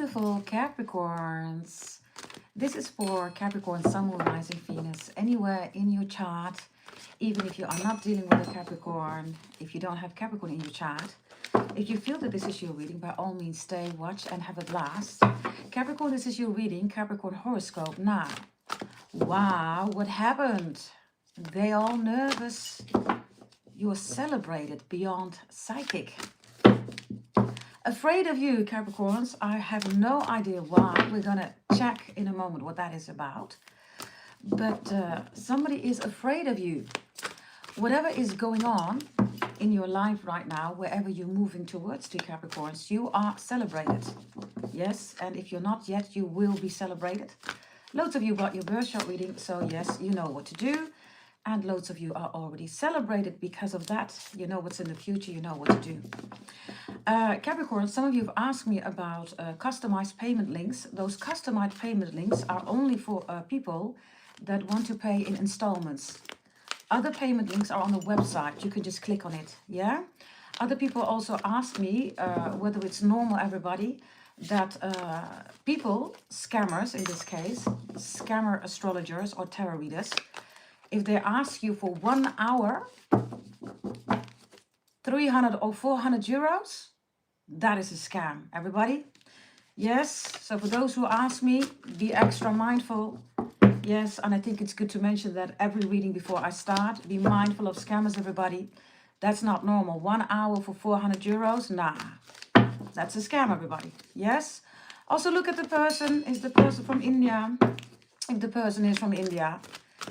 beautiful Capricorns. This is for Capricorn, Sun, Moon, Rising, Venus, anywhere in your chart. Even if you are not dealing with a Capricorn, if you don't have Capricorn in your chart, if you feel that this is your reading, by all means stay, watch, and have a blast. Capricorn, this is your reading, Capricorn horoscope. Now, wow, what happened? They all nervous. You're celebrated beyond psychic. Afraid of you, Capricorns. I have no idea why. We're going to check in a moment what that is about. But somebody is afraid of you. Whatever is going on in your life right now, wherever you're moving towards to, Capricorns, you are celebrated. Yes, and if you're not yet, you will be celebrated. Loads of you got your birth chart reading, so yes, you know what to do. And loads of you are already celebrated because of that. You know what's in the future, you know what to do. Capricorn, some of you have asked me about customized payment links. Those customized payment links are only for people that want to pay in installments. Other payment links are on the website. You can just click on it, yeah? Other people also ask me whether it's normal, everybody, that people, scammers in this case, scammer astrologers or tarot readers, if they ask you for 1 hour, 300 or 400 euros, that is a scam, everybody. Yes, so for those who ask me, be extra mindful. Yes, and I think it's good to mention that every reading before I start, be mindful of scammers, everybody. That's not normal. 1 hour for 400 euros, nah, that's a scam, everybody. Yes, also look at the person. Is the person from India? If the person is from India,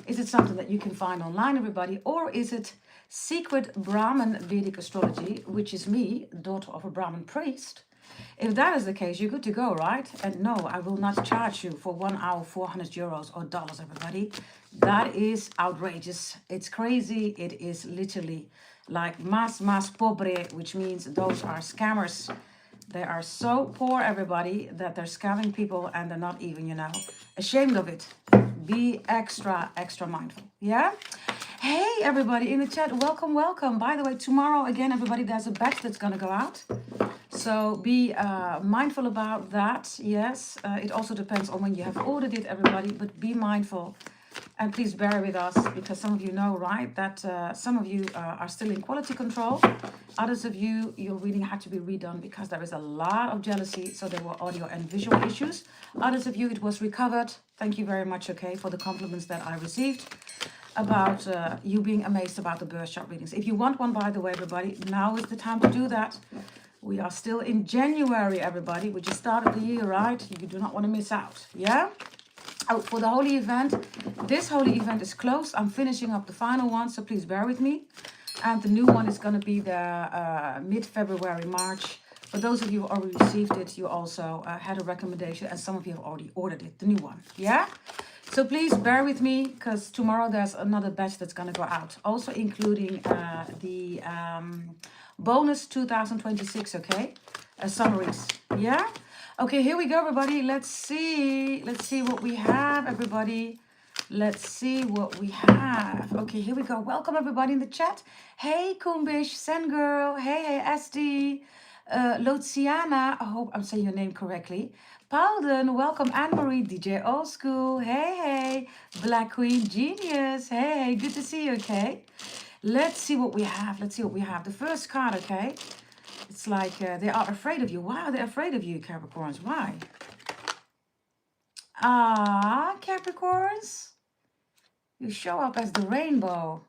is it something that you can find online, everybody? Or is it secret Brahmin Vedic astrology, which is me, daughter of a Brahmin priest? If that is the case, you're good to go, right? And no, I will not charge you for 1 hour, 400 euros or dollars, everybody. That is outrageous. It's crazy. It is literally like mas pobre, which means those are scammers. They are so poor, everybody, that they're scamming people and they're not even, you know, ashamed of it. Be extra, extra mindful. Yeah? Hey, everybody in the chat. Welcome, welcome. By the way, tomorrow, again, everybody, there's a batch that's going to go out. So be mindful about that. Yes, it also depends on when you have ordered it, everybody. But be mindful. And please bear with us, because some of you know, right, that some of you are still in quality control. Others of you, your reading had to be redone because there is a lot of jealousy. So there were audio and visual issues. Others of you, it was recovered. Thank you very much, okay, for the compliments that I received about you being amazed about the birth chart readings. If you want one, by the way, everybody, now is the time to do that. We are still in January, everybody. We just started the year, right? You do not want to miss out, yeah? Oh, for the holy event, this holy event is closed. I'm finishing up the final one, so please bear with me. And the new one is going to be the mid-February, March. For those of you who already received it, you also had a recommendation, and some of you have already ordered it, the new one, yeah? So please bear with me, because tomorrow there's another batch that's going to go out, also including the bonus 2026, okay? Summaries, yeah? Okay, here we go, everybody. Let's see what we have, everybody. Let's see what we have. Okay, here we go. Welcome, everybody in the chat. Hey, Kumbish, Sengirl. Hey, SD. Loziana, I hope I'm saying your name correctly. Paulden, welcome. Anne-Marie, DJ Old School. Hey, Black Queen Genius. Hey, good to see you, okay? Let's see what we have. Let's see what we have. The first card, okay? It's like they are afraid of you. Why are they afraid of you, Capricorns? Why? Capricorns. You show up as the rainbow.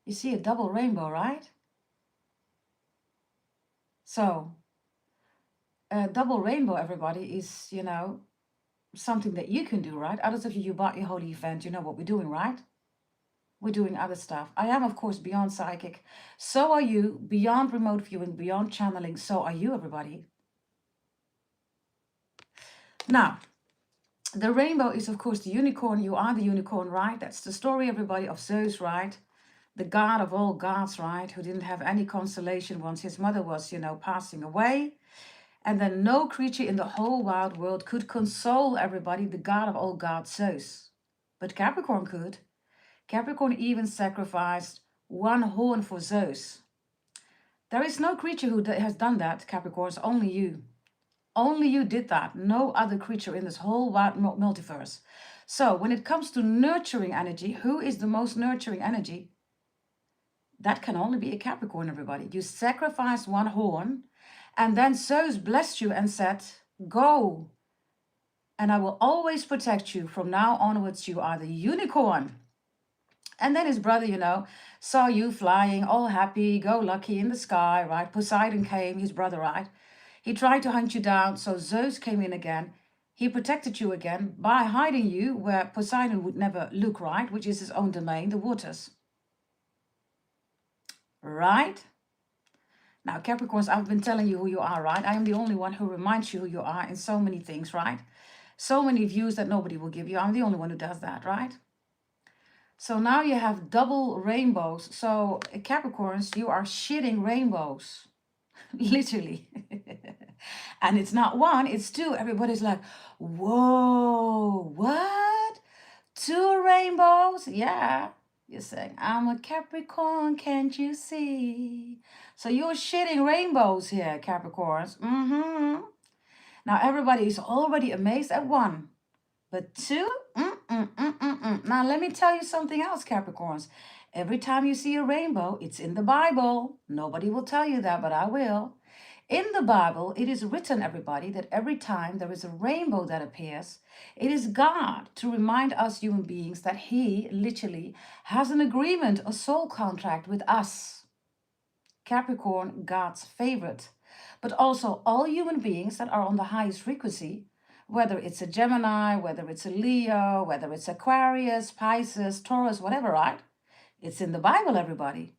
You see a double rainbow, right? So, a double rainbow, everybody, is, you know, something that you can do, right? Others of you, you bought your holy event. You know what we're doing, right? We're doing other stuff. I am, of course, beyond psychic. So are you. Beyond remote viewing, beyond channeling. So are you, everybody. Now, the rainbow is, of course, the unicorn. You are the unicorn, right? That's the story, everybody, of Zeus, right? The god of all gods, right? Who didn't have any consolation once his mother was, you know, passing away. And then no creature in the whole wide world could console everybody, the god of all gods, Zeus. But Capricorn could. Capricorn even sacrificed one horn for Zeus. There is no creature who has done that, Capricorns, only you. Only you did that. No other creature in this whole wide multiverse. So when it comes to nurturing energy, who is the most nurturing energy? That can only be a Capricorn, everybody. You sacrificed one horn, and then Zeus blessed you and said, go, and I will always protect you. From now onwards, you are the unicorn. And then his brother, saw you flying all happy, go lucky in the sky, right? Poseidon came, his brother, right? He tried to hunt you down, so Zeus came in again. He protected you again by hiding you where Poseidon would never look, right? Which is his own domain, the waters. Right? Now, Capricorns, I've been telling you who you are, right? I am the only one who reminds you who you are in so many things, right? So many views that nobody will give you. I'm the only one who does that, right? So now you have double rainbows. So Capricorns, you are shitting rainbows, literally. And it's not one, it's two. Everybody's like, whoa, what? Two rainbows? Yeah. You're saying, I'm a Capricorn, can't you see? So you're shitting rainbows here, Capricorns. Now everybody is already amazed at one. But two? Now let me tell you something else, Capricorns. Every time you see a rainbow, it's in the Bible. Nobody will tell you that, but I will. In the Bible, it is written, everybody, that every time there is a rainbow that appears, it is God to remind us human beings that he literally has an agreement, a soul contract with us. Capricorn, God's favorite. But also all human beings that are on the highest frequency, whether it's a Gemini, whether it's a Leo, whether it's Aquarius, Pisces, Taurus, whatever, right? It's in the Bible, everybody.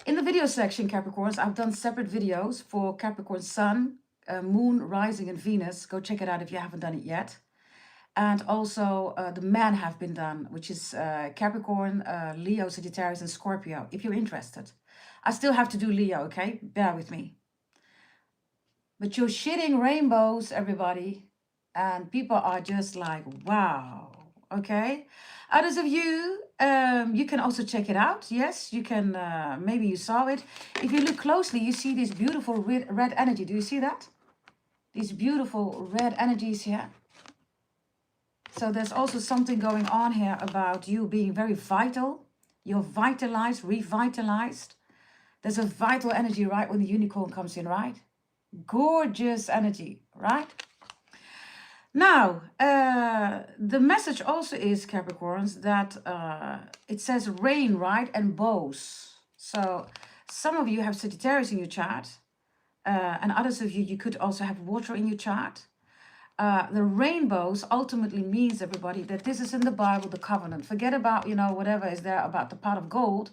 In the video section, Capricorns, I've done separate videos for Capricorn Sun, Moon, Rising, and Venus. Go check it out if you haven't done it yet. And also the men have been done, which is Capricorn, Leo, Sagittarius, and Scorpio, if you're interested. I still have to do Leo, okay? Bear with me. But you're shitting rainbows, everybody. And people are just like, wow, okay? Others of you, you can also check it out. Yes, you can, maybe you saw it. If you look closely, you see this beautiful red energy. Do you see that? These beautiful red energies here. So there's also something going on here about you being very vital. You're vitalized, revitalized. There's a vital energy, right, when the unicorn comes in, right? Gorgeous energy, right? Now, the message also is, Capricorns, that it says rain, right, and bows. So some of you have Sagittarius in your chart, and others of you, you could also have water in your chart. The rainbows ultimately means, everybody, that this is in the Bible, the covenant. Forget about, whatever is there about the pot of gold.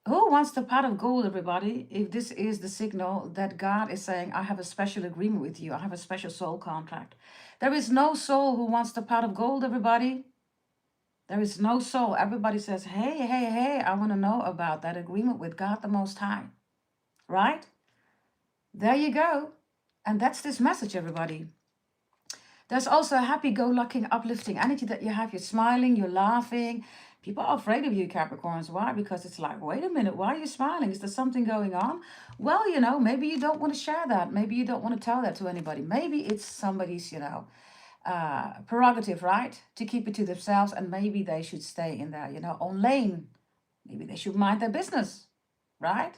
Who wants the pot of gold, everybody, if this is the signal that God is saying, I have a special agreement with you. I have a special soul contract. There is no soul who wants the pot of gold, everybody. There is no soul. Everybody says, hey, I want to know about that agreement with God the Most High. Right? There you go. And that's this message, everybody. There's also a happy-go-lucky, uplifting energy that you have. You're smiling, you're laughing. People are afraid of you, Capricorns. Why? Because it's like, wait a minute, why are you smiling? Is there something going on? Well, maybe you don't want to share that. Maybe you don't want to tell that to anybody. Maybe it's somebody's, prerogative, right? To keep it to themselves. And maybe they should stay in their, own lane. Maybe they should mind their business, right?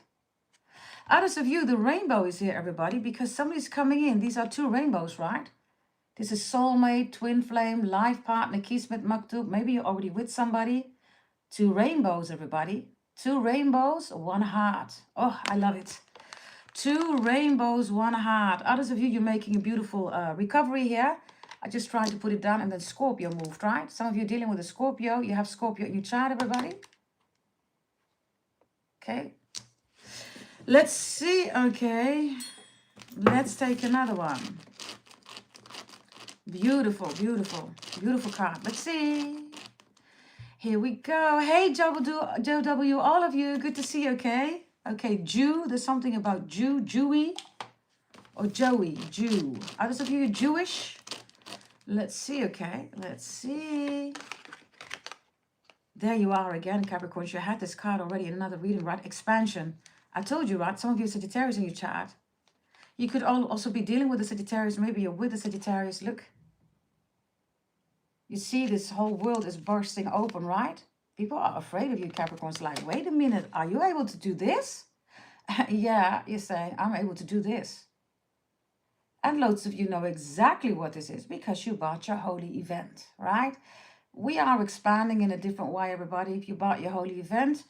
Others of you, the rainbow is here, everybody, because somebody's coming in. These are two rainbows, right? This is soulmate, twin flame, life partner, kismet, maktub. Maybe you're already with somebody. Two rainbows, everybody. Two rainbows, one heart. Oh, I love it. Two rainbows, one heart. Others of you, you're making a beautiful recovery here. I just tried to put it down and then Scorpio moved, right? Some of you are dealing with a Scorpio. You have Scorpio in your chart, everybody. Okay. Let's see. Okay. Let's take another one. Beautiful, beautiful, beautiful card. Let's see. Here we go. Hey, Joe W, all of you. Good to see you, okay? Okay, Jew. There's something about Jew, Jewy, or Joey, Jew. Others of you are Jewish? Let's see, okay? Let's see. There you are again, Capricorns. You had this card already in another reading, right? Expansion. I told you, right? Some of you are Sagittarius in your chart. You could also be dealing with a Sagittarius. Maybe you're with a Sagittarius. Look. You see this whole world is bursting open, right? People are afraid of you, Capricorns. Like, wait a minute. Are you able to do this? Yeah, you're saying, I'm able to do this. And loads of you know exactly what this is because you bought your holy event, right? We are expanding in a different way, everybody. If you bought your holy event,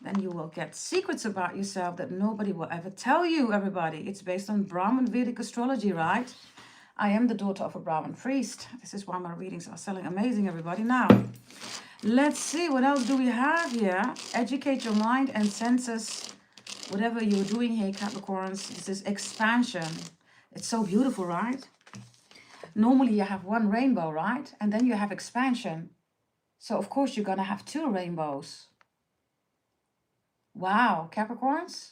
then you will get secrets about yourself that nobody will ever tell you, everybody. It's based on Brahmin Vedic astrology, right? I am the daughter of a Brahmin priest. This is why my readings are selling amazing, everybody. Now, let's see, what else do we have here? Educate your mind and senses. Whatever you're doing here, Capricorns, this is expansion. It's so beautiful, right? Normally you have one rainbow, right? And then you have expansion. So of course you're going to have two rainbows. Wow, Capricorns.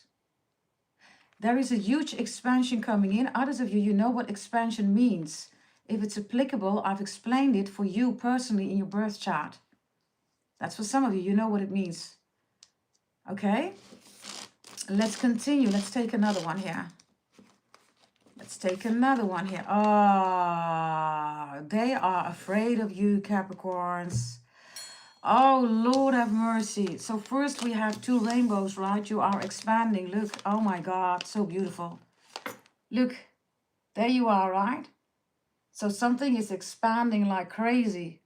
There is a huge expansion coming in. Others of you, you know what expansion means. If it's applicable, I've explained it for you personally in your birth chart. That's for some of you, you know what it means. Okay? Let's continue. Let's take another one here. Let's take another one here. Ah, they are afraid of you, Capricorns. Oh, Lord have mercy. So first we have two rainbows, right? You are expanding. Look, oh my God, so beautiful. Look, there you are, right? So something is expanding like crazy.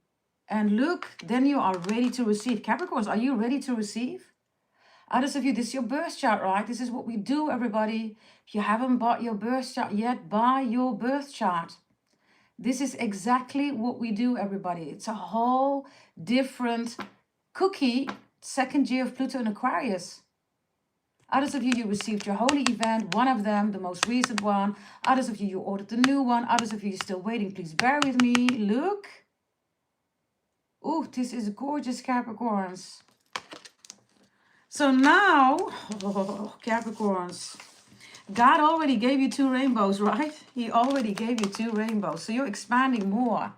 And look, then you are ready to receive. Capricorns, are you ready to receive? Others of you, this is your birth chart, right? This is what we do, everybody. If you haven't bought your birth chart yet, buy your birth chart. This is exactly what we do, everybody. It's a whole different cookie. Second year of Pluto in Aquarius. Others of you, you received your holy event. One of them, the most recent one. Others of you, you ordered the new one. Others of you, you're still waiting. Please bear with me. Look. Oh, this is gorgeous, Capricorns. So now, oh, Capricorns, God already gave you two rainbows, right? He already gave you two rainbows. So you're expanding more.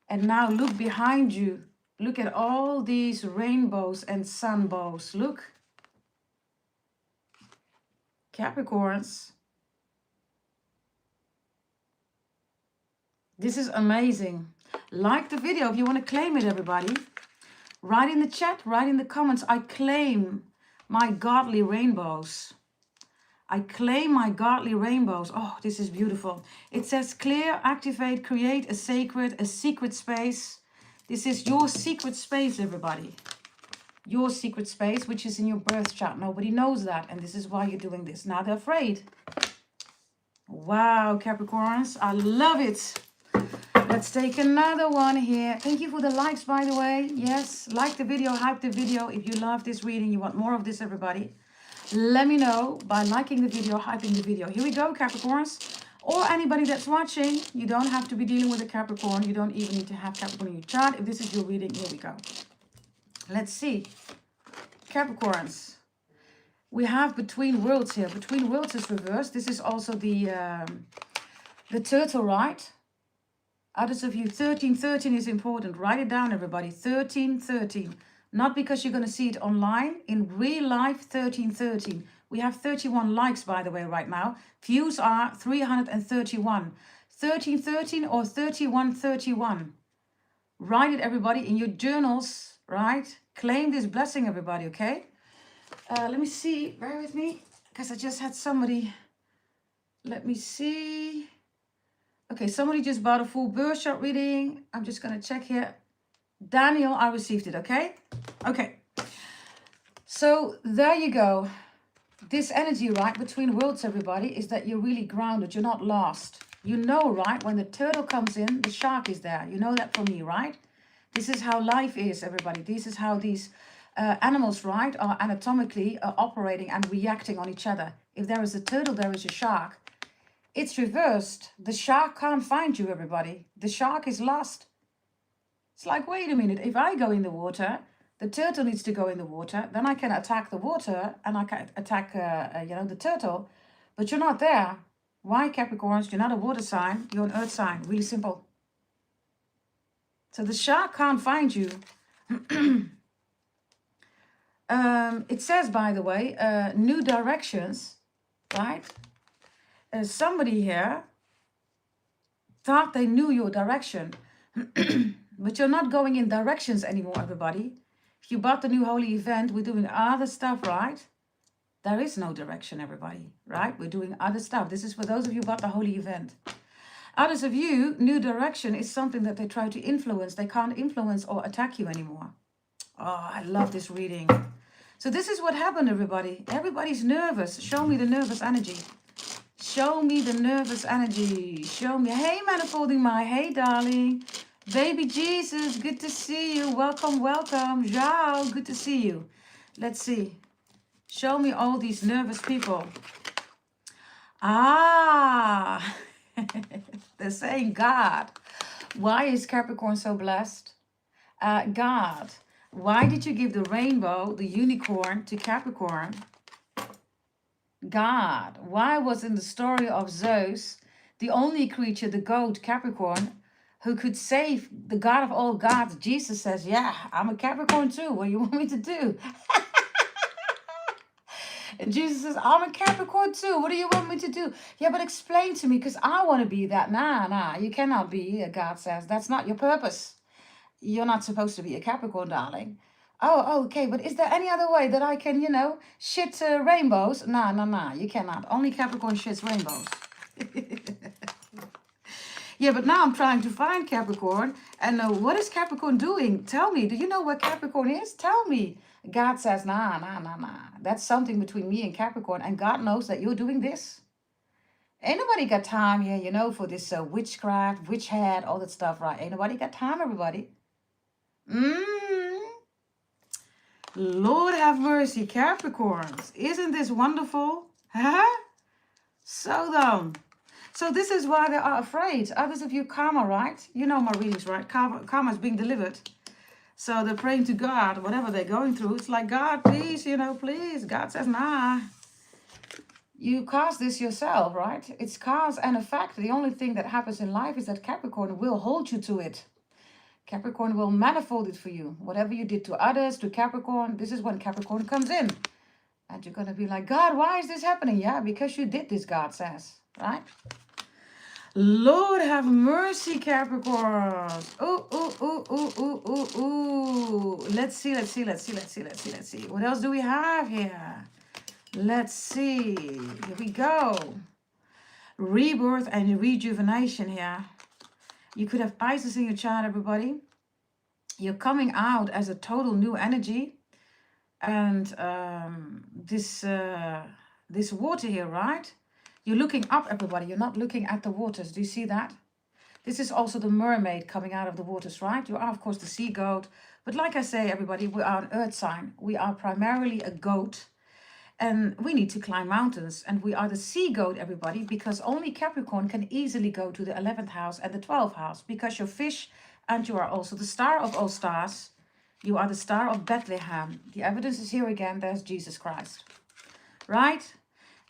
And now look behind you. Look at all these rainbows and sunbows. Look. Capricorns. This is amazing. Like the video if you want to claim it, everybody. Write in the chat, write in the comments, I claim my godly rainbows. I claim my godly rainbows. Oh, this is beautiful. It says clear, activate, create a secret space. This is your secret space, everybody. Your secret space, which is in your birth chart. Nobody knows that. And this is why you're doing this. Now they're afraid. Wow, Capricorns. I love it. Let's take another one here. Thank you for the likes, by the way. Yes, like the video, hype the video. If you love this reading, you want more of this, everybody, let me know by liking the video, hyping the video. Here we go, Capricorns. Or anybody that's watching, you don't have to be dealing with a Capricorn. You don't even need to have Capricorn in your chart. If this is your reading, here we go. Let's see. Capricorns. We have Between Worlds here. Between Worlds is reversed. This is also the turtle, right? Others of you, 1313 is important. Write it down, everybody. 1313. Not because you're going to see it online. In real life, 1313. We have 31 likes, by the way, right now. Views are 331. 1313 or 3131. Write it, everybody, in your journals, right? Claim this blessing, everybody, okay? Let me see. Bear with me, because I just had somebody. Let me see. Okay, somebody just bought a full birth chart reading. I'm just going to check here. Daniel, I received it, okay? Okay. So there you go. This energy, right, between worlds, everybody, is that you're really grounded. You're not lost. You know, right, when the turtle comes in, the shark is there. You know that from me, right? This is how life is, everybody. This is how these animals, right, are anatomically operating and reacting on each other. If there is a turtle, there is a shark. It's reversed. The shark can't find you, everybody. The shark is lost. It's like, wait a minute. If I go in the water, the turtle needs to go in the water. Then I can attack the water and I can attack, the turtle. But you're not there. Why, Capricorns? You're not a water sign. You're an earth sign. Really simple. So the shark can't find you. It says, by the way, new directions, right? Somebody here thought they knew your direction, but you're not going in directions anymore, everybody. If you bought the new holy event, we're doing other stuff, right? There is no direction, everybody, right? We're doing other stuff. This is for those of you who bought the holy event. Others of you, new direction is something that they try to influence. They can't influence or attack you anymore. Oh, I love this reading. So this is what happened, everybody. Everybody's nervous. Show me the nervous energy. Show me the nervous energy. Show me. Hey, Manifolding My. Hey, darling. Baby Jesus, good to see you. Welcome, welcome. Zhao, good to see you. Let's see. Show me all these nervous people. Ah, they're saying, God, why is Capricorn so blessed? God, why did you give the rainbow, the unicorn, to Capricorn? God, why was in the story of Zeus the only creature, the goat, Capricorn, who could save the God of all gods? Jesus says, yeah, I'm a Capricorn too. What do you want me to do? And Jesus says, I'm a Capricorn too. What do you want me to do? Yeah, but explain to me, because I want to be that. Nah, you cannot be. God says, that's not your purpose. You're not supposed to be a Capricorn, darling. Oh, okay, but is there any other way that I can, shit rainbows? Nah, you cannot. Only Capricorn shits rainbows. Yeah, but now I'm trying to find Capricorn. And what is Capricorn doing? Tell me. Do you know what Capricorn is? Tell me. God says, nah. That's something between me and Capricorn. And God knows that you're doing this. Ain't nobody got time here, for this witchcraft, witch hat, all that stuff, right? Ain't nobody got time, everybody. Lord have mercy, Capricorns. Isn't this wonderful? Huh? So dumb. So this is why they are afraid. Others of you, karma, right? You know my readings, right? Karma is being delivered. So they're praying to God, whatever they're going through. It's like, God, please, please. God says, nah. You cause this yourself, right? It's cause and effect. The only thing that happens in life is that Capricorn will hold you to it. Capricorn will manifold it for you. Whatever you did to others, to Capricorn, this is when Capricorn comes in. And you're going to be like, God, why is this happening? Yeah, because you did this, God says, right? Lord have mercy, Capricorn. Ooh. Let's see. What else do we have here? Let's see. Here we go. Rebirth and rejuvenation here. You could have Pisces in your chart, everybody. You're coming out as a total new energy. And this water here, right? You're looking up, everybody. You're not looking at the waters. Do you see that? This is also the mermaid coming out of the waters, right? You are, of course, the sea goat. But like I say, everybody, we are an earth sign. We are primarily a goat. And we need to climb mountains. And we are the sea goat, everybody, because only Capricorn can easily go to the 11th house and the 12th house. Because you're fish and you are also the star of all stars. You are the star of Bethlehem. The evidence is here again. There's Jesus Christ. Right?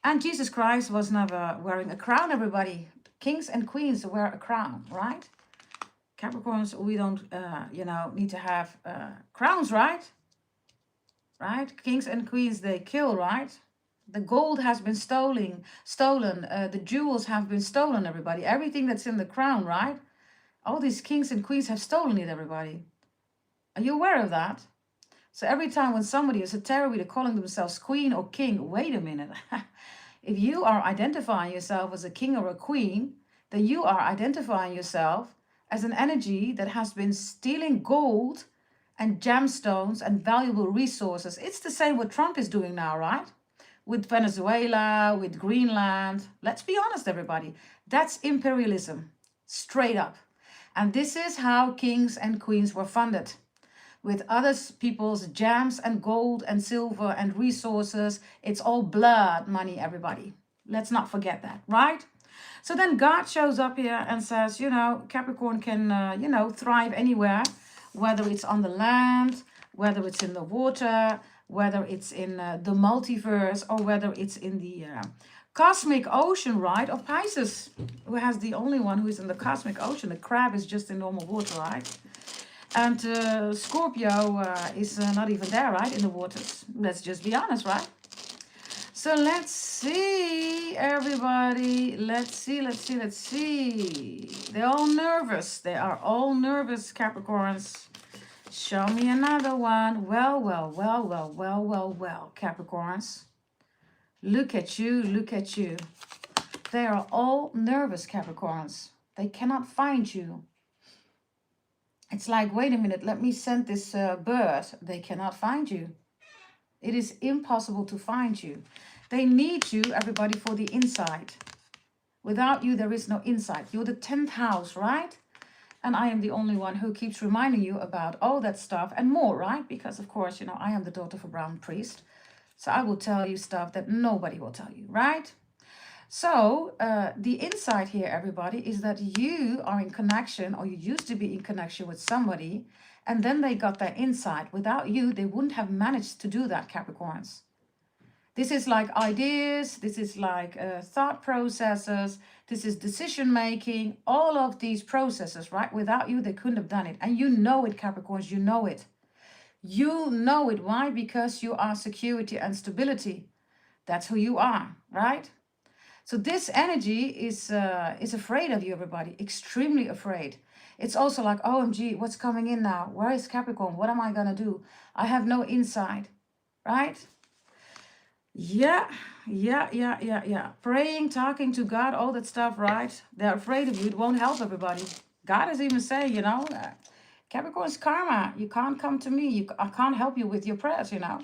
And Jesus Christ was never wearing a crown, everybody. Kings and queens wear a crown, right? Capricorns, we don't, need to have crowns, right? Right? Kings and queens, they kill, right? The gold has been stolen. The jewels have been stolen, everybody. Everything that's in the crown, right? All these kings and queens have stolen it, everybody. Are you aware of that? So every time when somebody is a tarot reader calling themselves queen or king, wait a minute. If you are identifying yourself as a king or a queen, then you are identifying yourself as an energy that has been stealing gold and gemstones and valuable resources. It's the same what Trump is doing now, right? With Venezuela, with Greenland. Let's be honest, everybody. That's imperialism, straight up. And this is how kings and queens were funded. With other people's gems and gold and silver and resources. It's all blood money, everybody. Let's not forget that, right? So then God shows up here and says, Capricorn can, thrive anywhere, whether it's on the land, whether it's in the water, whether it's in the multiverse, or whether it's in the cosmic ocean, right, of Pisces, who has the only one who is in the cosmic ocean. The crab is just in normal water, right? And Scorpio is not even there, right, in the waters. Let's just be honest, right? So let's see, everybody. Let's see, let's see, let's see. They're all nervous. They are all nervous, Capricorns. Show me another one. Well, well, well, well, well, well, well, Capricorns. Look at you, look at you. They are all nervous, Capricorns. They cannot find you. It's like, wait a minute, let me send this bird. They cannot find you. It is impossible to find you. They need you, everybody, for the inside. Without you, there is no inside. You're the 10th house, right? And I am the only one who keeps reminding you about all that stuff and more, right? Because, of course, you know, I am the daughter of a brown priest. So I will tell you stuff that nobody will tell you, right? So the insight here, everybody, is that you are in connection, or you used to be in connection with somebody, and then they got their insight. Without you, they wouldn't have managed to do that, Capricorns. This is like ideas, this is like thought processes, this is decision making, all of these processes, right? Without you, they couldn't have done it. And you know it, Capricorns, you know it. You know it. Why? Because you are security and stability. That's who you are, right? So this energy is afraid of you, everybody, extremely afraid. It's also like, OMG, what's coming in now? Where is Capricorn? What am I going to do? I have no insight, right? Yeah. Praying, talking to God, all that stuff, right? They're afraid of you. It won't help everybody. God is even saying, you know, Capricorn's karma. You can't come to me. I can't help you with your prayers, you know.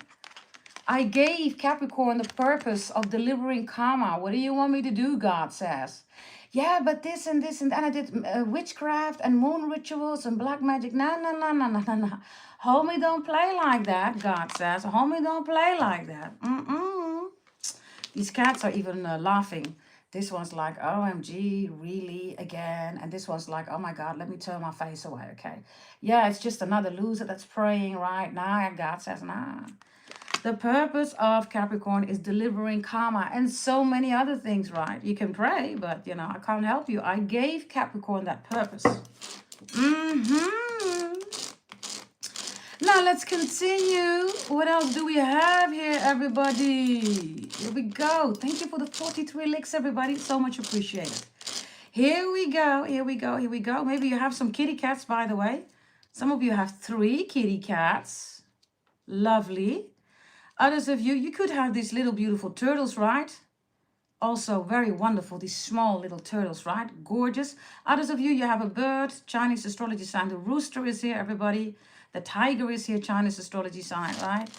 I gave Capricorn the purpose of delivering karma. What do you want me to do, God says? Yeah, but this and this and that. I did witchcraft and moon rituals and black magic. No. Homie, don't play like that, God says. Homie, don't play like that. These cats are even laughing. This one's like, OMG, really, again? And this one's like, oh my God, let me turn my face away, okay? Yeah, it's just another loser that's praying right now. God says, nah. The purpose of Capricorn is delivering karma and so many other things, right? You can pray, but, you know, I can't help you. I gave Capricorn that purpose. Now, let's continue. What else do we have here, everybody? Here we go. Thank you for the 43 licks, everybody. So much appreciated. Here we go. Maybe you have some kitty cats, by the way. Some of you have 3 kitty cats. Lovely. Others of you, you could have these little beautiful turtles, right? Also very wonderful, these small little turtles, right? Gorgeous. Others of you, you have a bird, Chinese astrology sign. The rooster is here, everybody. The tiger is here, Chinese astrology sign, right?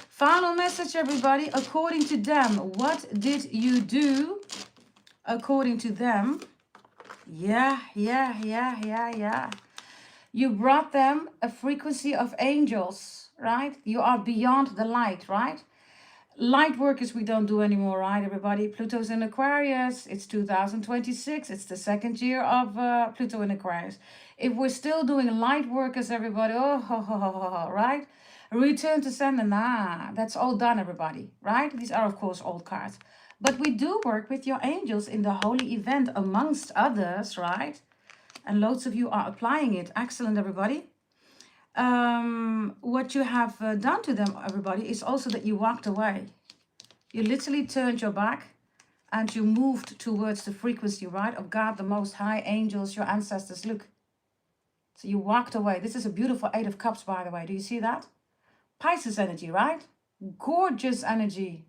Final message, everybody. According to them, what did you do? According to them, yeah. You brought them a frequency of angels, right? You are beyond the light, right? Light workers we don't do anymore, right, everybody? Pluto's in Aquarius. It's 2026. It's the 2nd year of Pluto in Aquarius. If we're still doing light workers, everybody, right? Return to sender, nah, that's all done, everybody, right? These are, of course, old cards. But we do work with your angels in the holy event, amongst others, right? And loads of you are applying it. Excellent, everybody. What you have done to them, everybody, is also that you walked away. You literally turned your back and you moved towards the frequency, right, of God, the Most High, angels, your ancestors. Look. So you walked away. This is a beautiful 8 of Cups, by the way. Do you see that? Pisces energy, right? Gorgeous energy.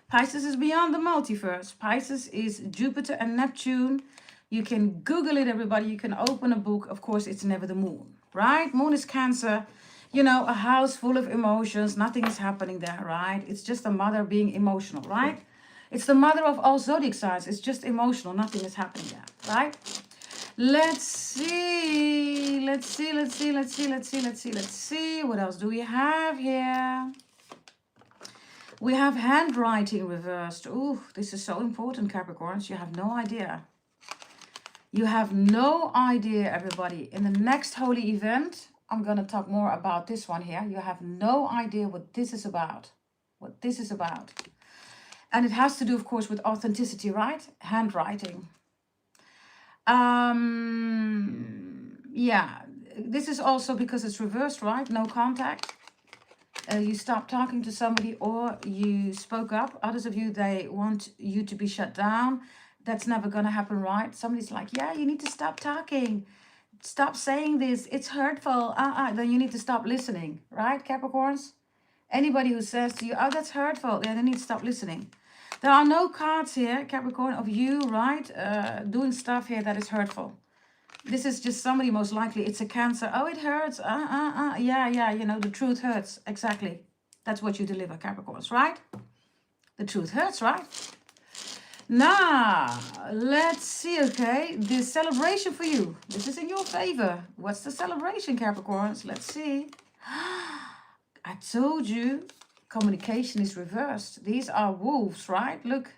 Pisces is beyond the multiverse. Pisces is Jupiter and Neptune. You can Google it, everybody. You can open a book. Of course, it's never the moon, right? Moon is Cancer. You know, a house full of emotions. Nothing is happening there, right? It's just a mother being emotional, right? It's the mother of all zodiac signs. It's just emotional. Nothing is happening there, right? Let's see. What else do we have here? We have handwriting reversed. Ooh, this is so important, Capricorns. You have no idea. You have no idea, everybody. In the next holy event, I'm going to talk more about this one here. You have no idea what this is about. And it has to do, of course, with authenticity, right? Handwriting. Yeah, this is also because it's reversed, right? No contact. You stopped talking to somebody or you spoke up. Others of you, they want you to be shut down. That's never going to happen, right? Somebody's like, yeah, you need to stop talking. Stop saying this. It's hurtful. Then you need to stop listening, right, Capricorns? Anybody who says to you, oh, that's hurtful, yeah, they need to stop listening. There are no cards here, Capricorn, of you, right, doing stuff here that is hurtful. This is just somebody, most likely, it's a Cancer. Oh, it hurts. Yeah, you know, the truth hurts. Exactly. That's what you deliver, Capricorns, right? The truth hurts, right? Now, let's see, okay, the celebration for you. This is in your favor. What's the celebration, Capricorns? Let's see. I told you, communication is reversed. These are wolves, right? Look,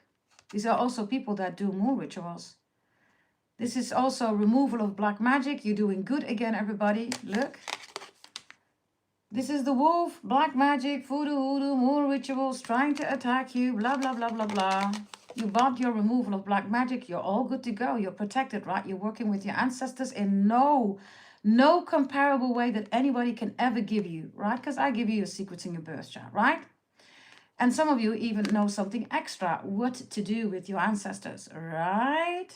these are also people that do moon rituals. This is also removal of black magic. You're doing good again, everybody. Look. This is the wolf, black magic, voodoo, hoodoo, moon rituals, trying to attack you, blah, blah, blah, blah, blah. You bought your removal of black magic. You're all good to go. You're protected, right? You're working with your ancestors in no comparable way that anybody can ever give you, right? Because I give you your secrets in your birth chart, right? And some of you even know something extra, what to do with your ancestors, right?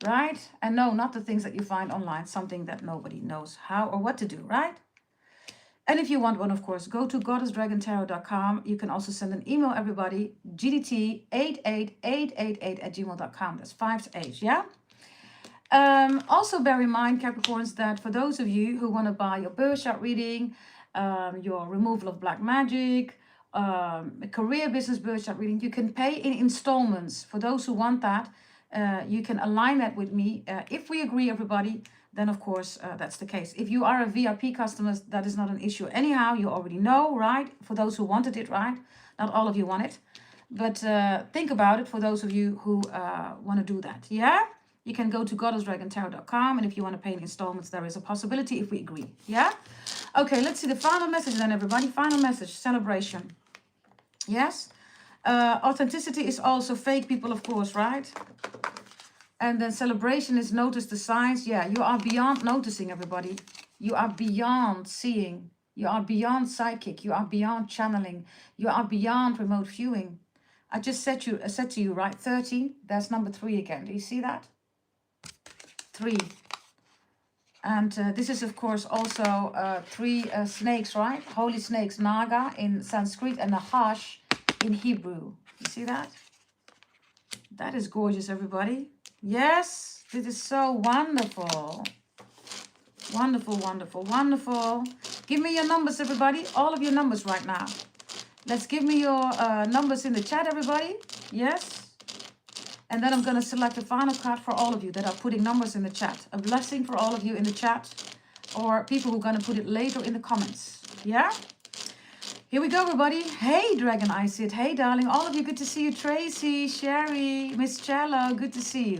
Right? And no, not the things that you find online, something that nobody knows how or what to do, right? And if you want one, of course, go to goddessdragontarot.com. You can also send an email, everybody, gdt88888@gmail.com. That's 5 to 8, yeah? Also bear in mind, Capricorns, that for those of you who want to buy your birth chart reading, your removal of black magic, a career business birth chart reading, you can pay in installments. For those who want that, you can align that with me. If we agree, everybody, then of course that's the case. If you are a VIP customer, that is not an issue. Anyhow, you already know, right? For those who wanted it, right? Not all of you want it. But think about it for those of you who want to do that, yeah? You can go to goddessdragontarot.com, and if you want to pay in installments, there is a possibility if we agree, yeah? Okay, let's see the final message then, everybody. Final message, celebration. Yes? Authenticity is also fake people, of course, right? And then celebration is notice the signs. Yeah, you are beyond noticing, everybody. You are beyond seeing. You are beyond psychic. You are beyond channeling. You are beyond remote viewing. I just said to you, right, 13. That's number 3 again. Do you see that? 3. And this is, of course, also 3 snakes, right? Holy snakes, Naga in Sanskrit and Nahash in Hebrew. You see that? That is gorgeous, everybody. Yes, this is so wonderful. Wonderful, wonderful, wonderful. Give me your numbers, everybody. All of your numbers right now. Let's give me your numbers in the chat, everybody. Yes. And then I'm going to select a final card for all of you that are putting numbers in the chat. A blessing for all of you in the chat. Or people who are going to put it later in the comments. Yeah? Here we go, everybody. Hey, Dragon Isid. Hey, darling. All of you, good to see you. Tracy, Sherry, Miss Cello, good to see you.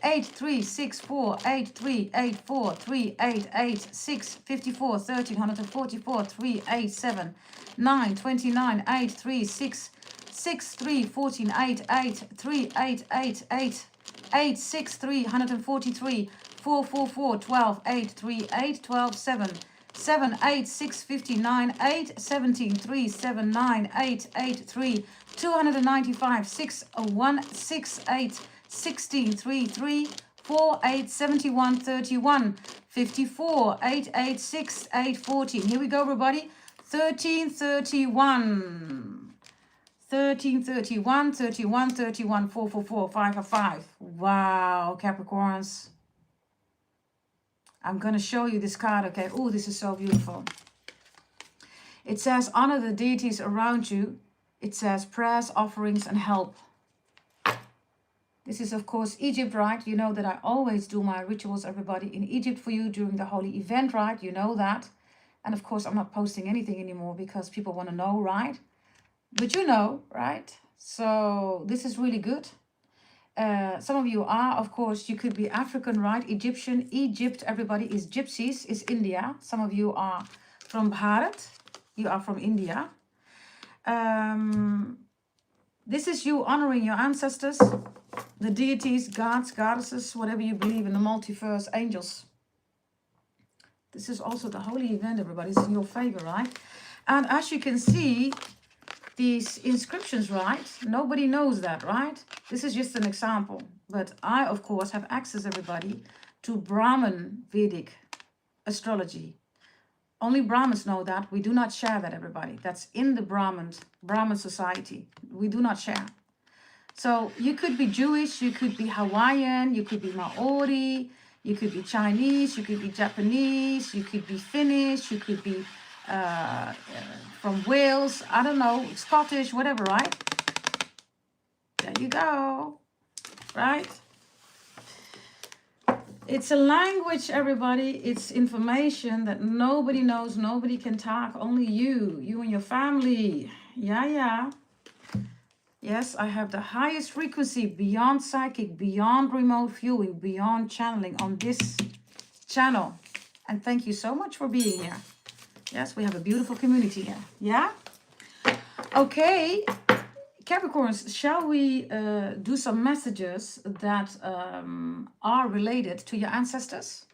8364 8384 388 654 1344 387 929 836 63 14 88 3888 863 143 444 12 838 12 7 7 8 6 59 8 17 3 7 9 8 8 3 295 6 1 6 8 16 3 3 4 8 71 31 54 8 8 6 8 14. Here we go, everybody. 1331 1331 31 31 444 555. Wow, Capricorns. I'm going to show you this card, okay? Oh, this is so beautiful. It says, honor the deities around you. It says, prayers, offerings, and help. This is, of course, Egypt, right? You know that I always do my rituals, everybody, in Egypt for you during the holy event, right? You know that. And, of course, I'm not posting anything anymore because people want to know, right? But you know, right? So this is really good. Some of you are, of course, you could be African, right? Egyptian. Egypt, everybody, is gypsies, is India. Some of you are from Bharat. You are from India. This is you honoring your ancestors, the deities, gods, goddesses, whatever you believe in, the multiverse, angels. This is also the holy event, everybody. It's in your favor, right? And as you can see, these inscriptions, right? Nobody knows that, right? This is just an example. But I, of course, have access, everybody, to Brahmin Vedic astrology. Only Brahmins know that. We do not share that, everybody. That's in the Brahmin society. We do not share. So you could be Jewish, you could be Hawaiian, you could be Maori, you could be Chinese, you could be Japanese, you could be Finnish, you could be from Wales, I don't know, Scottish, whatever, right? There you go, right? It's a language, everybody. It's information that nobody knows, nobody can talk, only you and your family. Yeah. Yes, I have the highest frequency beyond psychic, beyond remote viewing, beyond channeling on this channel. And thank you so much for being here. Yes, we have a beautiful community here. Yeah? Okay, Capricorns, shall we do some messages that are related to your ancestors?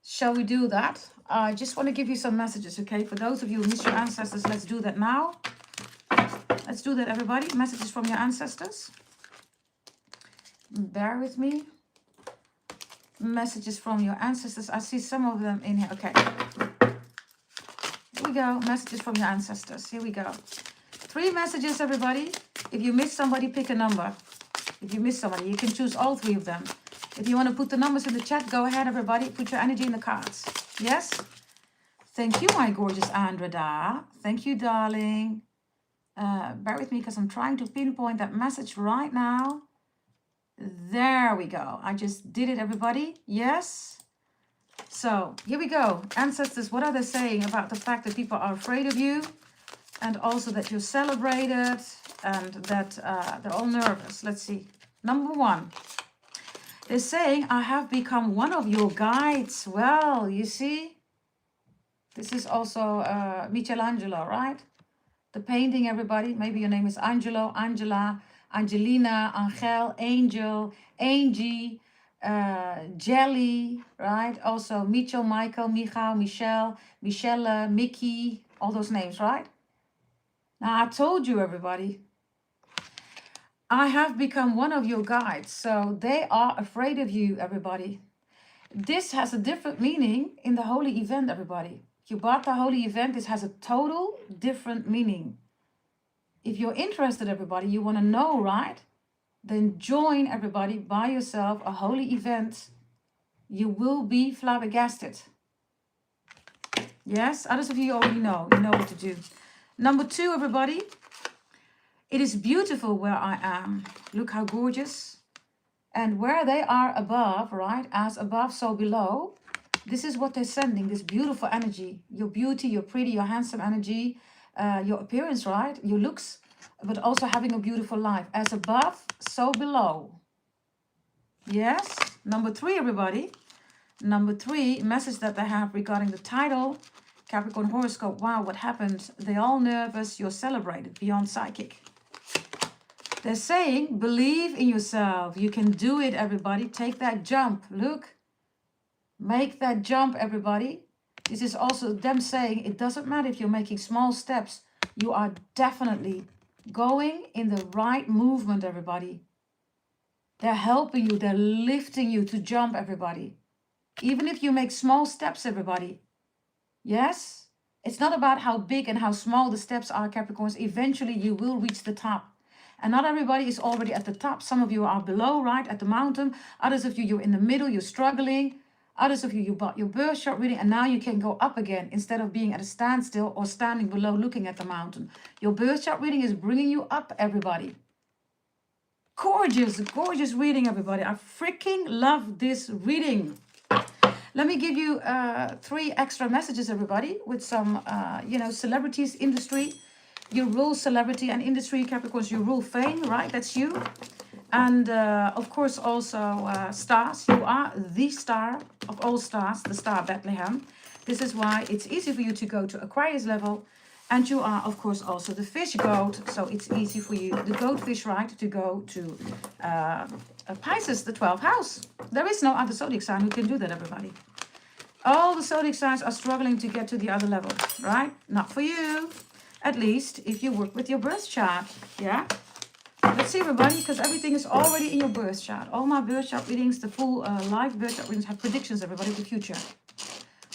Shall we do that? I just want to give you some messages, okay? For those of you who miss your ancestors, let's do that now. Let's do that, everybody. Messages from your ancestors. Bear with me. Messages from your ancestors. I see some of them in here. Okay. Here we go. Messages from your ancestors. Here we go. 3 messages, everybody. If you miss somebody, pick a number. If you miss somebody, you can choose all 3 of them. If you want to put the numbers in the chat, go ahead, everybody. Put your energy in the cards. Yes? Thank you, my gorgeous Andreda. Thank you, darling. Bear with me because I'm trying to pinpoint that message right now. There we go. I just did it, everybody. Yes. So here we go. Ancestors, what are they saying about the fact that people are afraid of you, and also that you're celebrated, and that they're all nervous? Let's see. Number 1. They're saying, I have become one of your guides. Well, you see, this is also Michelangelo, right? The painting, everybody. Maybe your name is Angelo, Angela, Angelina, Angel, Angel, Angie, Jelly, right? Also Michel, Michael, Michal, Michelle, Michelle, Mickey, all those names, right? Now, I told you, everybody, I have become one of your guides. So they are afraid of you, everybody. This has a different meaning in the holy event, everybody. If you bought the holy event, this has a total different meaning. If you're interested, everybody, you want to know, right? Then join, everybody, buy yourself a holy event. You will be flabbergasted. Yes, others of you already know. You know what to do. Number 2, everybody. It is beautiful where I am. Look how gorgeous. And where they are above, right? As above, so below. This is what they're sending, this beautiful energy. Your beauty, your pretty, your handsome energy, your appearance, right? Your looks, but also having a beautiful life. As above, so below. Yes. Number 3, everybody. Number 3, message that they have regarding the title. Capricorn horoscope. Wow, what happened? They're all nervous. You're celebrated beyond psychic. They're saying, believe in yourself. You can do it, everybody. Take that jump. Look. Make that jump, everybody. This is also them saying it doesn't matter if you're making small steps. You are definitely going in the right movement, everybody. They're helping you. They're lifting you to jump, everybody. Even if you make small steps, everybody. Yes? It's not about how big and how small the steps are, Capricorns. Eventually, you will reach the top. And not everybody is already at the top. Some of you are below, right, at the mountain. Others of you, you're in the middle. You're struggling. Others of you, you bought your birth chart reading and now you can go up again instead of being at a standstill or standing below looking at the mountain. Your birth chart reading is bringing you up, everybody. Gorgeous, gorgeous reading, everybody. I freaking love this reading. Let me give you 3 extra messages, everybody, with some, celebrities, industry. You rule celebrity and industry, Capricorns. You rule fame, right? That's you. And of course also stars. You are the star of all stars, the star Bethlehem. This is why it's easy for you to go to Aquarius level. And you are of course also the fish goat. So it's easy for you, the goat fish, right, to go to Pisces, the 12th house. There is no other zodiac sign who can do that, everybody. All the zodiac signs are struggling to get to the other level, right? Not for you. At least if you work with your birth chart. Yeah? Let's see, everybody, because everything is already in your birth chart. All my birth chart readings, the full live birth chart readings have predictions, everybody, of the future.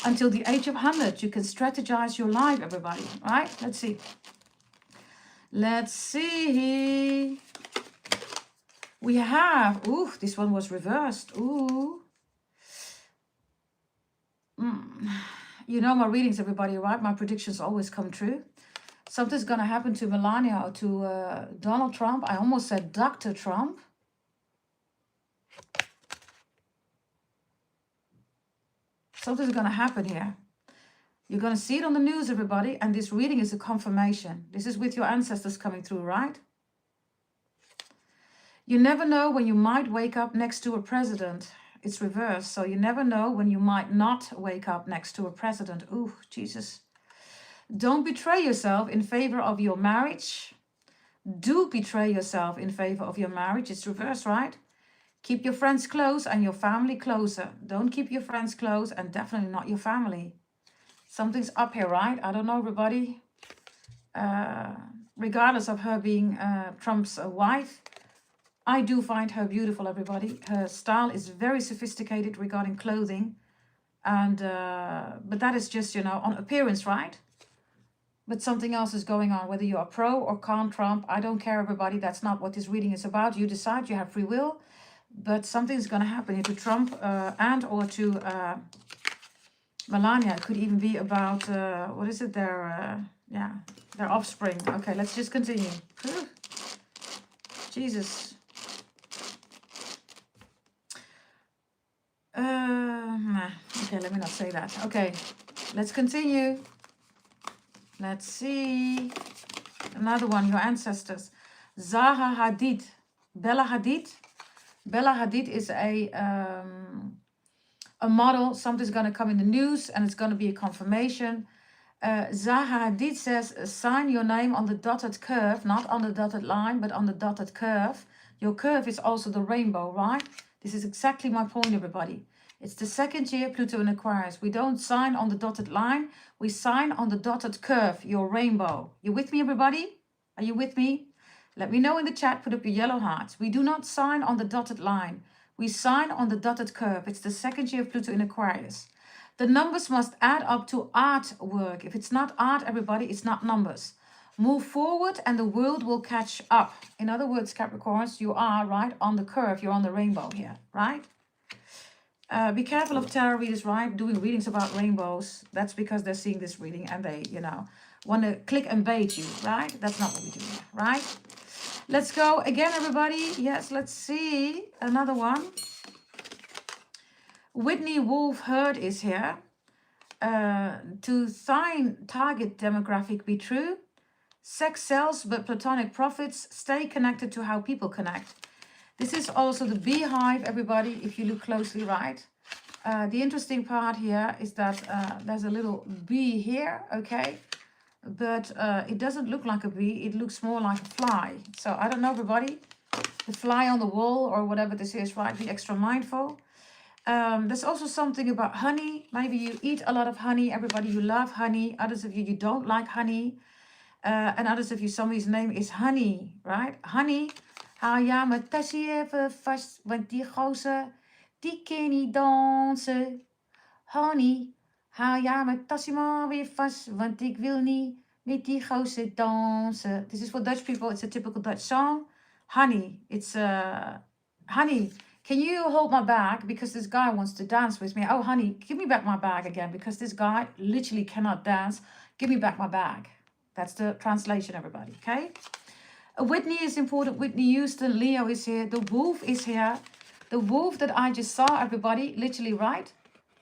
Until the age of 100, you can strategize your life, everybody, right? Let's see. Let's see. We have, ooh, this one was reversed. Ooh. You know my readings, everybody, right? My predictions always come true. Something's going to happen to Melania or to Donald Trump. I almost said Dr. Trump. Something's going to happen here. You're going to see it on the news, everybody. And this reading is a confirmation. This is with your ancestors coming through, right? You never know when you might wake up next to a president. It's reversed. So you never know when you might not wake up next to a president. Ooh, Jesus. Don't betray yourself in favor of your marriage. Do betray yourself in favor of your marriage. It's reversed, right? Keep your friends close and your family closer. Don't keep your friends close and definitely not your family. Something's up here, right? I don't know, everybody. Regardless of her being Trump's wife, I do find her beautiful, everybody. Her style is very sophisticated regarding clothing. And but that is just, you know, on appearance, right? But something else is going on, whether you are pro or con Trump. I don't care, everybody. That's not what this reading is about. You decide, you have free will. But something's going to happen here to Trump and or to Melania. It could even be about, what is it, their offspring. Okay, let's just continue. Jesus. Okay, let me not say that. Okay, let's continue. Let's see. Another one, your ancestors. Zaha Hadid. Bella Hadid. Bella Hadid is a model. Something's going to come in the news and it's going to be a confirmation. Zaha Hadid says, sign your name on the dotted curve, not on the dotted line, but on the dotted curve. Your curve is also the rainbow, right? This is exactly my point, everybody. It's the second year, Pluto in Aquarius. We don't sign on the dotted line. We sign on the dotted curve, your rainbow. You with me, everybody? Are you with me? Let me know in the chat. Put up your yellow hearts. We do not sign on the dotted line. We sign on the dotted curve. It's the second year of Pluto in Aquarius. The numbers must add up to artwork. If it's not art, everybody, it's not numbers. Move forward and the world will catch up. In other words, Capricorns, you are right on the curve. You're on the rainbow here, right? Be careful of tarot readers, right? Doing readings about rainbows. That's because they're seeing this reading and they, you know, want to click and bait you, right? That's not what we do here, right? Let's go again, everybody. Yes, let's see another one. Whitney Wolf Herd is here. To sign target demographic be true. Sex sells, but platonic profits. Stay connected to how people connect. This is also the beehive, everybody, if you look closely, right? The interesting part here is that there's a little bee here, okay? But it doesn't look like a bee. It looks more like a fly. So I don't know, everybody. The fly on the wall or whatever this is, right? Be extra mindful. There's also something about honey. Maybe you eat a lot of honey. Everybody, you love honey. Others of you, you don't like honey. And others of you, somebody's name is Honey, right? Honey. Hou ja mijn tasje even vast, want die gozer, die kan niet dansen. Honey, hou ja mijn tasje maar weer vast, want ik wil niet met die gozer dansen. This is for Dutch people. It's a typical Dutch song. Honey, it's honey, can you hold my bag? Because this guy wants to dance with me. Oh, honey, give me back my bag again, because this guy literally cannot dance. Give me back my bag. That's the translation, everybody, okay? Whitney is important. Whitney Houston. Leo is here. The wolf is here. The wolf that I just saw, everybody, literally, right?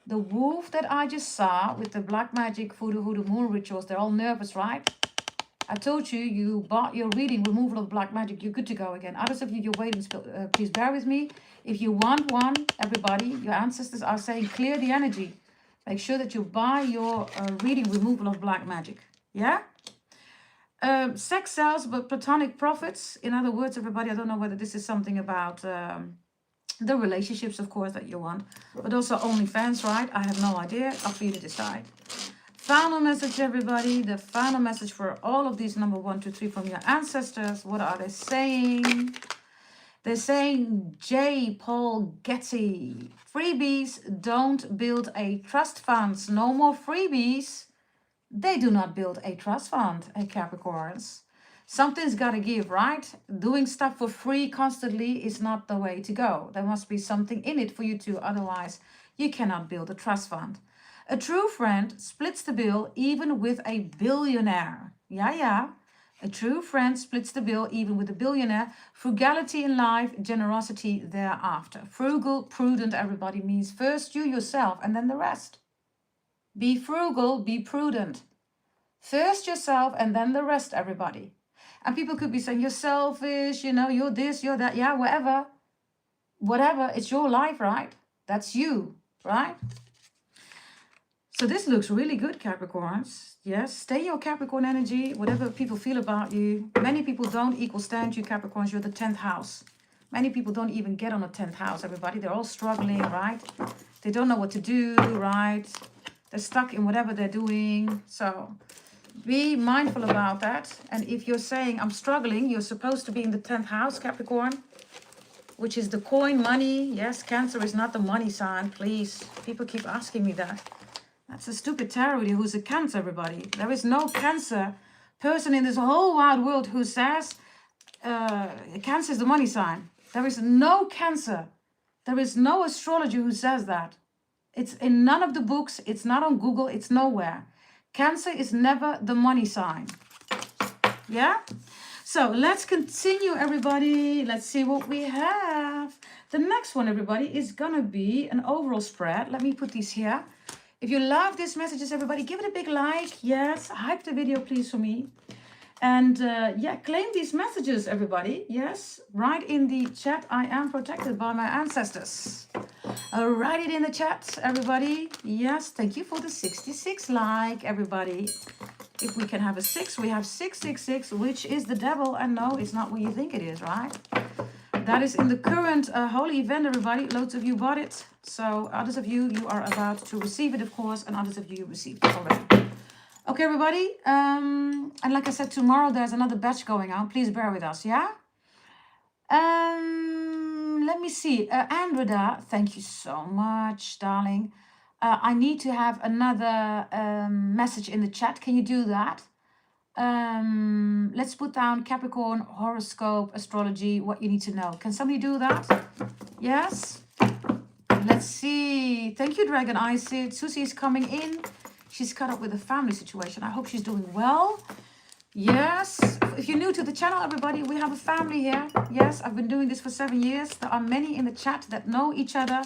The wolf that I just saw with the black magic, voodoo, moon rituals, they're all nervous, right? I told you, you bought your reading, removal of black magic, you're good to go again. Others of you, you're waiting, please bear with me. If you want one, everybody, your ancestors are saying, clear the energy. Make sure that you buy your reading, removal of black magic. Yeah? Sex sells, but platonic profits. In other words, everybody, I don't know whether this is something about The relationships, of course, that you want. But also OnlyFans, right? I have no idea. Up for you to decide. Final message, everybody. The final message for all of these number 1, 2, 3 from your ancestors. What are they saying? They're saying, J. Paul Getty, freebies don't build a trust fund. No more freebies. They do not build a trust fund, Capricorns. Something's got to give, right? Doing stuff for free constantly is not the way to go. There must be something in it for you too. Otherwise, you cannot build a trust fund. A true friend splits the bill even with a billionaire. Yeah. A true friend splits the bill even with a billionaire. Frugality in life, generosity thereafter. Frugal, prudent, everybody means first you yourself and then the rest. Be frugal, be prudent. First yourself and then the rest, everybody. And people could be saying, you're selfish, you know, you're this, you're that. Yeah, whatever. Whatever, it's your life, right? That's you, right? So this looks really good, Capricorns. Yes, stay your Capricorn energy, whatever people feel about you. Many people don't equal stand you, Capricorns. You're the 10th house. Many people don't even get on the 10th house, everybody. They're all struggling, right? They don't know what to do, right? They're stuck in whatever they're doing. So be mindful about that. And if you're saying, I'm struggling, you're supposed to be in the 10th house, Capricorn, which is the coin, money. Yes, Cancer is not the money sign, please. People keep asking me that. That's a stupid tarot who's a Cancer, everybody. There is no Cancer person in this whole wide world who says Cancer is the money sign. There is no Cancer. There is no astrologer who says that. It's in none of the books. It's not on Google. It's nowhere. Cancer is never the money sign. Yeah? So let's continue, everybody. Let's see what we have. The next one, everybody, is going to be an overall spread. Let me put these here. If you love these messages, everybody, give it a big like. Yes, hype the video, please, for me. And yeah, claim these messages, everybody. Yes, write in the chat, I am protected by my ancestors. Write it in the chat, everybody. Yes, thank you for the 66 like, everybody. If we can have a 6, we have 666, which is the devil. And no, it's not what you think it is, right? That is in the current holy event, everybody. Loads of you bought it. So others of you, you are about to receive it, of course. And others of you received it already. Okay, everybody. And like I said, tomorrow there's another batch going on. Please bear with us, yeah? Let me see. Andreda, thank you so much, darling. I need to have another message in the chat. Can you do that? Let's put down Capricorn, horoscope, astrology, what you need to know. Can somebody do that? Yes? Let's see. Thank you, Dragon Isid. Susie is coming in. She's caught up with a family situation. I hope she's doing well. Yes. If you're new to the channel, everybody, we have a family here. Yes, I've been doing this for 7 years. There are many in the chat that know each other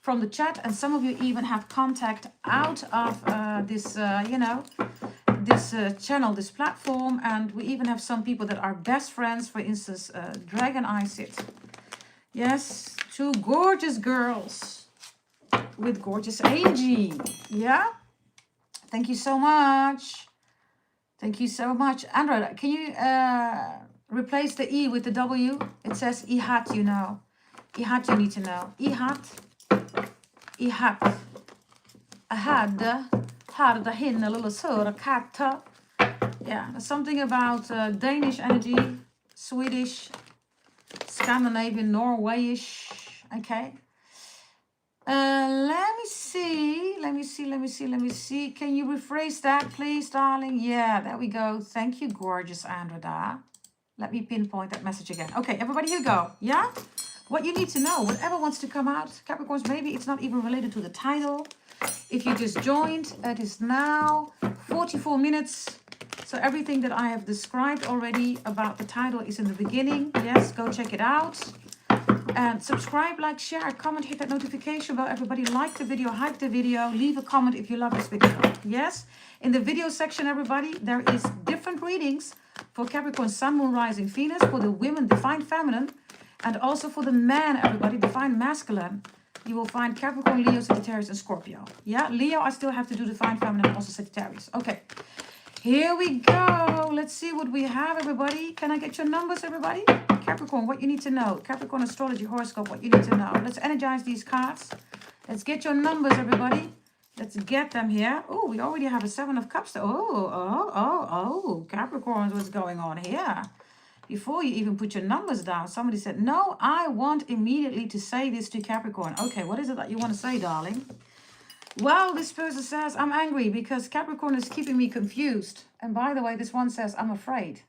from the chat. And some of you even have contact out of this, you know, this channel, this platform. And we even have some people that are best friends. For instance, Dragon Isid. Yes, 2 gorgeous girls with gorgeous Angie. Yeah. Thank you so much. Thank you so much. Andrea, can you replace the E with the W? It says Ihat, you know. Ihat, you need to know. Ihat. Ihat. Ahad. Harda hinna lilla söra katta. Yeah, there's something about Danish energy, Swedish, Scandinavian, Norwayish. Okay. Let me see. Can you rephrase that, please, darling? Yeah, there we go. Thank you, gorgeous Andreda. Let me pinpoint that message again. Okay, everybody, here we go. Yeah? What you need to know, whatever wants to come out. Capricorns, maybe it's not even related to the title. If you just joined, it is now 44 minutes. So everything that I have described already about the title is in the beginning. Yes, go check it out. And subscribe, like, share, comment, hit that notification bell. Everybody like the video, hype the video, leave a comment if you love this video. Yes, in the video section, everybody, there is different readings for Capricorn, Sun, Moon, Rising, Venus, for the women, Divine Feminine, and also for the man, everybody, Divine Masculine. You will find Capricorn, Leo, Sagittarius, and Scorpio. Yeah, Leo, I still have to do Divine Feminine, and also Sagittarius. Okay, here we go. Let's see what we have, everybody. Can I get your numbers, everybody? Capricorn, what you need to know. Capricorn astrology horoscope, what you need to know. Let's energize these cards. Let's get your numbers, everybody. Let's get them here. Oh, we already have a 7 of Cups. Oh, Capricorns, what's going on here? Before you even put your numbers down, somebody said, no, I want immediately to say this to Capricorn. Okay, what is it that you want to say, darling? Well, this person says, I'm angry because Capricorn is keeping me confused. And by the way, this one says, I'm afraid.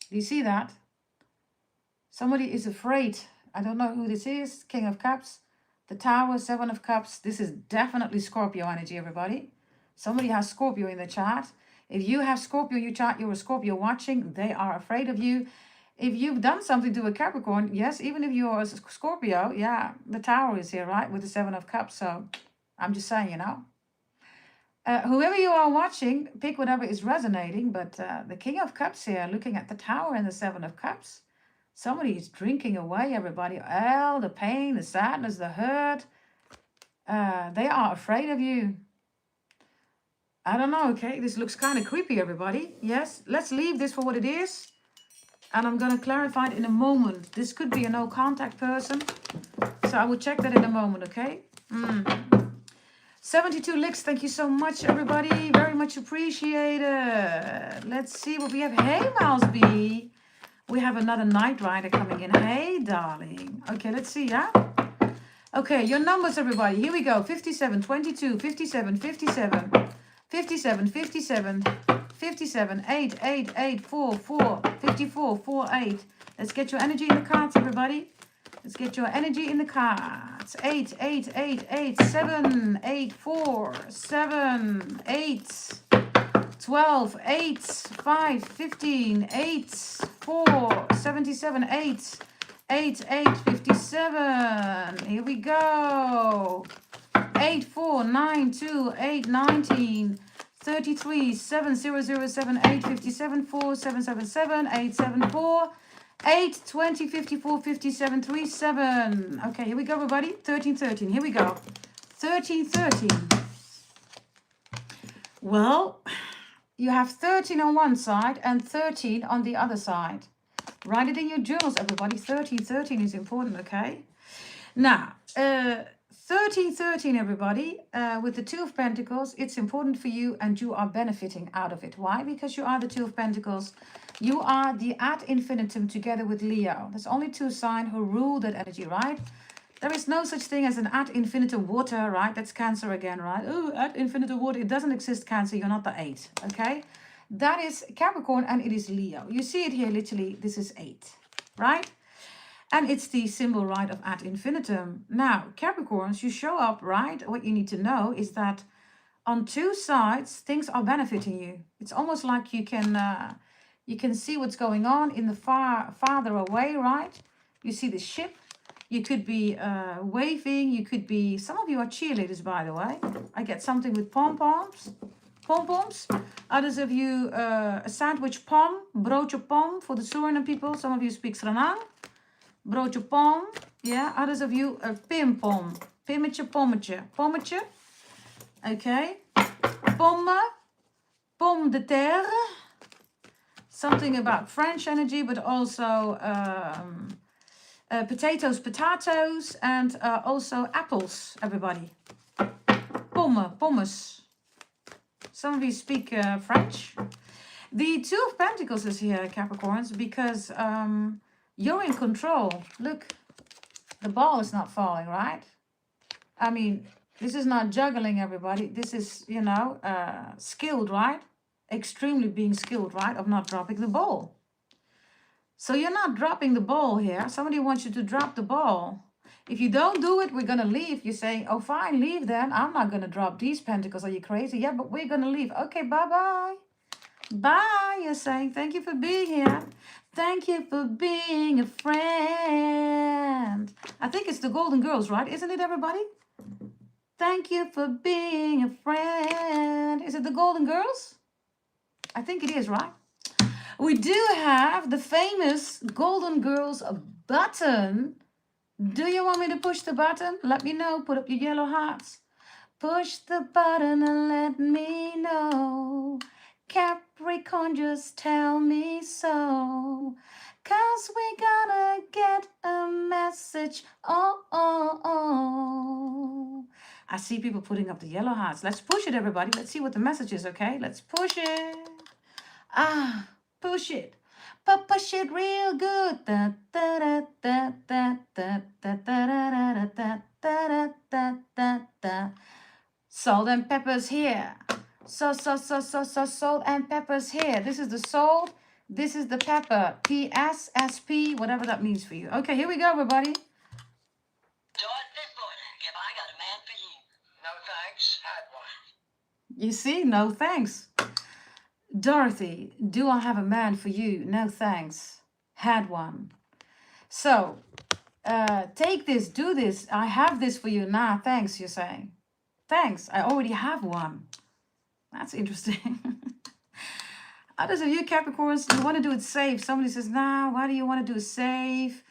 Do you see that? Somebody is afraid. I don't know who this is. King of Cups, the Tower, 7 of Cups. This is definitely Scorpio energy, everybody. Somebody has Scorpio in the chart. If you have Scorpio in your chart, you're a Scorpio watching. They are afraid of you. If you've done something to a Capricorn, yes, even if you're a Scorpio, yeah, the Tower is here, right, with the 7 of Cups. So I'm just saying, you know. Whoever you are watching, pick whatever is resonating. But the King of Cups here, looking at the Tower and the 7 of Cups. Somebody is drinking away, everybody. All the pain, the sadness, the hurt. They are afraid of you. I don't know, okay? This looks kind of creepy, everybody. Yes, let's leave this for what it is. And I'm going to clarify it in a moment. This could be a no contact person. So I will check that in a moment, okay? 72 licks, thank you so much, everybody. Very much appreciated. Let's see what we have. Hey, Mouse B. We have another Night Rider coming in. Hey, darling. Okay, let's see, yeah? Okay, your numbers, everybody. Here we go. 57, 22, 57, 57, 57, 57, 57, 8, 8, 8, 4, 4, 54, 4, 8. Let's get your energy in the cards, everybody. Let's get your energy in the cards. 8, 8, 8, 8, 7, 8, 4, 7, 8, 12, 8, 5, 15, 8, 4, 77, 8, 8, 8, 57. Here we go. 8, 4, 9, 2, 8, 19, 33, 7, 0, 0, 7, 8, 57, 4, 7, 7, 7, 8, 7, 4, 8, 20, 54, 57, 3, 7. Okay, here we go, everybody. 13, 13. Here we go. 13, 13. Well, you have 13 on one side and 13 on the other side. Write it in your journals, everybody. 13, 13 is important, okay? Now, 13, 13, everybody. With the 2 of Pentacles, it's important for you and you are benefiting out of it. Why? Because you are the 2 of Pentacles. You are the ad infinitum together with Leo. There's only 2 signs who rule that energy, right? There is no such thing as an ad infinitum water, right? That's Cancer again, right? Oh, ad infinitum water. It doesn't exist, Cancer. You're not the 8, okay? That is Capricorn and it is Leo. You see it here, literally. This is 8, right? And it's the symbol, right, of ad infinitum. Now, Capricorns, you show up, right? What you need to know is that on 2 sides, things are benefiting you. It's almost like you can see what's going on in the farther away, right? You see the ship. You could be waving. You could be, some of you are cheerleaders, by the way. I get something with pom-poms. Pom-poms. Others of you, a sandwich pom, broodje pom for the Suriname people. Some of you speak Sranang. Broodje pom. Yeah, others of you, a pim-pom. Pimmetje, pommetje. Pommetje. Okay. Pomme. Pomme de terre. Something about French energy, but also potatoes, and also apples, everybody. Pomme, pommes. Some of you speak French. The 2 of Pentacles is here, Capricorns, because you're in control. Look, the ball is not falling, right? I mean, this is not juggling, everybody. This is, you know, skilled, right? Extremely being skilled, right? Of not dropping the ball. So you're not dropping the ball here. Somebody wants you to drop the ball. If you don't do it, we're going to leave. You're saying, oh, fine, leave then. I'm not going to drop these pentacles. Are you crazy? Yeah, but we're going to leave. Okay, bye-bye. Bye, you're saying. Thank you for being here. Thank you for being a friend. I think it's the Golden Girls, right? Isn't it, everybody? Thank you for being a friend. Is it the Golden Girls? I think it is, right? We do have the famous Golden Girls button. Do you want me to push the button? Let me know. Put up your yellow hearts. Push the button and let me know. Capricorn, just tell me so. 'cause we're gonna get a message. Oh, oh, oh. I see people putting up the yellow hearts. Let's push it, everybody. Let's see what the message is, okay? Let's push it. Push it. But push it real good. Da, da, da, da, da, da, da, da, da, da, da, da, da, da. Salt and peppers here. Salt and peppers here. This is the salt. This is the pepper. PSSP, whatever that means for you. Okay, here we go, everybody. Have I got a man for you? No thanks. Had one. You see? No thanks. Dorothy, do I have a man for you? No thanks. Had one. So, take this, do this. I have this for you. Nah, thanks, you're saying. Thanks, I already have one. That's interesting. Others of you Capricorns, you want to do it safe. Somebody says, nah, why do you want to do it safe?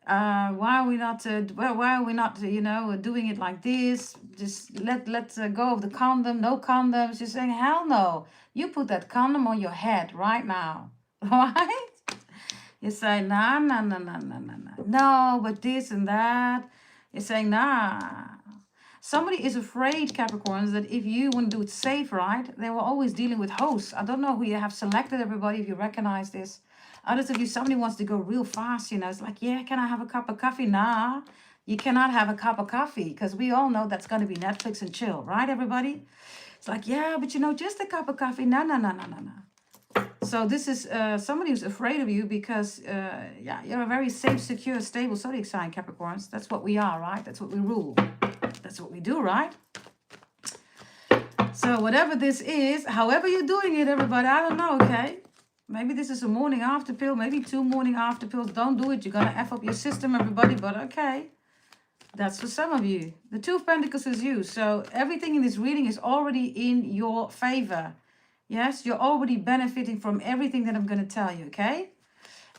Why are we not, doing it like this? Just let go of the condom, no condoms. You're saying, hell no. You put that condom on your head right now, right? You say, nah. No, but this and that. You're saying, nah. Somebody is afraid, Capricorns, that if you want to do it safe, right, they were always dealing with hosts. I don't know who you have selected, everybody, if you recognize this. Others of you, somebody wants to go real fast, it's like, yeah, can I have a cup of coffee? Nah, you cannot have a cup of coffee because we all know that's going to be Netflix and chill, right, everybody? It's like, yeah, but just a cup of coffee. No. So this is somebody who's afraid of you because, you're a very safe, secure, stable zodiac sign, Capricorns. That's what we are, right? That's what we rule. That's what we do, right? So whatever this is, however you're doing it, everybody, I don't know, okay? Maybe this is a morning after pill, maybe 2 morning after pills. Don't do it. You're going to F up your system, everybody, but okay. That's for some of you. The Two of Pentacles is you. So everything in this reading is already in your favor. Yes, you're already benefiting from everything that I'm going to tell you, okay?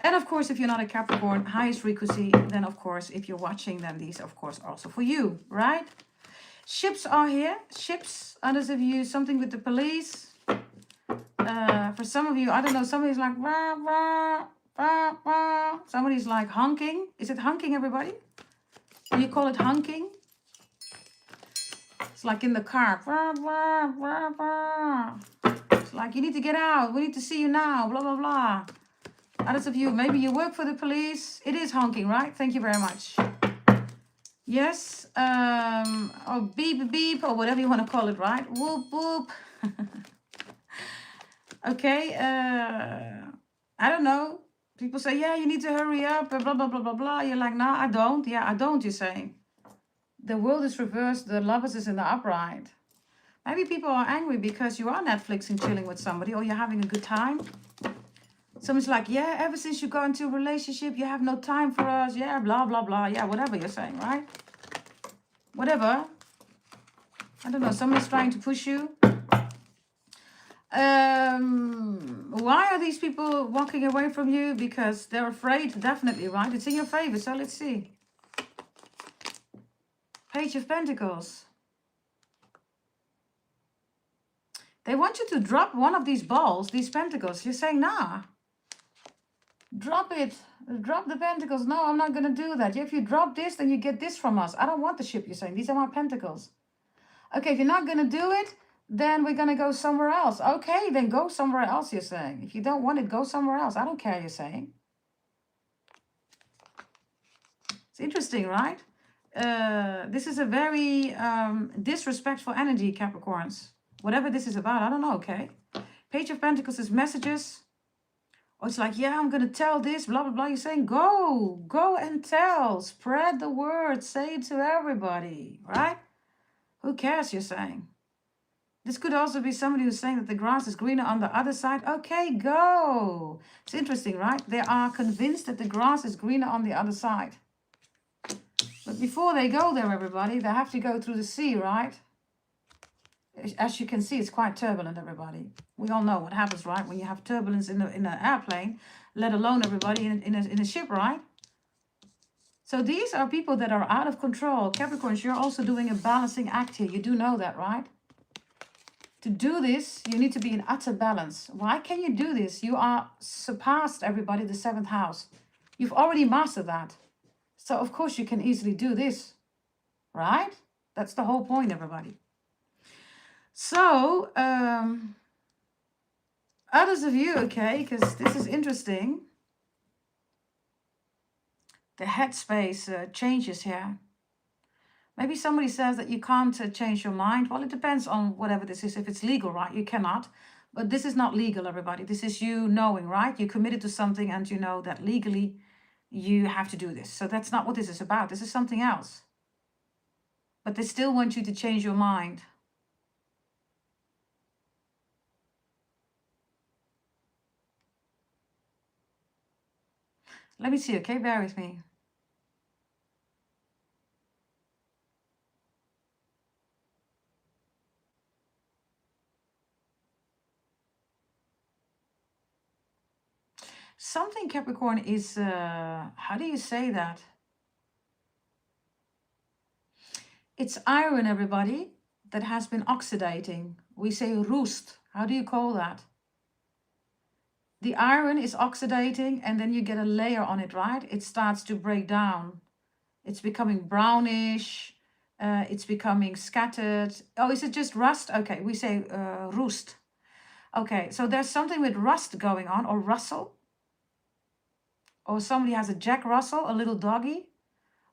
And of course, if you're not a Capricorn, highest frequency, then of course, if you're watching, then these, of course, are also for you, right? Ships are here. Ships. Others of you, something with the police. For some of you, I don't know, somebody's like, rah, rah, rah, rah. Somebody's like honking. Is it honking, everybody? Do you call it honking? It's like in the car. Rah, rah, rah, rah. It's like, you need to get out. We need to see you now. Blah, blah, blah. Others of you, maybe you work for the police. It is honking, right? Thank you very much. Yes. Or beep, beep, or whatever you want to call it, right? Whoop, whoop. Okay, I don't know. People say, yeah, you need to hurry up, blah, blah, blah, blah, blah. You're like, no, I don't. Yeah, I don't, you're saying. The world is reversed. The lovers is in the upright. Maybe people are angry because you are Netflixing, chilling with somebody, or you're having a good time. Someone's like, yeah, ever since you got into a relationship, you have no time for us. Yeah, blah, blah, blah. Yeah, whatever you're saying, right? Whatever. I don't know. Somebody's trying to push you. Why are these people walking away from you? Because they're afraid, definitely, right? It's in your favor, so let's see. Page of Pentacles. They want you to drop one of these balls, these pentacles. You're saying, nah. Drop it. Drop the pentacles. No, I'm not going to do that. If you drop this, then you get this from us. I don't want the ship, you're saying. These are my pentacles. Okay, if you're not going to do it, then we're going to go somewhere else. Okay, then go somewhere else, you're saying. If you don't want it, go somewhere else. I don't care, you're saying. It's interesting, right? This is a very disrespectful energy, Capricorns. Whatever this is about, I don't know, okay? Page of Pentacles is messages. Or it's like, yeah, I'm going to tell this, blah, blah, blah. You're saying, go and tell. Spread the word. Say it to everybody, right? Who cares, you're saying? This could also be somebody who's saying that the grass is greener on the other side. Okay, go. It's interesting, right? They are convinced that the grass is greener on the other side. But before they go there, everybody, they have to go through the sea, right? As you can see, it's quite turbulent, everybody. We all know what happens, right? When you have turbulence in an airplane, let alone everybody in a ship, right? So these are people that are out of control. Capricorns, you're also doing a balancing act here. You do know that, right? To do this, you need to be in utter balance. Why can you do this? You are surpassed, everybody, the 7th house. You've already mastered that. So of course you can easily do this, right? That's the whole point, everybody. So, others of you, okay, because this is interesting. The headspace changes here. Maybe somebody says that you can't change your mind. Well, it depends on whatever this is. If it's legal, right, you cannot. But this is not legal, everybody. This is you knowing, right? You committed to something and you know that legally you have to do this. So that's not what this is about. This is something else. But they still want you to change your mind. Let me see, okay? Bear with me. Something, Capricorn, is, how do you say that? It's iron, everybody, that has been oxidating. We say roost. How do you call that? The iron is oxidating and then you get a layer on it, right? It starts to break down. It's becoming brownish. It's becoming scattered. Oh, is it just rust? Okay, we say roost. Okay, so there's something with rust going on, or rustle. Or somebody has a Jack Russell, a little doggy.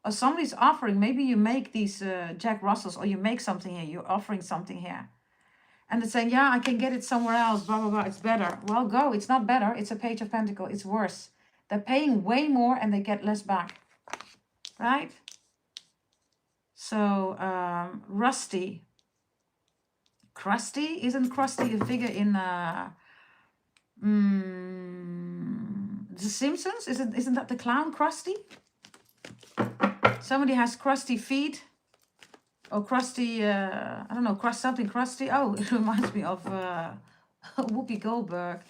Or somebody's offering, maybe you make these Jack Russells, or you make something here, you're offering something here. And they're saying, yeah, I can get it somewhere else, blah, blah, blah, it's better. Well, go, it's not better, it's a Page of Pentacles, it's worse. They're paying way more and they get less back, right? So, rusty. Crusty, isn't Crusty a figure in The Simpsons? Isn't that the clown Krusty? Somebody has crusty feet. Or crusty, I don't know, something crusty. Oh, it reminds me of Whoopi Goldberg.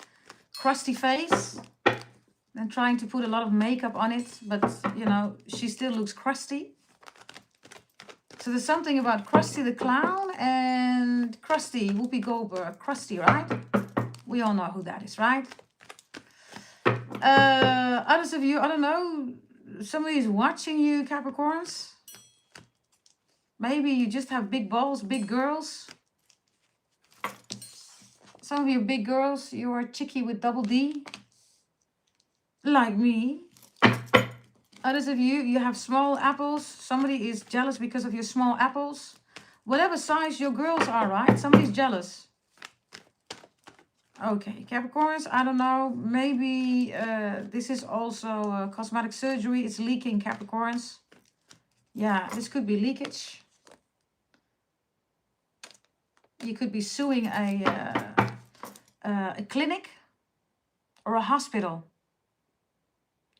Crusty face. And trying to put a lot of makeup on it. But, you know, she still looks crusty. So there's something about Krusty the Clown and Krusty, Whoopi Goldberg. Krusty, right? We all know who that is, right? Others of you, I don't know, somebody is watching you, Capricorns. Maybe you just have big balls, big girls. Some of you big girls, you are chicky with double D. Like me. Others of you, you have small apples. Somebody is jealous because of your small apples. Whatever size your girls are, right? Somebody's jealous. Okay, Capricorns, I don't know. Maybe this is also cosmetic surgery. It's leaking, Capricorns. Yeah, this could be leakage. You could be suing a clinic or a hospital.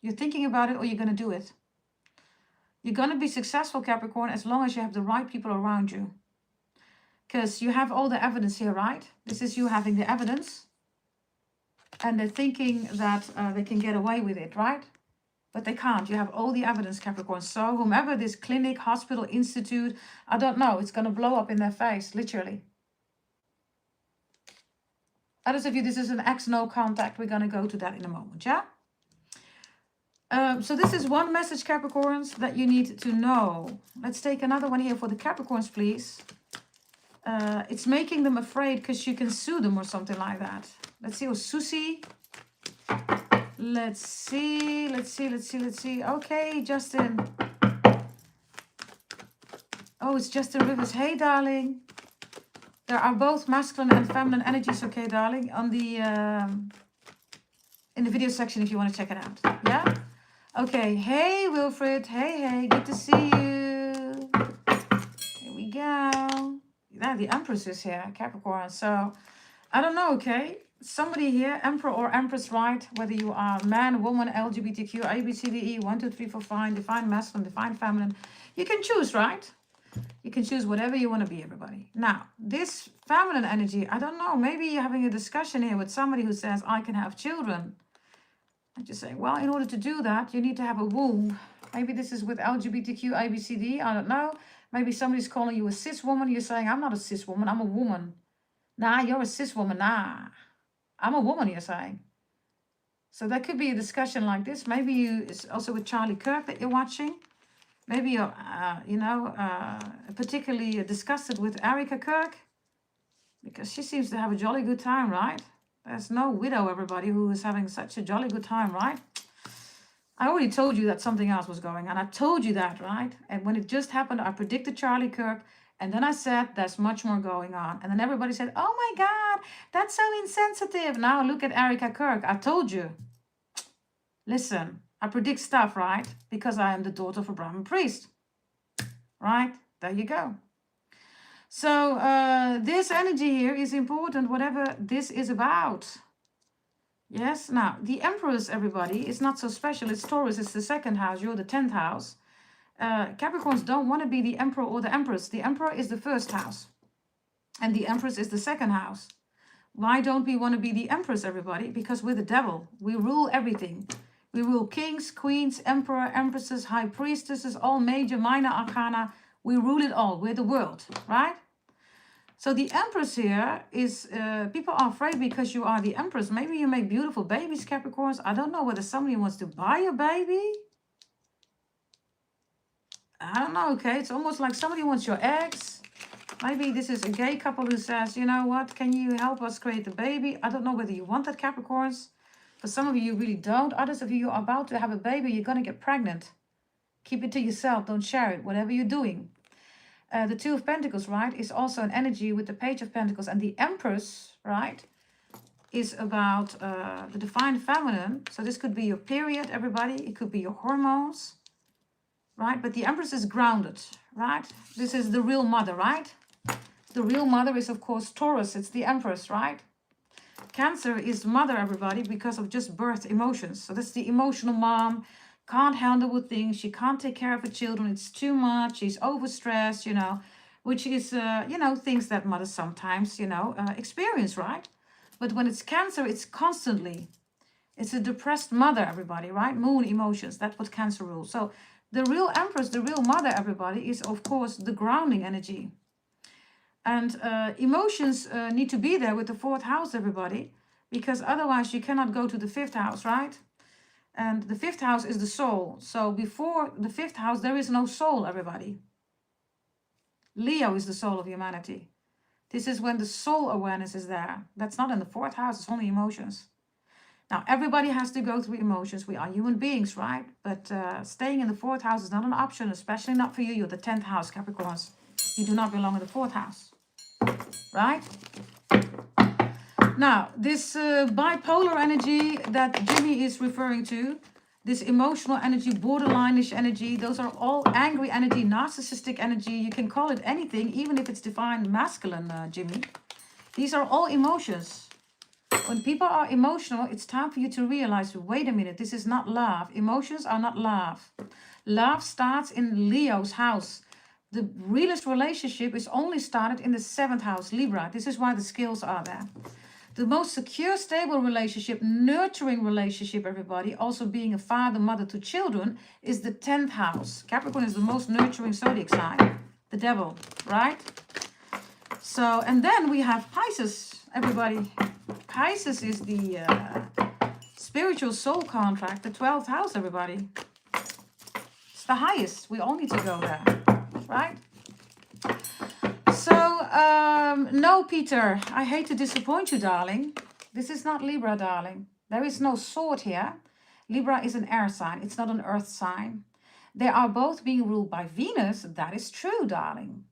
You're thinking about it or you're going to do it. You're going to be successful, Capricorn, as long as you have the right people around you. Because you have all the evidence here, right? This is you having the evidence. And they're thinking that they can get away with it, right? But they can't. You have all the evidence, Capricorn. So whomever this clinic, hospital, institute, I don't know, it's going to blow up in their face, literally. Others of you, this is an X no contact. We're going to go to that in a moment, yeah? So this is one message, Capricorns, that you need to know. Let's take another one here for the Capricorns, please. It's making them afraid because you can sue them or something like that. Let's see. Oh, Susie. Let's see. Okay, Justin. Oh, it's Justin Rivers. Hey, darling. There are both masculine and feminine energies, okay, darling, on the in the video section if you want to check it out. Yeah? Okay. Hey, Wilfred. Hey. Good to see you. Here we go. Yeah, the Empress is here, Capricorn. So, I don't know, okay? Somebody here, Emperor or Empress, right? Whether you are man, woman, LGBTQ, A, B, C, D, E, 1, 2, 3, 4, 5, divine masculine, divine feminine. You can choose, right? You can choose whatever you want to be, everybody. Now, this feminine energy, I don't know. Maybe you're having a discussion here with somebody who says, I can have children. I just say, well, in order to do that, you need to have a womb. Maybe this is with LGBTQ, A, B, C, D. I don't know. Maybe somebody's calling you a cis woman. You're saying, I'm not a cis woman. I'm a woman. Nah, you're a cis woman. Nah, I'm a woman, you're saying. So that could be a discussion like this. Maybe it's also with Charlie Kirk that you're watching. Maybe you're, particularly disgusted with Erica Kirk. Because she seems to have a jolly good time, right? There's no widow, everybody, who is having such a jolly good time, right? I already told you that something else was going on. I told you that, right? And when it just happened, I predicted Charlie Kirk. And then I said, there's much more going on. And then everybody said, oh my God, that's so insensitive. Now look at Erica Kirk. I told you. Listen, I predict stuff, right? Because I am the daughter of a Brahmin priest. Right? There you go. So this energy here is important, whatever this is about. Yes, now the Empress, everybody, is not so special. It's Taurus, it's the second house, you're the 10th house. Capricorns don't want to be the Emperor or the Empress. The Emperor is the first house. And the Empress is the second house. Why don't we want to be the Empress, everybody? Because we're the devil. We rule everything. We rule kings, queens, emperor, empresses, high priestesses, all major, minor arcana. We rule it all. We're the world, right? So the Empress here is, people are afraid because you are the Empress. Maybe you make beautiful babies, Capricorns. I don't know whether somebody wants to buy a baby. I don't know, okay? It's almost like somebody wants your eggs. Maybe this is a gay couple who says, you know what, can you help us create the baby? I don't know whether you want that, Capricorns. For some of you, you really don't. Others of you are about to have a baby. You're going to get pregnant. Keep it to yourself. Don't share it, whatever you're doing. The Two of Pentacles, right, is also an energy with the Page of Pentacles. And the Empress, right, is about the divine feminine. So this could be your period, everybody. It could be your hormones, right? But the Empress is grounded, right? This is the real mother, right? The real mother is, of course, Taurus. It's the Empress, right? Cancer is mother, everybody, because of just birth emotions. So that's the emotional mom. Can't handle with things. She can't take care of her children. It's too much. She's overstressed, you know, which is, you know, things that mothers sometimes, you know, experience, right? But when it's Cancer, it's constantly. It's a depressed mother, everybody, right? Moon emotions. That's what Cancer rules. So the real Empress, the real mother, everybody, is, of course, the grounding energy. And emotions need to be there with the 4th house, everybody, because otherwise you cannot go to the 5th house, right? And the 5th house is the soul. So before the 5th house, there is no soul, everybody. Leo is the soul of humanity. This is when the soul awareness is there. That's not in the 4th house, it's only emotions. Now, everybody has to go through emotions. We are human beings, right? But staying in the 4th house is not an option, especially not for you. You're the 10th house, Capricorns. You do not belong in the 4th house, right? Now, this bipolar energy that Jimmy is referring to, this emotional energy, borderline-ish energy, those are all angry energy, narcissistic energy. You can call it anything, even if it's divine masculine, Jimmy. These are all emotions. When people are emotional, it's time for you to realize, wait a minute, this is not love. Emotions are not love. Love starts in Leo's house. The realest relationship is only started in the 7th house, Libra. This is why the skills are there. The most secure, stable relationship, nurturing relationship, everybody, also being a father, mother to children, is the 10th house. Capricorn is the most nurturing zodiac sign, the devil, right? So, and then we have Pisces, everybody. Pisces is the spiritual soul contract, the 12th house, everybody. It's the highest. We all need to go there, right? So, no, Peter, I hate to disappoint you, darling. This is not Libra, darling. There is no sword here. Libra is an air sign. It's not an earth sign. They are both being ruled by Venus. That is true, darling.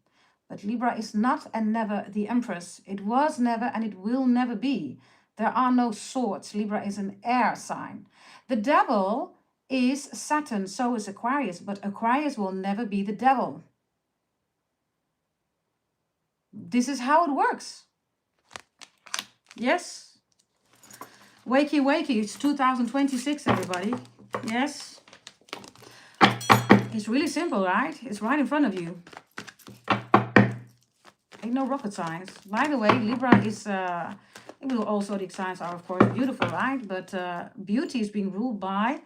But Libra is not and never the Empress. It was never and it will never be. There are no swords. Libra is an air sign. The devil is Saturn, so is Aquarius. But Aquarius will never be the devil. This is how it works. Yes. Wakey, wakey. It's 2026, everybody. Yes. It's really simple, right? It's right in front of you. Ain't no rocket science. By the way, Libra is... all zodiac signs are, of course, beautiful, right? But beauty is being ruled by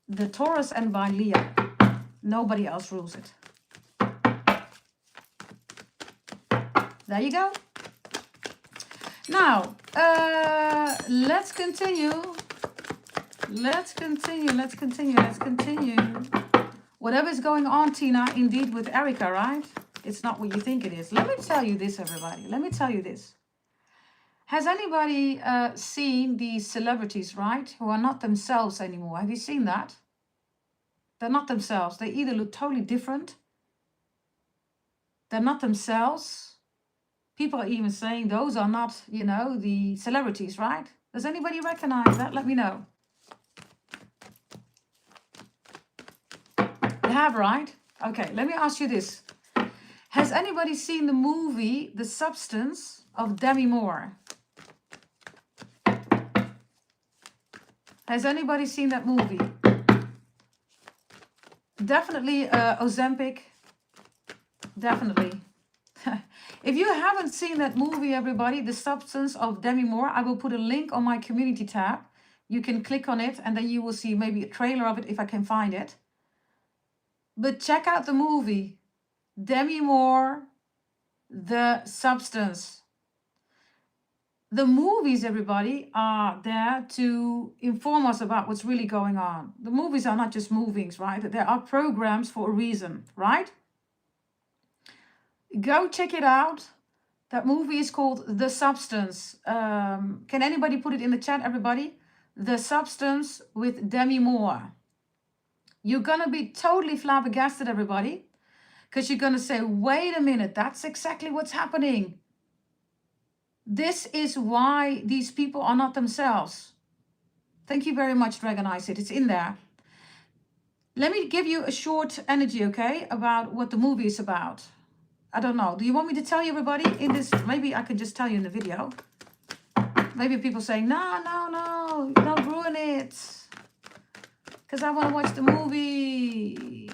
the Taurus and by Leo. Nobody else rules it. There you go. Now, let's continue Let's continue. Let's continue. Let's continue. Whatever is going on, Tina, indeed with Erica, right? It's not what you think it is. Let me tell you this, everybody. Let me tell you this. Has anybody seen these celebrities, right, who are not themselves anymore? Have you seen that? They're not themselves. They either look totally different. They're not themselves. People are even saying those are not, you know, the celebrities, right? Does anybody recognize that? Let me know. You have, right? Okay, let me ask you this. Has anybody seen the movie The Substance of Demi Moore? Has anybody seen that movie? Definitely Ozempic. Definitely. If you haven't seen that movie, everybody, The Substance of Demi Moore, I will put a link on my community tab. You can click on it and then you will see maybe a trailer of it if I can find it. But check out the movie. Demi Moore, The Substance. The movies, everybody, are there to inform us about what's really going on. The movies are not just movies, right? There are programs for a reason, right? Go check it out. That movie is called The Substance. Can anybody put it in the chat, everybody? The Substance with Demi Moore. You're going to be totally flabbergasted, everybody, because you're going to say, wait a minute, that's exactly what's happening. This is why these people are not themselves. Thank you very much, Dragon Eyes. It's in there. Let me give you a short energy, okay, about what the movie is about. I don't know. Do you want me to tell you, everybody, in this? Maybe I can just tell you in the video. Maybe people saying, no, don't ruin it. Because I want to watch the movie.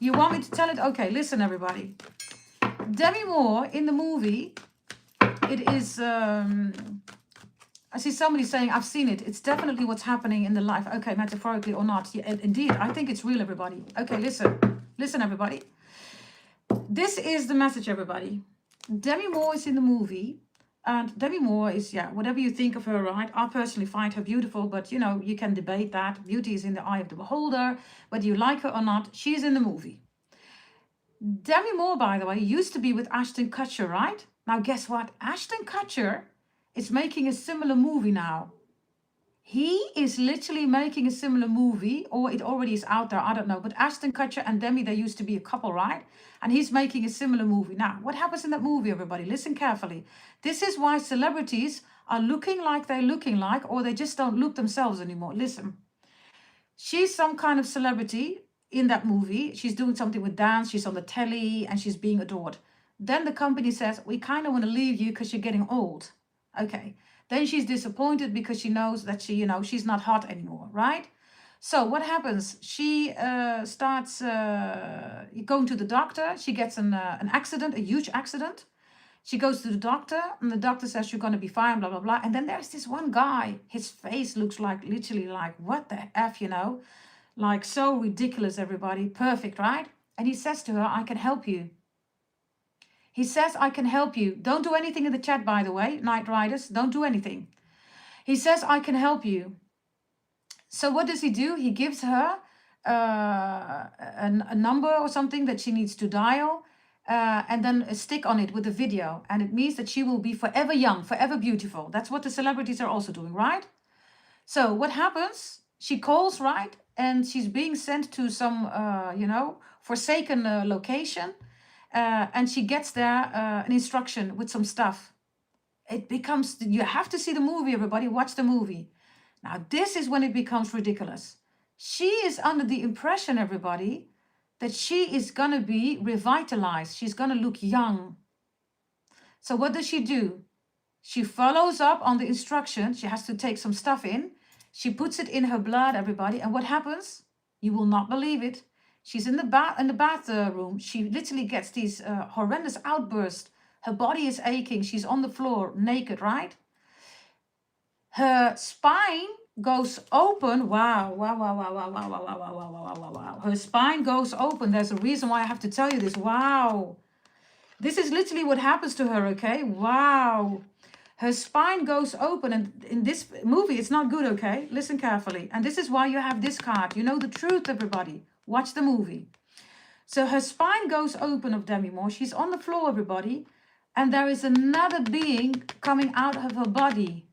You want me to tell it? Okay, listen, everybody. Demi Moore in the movie, it is, I see somebody saying, I've seen it. It's definitely what's happening in the life. Okay, metaphorically or not. Yeah, indeed, I think it's real, everybody. Okay, listen. Listen, everybody. This is the message, everybody. Demi Moore is in the movie. And Demi Moore is, yeah, whatever you think of her, right? I personally find her beautiful, but, you know, you can debate that. Beauty is in the eye of the beholder. Whether you like her or not, she's in the movie. Demi Moore, by the way, used to be with Ashton Kutcher, right? Now, guess what? Ashton Kutcher is making a similar movie now. He is literally making a similar movie, or it already is out there, I don't know. But Ashton Kutcher and Demi, they used to be a couple, right? And he's making a similar movie. Now, what happens in that movie, everybody? Listen carefully. This is why celebrities are looking like they're looking like, or they just don't look themselves anymore. Listen. She's some kind of celebrity in that movie. She's doing something with dance. She's on the telly and she's being adored. Then the company says, we kind of want to leave you because you're getting old. Okay. Then she's disappointed because she knows that she's not hot anymore, right? So what happens? She starts going to the doctor. She gets an accident, a huge accident. She goes to the doctor and the doctor says, you're going to be fine, blah, blah, blah. And then there's this one guy. His face looks like literally like, what the F, like so ridiculous, everybody. Perfect, right? And he says to her, I can help you. He says, I can help you. Don't do anything in the chat, by the way, Night Riders. Don't do anything. He says, I can help you. So what does he do? He gives her a number or something that she needs to dial. And then a stick on it with a video. And it means that she will be forever young, forever beautiful. That's what the celebrities are also doing, right? So what happens? She calls, right? And she's being sent to some, forsaken location. And she gets there an instruction with some stuff. It becomes, you have to see the movie, everybody. Watch the movie. Now, this is when it becomes ridiculous. She is under the impression, everybody, that she is going to be revitalized. She's going to look young. So what does she do? She follows up on the instruction. She has to take some stuff in. She puts it in her blood, everybody. And what happens? You will not believe it. She's in the bathroom. She literally gets these horrendous outbursts. Her body is aching. She's on the floor, naked, right? Her spine goes open. Wow. Her spine goes open. There's a reason why I have to tell you this. Wow. This is literally what happens to her, okay? Wow. Her spine goes open, and in this movie, it's not good, okay? Listen carefully. And this is why you have this card. You know the truth, everybody. Watch the movie. So her spine goes open of Demi Moore. She's on the floor, everybody. And there is another being coming out of her body.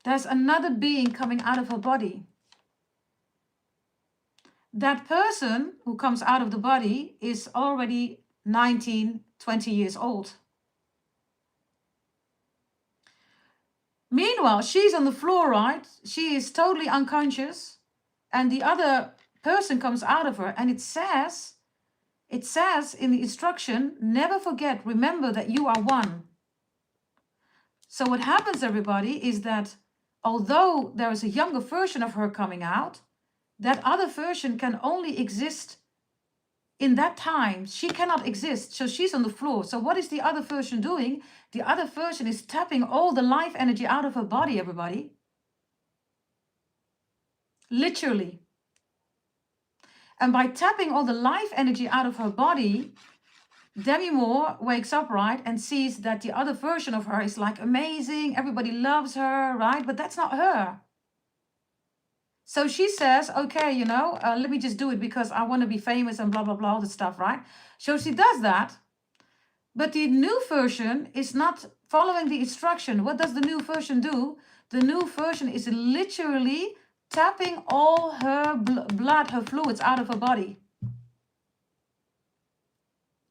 There's another being coming out of her body. That person who comes out of the body is already 19, 20 years old. Meanwhile, she's on the floor, right? She is totally unconscious. And the other person comes out of her. And it says in the instruction, never forget, remember that you are one. So what happens, everybody, is that although there is a younger version of her coming out, that other version can only exist in that time. She cannot exist. So she's on the floor. So what is the other version doing? The other version is tapping all the life energy out of her body, everybody. Literally. And by tapping all the life energy out of her body, Demi Moore wakes up, right, and sees that the other version of her is like amazing. Everybody loves her, right? But that's not her. So she says, okay, you know, let me just do it because I want to be famous and blah, blah, blah, all this stuff, right? So she does that. But the new version is not following the instruction. What does the new version do? The new version is literally tapping all her blood, her fluids out of her body.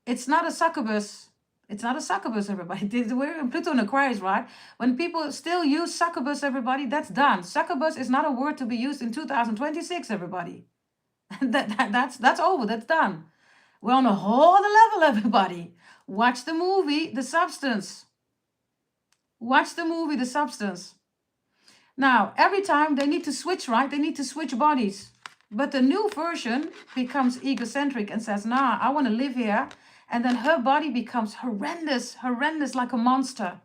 It's not a succubus. It's not a succubus, everybody. We're in Pluto and Aquarius, right? When people still use succubus, everybody, that's done. Succubus is not a word to be used in 2026, everybody. That's over. That's done. We're on a whole other level, everybody. Watch the movie, The Substance. Watch the movie, The Substance. Now, every time they need to switch, right? They need to switch bodies. But the new version becomes egocentric and says, nah, I want to live here. And then her body becomes horrendous, like a monster.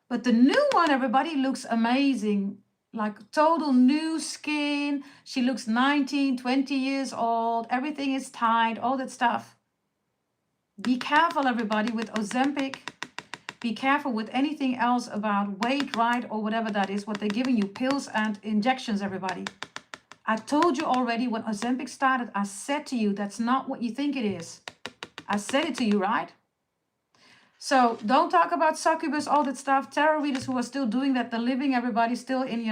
But the new one, everybody, looks amazing. Like total new skin. She looks 19, 20 years old. Everything is tight, all that stuff. Be careful, everybody, with Ozempic. Be careful with anything else about weight, right, or whatever that is, what they're giving you, pills and injections, everybody. I told you already when Ozempic started, I said to you, that's not what you think it is. I said it to you, right? So don't talk about succubus, all that stuff. Tarot readers who are still doing that, they're living, everybody, still in,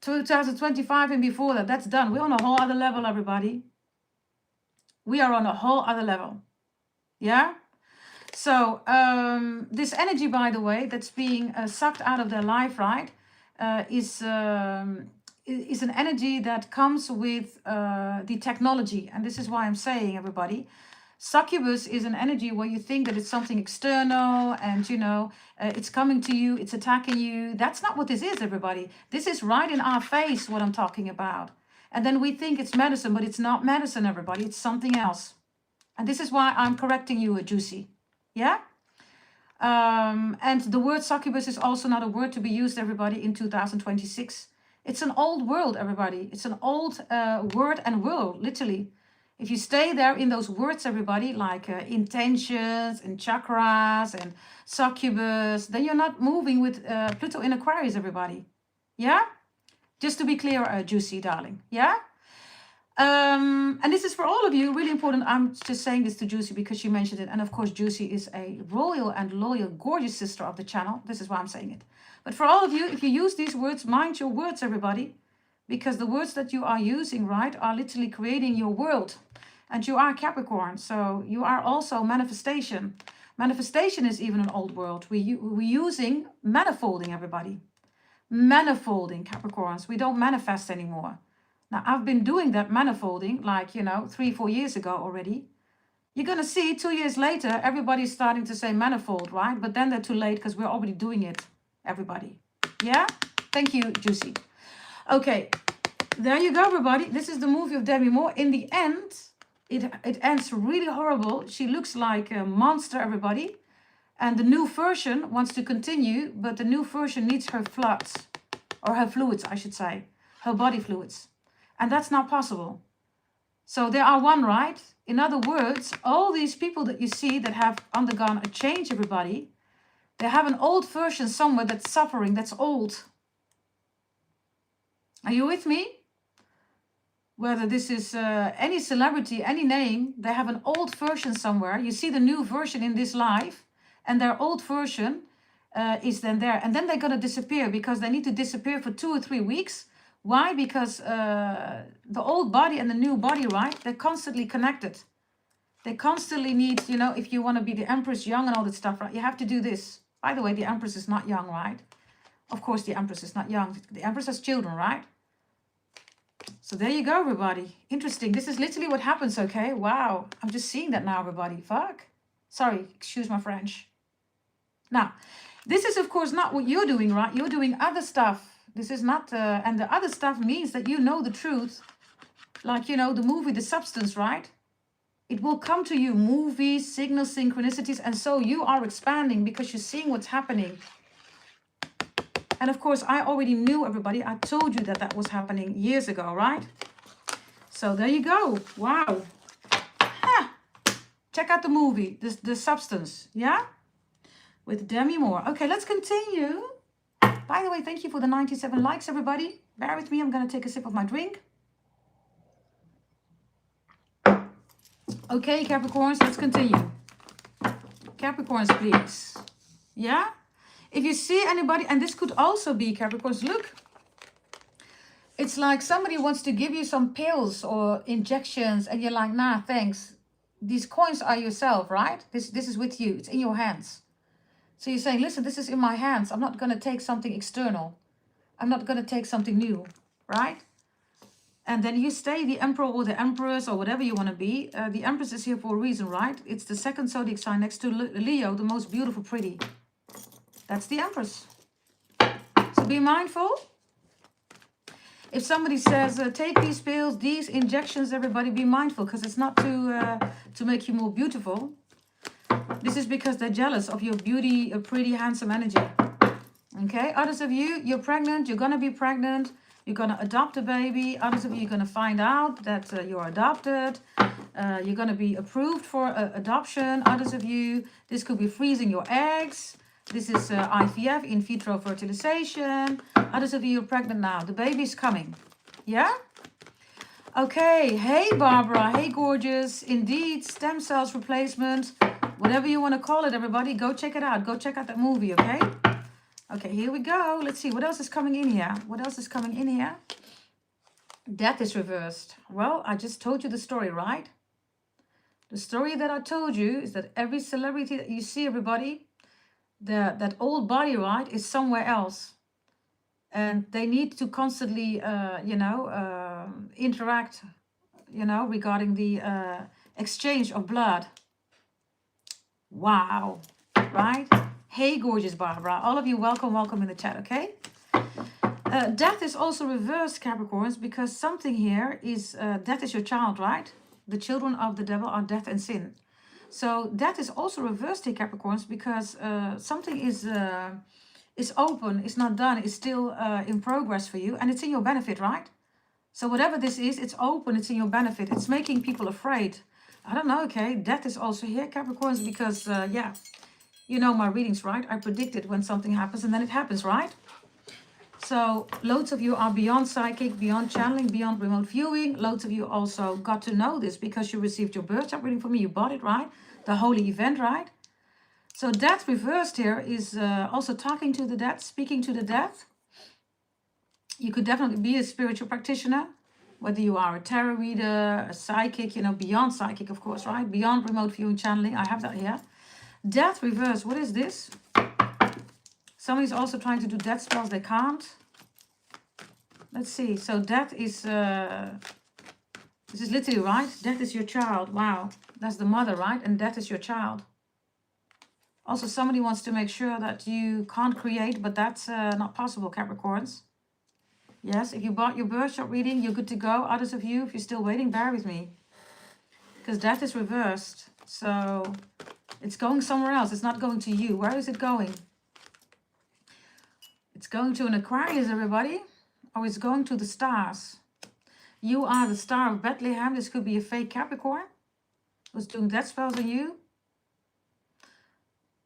2025 and before that. That's done. We're on a whole other level, everybody. We are on a whole other level. Yeah? So this energy, by the way, that's being sucked out of their life, right, is an energy that comes with the technology. And this is why I'm saying, everybody, succubus is an energy where you think that it's something external and, it's coming to you, it's attacking you. That's not what this is, everybody. This is right in our face, what I'm talking about. And then we think it's medicine, but it's not medicine, everybody. It's something else. And this is why I'm correcting you, Juicy. Yeah? And the word succubus is also not a word to be used, everybody, in 2026. It's an old world, everybody. It's an old word and world, literally. If you stay there in those words, everybody, like intentions and chakras and succubus, then you're not moving with Pluto in Aquarius, everybody. Yeah? Just to be clear, Juicy, darling. Yeah? And this is for all of you, really important. I'm just saying this to Juicy because she mentioned it. And of course, Juicy is a royal and loyal, gorgeous sister of the channel. This is why I'm saying it. But for all of you, if you use these words, mind your words, everybody. Because the words that you are using, right, are literally creating your world. And you are Capricorn, so you are also manifestation. Manifestation is even an old world. We're using manifolding, everybody. Manifolding, Capricorns. We don't manifest anymore. Now, I've been doing that manifolding like, 3-4 years ago already. You're going to see 2 years later, everybody's starting to say manifold, right? But then they're too late because we're already doing it, everybody. Yeah? Thank you, Juicy. Okay, there you go, everybody. This is the movie of Demi Moore. In the end, it ends really horrible. She looks like a monster, everybody. And the new version wants to continue, but the new version needs her floods. Or her fluids, I should say. Her body fluids. And that's not possible. So there are one, right? In other words, all these people that you see that have undergone a change, everybody, They have an old version somewhere that's suffering, that's old. Are you with me? Whether this is any celebrity, any name, they have an old version somewhere. You see the new version in this life, and their old version is then there. And then they're going to disappear because they need to disappear for 2 or 3 weeks. Why? Because the old body and the new body, right? They're constantly connected. They constantly need, you know, if you want to be the Empress young and all that stuff, right? You have to do this. By the way, the Empress is not young, right? Of course, the Empress is not young. The Empress has children, right? So there you go, everybody. Interesting. This is literally what happens, okay? Wow. I'm just seeing that now, everybody. Fuck. Sorry, excuse my French. Now, this is, of course, not what you're doing, right? You're doing other stuff. This is not, and the other stuff means that you know the truth. Like, you know, the movie, The Substance, right? It will come to you, movies, signals, synchronicities, and so you are expanding because you're seeing what's happening. And of course, I already knew, everybody. I told you that that was happening years ago, right? So there you go. Wow. Ha. Check out the movie, The Substance, yeah? With Demi Moore. Okay, let's continue. By the way, thank you for the 97 likes, everybody. Bear with me, I'm going to take a sip of my drink. Okay, Capricorns, let's continue. Capricorns, please. Yeah? If you see anybody, and this could also be Capricorns, look. It's like somebody wants to give you some pills or injections and you're like, nah, thanks. These coins are yourself, right? This is with you. It's in your hands. So you're saying, listen, this is in my hands. I'm not going to take something external. I'm not going to take something new, right? And then you stay the Emperor or the Empress or whatever you want to be. The Empress is here for a reason, right? It's the second zodiac sign next to Leo, the most beautiful, pretty. That's the Empress. So be mindful. If somebody says, take these pills, these injections, everybody be mindful. Because it's not to make you more beautiful. This is because they're jealous of your beauty, a pretty, handsome energy. Okay, others of you, you're pregnant, you're going to be pregnant. You're going to adopt a baby. Others of you are going to find out that you're adopted. You're going to be approved for adoption. Others of you, this could be freezing your eggs. This is IVF, in vitro fertilization. Others of you are pregnant now. The baby's coming. Yeah? Okay. Hey, Barbara. Hey, gorgeous. Indeed, stem cells replacement. Whatever you want to call it, everybody. Go check it out. Go check out that movie, okay? Okay, here we go. Let's see. What else is coming in here? What else is coming in here? Death is reversed. Well, I just told you the story, right? The story that I told you is that every celebrity that you see, everybody, that old body, right, is somewhere else. And they need to constantly, interact, regarding the exchange of blood. Wow, right? Hey, gorgeous Barbara. All of you, welcome in the chat, okay? Death is also reversed, Capricorns, because something here is, death is your child, right? The children of the devil are death and sin. So death is also reversed here, Capricorns, because something is open, it's not done, it's still in progress for you, and it's in your benefit, right? So whatever this is, it's open, it's in your benefit, it's making people afraid. I don't know, okay? Death is also here, Capricorns, because, yeah, you know my readings, right? I predicted when something happens, and then it happens, right? So loads of you are beyond psychic, beyond channeling, beyond remote viewing. Loads of you also got to know this because you received your birth chart reading from me. You bought it, right? The holy event, right? So death reversed here is also talking to the dead, speaking to the dead. You could definitely be a spiritual practitioner, whether you are a tarot reader, a psychic, beyond psychic, of course, right? Beyond remote viewing, channeling. I have that here. Death reversed. What is this? Somebody's also trying to do death spells. They can't. Let's see. So death is, this is literally, right? Death is your child. Wow. That's the mother, right? And death is your child. Also, somebody wants to make sure that you can't create, but that's not possible, Capricorns. Yes, if you bought your birth chart reading, you're good to go. Others of you, if you're still waiting, bear with me. Because death is reversed. So it's going somewhere else. It's not going to you. Where is it going? It's going to an Aquarius, everybody. Or it's going to the stars. You are the star of Bethlehem. This could be a fake Capricorn who's doing death spells on you.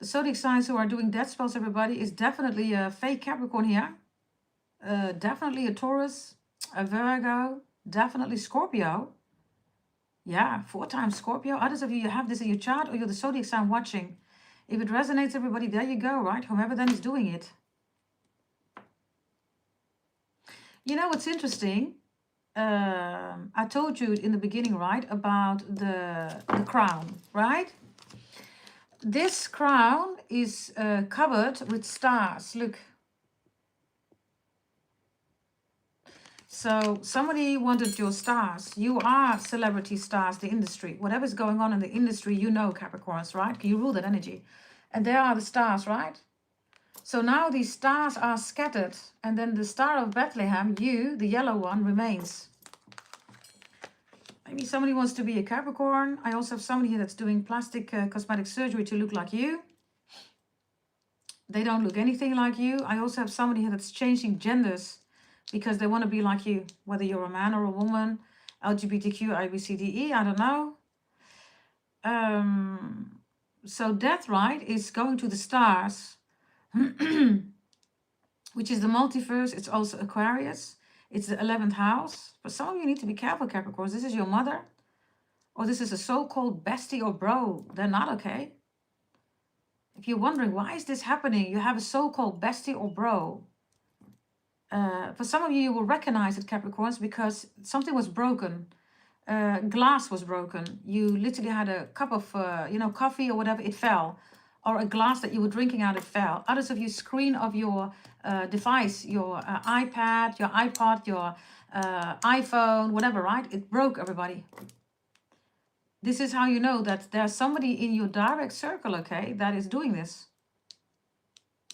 zodiac signs who are doing death spells, everybody, is definitely a fake Capricorn here. Definitely a Taurus, a Virgo, definitely Scorpio. Yeah, 4 times Scorpio. Others of you, you have this in your chart or you're the zodiac sign watching. If it resonates, everybody, there you go, right? Whomever then is doing it. You know what's interesting? I told you in the beginning, right, about the crown, right? This crown is covered with stars. Look. So somebody wanted your stars. You are celebrity stars, the industry. Whatever's going on in the industry, you know, Capricorns, right? You rule that energy. And there are the stars, right? So now these stars are scattered. And then the star of Bethlehem, you, the yellow one, remains. Maybe somebody wants to be a Capricorn. I also have somebody here that's doing plastic cosmetic surgery to look like you. They don't look anything like you. I also have somebody here that's changing genders because they want to be like you, whether you're a man or a woman, LGBTQ, IBCDE, I don't know. So death, right, is going to the stars, which is the multiverse. It's also Aquarius. It's the 11th house. But some of you need to be careful, Capricorns. This is your mother, or this is a so-called bestie or bro. They're not okay. If you're wondering, why is this happening? You have a so-called bestie or bro. For some of you, you will recognize it, Capricorns, because something was broken. Glass was broken. You literally had a cup of, coffee or whatever, it fell. Or a glass that you were drinking out, it fell. Others of you, screen of your device, your iPad, your iPod, your iPhone, whatever, right? It broke, everybody. This is how you know that there's somebody in your direct circle, okay, that is doing this.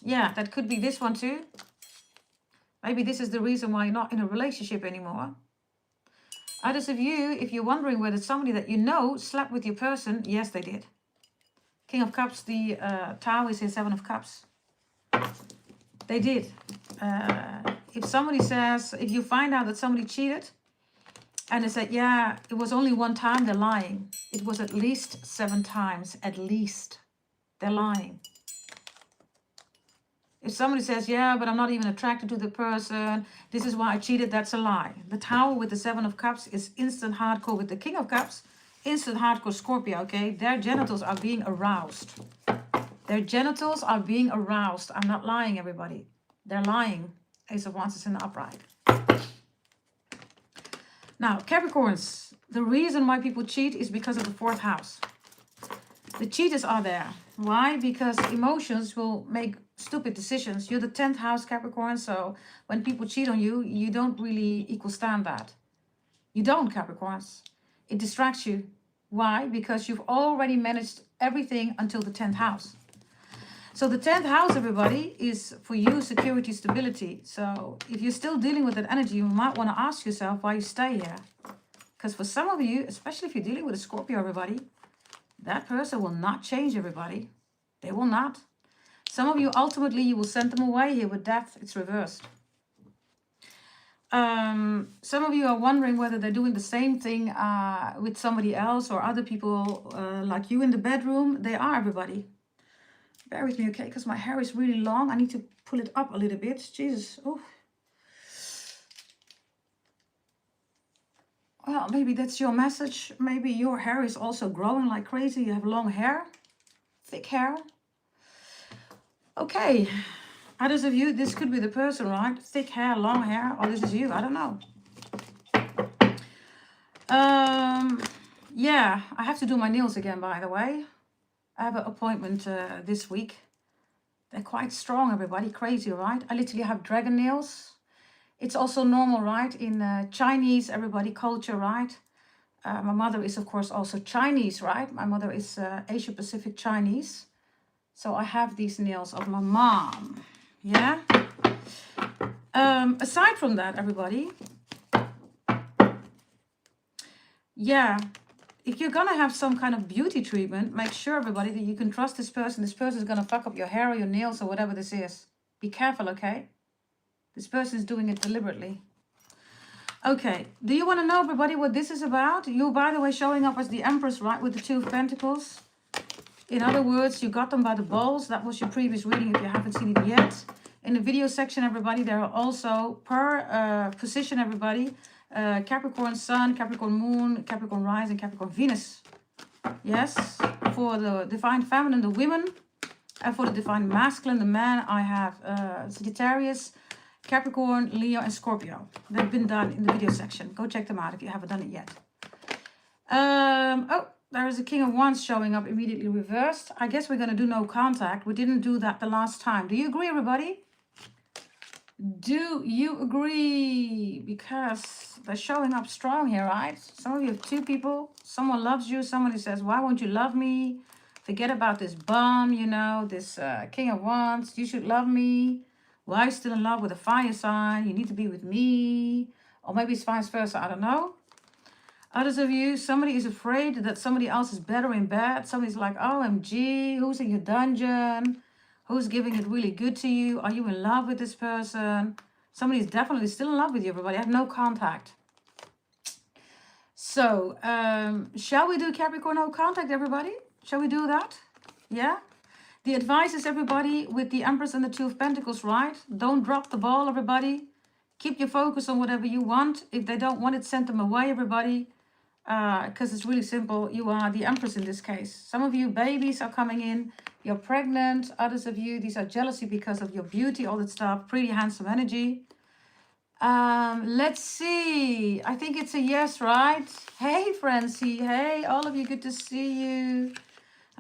Yeah, that could be this one too. Maybe this is the reason why you're not in a relationship anymore. Others of you, if you're wondering whether somebody that you know slept with your person, yes, they did. King of Cups, the Tower is here, 7 of Cups. They did. If somebody says, if you find out that somebody cheated, and they said, yeah, it was only one time, they're lying. It was at least 7 times, at least. They're lying. If somebody says, yeah, but I'm not even attracted to the person, this is why I cheated, that's a lie. The Tower with the 7 of Cups is instant hardcore. With the King of Cups, instant hardcore Scorpio, okay? Their genitals are being aroused. Their genitals are being aroused. I'm not lying, everybody. They're lying. Ace of Wands is in the upright. Now, Capricorns, the reason why people cheat is because of the 4th house. The cheaters are there. Why? Because emotions will make stupid decisions. You're the 10th house, Capricorn, so when people cheat on you, you don't really equal stand that. You don't, Capricorns. It distracts you. Why? Because you've already managed everything until the 10th house. So the 10th house, everybody, is for you security, stability. So if you're still dealing with that energy, you might want to ask yourself why you stay here. Because for some of you, especially if you're dealing with a Scorpio, everybody, that person will not change, everybody. They will not. Some of you, ultimately, you will send them away here with death. It's reversed. Some of you are wondering whether they're doing the same thing with somebody else or other people like you in the bedroom. They are, everybody. Bear with me, okay? Because my hair is really long. I need to pull it up a little bit. Jesus. Oh. Well, maybe that's your message. Maybe your hair is also growing like crazy. You have long hair. Thick hair. Okay. Others of you, this could be the person, right? Thick hair, long hair. Or this is you. I don't know. Yeah, I have to do my nails again, by the way. I have an appointment this week. They're quite strong, everybody. Crazy, right? I literally have dragon nails. It's also normal, right? In Chinese, everybody, culture, right? My mother is, of course, also Chinese, right? My mother is Asia Pacific Chinese. So I have these nails of my mom. Yeah? Aside from that, everybody. Yeah. If you're going to have some kind of beauty treatment, make sure, everybody, that you can trust this person. This person is going to fuck up your hair or your nails or whatever this is. Be careful, okay? This person is doing it deliberately. Okay. Do you want to know, everybody, what this is about? You, by the way, showing up as the Empress, right? With the 2 of Pentacles. In other words, you got them by the balls. That was your previous reading if you haven't seen it yet. In the video section, everybody, there are also per position, everybody, Capricorn Sun, Capricorn Moon, Capricorn Rising, Capricorn Venus. Yes, for the Divine Feminine, the women, and for the Divine Masculine, the man, I have Sagittarius, Capricorn, Leo, and Scorpio. They've been done in the video section. Go check them out if you haven't done it yet. Oh, there is a King of Wands showing up immediately reversed. I guess we're going to do no contact. We didn't do that the last time. Do you agree, everybody? Do you agree? Because they're showing up strong here, right? Some of you have two people. Someone loves you. Somebody says, why won't you love me? Forget about this bum, you know, this King of Wands. You should love me. Why are you still in love with a fire sign? You need to be with me. Or maybe it's vice versa. I don't know. Others of you, somebody is afraid that somebody else is better in bed. Somebody's like, OMG, who's in your dungeon? Who's giving it really good to you? Are you in love with this person? Somebody's definitely still in love with you, everybody. I have no contact. So, shall we do Capricorn no contact, everybody? Shall we do that? Yeah? The advice is, everybody, with the Empress and the Two of Pentacles, right? Don't drop the ball, everybody. Keep your focus on whatever you want. If they don't want it, send them away, everybody. Because it's really simple. You are the Empress in this case. Some of you babies are coming in. You're pregnant. Others of you, these are jealousy because of your beauty, all that stuff. Pretty handsome energy. Let's see. I think it's a yes, right? Hey, Francie. Hey, all of you. Good to see you.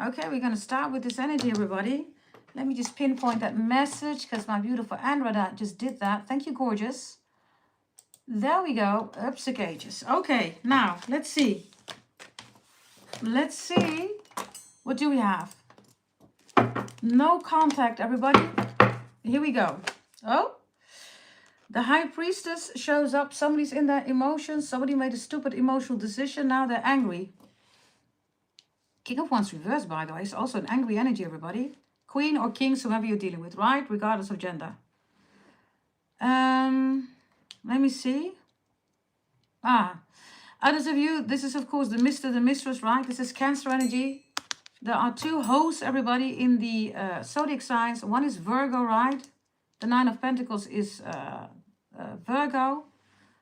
Okay, we're going to start with this energy, everybody. Let me just pinpoint that message because my beautiful Andreda just did that. Thank you, gorgeous. There we go. Ups the cages. Okay, now let's see. Let's see. What do we have? No contact, everybody. Here we go. Oh, the High Priestess shows up. Somebody's in their emotions. Somebody made a stupid emotional decision. Now they're angry. King of Wands reversed, by the way. It's also an angry energy, everybody. Queen or kings, whoever you're dealing with, right? Regardless of gender. Let me see. Others of you, this is, of course, the Mr., the Mistress, right? This is Cancer energy. There are two hosts, everybody, in the zodiac signs. One is Virgo, right? The Nine of Pentacles is Virgo.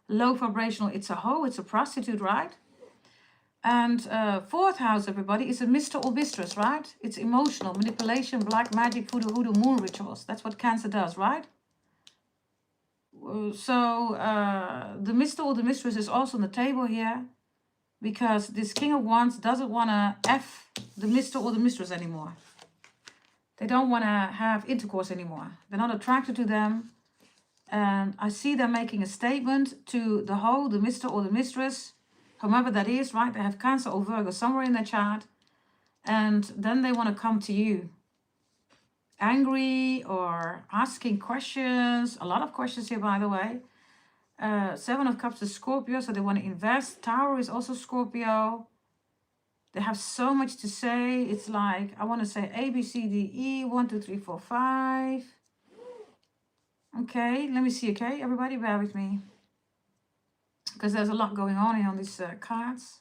Low vibrational, it's a hoe, it's a prostitute, right? And fourth house, everybody, is a Mr. or Mistress, right? It's emotional, manipulation, black magic, voodoo, hoodoo, moon rituals. That's what Cancer does, right? So the Mr. or the Mistress is also on the table here because this King of Wands doesn't want to F the Mr. or the Mistress anymore. They don't want to have intercourse anymore. They're not attracted to them. And I see them making a statement to the hoe, the Mr. or the Mistress, whomever that is, right? They have Cancer or Virgo somewhere in their chart. And then they want to come to you. Angry or asking questions. A lot of questions here, by the way. Seven of Cups is Scorpio, so they want to invest. Tower is also Scorpio. They have so much to say. It's like, I want to say A, B, C, D, E, 1, 2, 3, 4, 5. Okay, let me see, okay? Everybody bear with me. Because there's a lot going on here on these cards.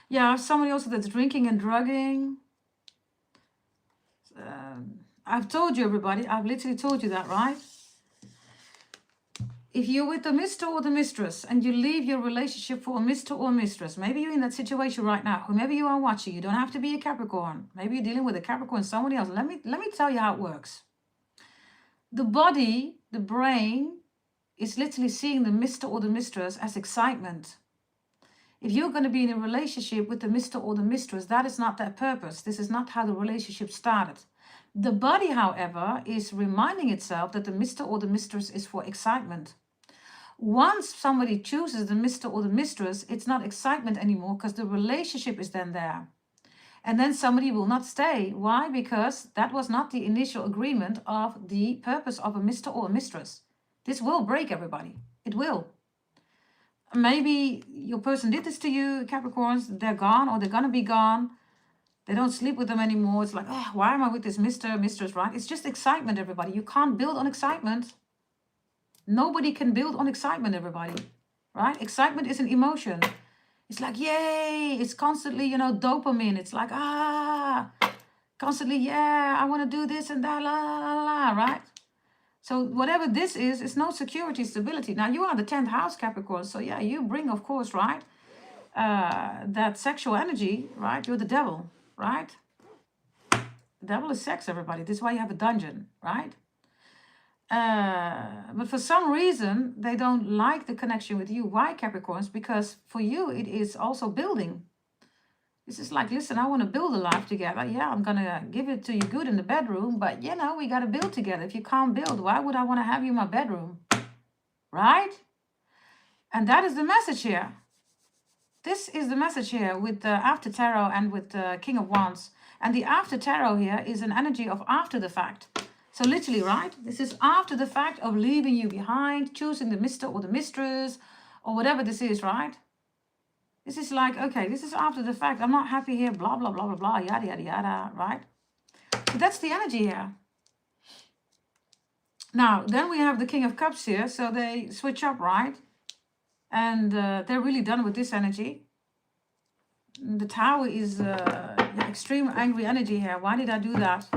Yeah, somebody also that's drinking and drugging. I've told you, everybody. I've literally told you that, right? If you're with the Mr. or the Mistress and you leave your relationship for a Mr. or Mistress, maybe you're in that situation right now. Whomever you are watching, you don't have to be a Capricorn. Maybe you're dealing with a Capricorn, somebody else. Let me tell you how it works. The body, the brain, is literally seeing the Mr. or the Mistress as excitement. If you're going to be in a relationship with the Mr. or the Mistress, that is not their purpose. This is not how the relationship started. The body, however, is reminding itself that the Mr. or the Mistress is for excitement. Once somebody chooses the Mr. or the Mistress, it's not excitement anymore because the relationship is then there. And then somebody will not stay. Why? Because that was not the initial agreement of the purpose of a Mr. or a Mistress. This will break, everybody. It will. Maybe your person did this to you, Capricorns. They're gone or they're going to be gone. They don't sleep with them anymore. It's like, oh, why am I with this Mr. Mistress, right? It's just excitement, everybody. You can't build on excitement. Nobody can build on excitement, everybody, right? Excitement is an emotion. It's like, yay. It's constantly, dopamine. It's like, Constantly, yeah, I want to do this and that, la, la, la, la, right? So whatever this is no security, stability. Now you are the 10th house, Capricorn. So yeah, you bring, of course, right, that sexual energy, right? You're the devil, right? The devil is sex, everybody. This is why you have a dungeon, right? But for some reason, they don't like the connection with you. Why, Capricorns? Because for you, it is also building. This is like, listen, I want to build a life together. Yeah, I'm going to give it to you good in the bedroom, but you know, we got to build together. If you can't build, why would I want to have you in my bedroom? Right? And that is the message here. This is the message here with the after tarot and with the King of Wands. And the after tarot here is an energy of after the fact. So literally, right? This is after the fact of leaving you behind, choosing the Mr. or the Mistress or whatever this is, right? This is like, okay, this is after the fact. I'm not happy here, blah, blah, blah, blah, blah, yada, yada, yada, right? So that's the energy here. Now, then we have the King of Cups here. So they switch up, right? And they're really done with this energy. The Tower is extreme angry energy here. Why did I do that?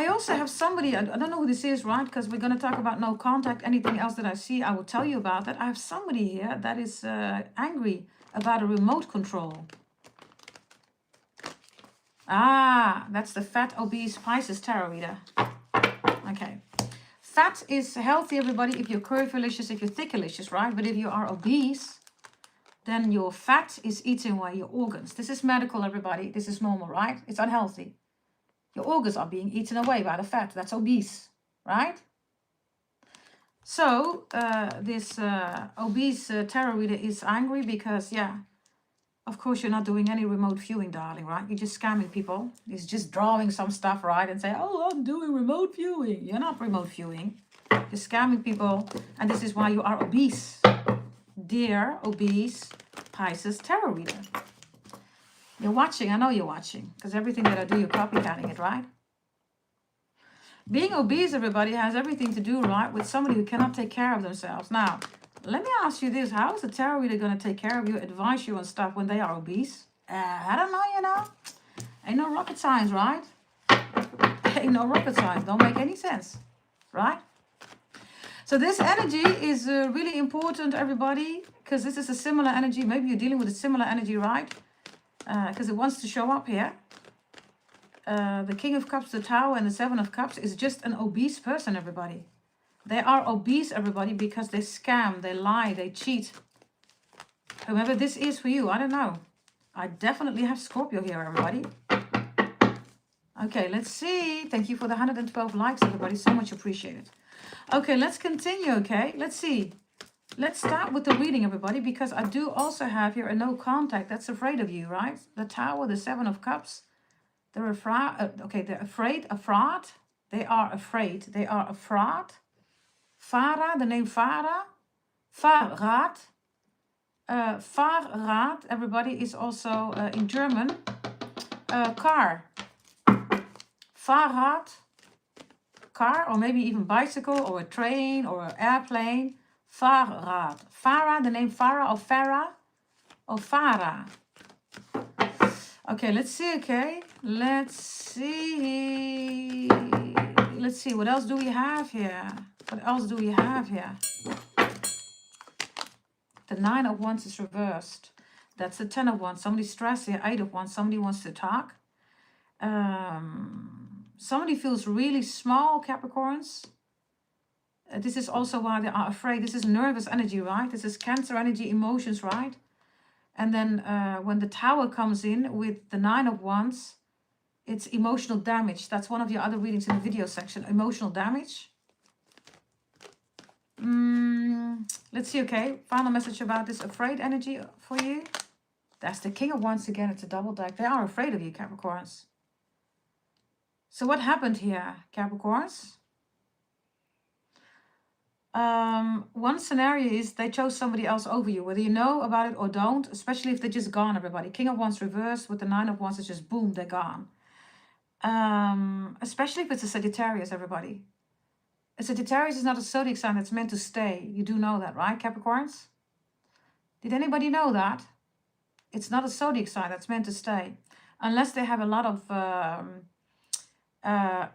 I also have somebody, I don't know who this is, right? Because we're going to talk about no contact. Anything else that I see, I will tell you about that. I have somebody here that is angry about a remote control. Ah, that's the fat, obese Pisces tarot reader. Okay. Fat is healthy, everybody, if you're curvylicious, if you're thickalicious, right? But if you are obese, then your fat is eating away your organs. This is medical, everybody. This is normal, right? It's unhealthy. Your organs are being eaten away by the fat. That's obese, right? So this obese tarot reader is angry because, yeah, of course you're not doing any remote viewing, darling, right? You're just scamming people. He's just drawing some stuff, right? And say, oh, I'm doing remote viewing. You're not remote viewing. You're scamming people. And this is why you are obese. Dear obese Pisces tarot reader. You're watching, I know you're watching, because everything that I do, you're copycatting it, right? Being obese, everybody, has everything to do, right, with somebody who cannot take care of themselves. Now, let me ask you this. How is a tarot reader going to take care of you, advise you on stuff when they are obese? I don't know, you know. Ain't no rocket science, right? Ain't no rocket science. Don't make any sense, right? So this energy is really important, everybody, because this is a similar energy. Maybe you're dealing with a similar energy, right? Because it wants to show up here. The King of Cups, the Tower, and the Seven of Cups is just an obese person, everybody. They are obese, everybody, because they scam, they lie, they cheat. Whoever this is for you, I don't know. I definitely have Scorpio here, everybody. Okay, let's see. Thank you for the 112 likes, everybody. So much appreciated. Okay, let's continue, okay? Let's see. Let's start with the reading, everybody, because I do also have here a no contact that's afraid of you, right? The Tower, the Seven of Cups. They're afraid. Okay, they're afraid. Afraid. They are afraid. They are afraid. Farah, the name Farah. Farad. Farad, everybody, is also in German. Car. Farad. Car, or maybe even bicycle, or a train, or an airplane. Farad. Farah, the name Farah, or Farah, or Farah. Okay, let's see, okay. Let's see. Let's see, what else do we have here? What else do we have here? The 9 of Wands is reversed. That's the 10 of Wands. Somebody's stressed here. 8 of Wands. Somebody wants to talk. Somebody feels really small, Capricorns. This is also why they are afraid. This is nervous energy, right? This is Cancer energy, emotions, right? And then when the Tower comes in with the 9 of Wands, it's emotional damage. That's one of your other readings in the video section. Emotional damage. Let's see, okay. Final message about this afraid energy for you. That's the King of Wands again. It's a double deck. They are afraid of you, Capricorns. So what happened here, Capricorns? One scenario is they chose somebody else over you, whether you know about it or don't, especially if they're just gone, everybody. King of Wands reversed with the 9 of Wands, it's just boom, they're gone. Especially if it's a Sagittarius, everybody. A Sagittarius is not a zodiac sign that's meant to stay. You do know that, right, Capricorns? Did anybody know that? It's not a zodiac sign that's meant to stay. Unless they have a lot of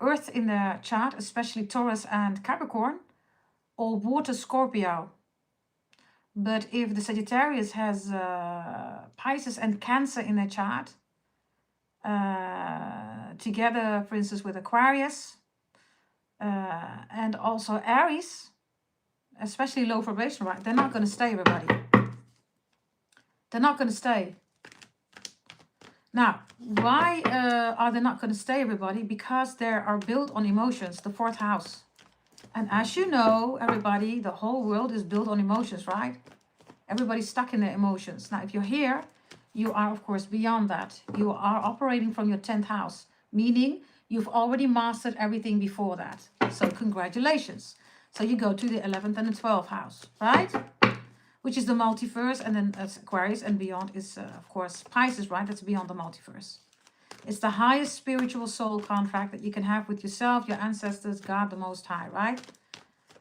Earth in their chart, especially Taurus and Capricorn, or water Scorpio. But if the Sagittarius has Pisces and Cancer in their chart, together, for instance, with Aquarius, and also Aries, especially low vibration, right? They're not going to stay, everybody. They're not going to stay. Now, why are they not going to stay, everybody? Because they are built on emotions, the 4th house. And as you know, everybody, the whole world is built on emotions, right? Everybody's stuck in their emotions. Now, if you're here, you are, of course, beyond that. You are operating from your 10th house, meaning you've already mastered everything before that. So congratulations. So you go to the 11th and the 12th house, right? Which is the multiverse, and then Aquarius, and beyond is, of course, Pisces, right? That's beyond the multiverse. It's the highest spiritual soul contract that you can have with yourself, your ancestors, God, the Most High, right?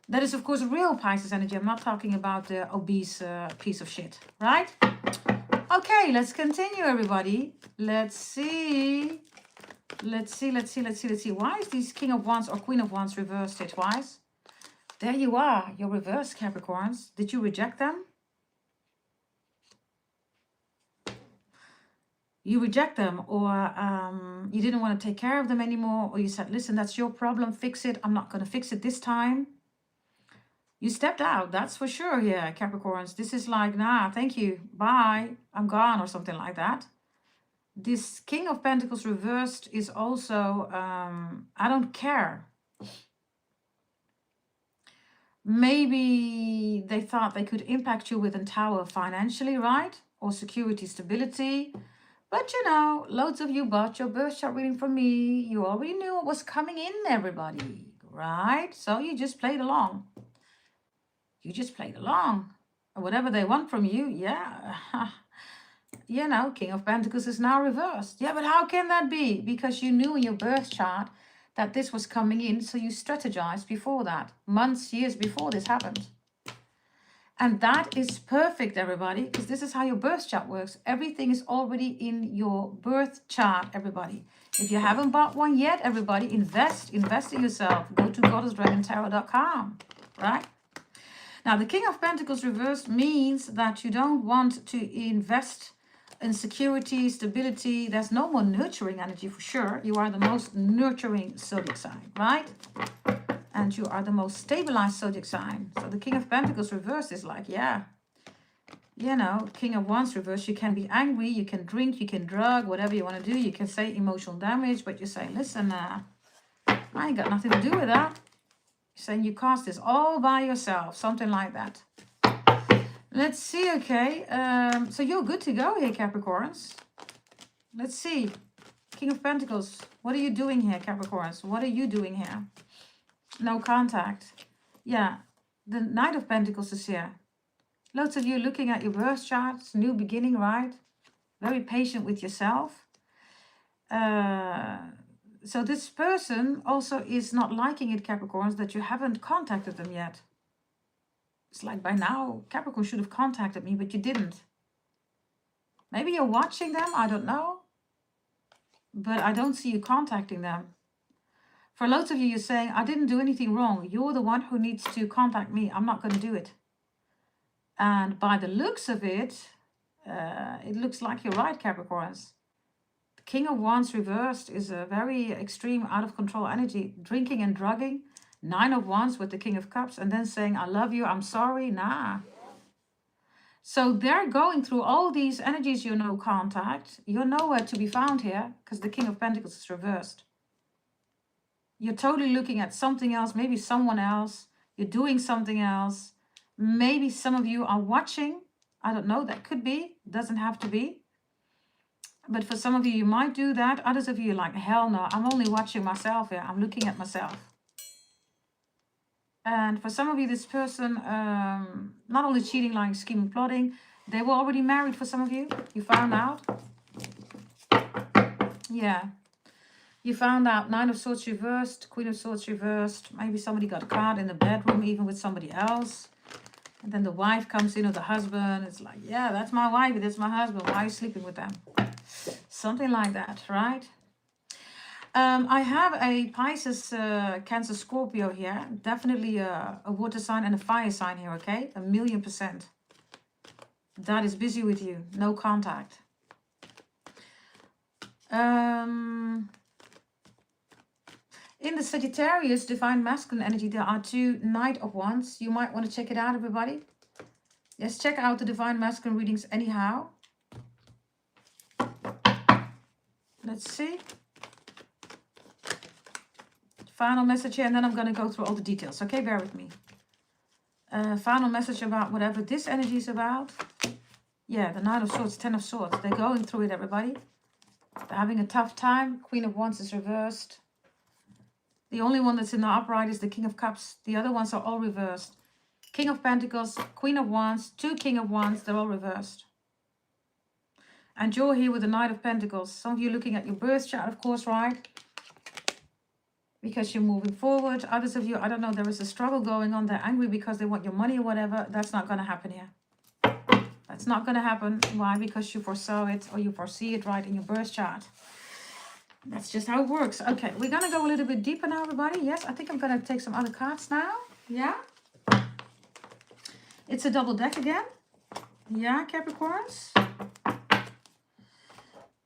That is, of course, real Pisces energy. I'm not talking about the obese piece of shit, right? Okay, let's continue, everybody. Let's see. Let's see. Why is this King of Wands or Queen of Wands reversed here twice? There you are, your reversed Capricorns. Did you reject them? You reject them, or you didn't want to take care of them anymore, or you said, listen, that's your problem, fix it. I'm not going to fix it this time. You stepped out, that's for sure here, Capricorns. This is like, nah, thank you, bye, I'm gone, or something like that. This King of Pentacles reversed is also, I don't care. Maybe they thought they could impact you with a tower financially, right? Or security, stability. But you know, loads of you bought your birth chart reading from me. You already knew what was coming in, everybody, right? So you just played along. You just played along. Whatever they want from you, yeah. You know, King of Pentacles is now reversed. Yeah, but how can that be? Because you knew in your birth chart that this was coming in, so you strategized before that. Months, years before this happened. And that is perfect, everybody, because this is how your birth chart works. Everything is already in your birth chart, everybody. If you haven't bought one yet, everybody, invest in yourself. Go to goddessdragontarot.com, right? Now, the King of Pentacles reversed means that you don't want to invest in security, stability. There's no more nurturing energy for sure. You are the most nurturing zodiac sign, right? And you are the most stabilized zodiac sign. So the King of Pentacles reversed is like, yeah, you know, King of Wands reversed, you can be angry, you can drink, you can drug, whatever you want to do. You can say emotional damage, but you say, listen, I ain't got nothing to do with that. You're saying you caused this all by yourself, something like that. Let's see, okay. So you're good to go here, Capricorns. Let's see. King of Pentacles, what are you doing here, Capricorns? What are you doing here? No contact. Yeah, the Knight of Pentacles is here. Lots of you looking at your birth charts, new beginning, right? Very patient with yourself. So this person also is not liking it, Capricorns, that you haven't contacted them yet. It's like by now, Capricorn should have contacted me, but you didn't. Maybe you're watching them, I don't know. But I don't see you contacting them. For loads of you, you're saying, I didn't do anything wrong. You're the one who needs to contact me. I'm not going to do it. And by the looks of it, it looks like you're right, Capricorns. The King of Wands reversed is a very extreme, out of control energy. Drinking and drugging. 9 of Wands with the King of Cups. And then saying, I love you, I'm sorry. Nah. So they're going through all these energies, you know, contact. You're nowhere to be found here because the King of Pentacles is reversed. You're totally looking at something else, maybe someone else. You're doing something else. Maybe some of you are watching. I don't know, that could be. Doesn't have to be. But for some of you, you might do that. Others of you are like, hell no, I'm only watching myself here. I'm looking at myself. And for some of you, this person, not only cheating, lying, scheming, plotting, they were already married for some of you. You found out. Yeah. You found out 9 of Swords reversed, Queen of Swords reversed. Maybe somebody got caught in the bedroom, even with somebody else. And then the wife comes in, or the husband. It's like, yeah, that's my wife, that's my husband. Why are you sleeping with them? Something like that, right? I have a Pisces, Cancer, Scorpio here. Definitely a water sign and a fire sign here, okay? 1,000,000%. That is busy with you. No contact. In the Sagittarius Divine Masculine energy, there are 2 Knight of Wands. You might want to check it out, everybody. Yes, check out the Divine Masculine readings anyhow. Let's see. Final message here, and then I'm going to go through all the details. Okay, bear with me. Final message about whatever this energy is about. Yeah, the Knight of Swords, 10 of Swords. They're going through it, everybody. They're having a tough time. Queen of Wands is reversed. The only one that's in the upright is the King of Cups. The other ones are all reversed. King of Pentacles, Queen of Wands, 2 King of Wands. They're all reversed. And you're here with the Knight of Pentacles. Some of you looking at your birth chart, of course, right? Because you're moving forward. Others of you, I don't know, there is a struggle going on. They're angry because they want your money or whatever. That's not going to happen here. That's not going to happen. Why? Because you foresaw it, or you foresee it right in your birth chart. That's just how it works. Okay, we're going to go a little bit deeper now, everybody. Yes, I think I'm going to take some other cards now. Yeah. It's a double deck again. Yeah, Capricorns.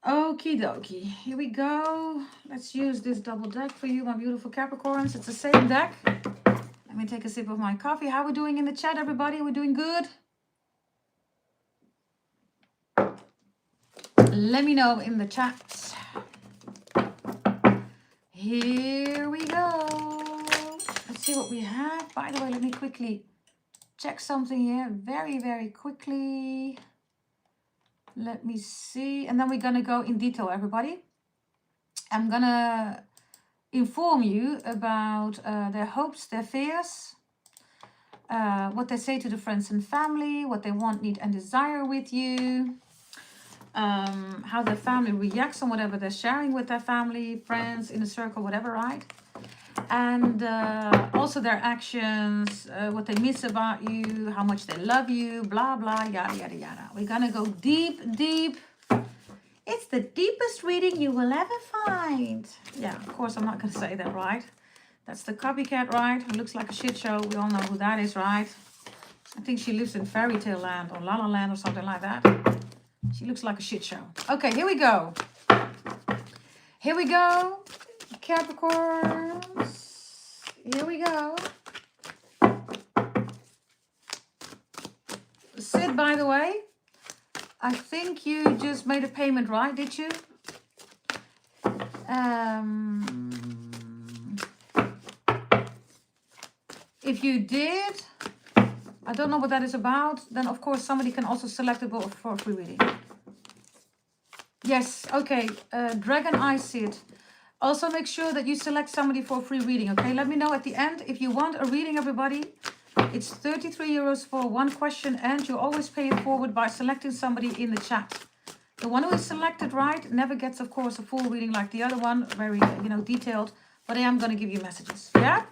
Okie dokie. Here we go. Let's use this double deck for you, my beautiful Capricorns. It's the same deck. Let me take a sip of my coffee. How are we doing in the chat, everybody? Are we doing good? Let me know in the chat. Here we go. Let's see what we have. By the way, let me quickly check something here very, very quickly. Let me see. And then we're going to go in detail, everybody. I'm going to inform you about their hopes, their fears, what they say to the friends and family, what they want, need, and desire with you. How their family reacts on whatever they're sharing with their family, friends, in a circle, whatever, right? And also their actions, what they miss about you, how much they love you, blah, blah, yada, yada, yada. We're going to go deep, deep. It's the deepest reading you will ever find. Yeah, of course, I'm not going to say that, right? That's the copycat, right? Who looks like a shit show. We all know who that is, right? I think she lives in fairy tale land or la la land or something like that. She looks like a shit show. Okay, here we go. Here we go. Capricorns. Here we go. Sid, by the way, I think you just made a payment, right? Did you? If you did, I don't know what that is about. Then, of course, somebody can also select it for a free reading. Yes, okay. Dragon Eye Sid. Also, make sure that you select somebody for a free reading, okay? Let me know at the end if you want a reading, everybody. It's 33 euros for 1 question, and you always pay it forward by selecting somebody in the chat. The one who is selected right never gets, of course, a full reading like the other one, very, detailed. But I am going to give you messages, yeah?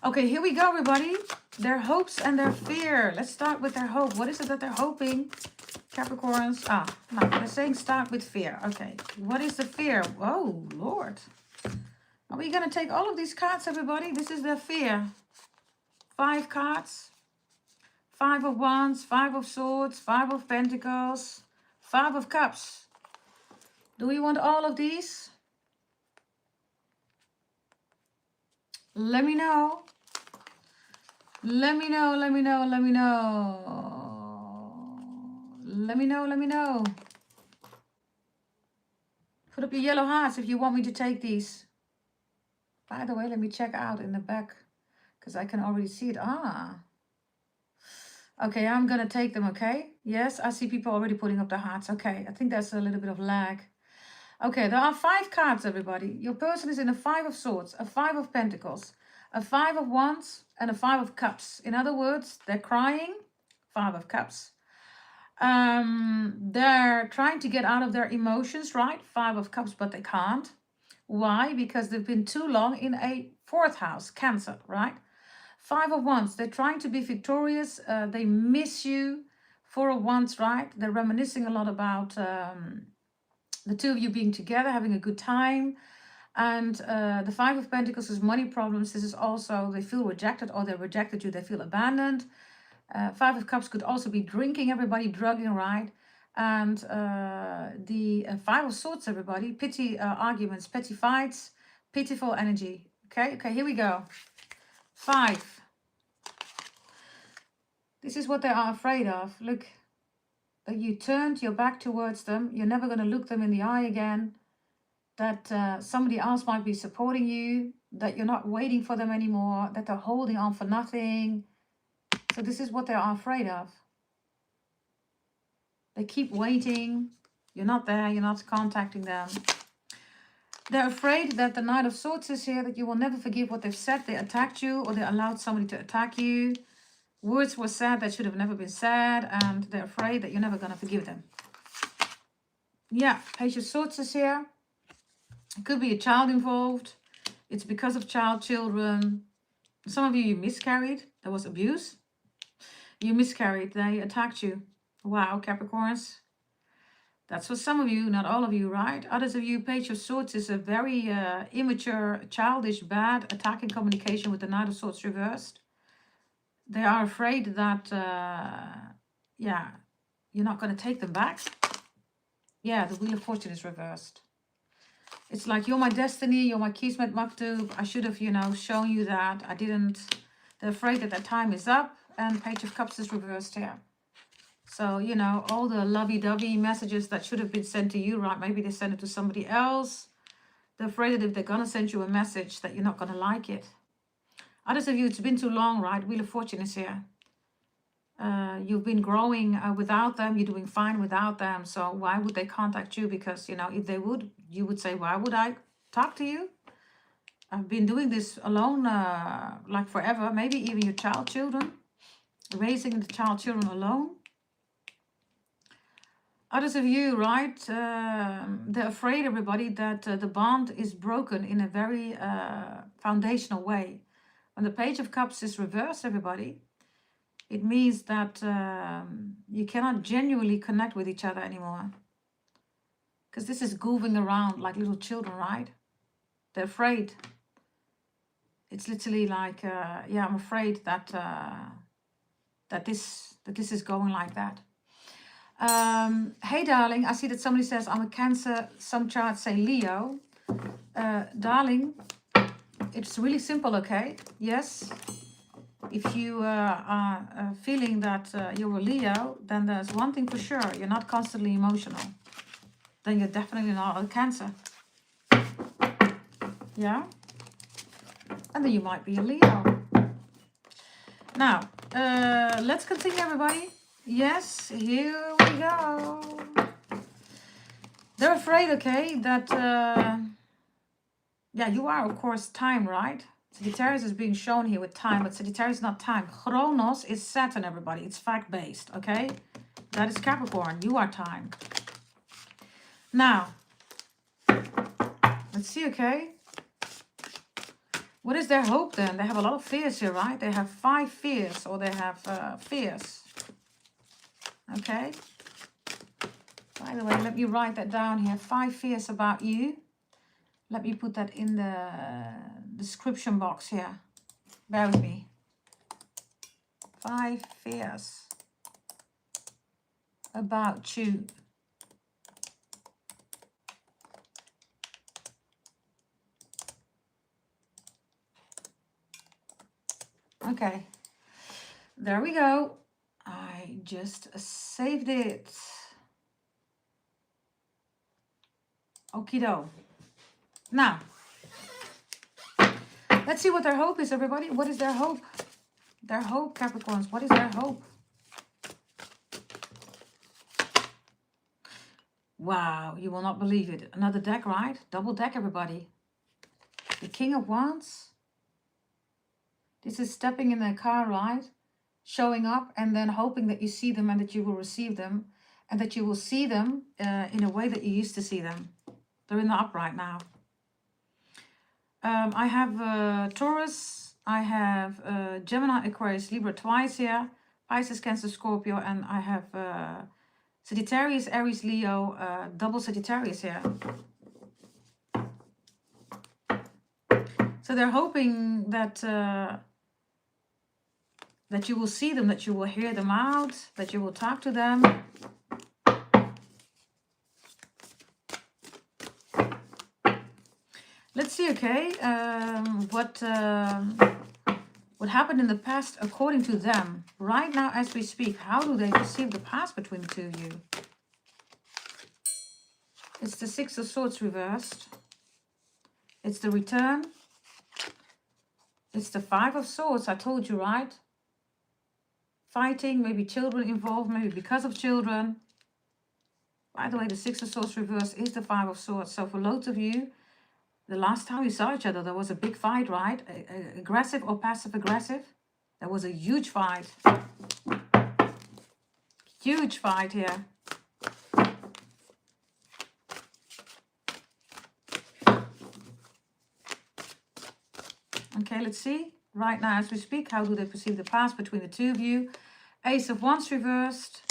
Okay, here we go, everybody. Their hopes and their fear. Let's start with their hope. What is it that they're hoping? Capricorns. No, they're saying start with fear. Okay, what is the fear? Oh, Lord. Are we going to take all of these cards, everybody? This is their fear. 5 cards. 5 of Wands, 5 of Swords, 5 of Pentacles, 5 of Cups. Do we want all of these? Let me know. Let me know, let me know, let me know. Let me know, let me know. Put up your yellow hearts if you want me to take these. By the way, let me check out in the back, because I can already see it. Okay, I'm going to take them, okay? Yes, I see people already putting up their hearts. Okay, I think there's a little bit of lag. Okay, there are 5 cards, everybody. Your person is in a 5 of Swords, a 5 of Pentacles, a 5 of Wands, and a 5 of Cups. In other words, they're crying, 5 of Cups. They're trying to get out of their emotions, right? 5 of Cups, but they can't. Why? Because they've been too long in a 4th house, Cancer, right? Five of Wands, they're trying to be victorious. They miss you. Four of Wands, right? They're reminiscing a lot about the two of you being together, having a good time. And the Five of Pentacles is money problems. This is also, they feel rejected, or they rejected you, they feel abandoned. Five of Cups could also be drinking, everybody, drugging, right? And the Five of Swords, everybody, petty arguments, petty fights, pitiful energy. Okay, here we go. Five. This is what they are afraid of. Look, that you turned your back towards them. You're never going to look them in the eye again. That somebody else might be supporting you. That you're not waiting for them anymore. That they're holding on for nothing. So this is what they are afraid of. They keep waiting. You're not there. You're not contacting them. They're afraid that the Knight of Swords is here. That you will never forgive what they've said. They attacked you, or they allowed somebody to attack you. Words were said that should have never been said. And they're afraid that you're never going to forgive them. Yeah, Page of Swords is here. It could be a child involved. It's because of children. Some of you miscarried. There was abuse. You miscarried. They attacked you. Wow, Capricorns. That's for some of you, not all of you, right? Others of you, Page of Swords is a very immature, childish, bad attacking communication with the Knight of Swords reversed. They are afraid that, yeah, you're not going to take them back. Yeah, the Wheel of Fortune is reversed. It's like, you're my destiny, you're my Kismet Maktub. I should have, shown you that. I didn't. They're afraid that their time is up. And Page of Cups is reversed here. So, all the lovey-dovey messages that should have been sent to you, right? Maybe they send it to somebody else. They're afraid that if they're going to send you a message, that you're not going to like it. Others of you, it's been too long, right? Wheel of Fortune is here. You've been growing without them. You're doing fine without them. So why would they contact you? Because, if they would, you would say, why would I talk to you? I've been doing this alone like forever. Maybe even your children. Raising the children alone. Others of you, right? They're afraid, everybody, that the bond is broken in a very foundational way. When the Page of Cups is reversed, everybody, it means that you cannot genuinely connect with each other anymore. Because this is goofing around like little children, right? They're afraid. It's literally like, yeah, I'm afraid that that this is going like that. Hey, darling, I see that somebody says I'm a Cancer. Some charts say Leo. Darling, it's really simple, okay? Yes. If you are feeling that you're a Leo, then there's one thing for sure. You're not constantly emotional. Then you're definitely not a Cancer. Yeah? And then you might be a Leo. Now, let's continue, everybody. Yes, here we go. They're afraid, okay, that, yeah, you are, of course, time, right? Sagittarius is being shown here with time, but Sagittarius is not time. Chronos is Saturn, everybody. It's fact-based, okay? That is Capricorn. You are time. Now, let's see, okay? What is their hope then? They have a lot of fears here, right? They have 5 fears, or they have fears. Okay? By the way, let me write that down here. 5 fears about you. Let me put that in the description box here. Bear with me. 5 fears about you. Okay. There we go. I just saved it. Okido. Now, let's see what their hope is, everybody. What is their hope? Their hope, Capricorns. What is their hope? Wow, you will not believe it. Another deck, right? Double deck, everybody. The King of Wands. This is stepping in their car, right? Showing up and then hoping that you see them and that you will receive them. And that you will see them in a way that you used to see them. They're in the upright now. I have Taurus, I have Gemini, Aquarius, Libra twice here, Pisces, Cancer, Scorpio, and I have Sagittarius, Aries, Leo, double Sagittarius here. So they're hoping that that you will see them, that you will hear them out, that you will talk to them. Let's see, okay, what happened in the past according to them. Right now as we speak, how do they perceive the past between the two of you? It's the Six of Swords reversed. It's the return. It's the Five of Swords, I told you, right? Fighting, maybe children involved, maybe because of children. By the way, the Six of Swords reversed is the Five of Swords. So for loads of you, the last time you saw each other, there was a big fight, right? Aggressive or passive aggressive. There was a huge fight. Huge fight here. Okay, let's see. Right now as we speak, how do they perceive the past between the two of you? Ace of Wands reversed.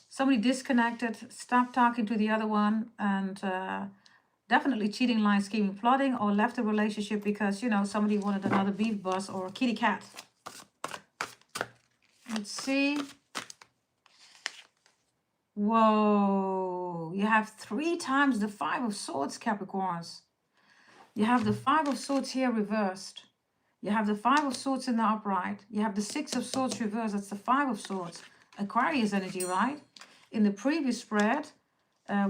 Somebody disconnected, stopped talking to the other one, and definitely cheating, lying, scheming, plotting, or left the relationship because, you know, somebody wanted another beef bus or a kitty cat. Let's see. Whoa. You have 3 times the Five of Swords, Capricorns. You have the Five of Swords here reversed. You have the Five of Swords in the upright. You have the Six of Swords reversed. That's the Five of Swords. Aquarius energy, right? In the previous spread,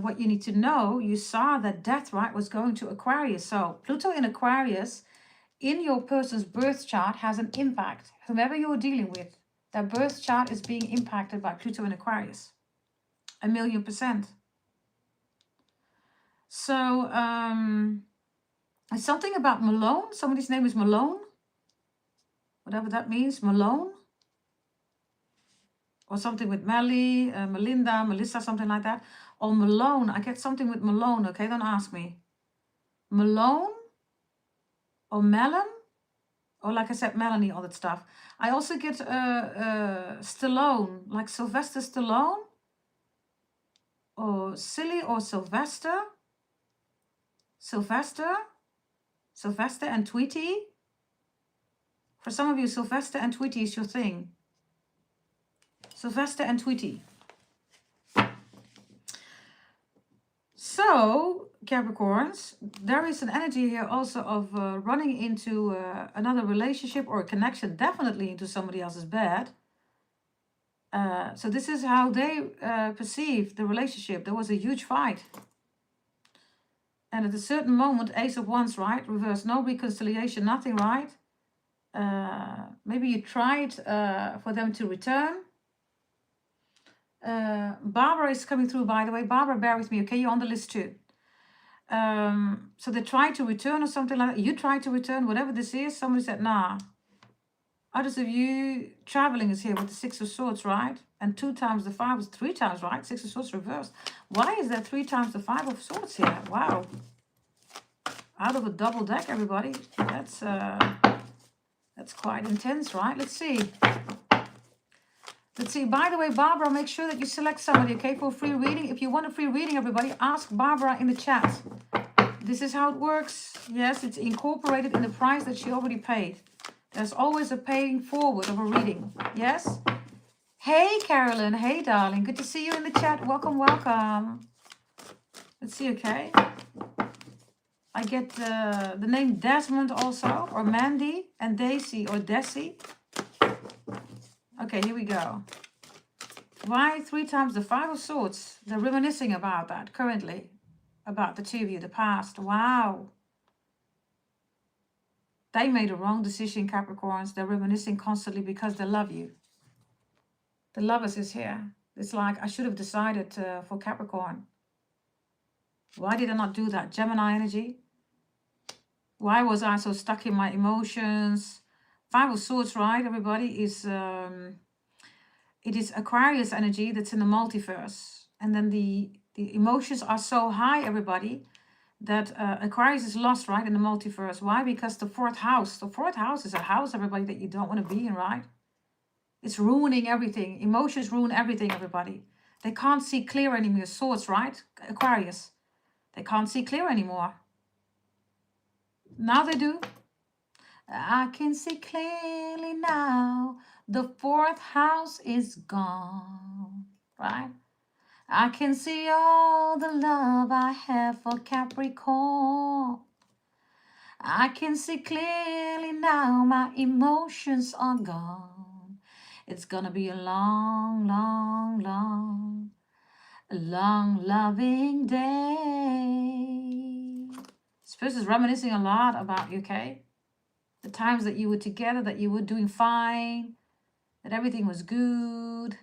what you need to know, you saw that death, right, was going to Aquarius. So Pluto in Aquarius in your person's birth chart has an impact. Whomever you're dealing with, their birth chart is being impacted by Pluto in Aquarius. 1,000,000%. So something about Malone. Somebody's name is Malone. Whatever that means, Malone. Or something with Melly, Melinda, Melissa, something like that. Or Malone. I get something with Malone, okay? Don't ask me. Malone or Melon. Or like I said, Melanie, all that stuff. I also get Stallone, like Sylvester Stallone. Or Silly or Sylvester. Sylvester and Tweety. For some of you, Sylvester and Tweety is your thing. Sylvester and Tweety. So, Capricorns, there is an energy here also of running into another relationship or a connection, definitely into somebody else's bed. So this is how they perceive the relationship. There was a huge fight. And at a certain moment, Ace of Wands, right? Reverse, no reconciliation, nothing, right? Maybe you tried for them to return. Barbara is coming through, by the way. Barbara, bear with me, okay? You're on the list too. So they tried to return or something like that. You tried to return, whatever this is. Somebody said, nah. Others of you, traveling is here with the Six of Swords, right? And 2 times the 5 is 3 times, right? Six of Swords reversed. Why is there 3 times the 5 of Swords here? Wow. Out of a double deck, everybody. That's quite intense, right? Let's see. Let's see. By the way, Barbara, make sure that you select somebody, okay, for a free reading. If you want a free reading, everybody, ask Barbara in the chat. This is how it works. Yes, it's incorporated in the price that she already paid. There's always a paying forward of a reading. Yes? Hey, Carolyn. Hey, darling. Good to see you in the chat. Welcome, welcome. Let's see, okay. I get the name Desmond also, or Mandy, and Daisy, or Desi. Okay, here we go. Why 3 times the 5 of Swords? They're reminiscing about that currently. About the two of you, the past. Wow. They made a wrong decision, Capricorns. They're reminiscing constantly because they love you. The Lovers is here. It's like, I should have decided for Capricorn. Why did I not do that? Gemini energy. Why was I so stuck in my emotions? 5 of Swords, right, everybody, is... it is Aquarius energy that's in the multiverse. And then the emotions are so high, everybody, that Aquarius is lost, right, in the multiverse. Why? Because the fourth house is a house, everybody, that you don't want to be in, right? It's ruining everything. Emotions ruin everything, everybody. They can't see clear anymore. Swords, right? Aquarius. They can't see clear anymore. Now they do. I can see clearly now. The fourth house is gone, right? I can see all the love I have for Capricorn. I can see clearly now my emotions are gone. It's gonna be a long, long, long, long loving day. This person is reminiscing a lot about you, okay? The times that you were together, that you were doing fine, that everything was good.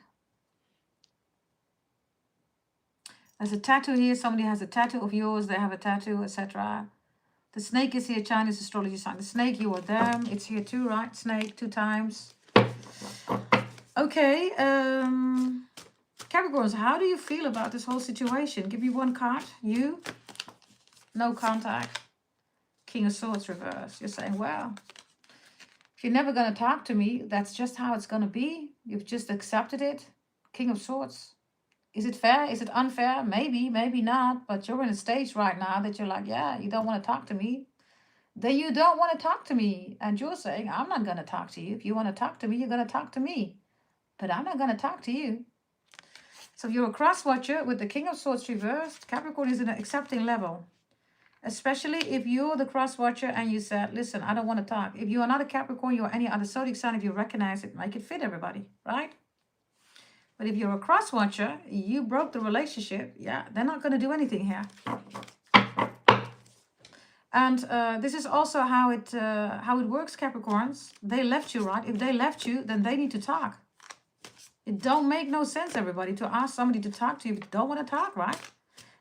There's a tattoo here. Somebody has a tattoo of yours. They have a tattoo, etc. The snake is here, Chinese astrology sign. The snake, you or them. It's here too, right? Snake, 2 times. Okay. Capricorns, how do you feel about this whole situation? Give me 1 card. You. No contact. King of Swords reverse. You're saying, well, if you're never going to talk to me, that's just how it's going to be. You've just accepted it. King of Swords. Is it fair? Is it unfair? Maybe, maybe not. But you're in a stage right now that you're like, yeah, you don't want to talk to me. Then you don't want to talk to me. And you're saying, I'm not going to talk to you. If you want to talk to me, you're going to talk to me. But I'm not going to talk to you. So you're a cross watcher with the King of Swords reversed. Capricorn is in an accepting level. Especially if you're the cross watcher and you said, listen, I don't want to talk. If you are not a Capricorn, you're any other zodiac sign, if you recognize it, make it fit everybody, right? But if you're a cross watcher, you broke the relationship. Yeah, they're not going to do anything here. And this is also how it works, Capricorns. They left you, right? If they left you, then they need to talk. It don't make no sense, everybody, to ask somebody to talk to you if you don't want to talk, right?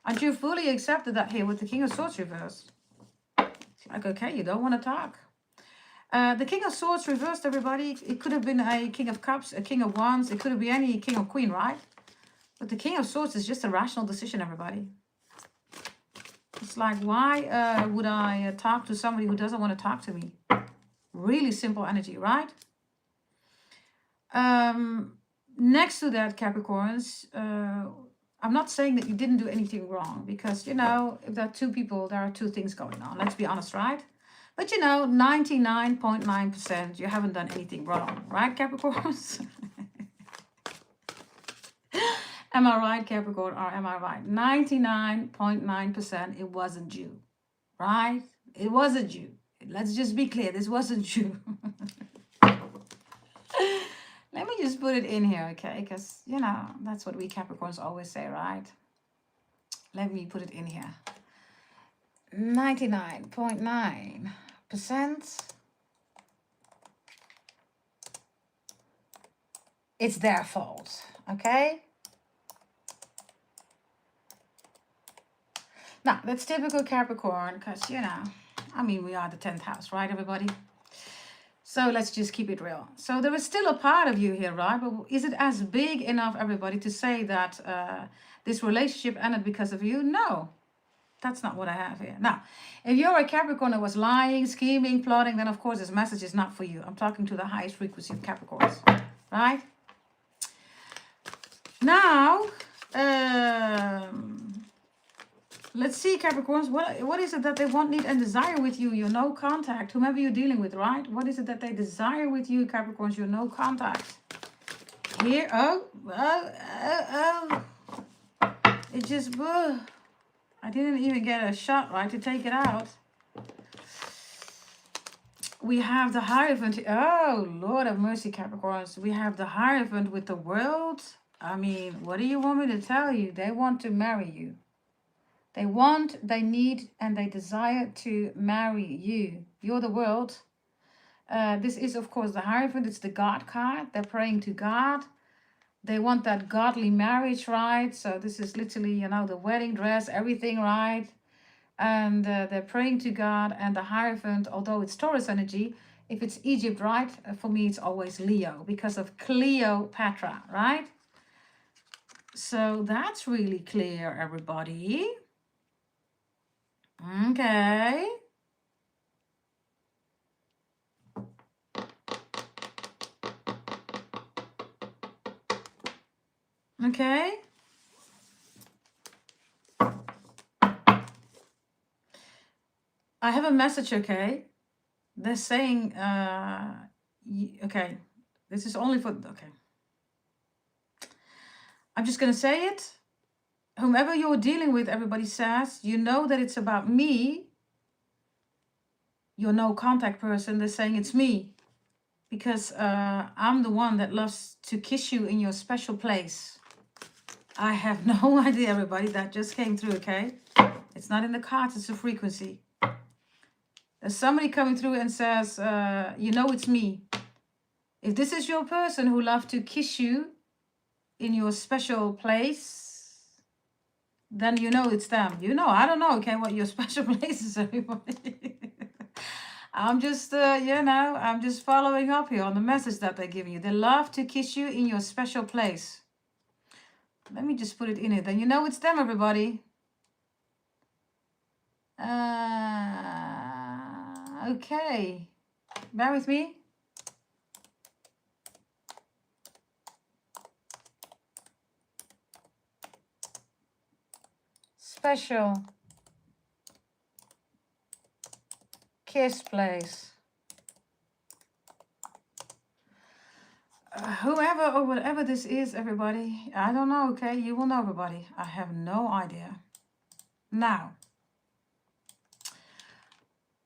And you fully accepted that here with the King of Swords reversed. It's like, okay, you don't want to talk. The King of Swords reversed, everybody. It could have been a King of Cups, a King of Wands. It could have been any King or Queen, right? But the King of Swords is just a rational decision, everybody. It's like, why would I talk to somebody who doesn't want to talk to me? Really simple energy, right? Next to that, Capricorns, I'm not saying that you didn't do anything wrong. Because, you know, if there are 2 people, there are 2 things going on. Let's be honest, right? But, you know, 99.9% you haven't done anything wrong. Right, Capricorns? Am I right, Capricorn, or am I right? 99.9% it wasn't you, right? It wasn't you. Let's just be clear. This wasn't you. Let me just put it in here, okay? Because, you know, that's what we Capricorns always say, right? Let me put it in here. 99.9%. It's their fault, okay? Now, that's typical Capricorn because, you know, I mean, we are the 10th house, right, everybody? So let's just keep it real. So there is still a part of you here, right? But is it as big enough, everybody, to say that this relationship ended because of you? No, that's not what I have here. Now, if you're a Capricorn that was lying, scheming, plotting, then of course this message is not for you. I'm talking to the highest frequency of Capricorns, right? Now, let's see, Capricorns, what is it that they want, need, and desire with you? You're no contact, whomever you're dealing with, right? What is it that they desire with you, Capricorns? You're no contact. Here, it just, I didn't even get a shot, right, to take it out. We have the Hierophant. Oh, Lord have mercy, Capricorns. We have the Hierophant with the World. I mean, what do you want me to tell you? They want to marry you. They want, they need, and they desire to marry you. You're the World. This is, of course, the Hierophant. It's the God card. They're praying to God. They want that godly marriage, right? So this is literally, you know, the wedding dress, everything, right? And they're praying to God. And the Hierophant, although it's Taurus energy, if it's Egypt, right? For me, it's always Leo because of Cleopatra, right? So that's really clear, everybody. Okay. Okay. I have a message, okay? They're saying, okay, this is only for, okay. I'm just gonna say it. Whomever you're dealing with, everybody says, you know that it's about me. You're no contact person. They're saying it's me. Because I'm the one that loves to kiss you in your special place. I have no idea, everybody. That just came through, okay? It's not in the cards, it's a frequency. There's somebody coming through and says, you know it's me. If this is your person who loves to kiss you in your special place, then you know it's them. You know, I don't know, okay, what your special place is, everybody. I'm just, I'm just following up here on the message that they're giving you. They love to kiss you in your special place. Let me just put it in it. Then you know it's them, everybody. Okay. Bear with me. Special kiss place. Whoever or whatever this is, everybody, I don't know, okay? You will know, everybody. I have no idea. Now,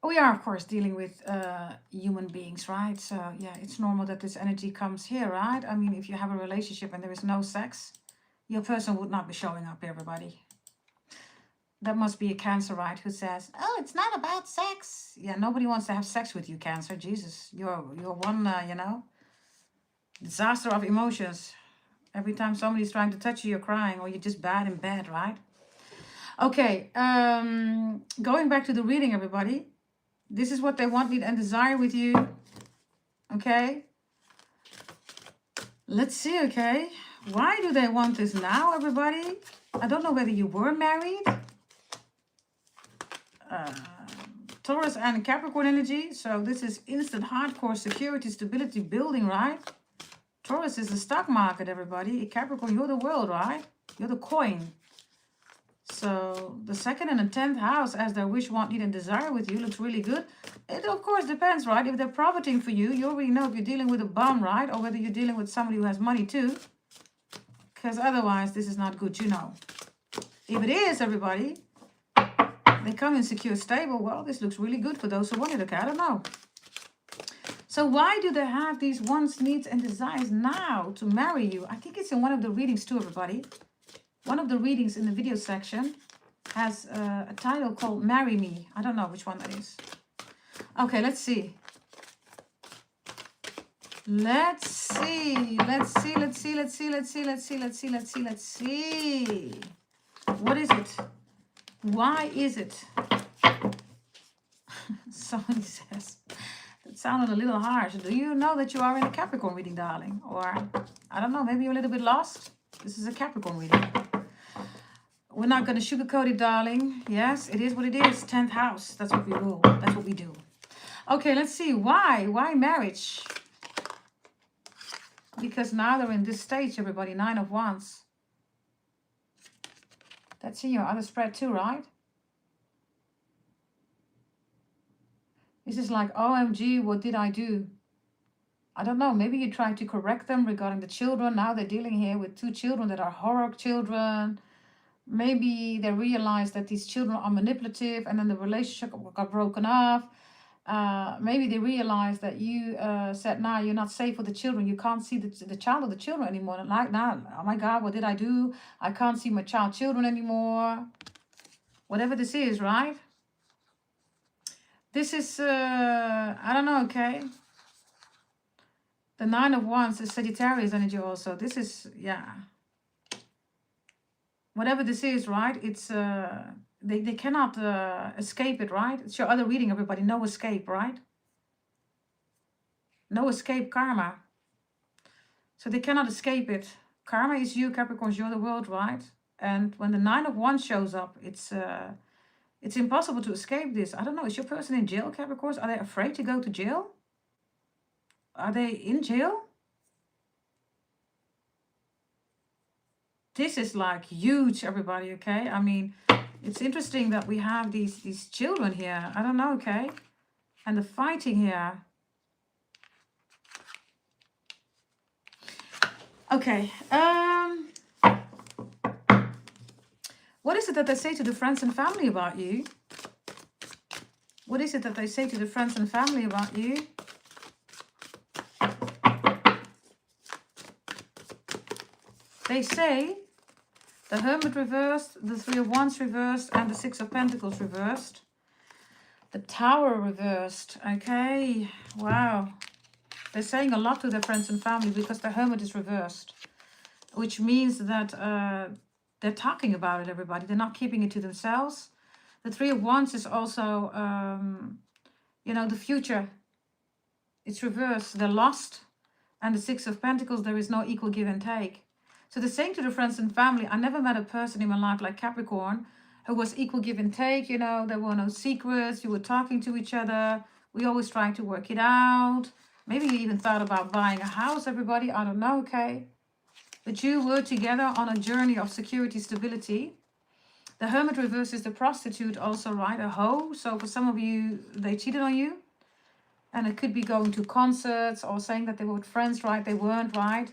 we are, of course, dealing with human beings, right? So, yeah, it's normal that this energy comes here, right? I mean, if you have a relationship and there is no sex, your person would not be showing up, everybody. That must be a Cancer, right? Who says, oh, it's not about sex. Yeah, nobody wants to have sex with you, Cancer. Jesus, you're one, disaster of emotions. Every time somebody's trying to touch you, you're crying, or you're just bad in bed, right? Okay, going back to the reading, everybody. This is what they want, need, and desire with you. Okay. Let's see, okay. Why do they want this now, everybody? I don't know whether you were married. Taurus and Capricorn energy. So this is instant, hardcore, security, stability, building, right? Taurus is the stock market, everybody. Capricorn, you're the world, right? You're the coin. So the second and the 10th house as their wish, want, need, and desire with you looks really good. It, of course, depends, right? If they're profiting for you, you already know if you're dealing with a bum, right? Or whether you're dealing with somebody who has money too. Because otherwise, this is not good, you know. If it is, everybody, they come in secure, stable. Well, this looks really good for those who want it, okay? I don't know. So why do they have these wants, needs, and desires now to marry you? I think it's in one of the readings too, everybody. One of the readings in the video section has a title called Marry Me. I don't know which one that is. Okay, let's see. Let's see. What is it? Why is it? Somebody says, that sounded a little harsh. Do you know that you are in a Capricorn reading, darling? Or, I don't know, maybe you're a little bit lost. This is a Capricorn reading. We're not going to sugarcoat it, darling. Yes, it is what it is. 10th house. That's what we rule. That's what we do. Okay, let's see. Why? Why marriage? Because now they're in this stage, everybody. 9 of Wands. That's in your other spread too, right? This is like, OMG, what did I do? I don't know. Maybe you tried to correct them regarding the children. Now they're dealing here with 2 children that are horror children. Maybe they realized that these children are manipulative and then the relationship got broken off. Maybe they realized that you said, nah, you're not safe for the children. You can't see the child of the children anymore. Like, nah, oh my God, what did I do? I can't see my child children anymore. Whatever this is, right? This is, I don't know, okay? The 9 of Wands is Sagittarius energy also. This is, yeah. Whatever this is, right? It's, they cannot escape it, right? It's your other reading, everybody. No escape, right? No escape karma. So they cannot escape it. Karma is you, Capricorns, you're the world, right? And when the 9 of Wands shows up, it's It's impossible to escape this. I don't know. Is your person in jail, Capricorns? Are they afraid to go to jail? Are they in jail? This is like huge, everybody, okay? I mean, it's interesting that we have these children here. I don't know, okay? And the fighting here. Okay. What is it that they say to the friends and family about you? What is it that they say to the friends and family about you? They say the Hermit reversed, the Three of Wands reversed, and the Six of Pentacles reversed. The Tower reversed. Okay, wow. They're saying a lot to their friends and family because the Hermit is reversed. Which means that they're talking about it, everybody. They're not keeping it to themselves. The Three of Wands is also, you know, the future. It's reversed. They're lost. And the Six of Pentacles, there is no equal give and take. So they're saying to the friends and family, I never met a person in my life like Capricorn who was equal give and take. You know, there were no secrets. You were talking to each other. We always trying to work it out. Maybe you even thought about buying a house, everybody. I don't know, okay? But you were together on a journey of security, stability. The Hermit reverse is the prostitute also, right? A hoe. So for some of you, they cheated on you. And it could be going to concerts or saying that they were with friends, right? They weren't, right?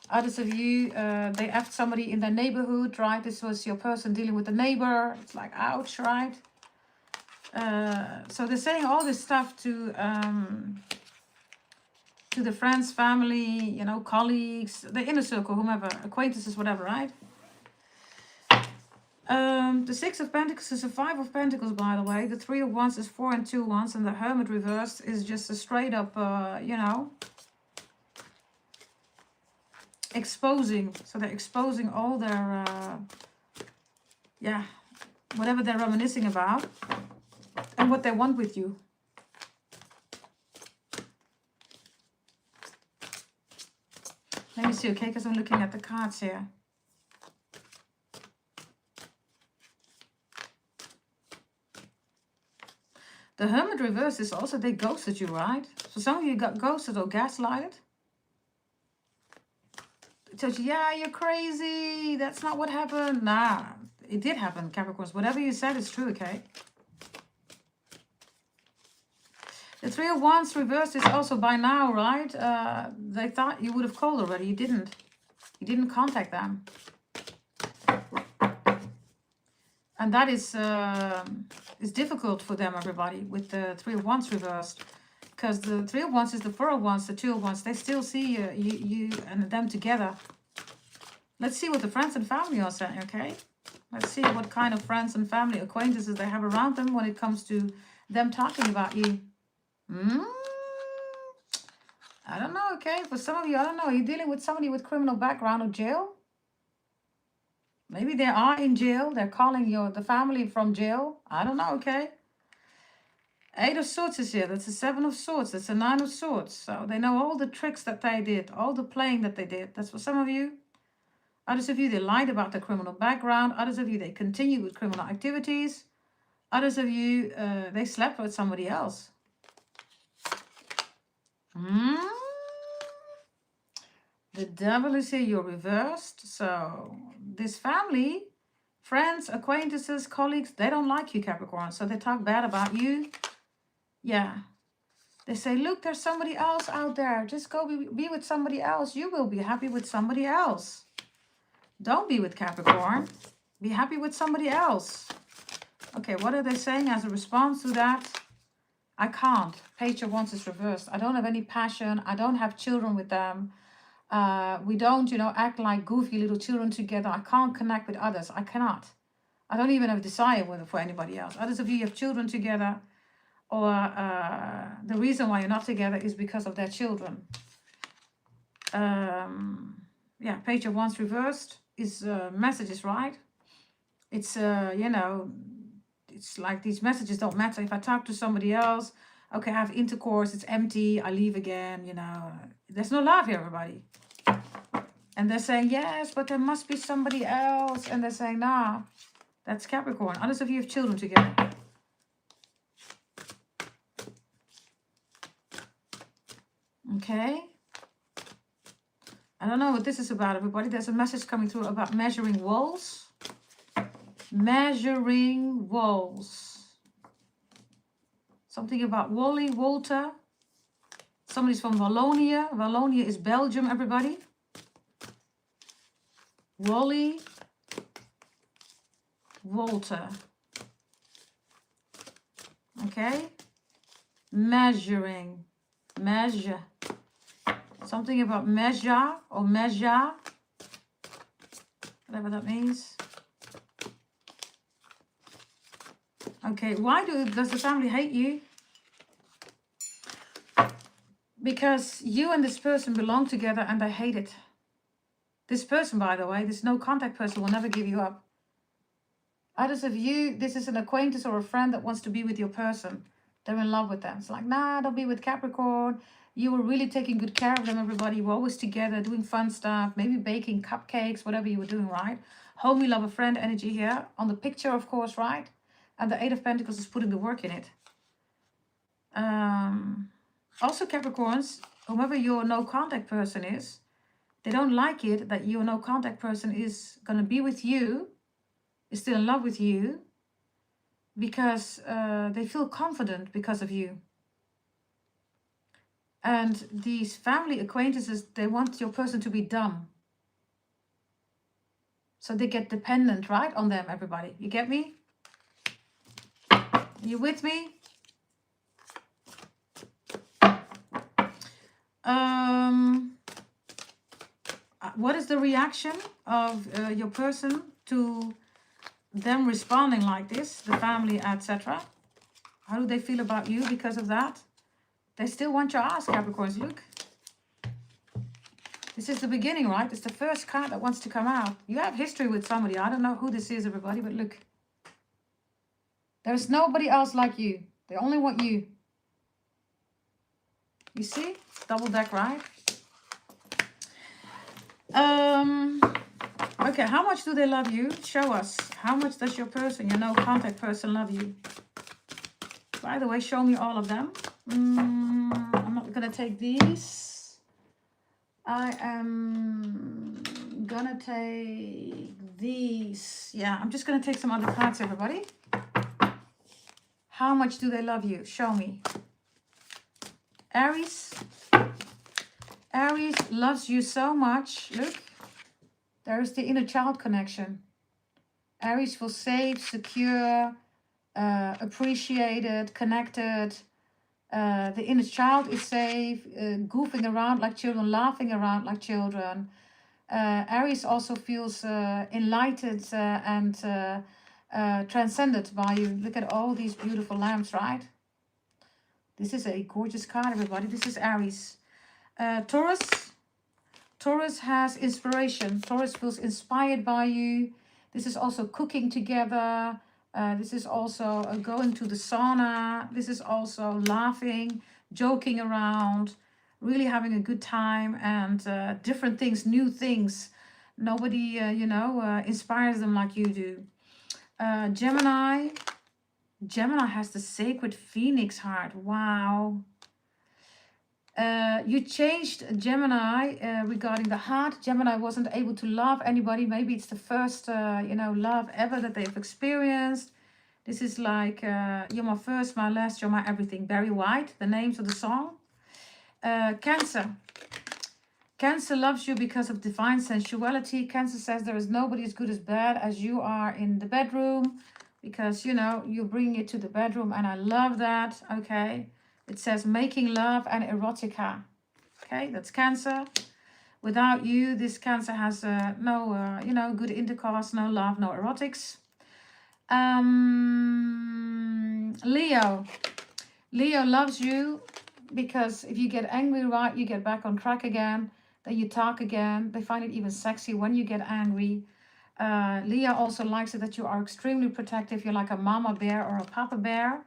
Others of you, they effed somebody in their neighborhood, right? This was your person dealing with the neighbor. It's like, ouch, right? So they're saying all this stuff to the friends, family, you know, colleagues, the inner circle, whomever, acquaintances, whatever, right? The Six of Pentacles is a Five of Pentacles, by the way. The Three of Wands is 4 and 2 wands, and the Hermit reversed is just a straight up, you know, exposing. So they're exposing all their, yeah, whatever they're reminiscing about and what they want with you. Let me see, okay, because I'm looking at the cards here. The Hermit reverse is also they ghosted you, right? So some of you got ghosted or gaslighted. They told you, yeah, you're crazy. That's not what happened. Nah, it did happen, Capricorns. Whatever you said is true, okay? The Three of Wands reversed is also by now, right? They thought you would have called already. You didn't. You didn't contact them. And that is difficult for them, everybody, with the Three of Wands reversed. Because the Three of Wands is the Four of Wands, the Two of Wands. They still see you and them together. Let's see what the friends and family are saying, okay? Let's see what kind of friends and family acquaintances they have around them when it comes to them talking about you. I don't know, okay? For some of you, I don't know. Are you dealing with somebody with criminal background or jail? Maybe they are in jail. They're calling the family from jail. I don't know, okay? Eight of Swords is here. That's a Seven of Swords. That's a Nine of Swords. So they know all the tricks that they did, all the playing that they did. That's for some of you. Others of you, they lied about their criminal background. Others of you, they continue with criminal activities. Others of you, they slept with somebody else. The Devil is here. You're reversed. So this family, friends, acquaintances, colleagues, they don't like you, Capricorn. So they talk bad about you. Yeah. They say, look, there's somebody else out there. Just go be with somebody else. You will be happy with somebody else. Don't be with Capricorn. Be happy with somebody else. Okay, what are they saying as a response to that? I can't. Page of Wands is reversed. I don't have any passion. I don't have children with them. We don't, you know, act like goofy little children together. I can't connect with others. I cannot. I don't even have a desire for anybody else. Others of you have children together. Or the reason why you're not together is because of their children. Yeah, Page of Wands reversed is messages, right? It's, you know, it's like these messages don't matter. If I talk to somebody else, okay, I have intercourse, it's empty, I leave again, you know. There's no love here, everybody. And they're saying, yes, but there must be somebody else. And they're saying, nah, That's Capricorn. Others of you have children together. Okay. I don't know what this is about, everybody. There's a message coming through about measuring walls. Measuring walls. Something about Wally, Walter. Somebody's from Wallonia. Wallonia is Belgium, everybody. Wally, Walter. Okay. Measuring. Measure. Something about measure or measure. Whatever that means. Okay, why does the family hate you? Because you and this person belong together and they hate it. This person, by the way, this no contact person will never give you up. Others of you, this is an acquaintance or a friend that wants to be with your person. They're in love with them. It's like, nah, don't be with Capricorn. You were really taking good care of them, everybody. You were always together, doing fun stuff, maybe baking cupcakes, whatever you were doing, right? Homie, love a friend energy here. On the picture, of course, right? And the Eight of Pentacles is putting the work in it. Also, Capricorns, whomever your no contact person is, they don't like it that your no contact person is going to be with you, is still in love with you, because they feel confident because of you. And these family acquaintances, they want your person to be dumb. So they get dependent, right, on them, everybody. You get me? You with me? What is the reaction of your person to them responding like this, the family, etc.? How do they feel about you because of that? They still want your ass, Capricorns. Look. This is the beginning, right? It's the first card that wants to come out. You have history with somebody. I don't know who this is, everybody, but look. There's nobody else like you. They only want you. You see? Double deck, right? Okay, how much do they love you? Show us. How much does your person, your no contact person, love you? By the way, show me all of them. I'm not going to take these. I am going to take these. Yeah, I'm just going to take some other cards, everybody. How much do they love you? Show me. Aries. Aries loves you so much. Look. There is the inner child connection. Aries feels safe, secure, appreciated, connected. The inner child is safe, goofing around like children, laughing around like children. Aries also feels enlightened and transcended by you. Look at all these beautiful lamps, right? This is a gorgeous card, everybody. This is Aries. Taurus. Taurus has inspiration. Taurus feels inspired by you. This is also cooking together. This is also going to the sauna. This is also laughing, joking around, really having a good time, and different things, new things. Nobody, inspires them like you do. Gemini. Gemini has the sacred phoenix heart. Wow. You changed Gemini regarding the heart. Gemini wasn't able to love anybody. Maybe it's the first, love ever that they've experienced. This is like, you're my first, my last, you're my everything. Barry White, the names of the song. Cancer. Cancer loves you because of divine sensuality. Cancer says there is nobody as good as bad as you are in the bedroom. Because, you bring it to the bedroom. And I love that. Okay. It says making love and erotica. Okay, that's Cancer. Without you, this Cancer has no, good intercourse, no love, no erotics. Leo. Leo loves you because if you get angry, right, you get back on track again. Then you talk again. They find it even sexy when you get angry. Leo also likes it that you are extremely protective. You're like a mama bear or a papa bear.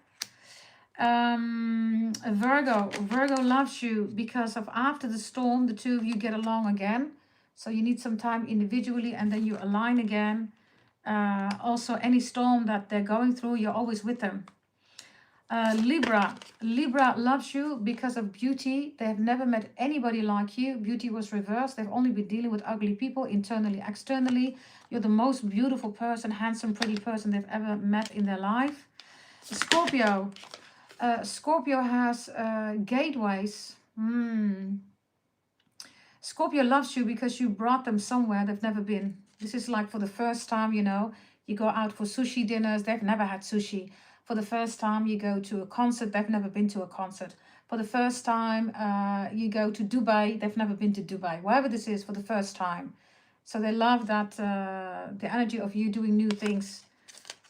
Virgo. Virgo loves you because of after the storm, the two of you get along again. So you need some time individually and then you align again. Also, any storm that they're going through, you're always with them. Libra loves you because of beauty. They have never met anybody like you. Beauty was reversed. They've only been dealing with ugly people, internally, externally. You're the most beautiful person, handsome, pretty person they've ever met in their life. Scorpio. Scorpio has gateways. Scorpio loves you because you brought them somewhere they've never been. This is like for the first time, you know, you go out for sushi dinners. They've never had sushi. For the first time, you go to a concert. They've never been to a concert. For the first time, you go to Dubai. They've never been to Dubai. Wherever this is, for the first time. So they love that, the energy of you doing new things.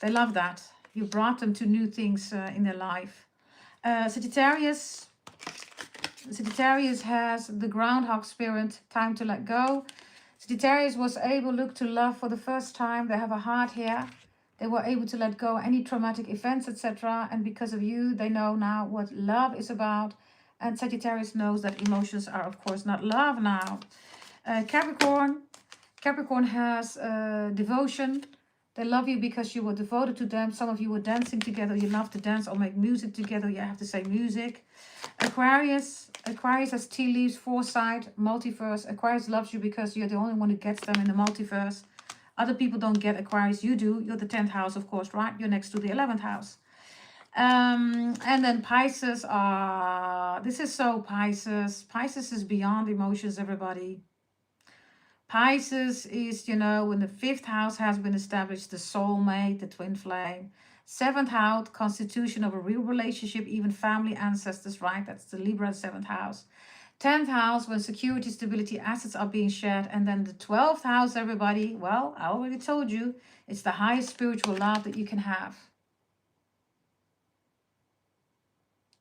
They love that. You brought them to new things in their life. Sagittarius. Sagittarius has the groundhog spirit, time to let go. Sagittarius was able, look, to love for the first time. They have a heart here. They were able to let go any traumatic events, etc. And because of you, they know now what love is about. And Sagittarius knows that emotions are, of course, not love now. Capricorn. Capricorn has devotion. They love you because you were devoted to them. Some of you were dancing together. You love to dance or make music together. You have to say music. Aquarius. Aquarius has tea leaves, foresight, multiverse. Aquarius loves you because you're the only one who gets them in the multiverse. Other people don't get Aquarius. You do. You're the 10th house, of course, right? You're next to the 11th house. And then Pisces. This is so Pisces. Pisces is beyond emotions, everybody. Pisces is, you know, when the 5th house has been established, the soulmate, the twin flame. 7th house, constitution of a real relationship, even family ancestors, right? That's the Libra 7th house. 10th house, when security, stability, assets are being shared. And then the 12th house, everybody, well, I already told you, it's the highest spiritual love that you can have.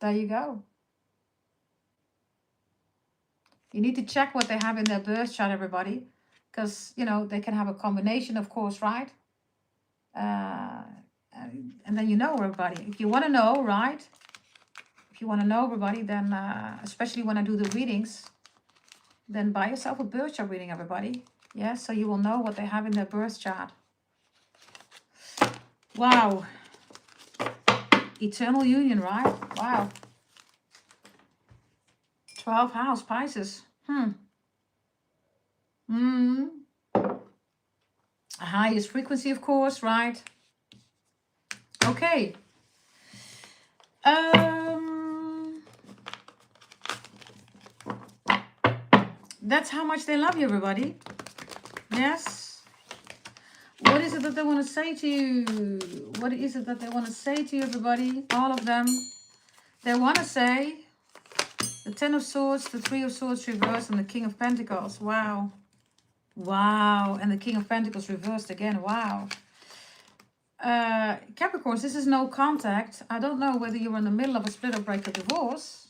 There you go. You need to check what they have in their birth chart, everybody. Because, you know, they can have a combination, of course, right? And then you know, everybody. If you want to know, right? If you want to know, everybody, then especially when I do the readings, then buy yourself a birth chart reading, everybody. Yeah, so you will know what they have in their birth chart. Wow. Eternal union, right? Wow. 12th house, Pisces. Highest frequency, of course, right? Okay. That's how much they love you, everybody. Yes. What is it that they want to say to you? What is it that they want to say to you, everybody? All of them. They want to say the 10 of Swords, the 3 of Swords reversed, and the King of Pentacles. Wow. Wow. And the King of Pentacles reversed again. Wow. Capricorns, this is no contact. I don't know whether you're in the middle of a split or break or divorce.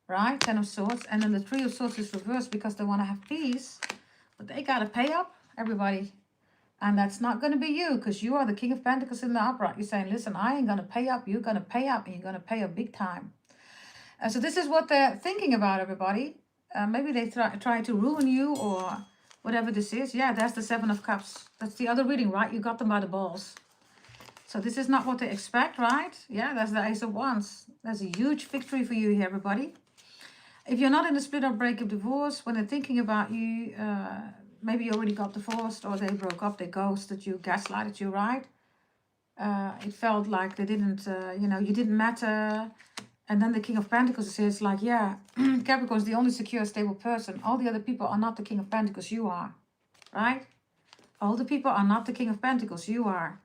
Right? 10 of Swords. And then the 3 of Swords is reversed because they want to have peace. But they got to pay up, everybody. And that's not going to be you, because you are the King of Pentacles in the upright. You're saying, listen, I ain't going to pay up. You're going to pay up, and you're going to pay up big time. So this is what they're thinking about, everybody. Maybe they try to ruin you or whatever this is. Yeah, that's the 7 of Cups. That's the other reading, right? You got them by the balls. So this is not what they expect, right? Yeah, that's the Ace of Wands. That's a huge victory for you here, everybody. If you're not in a split or breakup divorce, when they're thinking about you, maybe you already got divorced or they broke up, they ghosted you, gaslighted you, right? It felt like they didn't, you know, you didn't matter. And then the King of Pentacles says like, yeah, Capricorn is the only secure, stable person. All the other people are not the King of Pentacles, you are, right? All the people are not the King of Pentacles, you are.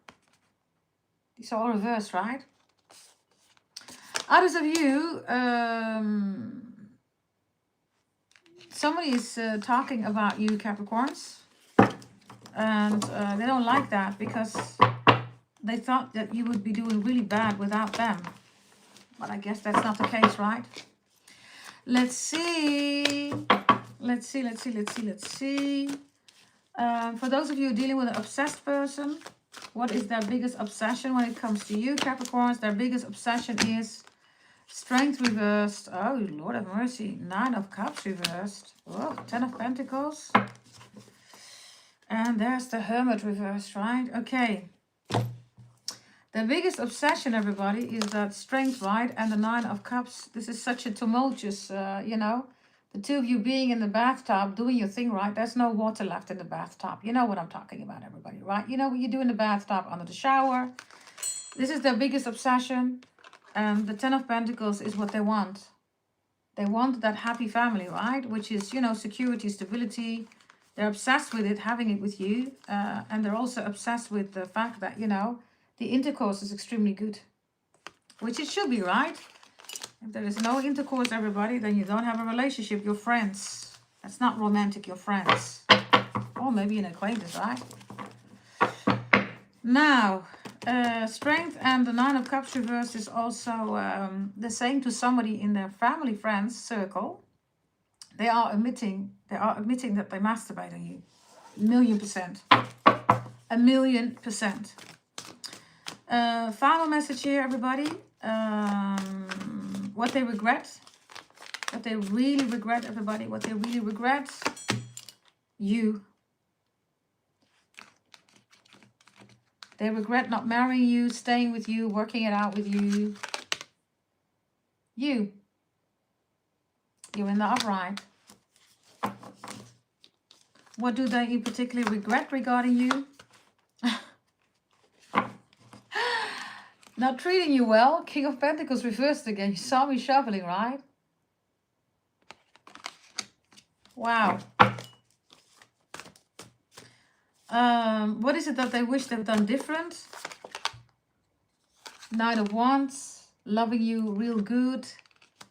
It's all reversed, right? Others of you, somebody is talking about you, Capricorns. And they don't like that because they thought that you would be doing really bad without them. But I guess that's not the case, right? Let's see. Let's see. For those of you dealing with an obsessed person, what is their biggest obsession when it comes to you, Capricorns? Their biggest obsession is Strength reversed. Oh, Lord have mercy. 9 of Cups reversed. Oh, 10 of Pentacles. And there's the Hermit reversed, right? Okay. The biggest obsession, everybody, is that Strength, right? And the Nine of Cups. This is such a tumultuous, you know, the two of you being in the bathtub, doing your thing, right? There's no water left in the bathtub. You know what I'm talking about, everybody, right? You know what you do in the bathtub, under the shower. This is their biggest obsession. And the Ten of Pentacles is what they want. They want that happy family, right? Which is, you know, security, stability. They're obsessed with it, having it with you. And they're also obsessed with the fact that, you know, the intercourse is extremely good. Which it should be, right? If there is no intercourse, everybody, then you don't have a relationship. You're friends. That's not romantic, you're friends. Or maybe an acquaintance, right? Now, Strength and the Nine of Cups reversed is also the same to somebody in their family, friends circle. They are admitting that they masturbate on you. 1,000,000%. 1,000,000%. Final message here, everybody. What they regret. What they really regret, everybody. What they really regret. You. They regret not marrying you, staying with you, working it out with you. You. You're in the upright. What do they in particular regret regarding you? Not treating you well. King of Pentacles reversed again. You saw me shuffling, right? Wow. What is it that they wish they've done different? Knight of Wands. Loving you real good.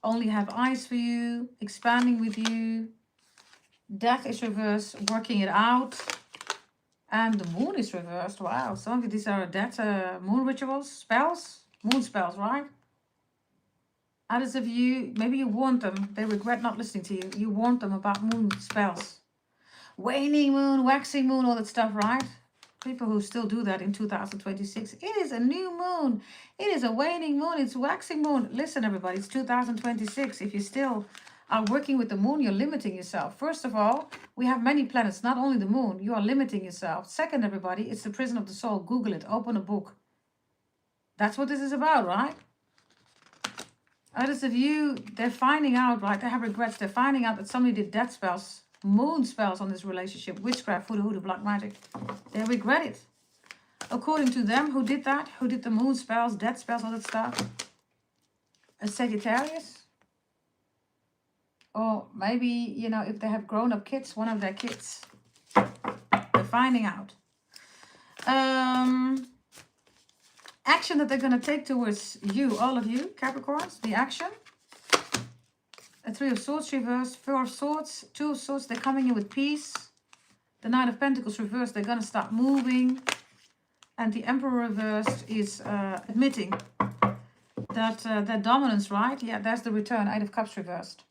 Only have eyes for you. Expanding with you. Death is reversed. Working it out. And the Moon is reversed. Wow. Some of these are death moon rituals. Spells. Moon spells, right? Others of you, maybe you warned them. They regret not listening to you. You warned them about moon spells. Waning moon, waxing moon, all that stuff, right? People who still do that in 2026. It is a new moon. It is a waning moon. It's waxing moon. Listen, everybody, it's 2026. If you still are working with the moon, you're limiting yourself. First of all, we have many planets, not only the moon. You are limiting yourself. Second, everybody, it's the prison of the soul. Google it. Open a book. That's what this is about, right? Others of you, they're finding out, right? They have regrets. They're finding out that somebody did death spells, moon spells on this relationship, witchcraft, voodoo, black magic. They regret it. According to them, who did that? Who did the moon spells, death spells, all that stuff? A Sagittarius? Or maybe, you know, if they have grown-up kids, one of their kids. They're finding out. Action that they're going to take towards you, all of you, Capricorns, the action. A Three of Swords reversed, Four of Swords, Two of Swords, they're coming in with peace. The Knight of Pentacles reversed, they're going to start moving. And the Emperor reversed is admitting that their dominance, right? Yeah, there's the return, Eight of Cups reversed.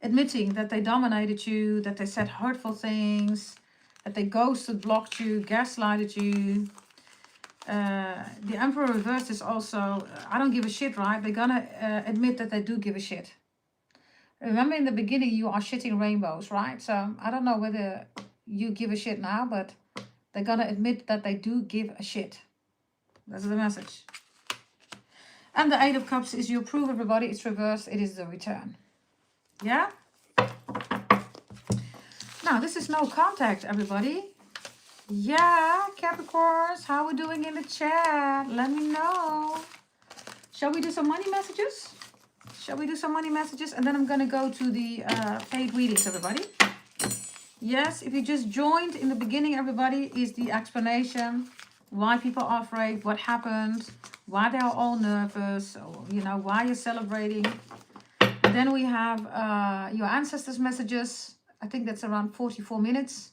Admitting that they dominated you, that they said hurtful things, that they ghosted, blocked you, gaslighted you. The Emperor reversed is also, I don't give a shit, right? They're gonna admit that they do give a shit. Remember in the beginning, you are shitting rainbows, right? So I don't know whether you give a shit now, but they're gonna admit that they do give a shit. That's the message. And the Eight of Cups is you prove, everybody, it's reversed. It is the return. Yeah? Now, this is no contact, everybody. Yeah, Capricorns, how are we doing in the chat? Let me know. Shall we do some money messages? Shall we do some money messages? And then I'm going to go to the paid readings, everybody. Yes, if you just joined in the beginning, everybody, is the explanation. Why people are afraid, what happened, why they are all nervous, or, you know, why you're celebrating. And then we have your ancestors' messages. I think that's around 44 minutes.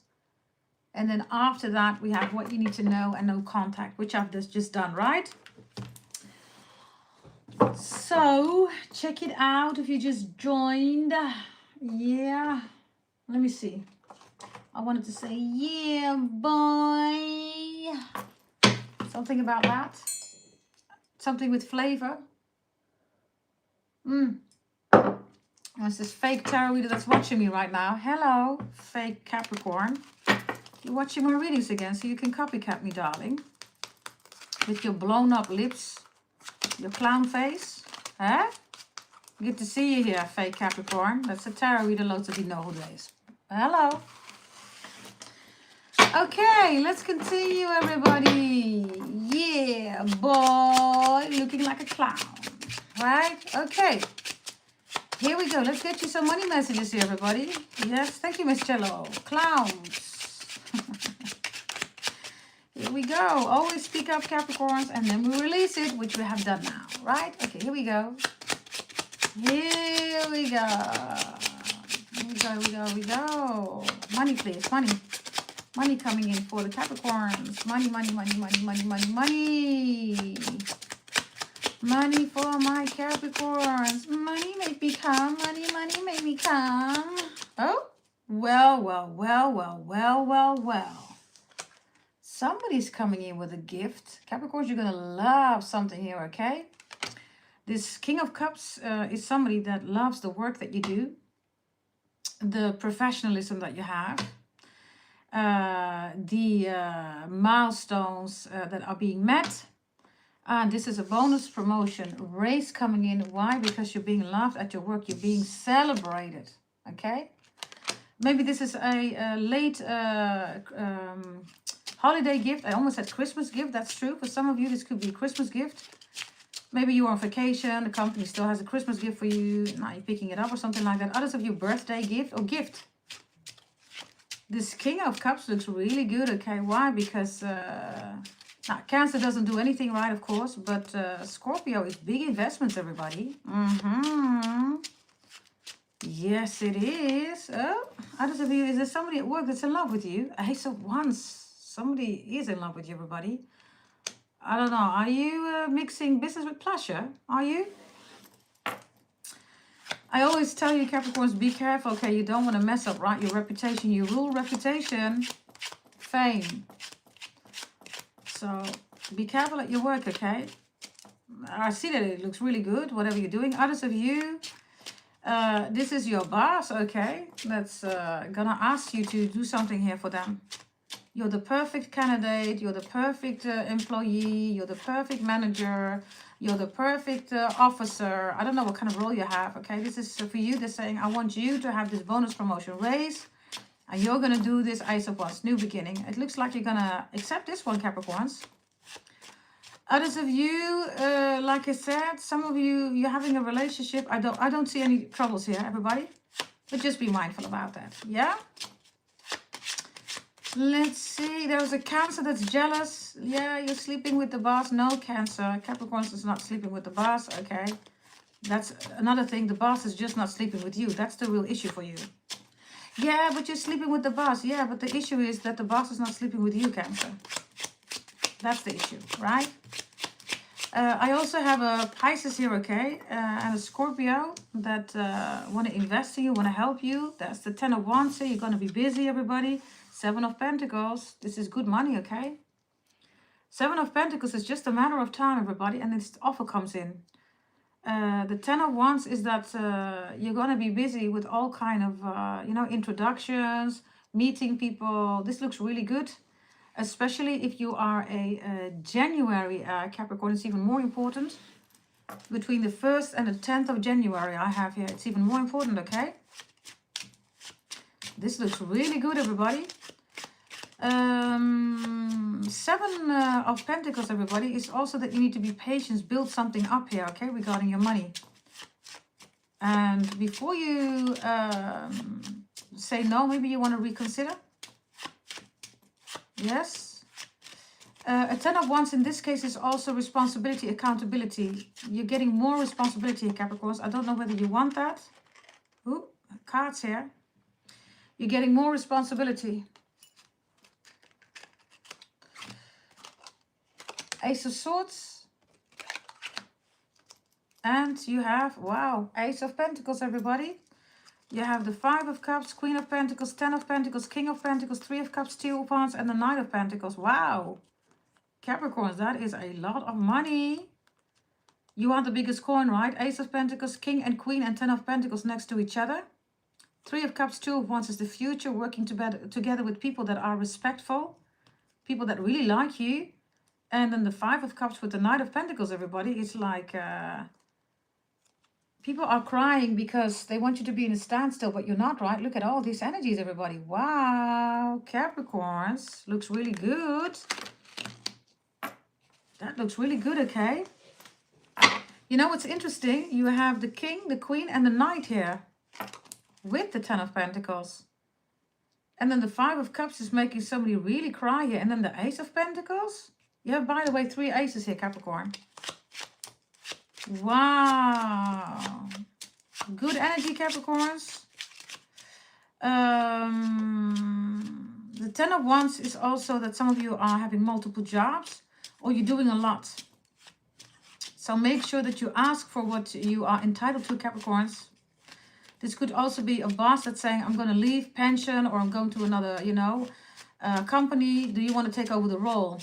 And then after that, we have what you need to know and no contact, which I've just done, right? So, check it out if you just joined. Yeah. Let me see. I wanted to say, yeah, boy. Something about that. Something with flavor. There's this fake tarot reader that's watching me right now. Hello, fake Capricorn. You're watching my readings again, so you can copycat me, darling. With your blown up lips, your clown face. Huh? Good to see you here, fake Capricorn. That's a tarot reader, loads of you know who that is. Hello. Okay, let's continue, everybody. Yeah, boy, looking like a clown. Right? Okay. Here we go. Let's get you some money messages here, everybody. Yes, thank you, Miss Cello. Clowns. Here we go. Always speak up, Capricorns, and then we release it, which we have done now, right? Okay, here we go. Here we go. Here we go. Money, please. Money. Money coming in for the Capricorns. Money, money, money, money, money, money, money. Money for my Capricorns. Money make me come. Money, money make me come. Oh, well. Somebody's coming in with a gift. Capricorns, you're going to love something here, okay? This King of Cups is somebody that loves the work that you do, the professionalism that you have, the milestones that are being met. And this is a bonus promotion, raise coming in. Why? Because you're being loved at your work. You're being celebrated, okay? Maybe this is a late holiday gift. I almost said Christmas gift. That's true. For some of you, this could be a Christmas gift. Maybe you're on vacation. The company still has a Christmas gift for you. Now you're picking it up or something like that. Others of you, birthday gift or gift. This King of Cups looks really good, okay? Why? Because now, Cancer doesn't do anything right, of course, but Scorpio is big investments, everybody. Yes, it is. Oh, others of you, is there somebody at work that's in love with you? Ace of Wands. Somebody is in love with you, everybody. I don't know. Are you mixing business with pleasure? Are you? I always tell you, Capricorns, be careful, okay? You don't want to mess up, right? Your reputation. You rule reputation. Fame. So be careful at your work, okay? I see that it looks really good, whatever you're doing. Others of you, this is your boss, okay? That's gonna ask you to do something here for them. You're the perfect candidate. You're the perfect employee. You're the perfect manager. You're the perfect officer. I don't know what kind of role you have, okay? This is for you. They're saying, I want you to have this bonus promotion raise. And you're going to do this Ace of Wands, new beginning. It looks like you're going to accept this one, Capricorns. Others of you, like I said, some of you, you're having a relationship. I don't see any troubles here, everybody. But just be mindful about that, yeah? Let's see. There's a Cancer that's jealous. Yeah, you're sleeping with the boss. No, Cancer. Capricorns is not sleeping with the boss, okay? That's another thing. The boss is just not sleeping with you. That's the real issue for you. Yeah, but you're sleeping with the boss. Yeah, but the issue is that the boss is not sleeping with you, Cancer. That's the issue, right? I also have a Pisces here, okay? And a Scorpio that want to invest in you, want to help you. That's the 10 of Wands. So you're going to be busy, everybody. 7 of Pentacles. This is good money, okay? 7 of Pentacles is just a matter of time, everybody. And this offer comes in. The 10 of Wands is that you're going to be busy with all kind of, introductions, meeting people. This looks really good, especially if you are a January Capricorn. It's even more important. Between the 1st and the 10th of January I have here. It's even more important, okay? This looks really good, everybody. 7 of Pentacles, everybody, is also that you need to be patient, build something up here, okay, regarding your money. And before you say no, maybe you want to reconsider. Yes. A 10 of Wands in this case is also responsibility, accountability. You're getting more responsibility, Capricorns. I don't know whether you want that. Ooh, cards here. You're getting more responsibility. Ace of Swords. And you have, wow, Ace of Pentacles, everybody. You have the 5 of Cups, Queen of Pentacles, 10 of Pentacles, King of Pentacles, 3 of Cups, 2 of Wands, and the Knight of Pentacles. Wow. Capricorns, that is a lot of money. You want the biggest coin, right? Ace of Pentacles, King and Queen, and 10 of Pentacles next to each other. Three of Cups, Two of Wands is the future, working together with people that are respectful, people that really like you. And then the Five of Cups with the Knight of Pentacles, everybody. It's like people are crying because they want you to be in a standstill, but you're not, right? Look at all these energies, everybody. Wow, Capricorns. Looks really good. That looks really good, okay? You know what's interesting? You have the King, the Queen, and the Knight here with the Ten of Pentacles. And then the Five of Cups is making somebody really cry here. And then the Ace of Pentacles. You have, by the way, 3 aces here, Capricorn. Wow. Good energy, Capricorns. The Ten of Wands is also that some of you are having multiple jobs or you're doing a lot. So make sure that you ask for what you are entitled to, Capricorns. This could also be a boss that's saying, I'm going to leave pension or I'm going to another, company. Do you want to take over the role?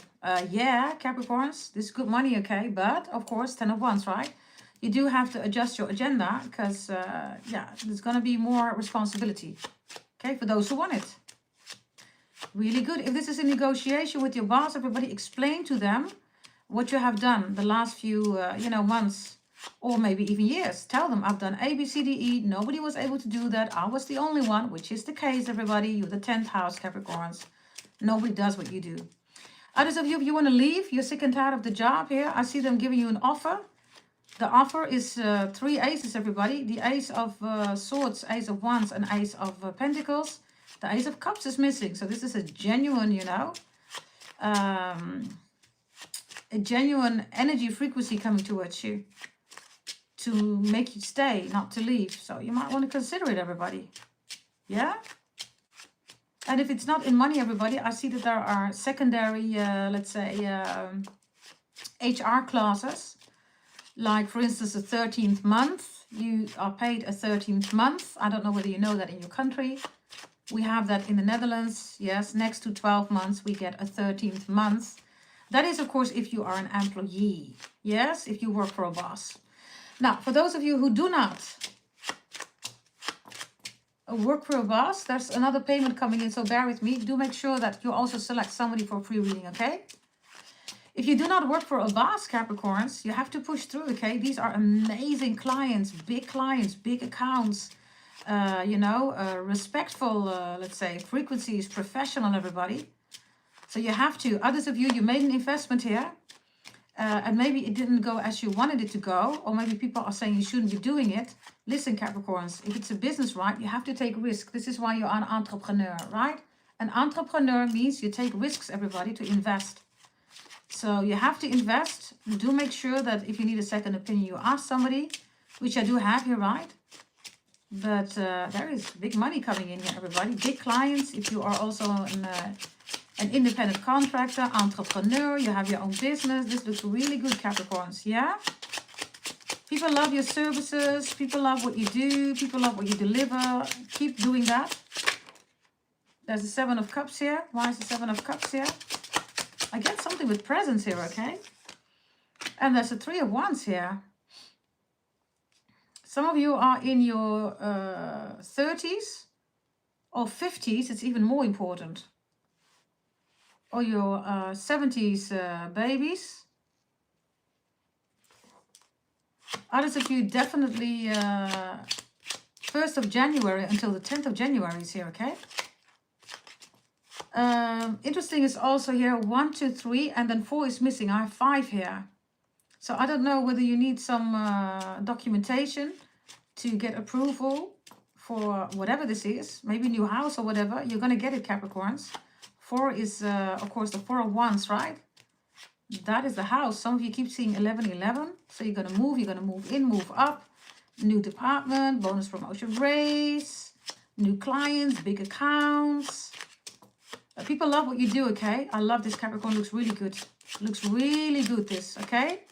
Yeah, Capricorns, this is good money, okay? But, of course, 10 of Wands, right? You do have to adjust your agenda because, there's going to be more responsibility, okay, for those who want it. Really good. If this is a negotiation with your boss, everybody explain to them what you have done the last few, months or maybe even years. Tell them, I've done A, B, C, D, E. Nobody was able to do that. I was the only one, which is the case, everybody. You're the 10th house, Capricorns. Nobody does what you do. Others of you, if you want to leave, you're sick and tired of the job here. I see them giving you an offer. The offer is 3 aces, everybody. The Ace of Swords, Ace of Wands, and Ace of Pentacles. The Ace of Cups is missing. So this is a genuine, a genuine energy frequency coming towards you to make you stay, not to leave. So you might want to consider it, everybody. Yeah? And if it's not in money, everybody, I see that there are secondary, HR clauses. Like, for instance, the 13th month. You are paid a 13th month. I don't know whether you know that in your country. We have that in the Netherlands. Yes, next to 12 months, we get a 13th month. That is, of course, if you are an employee. Yes, if you work for a boss. Now, for those of you who do not work for a boss, there's another payment coming in, so bear with me. Do make sure that you also select somebody for a free reading, okay? If you do not work for a boss, Capricorns, you have to push through, okay? These are amazing clients, big accounts, respectful, frequencies, professional, everybody. So you have to. Others of you, you made an investment here. And maybe it didn't go as you wanted it to go. Or maybe people are saying you shouldn't be doing it. Listen, Capricorns, if it's a business, right, you have to take risk. This is why you're an entrepreneur, right? An entrepreneur means you take risks, everybody, to invest. So you have to invest. Do make sure that if you need a second opinion, you ask somebody, which I do have here, right? But there is big money coming in here, everybody. Big clients. If you are also an independent contractor, entrepreneur, you have your own business. This looks really good, Capricorns, yeah? People love your services. People love what you do. People love what you deliver. Keep doing that. There's the 7 of Cups here. Why is the 7 of Cups here? I get something with presents here, okay? And there's a 3 of Wands here. Some of you are in your 30s or 50s. It's even more important. Or your 70s babies. Others of you definitely 1st of January until the 10th of January is here, okay? Interesting is also here 1, 2, 3, and then 4 is missing. I have 5 here. So I don't know whether you need some documentation to get approval for whatever this is. Maybe new house or whatever. You're going to get it, Capricorns. 4 is, of course, the 4 of Wands, right? That is the house. Some of you keep seeing 11, 11. So you're going to move in, move up. New department, bonus promotion raise, new clients, big accounts. People love what you do, okay? I love this, Capricorn. Looks really good. Looks really good, this, okay?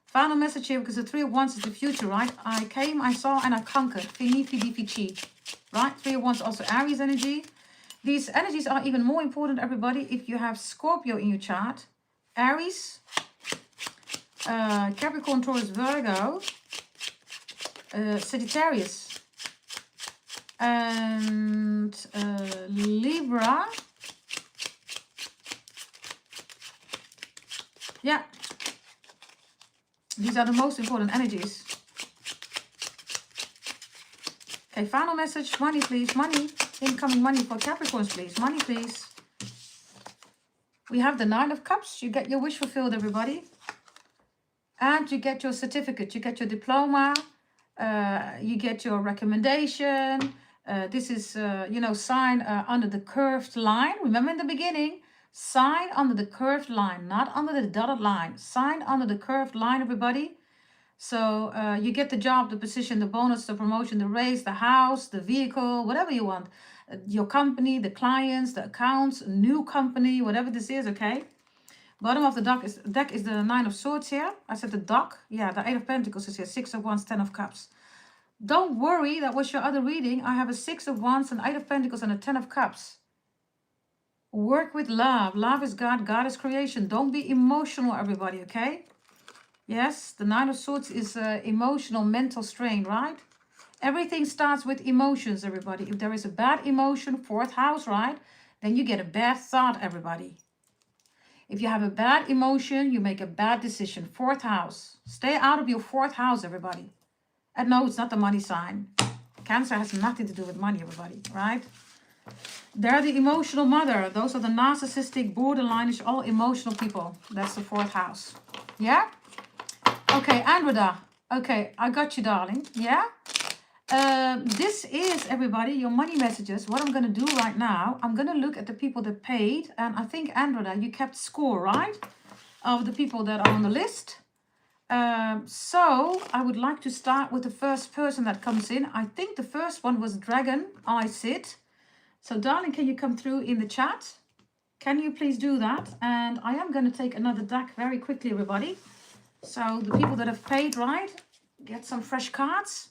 Final message here, because the 3 of Wands is the future, right? I came, I saw, and I conquered. Fini, fidi, fici. Right? 3 of Wands, also Aries energy. These energies are even more important, everybody, if you have Scorpio in your chart. Aries, Capricorn, Taurus, Virgo, Sagittarius, And Libra. Yeah. These are the most important energies. Okay, final message. Money, please. Money. Incoming money for Capricorns, please. Money, please. We have the 9 of Cups. You get your wish fulfilled, everybody. And you get your certificate. You get your diploma. You get your recommendation. This is, you know, sign under the curved line. Remember in the beginning, sign under the curved line, not under the dotted line. Sign under the curved line, everybody. So you get the job, the position, the bonus, the promotion, the raise, the house, the vehicle, whatever you want. Your company, the clients, the accounts, new company, whatever this is, okay? Bottom of the deck is the 9 of Swords here. I said the dock. Yeah, the 8 of Pentacles is here. 6 of Wands, 10 of Cups. Don't worry, that was your other reading. I have a 6 of Wands, an 8 of Pentacles, and a 10 of Cups. Work with love. Love is God. God is creation. Don't be emotional, everybody, okay? Yes, the 9 of Swords is emotional, mental strain, right? Everything starts with emotions, everybody. If there is a bad emotion, 4th house, right? Then you get a bad thought, everybody. If you have a bad emotion, you make a bad decision. 4th house. Stay out of your 4th house, everybody. And no, it's not the money sign. Cancer has nothing to do with money, everybody, right? They're the emotional mother. Those are the narcissistic, borderline-ish, all emotional people. That's the 4th house. Yeah? Okay, Andreda. Okay, I got you, darling. Yeah? This is, everybody, your money messages. What I'm going to do right now, I'm going to look at the people that paid. And I think, Andreda, you kept score, right? Of the people that are on the list. So I would like to start with the first person that comes in. I think the first one was Dragon I Sit. So, darling, can you come through in the chat? Can you please do that? And I am going to take another deck very quickly, everybody. So the people that have paid, right, get some fresh cards.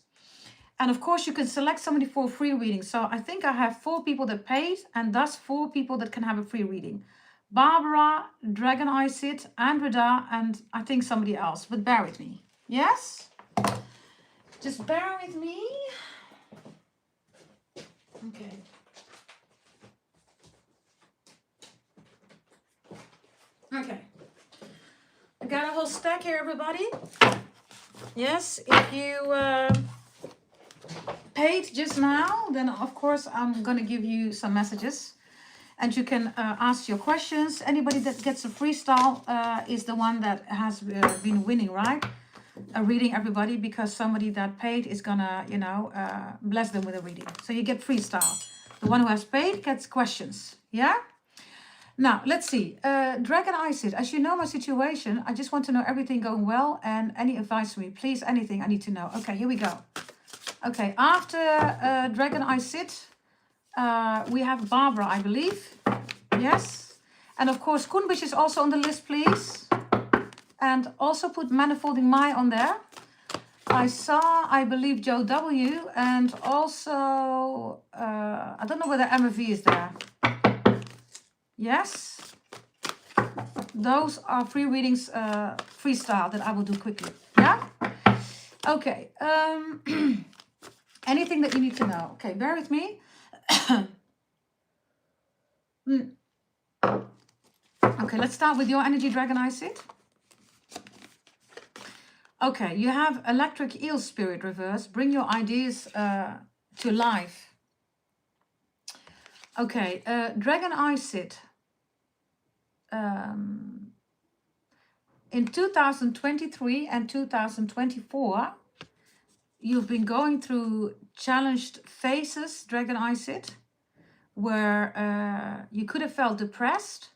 And of course, you can select somebody for a free reading. So I think I have 4 people that paid, and thus 4 people that can have a free reading. Barbara, Dragon I Sit, Andreda, and I think somebody else. But bear with me. Yes? Just bear with me. Okay. Okay. I got a whole stack here, everybody. Yes, if you paid just now, then of course I'm going to give you some messages. And you can ask your questions. Anybody that gets a freestyle is the one that has been winning, right? A reading, everybody, because somebody that paid is going to, you know, bless them with a reading. So you get freestyle. The one who has paid gets questions. Yeah? Now, let's see. Dragon I Sit. As you know my situation, I just want to know everything going well and any advice for me. Please, anything I need to know. Okay, here we go. Okay, after Dragon I Sit, we have Barbara, I believe. Yes. And of course, Kunbish is also on the list, please. And also put Manifolding My on there. I saw, I believe, Joe W. And also, I don't know whether MFV is there. Yes. Those are free readings, freestyle that I will do quickly. Yeah? Okay. Anything that you need to know. Okay, bear with me. Okay, let's start with your energy, Dragon I Sit. Okay, you have Electric Eel Spirit reverse. Bring your ideas to life. Okay, Dragon I Sit. In 2023 and 2024, you've been going through challenged phases, Dragon I Sit, where you could have felt depressed,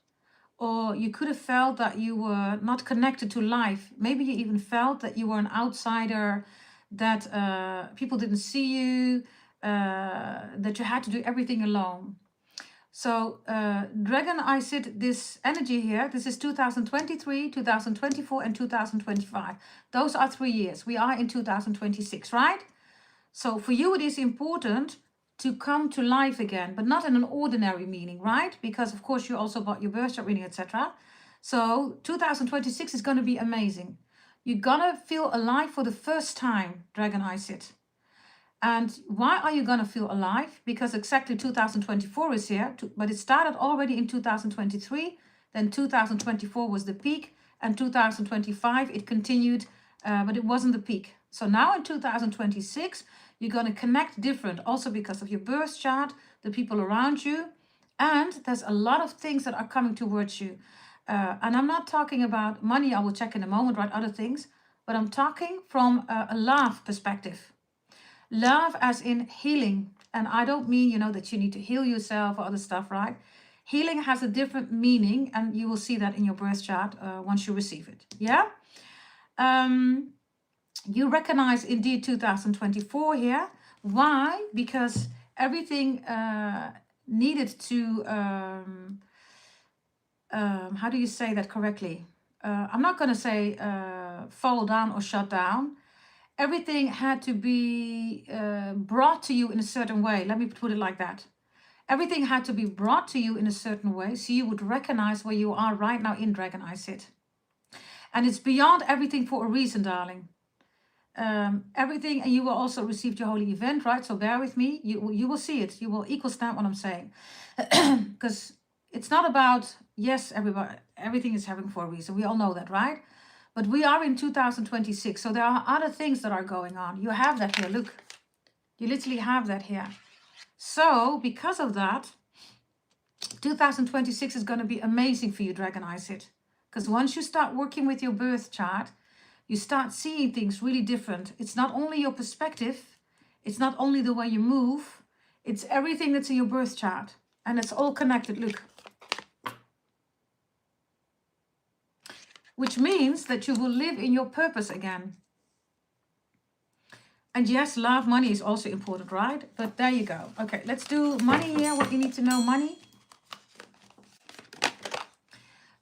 or you could have felt that you were not connected to life. Maybe you even felt that you were an outsider, that people didn't see you, that you had to do everything alone. So Dragon I Sit, this energy here, this is 2023, 2024 and 2025. Those are 3 years. We are in 2026, right? So for you it is important to come to life again, but not in an ordinary meaning, right? Because of course you also got your birth chart reading, etc. So 2026 is going to be amazing. You're gonna feel alive for the first time, Dragon I Sit. And why are you going to feel alive? Because exactly 2024 is here, but it started already in 2023. Then 2024 was the peak, and 2025 it continued, but it wasn't the peak. So now in 2026, you're going to connect different, also because of your birth chart, the people around you, and there's a lot of things that are coming towards you. And I'm not talking about money, I will check in a moment, right? Other things, but I'm talking from a love perspective. Love as in healing. And I don't mean, you know, that you need to heal yourself or other stuff, right? Healing has a different meaning, and you will see that in your birth chart once you receive it. Yeah? You recognize indeed 2024 here. Why? Because everything needed to, how do you say that correctly? I'm not going to say fall down or shut down. Everything had to be brought to you in a certain way. Let me put it like that. Everything had to be brought to you in a certain way so you would recognize where you are right now in Dragon Eye Sit. And it's beyond everything for a reason, darling. Everything, and you will also receive your holy event, right? So bear with me. You will see it. You will equal stamp what I'm saying. Because it's not about, yes, everything is happening for a reason. We all know that, right? But we are in 2026, so there are other things that are going on. You have that here, look. You literally have that here. So, because of that, 2026 is going to be amazing for you, Dragon Eye Sit. Because once you start working with your birth chart, you start seeing things really different. It's not only your perspective, it's not only the way you move, it's everything that's in your birth chart. And it's all connected, look. Which means that you will live in your purpose again. And yes, love, money is also important, right? But there you go. Okay, let's do money here. What you need to know, money.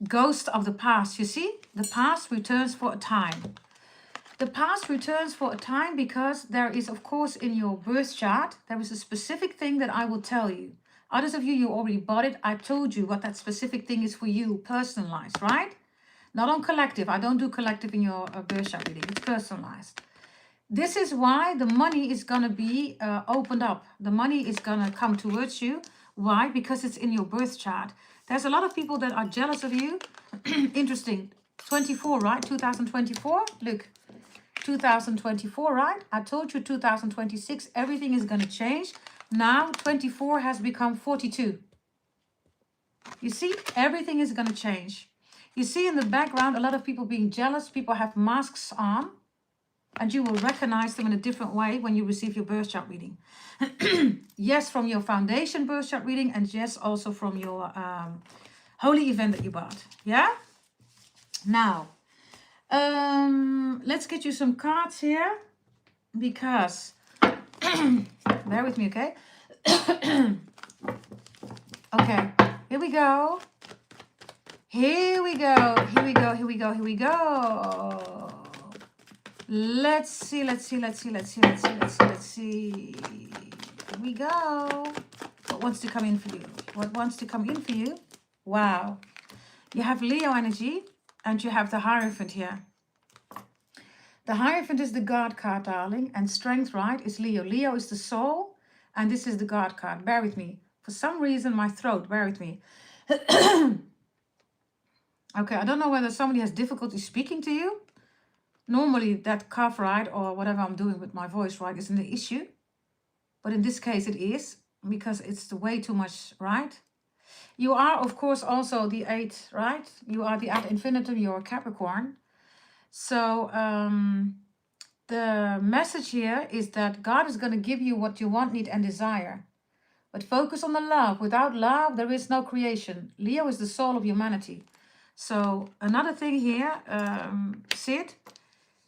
Ghost of the past. You see, the past returns for a time. The past returns for a time because there is, of course, in your birth chart, there is a specific thing that I will tell you. Others of you, you already bought it. I told you what that specific thing is for you, personalized, right? Not on collective. I don't do collective in your birth chart reading. It's personalized. This is why the money is going to be opened up. The money is going to come towards you. Why? Because it's in your birth chart. There's a lot of people that are jealous of you. Interesting. 24, right? 2024. Look. 2024, right? I told you 2026, everything is going to change. Now 24 has become 42. You see, everything is going to change. You see in the background, a lot of people being jealous. People have masks on. And you will recognize them in a different way when you receive your birth chart reading. Yes, from your foundation birth chart reading. And yes, also from your holy event that you bought. Yeah? Now, let's get you some cards here. Because, bear with me, okay? Okay, here we go. Here we go. Here we go. Here we go. Here we go. Let's see. Here we go. What wants to come in for you? What wants to come in for you? Wow. You have Leo energy and you have the Hierophant here. The Hierophant is the God card, darling. And strength, right, is Leo. Leo is the soul. And this is the God card. Bear with me. For some reason, my throat. Bear with me. Okay, I don't know whether somebody has difficulty speaking to you. Normally that cough, right, or whatever I'm doing with my voice, right, isn't the issue. But in this case it is, because it's way too much, right? You are, of course, also the 8, right? You are the ad infinitum, you're Capricorn. So the message here is that God is going to give you what you want, need, and desire. But focus on the love. Without love, there is no creation. Leo is the soul of humanity. So another thing here, Sid,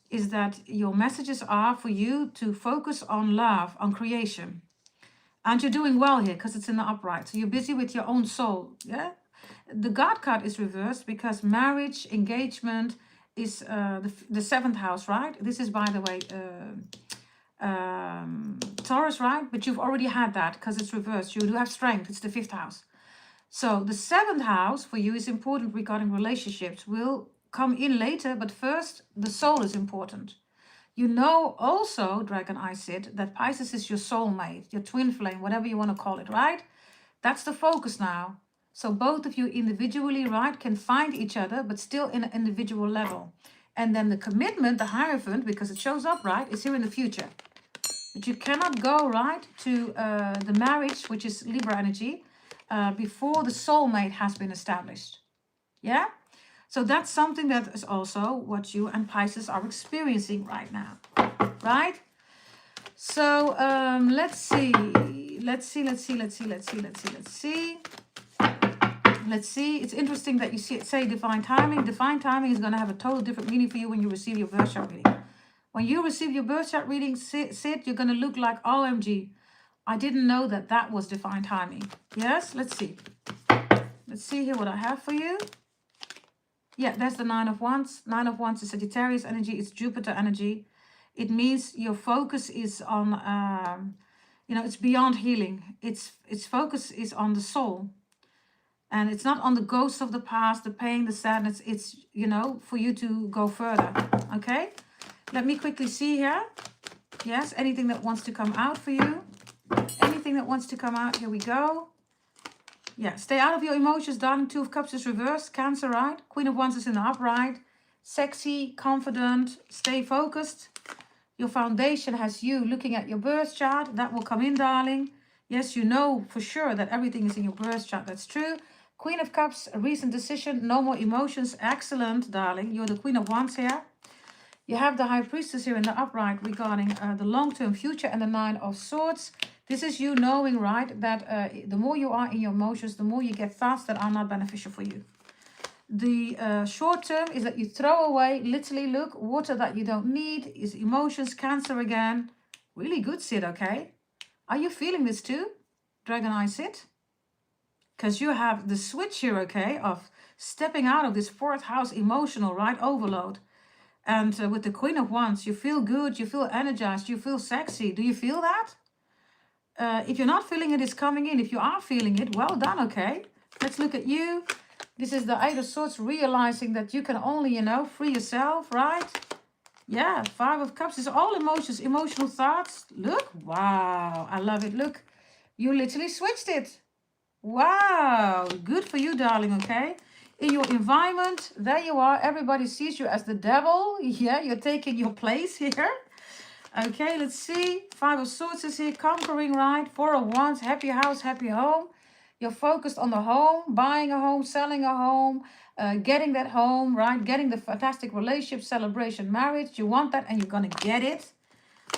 is that your messages are for you to focus on love, on creation. And you're doing well here because it's in the upright. So you're busy with your own soul. Yeah. The God card is reversed because marriage, engagement is the 7th house, right? This is, by the way, Taurus, right? But you've already had that because it's reversed. You do have strength. It's the 5th house. So the 7th house for you is important regarding relationships. Will come in later, but first the soul is important. You know also, Dragon Eye Sid, that Pisces is your soulmate, your twin flame, whatever you want to call it, right? That's the focus now. So both of you individually, right, can find each other, but still in an individual level. And then the commitment, the Hierophant, because it shows up, right, is here in the future. But you cannot go, right, to the marriage, which is Libra energy, before the soulmate has been established. Yeah? So that's something that is also what you and Pisces are experiencing right now. Right? So let's see. Let's see. It's interesting that you say divine timing. Divine timing is going to have a total different meaning for you when you receive your birth chart reading. When you receive your birth chart reading, Sid, you're going to look like, OMG, I didn't know that that was divine timing. Yes, let's see. Let's see here what I have for you. Yeah, there's the Nine of Wands. Nine of Wands is Sagittarius energy. It's Jupiter energy. It means your focus is on, it's beyond healing. Its focus is on the soul. And it's not on the ghosts of the past, the pain, the sadness. It's, for you to go further. Okay? Let me quickly see here. Yes, anything that wants to come out for you. Anything that wants to come out. Here we go. Yeah, stay out of your emotions, darling. Two of Cups is reversed. Cancer, right? Queen of Wands is in the upright. Sexy, confident. Stay focused. Your foundation has you looking at your birth chart. That will come in, darling. Yes, you know for sure that everything is in your birth chart. That's true. Queen of Cups, a recent decision. No more emotions. Excellent, darling. You're the Queen of Wands here. You have the High Priestess here in the upright regarding the long-term future and the Nine of Swords. This is you knowing, right, that the more you are in your emotions, the more you get thoughts that are not beneficial for you. The short term is that you throw away, literally, look, water that you don't need, is emotions, Cancer again. Really good, Sid, okay? Are you feeling this too, Dragon Eye Sid? Because you have the switch here, okay, of stepping out of this fourth house emotional, right, overload. And with the Queen of Wands, you feel good, you feel energized, you feel sexy. Do you feel that? If you're not feeling it, it's coming in. If you are feeling it, well done, okay? Let's look at you. This is the Eight of Swords, realizing that you can only, free yourself, right? Yeah, Five of Cups is all emotions, emotional thoughts. Look, wow, I love it. Look, you literally switched it. Wow, good for you, darling, okay? In your environment, there you are. Everybody sees you as the devil. Yeah, you're taking your place here. Okay, let's see. Five of Swords is here, conquering, right? Four of Wands, happy house, happy home. You're focused on the home, buying a home, selling a home, getting that home, right? Getting the fantastic relationship, celebration, marriage. You want that and you're going to get it.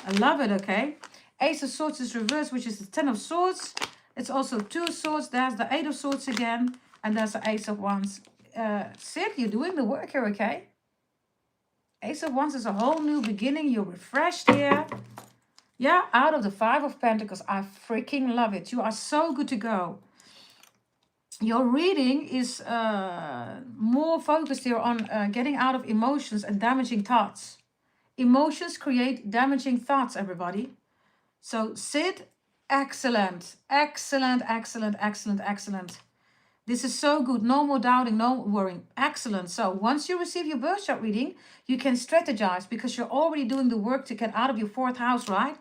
I love it, okay? Ace of Swords is reversed, which is the Ten of Swords. It's also Two of Swords. There's the Eight of Swords again. And there's the Ace of Wands. Sid, you're doing the work here, okay? Ace of Wands is a whole new beginning. You're refreshed here. Yeah, out of the Five of Pentacles. I freaking love it. You are so good to go. Your reading is more focused here on getting out of emotions and damaging thoughts. Emotions create damaging thoughts, everybody. So Sid, excellent, excellent, excellent, excellent, excellent. This is so good. No more doubting, no worrying. Excellent. So once you receive your birth chart reading, you can strategize because you're already doing the work to get out of your fourth house, right?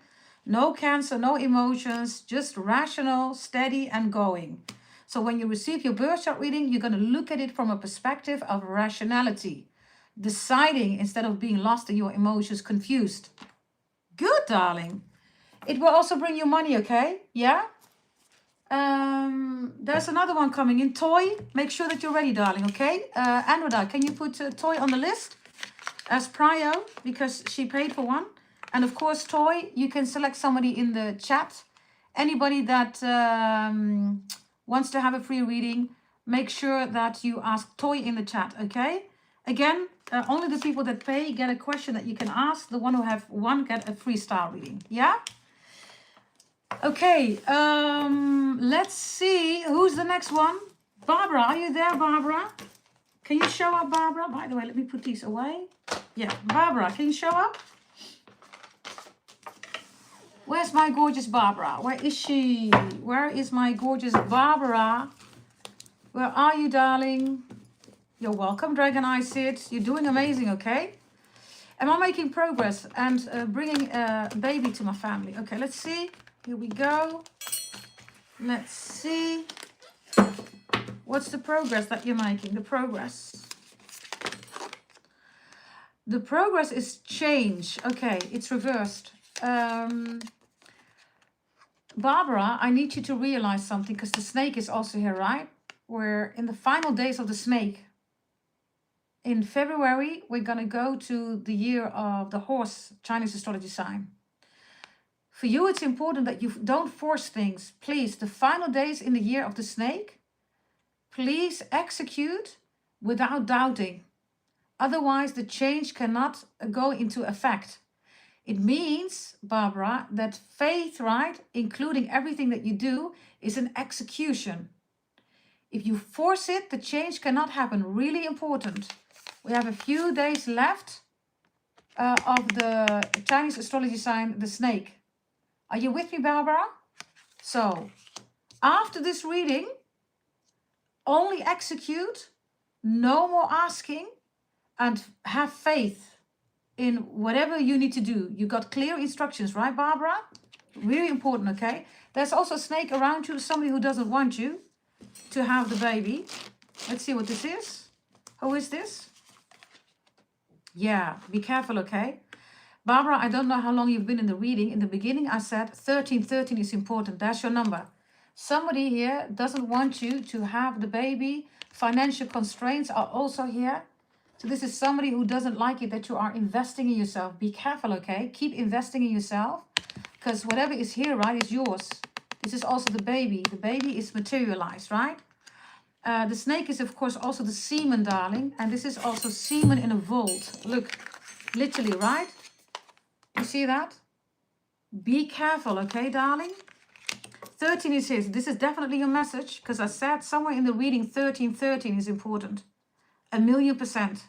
No Cancer, no emotions, just rational, steady, and going. So when you receive your birth chart reading, you're going to look at it from a perspective of rationality. Deciding instead of being lost in your emotions, confused. Good, darling. It will also bring you money, okay? Yeah? There's another one coming in. Toy. Make sure that you're ready, darling, okay? Anwada, can you put Toy on the list as prio? Because she paid for one. And of course, Toy, you can select somebody in the chat. Anybody that wants to have a free reading, make sure that you ask Toy in the chat, okay? Again, only the people that pay get a question that you can ask. The one who have one get a free star reading, yeah? Okay, let's see. Who's the next one? Barbara, are you there, Barbara? Can you show up, Barbara? By the way, let me put these away. Yeah, Barbara, can you show up? Where's my gorgeous Barbara? Where is she? Where is my gorgeous Barbara? Where are you, darling? You're welcome, Dragon Eye Sid. You're doing amazing, okay? Am I making progress and bringing a baby to my family? Okay, let's see. Here we go. Let's see. What's the progress that you're making? The progress. The progress is change. Okay, it's reversed. Barbara, I need you to realize something, because the snake is also here, right? We're in the final days of the snake. In February, we're going to go to the year of the horse, Chinese astrology sign. For you, it's important that you don't force things. Please, the final days in the year of the snake, please execute without doubting. Otherwise, the change cannot go into effect. It means, Barbara, that faith, right, including everything that you do, is an execution. If you force it, the change cannot happen. Really important. We have a few days left of the Chinese astrology sign, the snake. Are you with me, Barbara? So, after this reading, only execute, no more asking, and have faith in whatever you need to do. You got clear instructions, right, Barbara? Really important, okay? There's also a snake around you, somebody who doesn't want you to have the baby. Let's see what this is. Who is this? Yeah, be careful, okay? Barbara, I don't know how long you've been in the reading. In the beginning, I said 1313 is important. That's your number. Somebody here doesn't want you to have the baby. Financial constraints are also here. So this is somebody who doesn't like it that you are investing in yourself. Be careful, okay? Keep investing in yourself, because whatever is here, right, is yours. This is also the baby. The baby is materialized, right? The snake is, of course, also the semen, darling. And this is also semen in a vault. Look, literally, right? You see that? Be careful, okay, darling? 13 is his. This is definitely your message, because I said somewhere in the reading 1313 is important. 1,000,000%.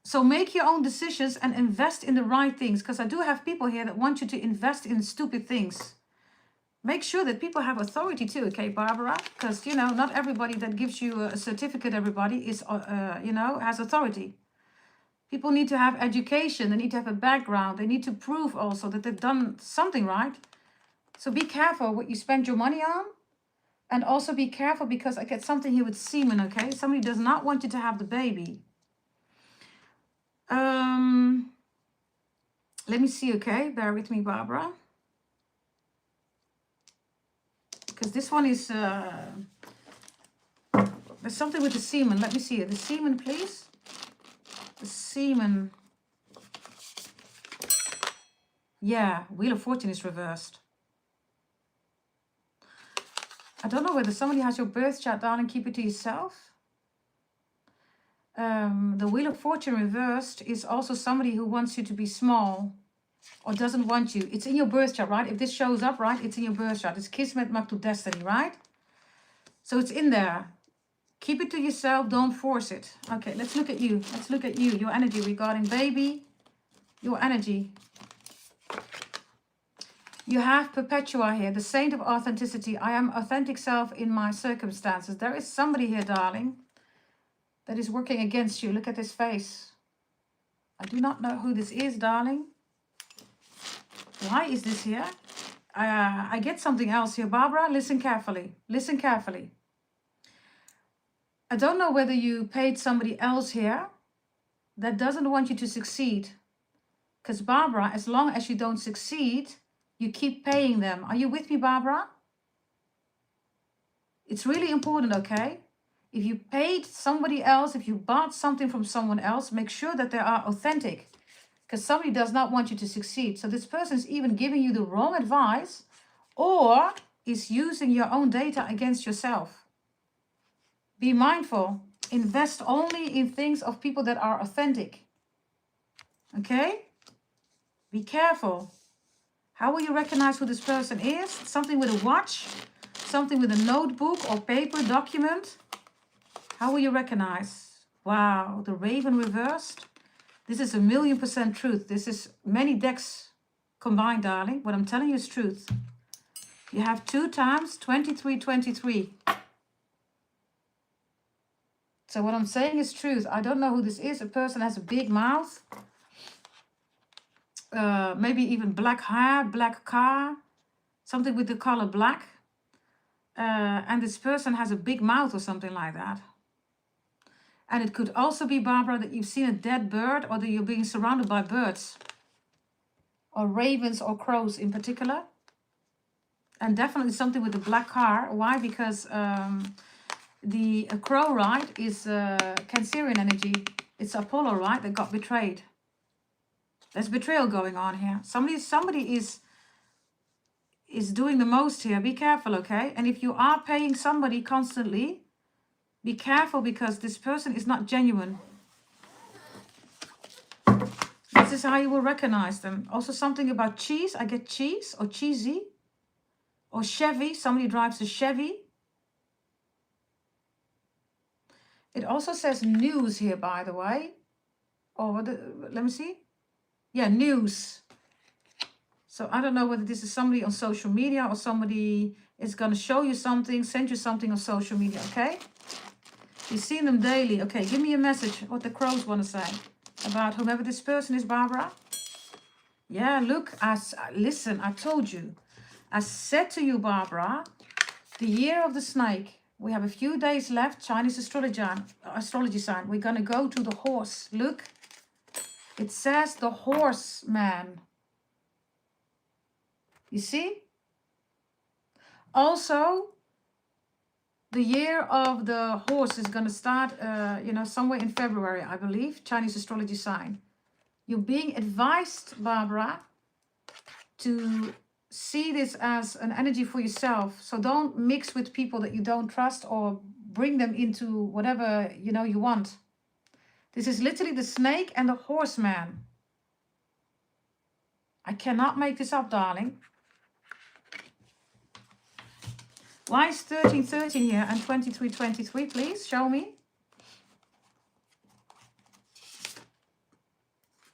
So make your own decisions and invest in the right things, because I do have people here that want you to invest in stupid things. Make sure that people have authority too, okay, Barbara? Because, you know, not everybody that gives you a certificate, everybody is, you know, has authority. People need to have education. They need to have a background. They need to prove also that they've done something right. So be careful what you spend your money on. And also be careful, because I get something here with semen, okay? Somebody does not want you to have the baby. Let me see, okay? Bear with me, Barbara. Because this one is... there's something with the semen. Let me see it. The semen, please. The semen. Yeah, Wheel of Fortune is reversed. I don't know whether somebody has your birth chart, darling. Keep it to yourself. The Wheel of Fortune reversed is also somebody who wants you to be small or doesn't want you. It's in your birth chart, right? If this shows up, right, it's in your birth chart. It's Kismet, Maktu, Destiny, right? So it's in there. Keep it to yourself. Don't force it. Okay, let's look at you. Let's look at you. Your energy regarding baby. Your energy. You have Perpetua here, the saint of authenticity. I am authentic self in my circumstances. There is somebody here, darling, that is working against you. Look at his face. I do not know who this is, darling. Why is this here? I get something else here. Barbara, listen carefully. Listen carefully. I don't know whether you paid somebody else here that doesn't want you to succeed. Because Barbara, as long as you don't succeed, you keep paying them. Are you with me, Barbara? It's really important, okay? If you paid somebody else, if you bought something from someone else, make sure that they are authentic. Because somebody does not want you to succeed. So this person is even giving you the wrong advice or is using your own data against yourself. Be mindful. Invest only in things of people that are authentic. Okay? Be careful. How will you recognize who this person is? Something with a watch, something with a notebook or paper document. How will you recognize? Wow, the Raven reversed. This is 1,000,000% truth. This is many decks combined, darling. What I'm telling you is truth. You have 2 times 23, 23. So what I'm saying is truth. I don't know who this is. A person has a big mouth. Maybe even black hair, black car. Something with the color black. And this person has a big mouth or something like that. And it could also be, Barbara, that you've seen a dead bird or that you're being surrounded by birds. Or ravens or crows in particular. And definitely something with the black car. Why? Because the crow, right, is Cancerian energy. It's Apollo, right, that got betrayed. There's betrayal going on here. Somebody is doing the most here. Be careful, okay? And if you are paying somebody constantly, be careful because this person is not genuine. This is how you will recognize them. Also something about cheese. I get cheese or cheesy. Or Chevy. Somebody drives a Chevy. It also says news here, by the way. Or let me see. Yeah, news. So I don't know whether this is somebody on social media or somebody is going to show you something, send you something on social media, okay? You've seen them daily. Okay, give me a message, what the crows want to say about whomever this person is, Barbara. Yeah, look, listen, I told you. I said to you, Barbara, the year of the snake. We have a few days left, Chinese astrology sign. We're going to go to the horse. Look, it says the horseman. You see? Also, the year of the horse is going to start, somewhere in February, I believe. Chinese astrology sign. You're being advised, Barbara, to see this as an energy for yourself. So don't mix with people that you don't trust or bring them into whatever, you want. This is literally the snake and the horseman. I cannot make this up, darling. Why is 1313 here and 2323, please? Show me.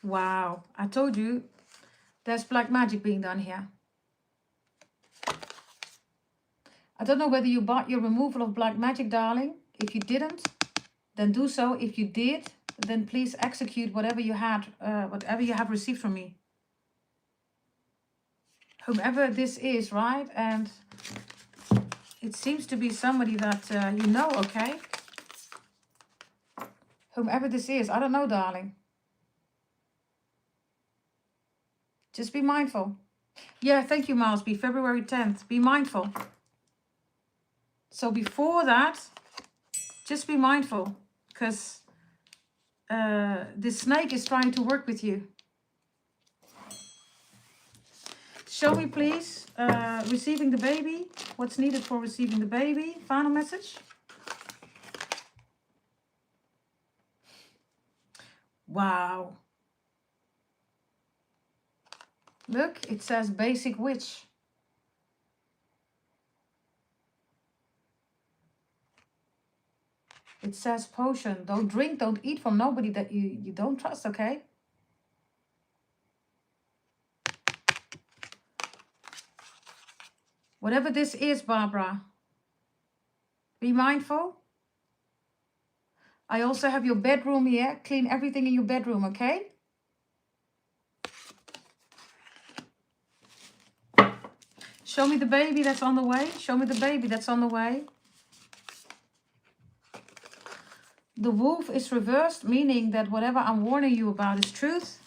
Wow, I told you there's black magic being done here. I don't know whether you bought your removal of black magic, darling. If you didn't, then do so. If you did, then please execute whatever you had, whatever you have received from me. Whomever this is, right? And it seems to be somebody that you know, okay? Whomever this is, I don't know, darling. Just be mindful. Yeah, thank you, Miles B. February 10th. Be mindful. So before that, just be mindful. Because this snake is trying to work with you. Show me, please, receiving the baby. What's needed for receiving the baby? Final message. Wow. Look, it says basic witch. It says potion. Don't drink, don't eat from nobody that you don't trust, okay? Whatever this is, Barbara, be mindful. I also have your bedroom here. Clean everything in your bedroom, okay? Show me the baby that's on the way. Show me the baby that's on the way. The wolf is reversed, meaning that whatever I'm warning you about is truth.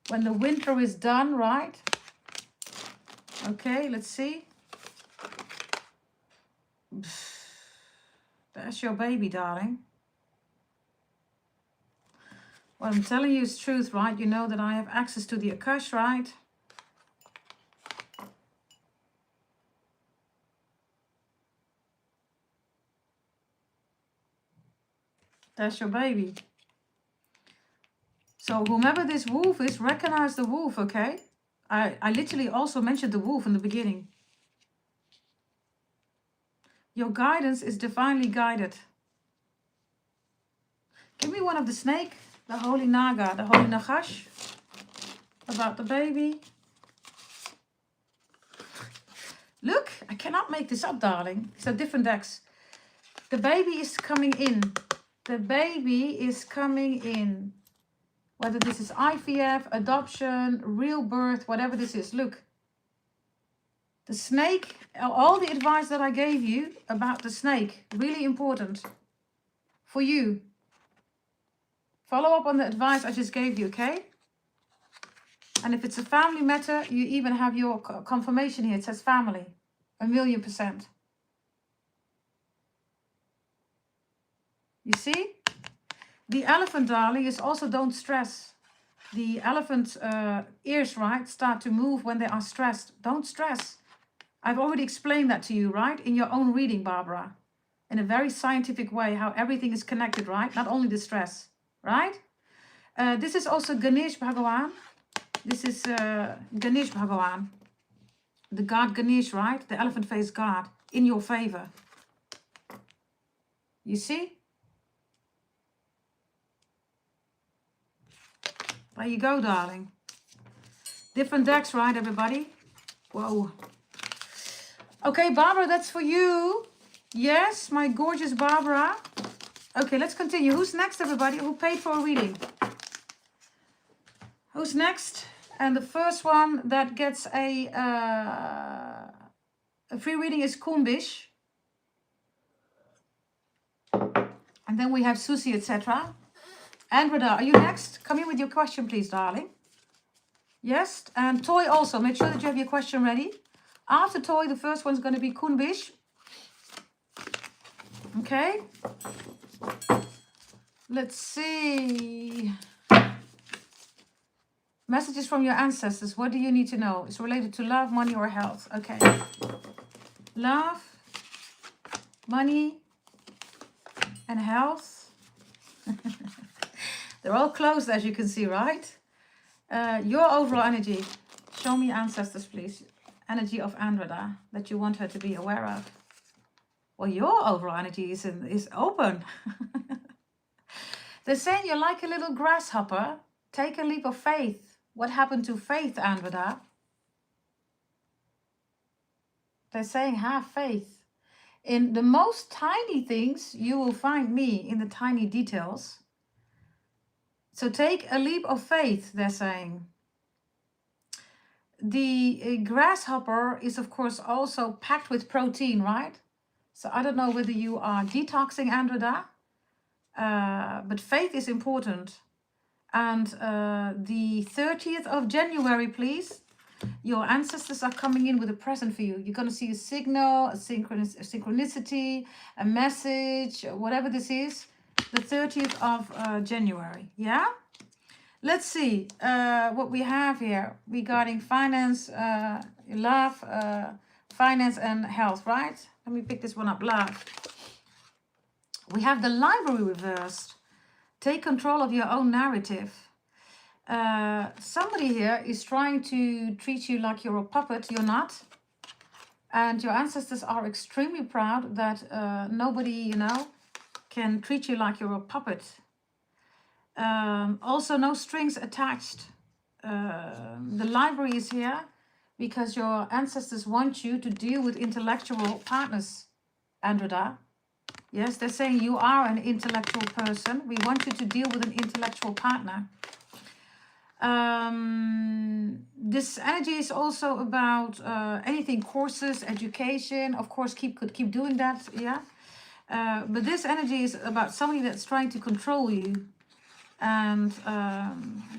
When the winter is done, right? Okay, let's see. That's your baby, darling. What I'm telling you is truth, right? You know that I have access to the Akash, right? That's your baby. So whomever this wolf is, recognize the wolf, okay? I literally also mentioned the wolf in the beginning. Your guidance is divinely guided. Give me one of the snake, the holy naga, the holy nagash. About the baby. Look, I cannot make this up, darling. These are different decks. The baby is coming in. The baby is coming in. Whether this is IVF, adoption, real birth, whatever this is. Look. The snake, all the advice that I gave you about the snake, really important for you. Follow up on the advice I just gave you, okay? And if it's a family matter, you even have your confirmation here. It says family, 1,000,000%. You see? The elephant, darling, is also don't stress. The elephant's ears, right, start to move when they are stressed. Don't stress. I've already explained that to you, right? In your own reading, Barbara. In a very scientific way, how everything is connected, right? Not only the stress, right? This is also Ganesh Bhagawan. This is Ganesh Bhagawan. The god Ganesh, right? The elephant-faced god in your favor. You see? There you go, darling. Different decks, right, everybody? Whoa. Okay, Barbara, that's for you. Yes, my gorgeous Barbara. Okay, let's continue. Who's next, everybody? Who paid for a reading? Who's next? And the first one that gets a free reading is Kumbish. And then we have Susie, etc. Andreda, are you next? Come in with your question, please, darling. Yes, and Toy also. Make sure that you have your question ready. After Toy, the first one's going to be Kunbish. Okay. Let's see. Messages from your ancestors. What do you need to know? It's related to love, money, or health. Okay. Love, money, and health. They're all closed, as you can see, right? Your overall energy. Show me ancestors, please. Energy of Andreda that you want her to be aware of. Well, your overall energy is open. They're saying you're like a little grasshopper. Take a leap of faith. What happened to faith, Andreda? They're saying have faith. In the most tiny things, you will find me in the tiny details. So take a leap of faith, they're saying. The grasshopper is, of course, also packed with protein, right? So I don't know whether you are detoxing, Andreda, but faith is important. And the 30th of January, please, your ancestors are coming in with a present for you. You're going to see a signal, a synchronicity, a message, whatever this is. The 30th of January, yeah? Let's see what we have here regarding finance, love, finance and health, right? Let me pick this one up, love. We have the library reversed. Take control of your own narrative. Somebody here is trying to treat you like you're a puppet. You're not. And your ancestors are extremely proud that nobody, you know, can treat you like you're a puppet. Also, no strings attached. The library is here because your ancestors want you to deal with intellectual partners, Andreda. Yes, they're saying you are an intellectual person. We want you to deal with an intellectual partner. This energy is also about anything, courses, education. Of course, could keep doing that, yeah. But this energy is about somebody that's trying to control you. And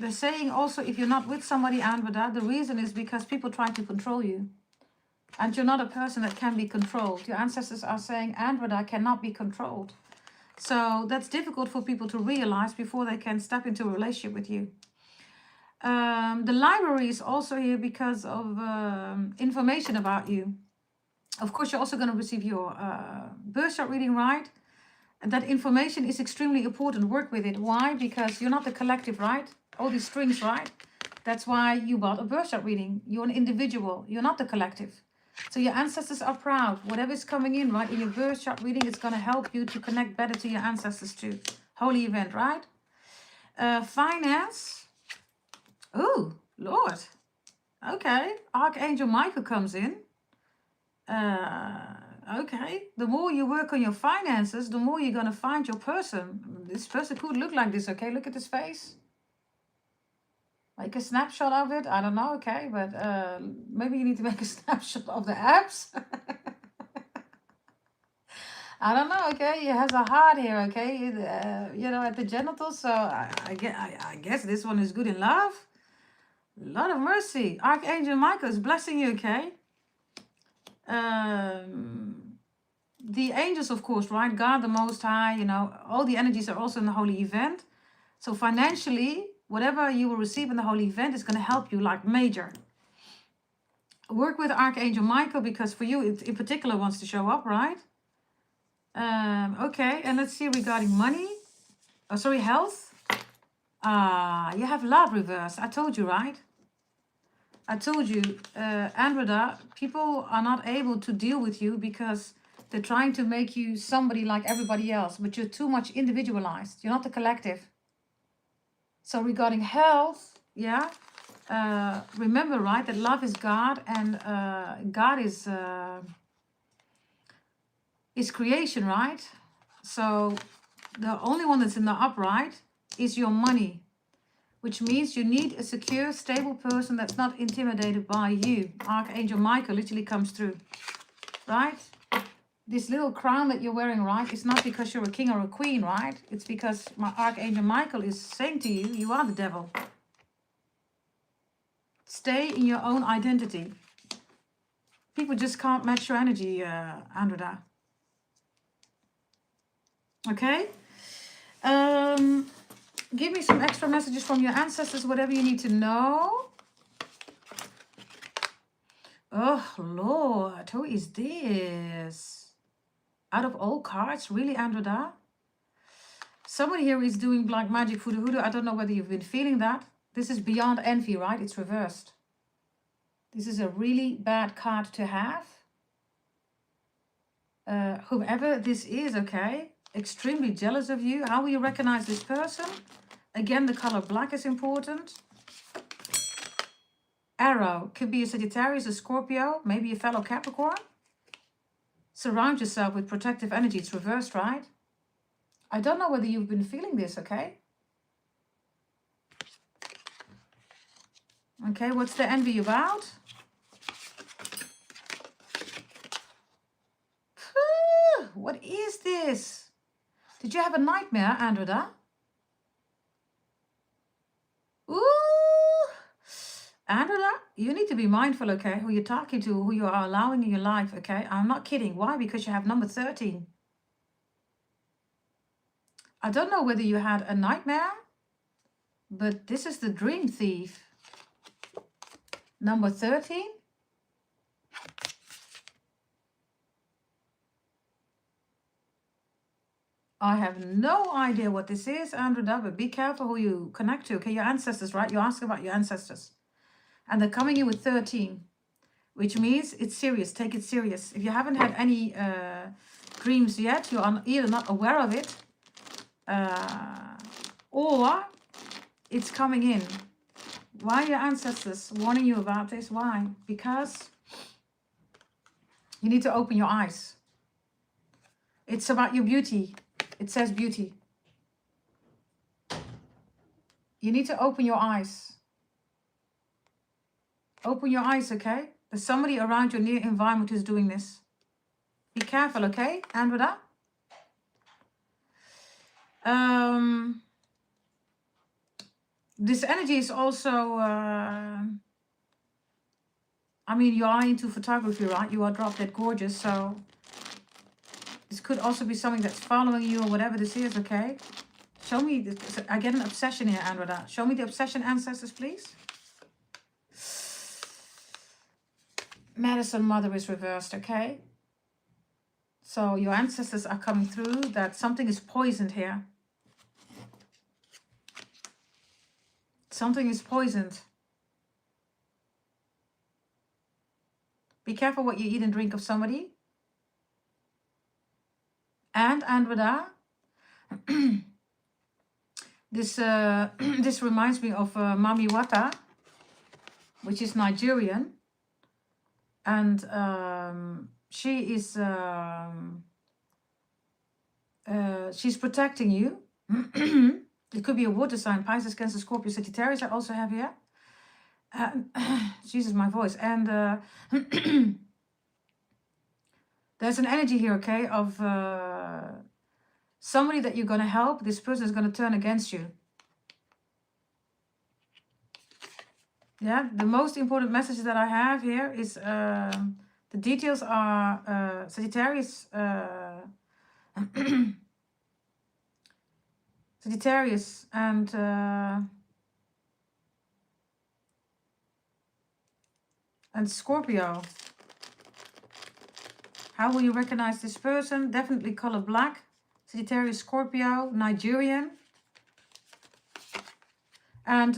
they're saying also, if you're not with somebody, Andreda, the reason is because people try to control you. And you're not a person that can be controlled. Your ancestors are saying Andreda cannot be controlled. So that's difficult for people to realize before they can step into a relationship with you. The library is also here because of information about you. Of course, you're also going to receive your birth chart reading, right? And that information is extremely important. Work with it. Why? Because you're not the collective, right? All these strings, right? That's why you bought a birth chart reading. You're an individual. You're not the collective. So your ancestors are proud. Whatever is coming in, right, in your birth chart reading, it's going to help you to connect better to your ancestors too. Holy event, right? Finance. Oh, Lord. Okay. Archangel Michael comes in. Okay. The more you work on your finances, the more you're going to find your person. This person could look like this, okay? Look at his face. Make a snapshot of it. I don't know, okay? But maybe you need to make a snapshot of the abs. I don't know, okay? He has a heart here, okay? You know, at the genitals. So I guess this one is good in love. Lord of mercy. Archangel Michael is blessing you, okay? The angels, of course, right? God the Most High, you know, all the energies are also in the holy event. So financially, whatever you will receive in the holy event is going to help you like major. Work with Archangel Michael because for you, it in particular wants to show up, right? Okay, and let's see regarding money. Oh, sorry, health. You have love reversed. I told you, right? I told you, Andreda, people are not able to deal with you because they're trying to make you somebody like everybody else, but you're too much individualized. You're not the collective. So regarding health, yeah, remember, right, that love is God and God is creation, right? So the only one that's in the upright is your money, which means you need a secure, stable person that's not intimidated by you. Archangel Michael literally comes through, right? This little crown that you're wearing, right, it's not because you're a king or a queen, right? It's because my Archangel Michael is saying to you, you are the devil. Stay in your own identity. People just can't match your energy, Andreda. Okay? Give me some extra messages from your ancestors, whatever you need to know. Oh, Lord, who is this? Out of all cards, really, Andreda? Somebody here is doing black magic voodoo hoodoo. I don't know whether you've been feeling that. This is beyond envy, right? It's reversed. This is a really bad card to have. Whoever this is, okay, extremely jealous of you. How will you recognize this person? Again, the color black is important. Arrow could be a Sagittarius, a Scorpio, maybe a fellow Capricorn. Surround yourself with protective energy. It's reversed, right? I don't know whether you've been feeling this, okay? Okay, what's the envy about? What is this? Did you have a nightmare, Andreda? Ooh! Andreda, you need to be mindful, okay, who you're talking to, who you are allowing in your life, okay? I'm not kidding. Why? Because you have number 13. I don't know whether you had a nightmare, but this is the dream thief. Number 13. I have no idea what this is, Andreda, but be careful who you connect to. Okay, your ancestors, right? You ask about your ancestors. And they're coming in with 13, which means it's serious. Take it serious. If you haven't had any dreams yet, you're either not aware of it, or it's coming in. Why are your ancestors warning you about this? Why? Because you need to open your eyes. It's about your beauty. It says beauty. You need to open your eyes. Open your eyes, okay? There's somebody around your near environment who's doing this. Be careful, okay? Andreda? This energy is also... I mean, you are into photography, right? You are drop dead gorgeous, so... This could also be something that's following you or whatever this is, okay? Show me... This. I get an obsession here, Andreda. Show me the obsession ancestors, please. Medicine Mother is reversed, okay? So your ancestors are coming through that something is poisoned here. Something is poisoned. Be careful what you eat and drink of somebody. And Andreda, this this reminds me of Mami Wata, which is Nigerian. And She is, she's protecting you. It could be a water sign, Pisces, Cancer, Scorpio, Sagittarius I also have here. Jesus, my voice. And there's an energy here, okay, of somebody that you're going to help. This person is going to turn against you. Yeah, the most important message that I have here is the details are Sagittarius. Sagittarius and Scorpio. How will you recognize this person? Definitely color black. Sagittarius, Scorpio, Nigerian. And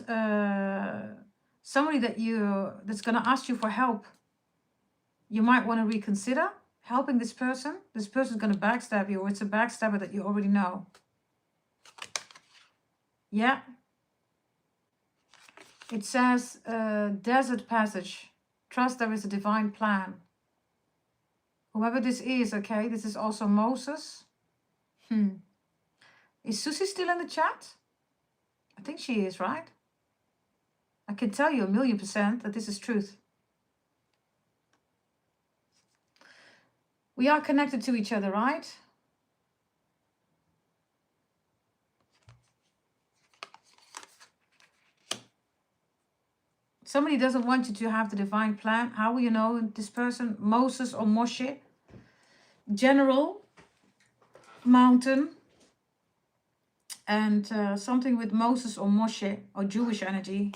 somebody that's going to ask you for help. You might want to reconsider helping this person. This person is going to backstab you, or it's a backstabber that you already know. Yeah. It says desert passage. Trust there is a divine plan. Whoever this is, okay, this is also Moses. Is Susie still in the chat? I think she is, right? I can tell you 1,000,000% that this is truth. We are connected to each other, right? Somebody doesn't want you to have the divine plan. How will you know this person? Moses or Moshe? General, mountain, and something with Moses or Moshe or Jewish energy.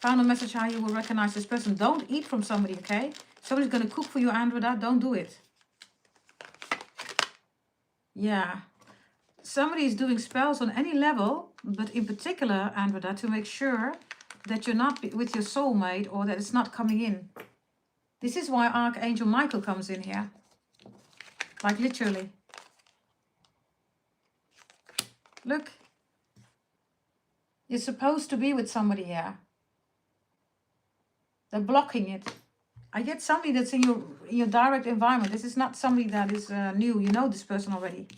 Final message how you will recognize this person. Don't eat from somebody, okay? Somebody's going to cook for you, Andrea. Don't do it. Yeah. Somebody is doing spells on any level, but in particular, Andrea, to make sure that you're not with your soulmate or that it's not coming in. This is why Archangel Michael comes in here. Like literally. Look. You're supposed to be with somebody here. They're blocking it. I get somebody that's in your direct environment. This is not somebody that is new. You know this person already.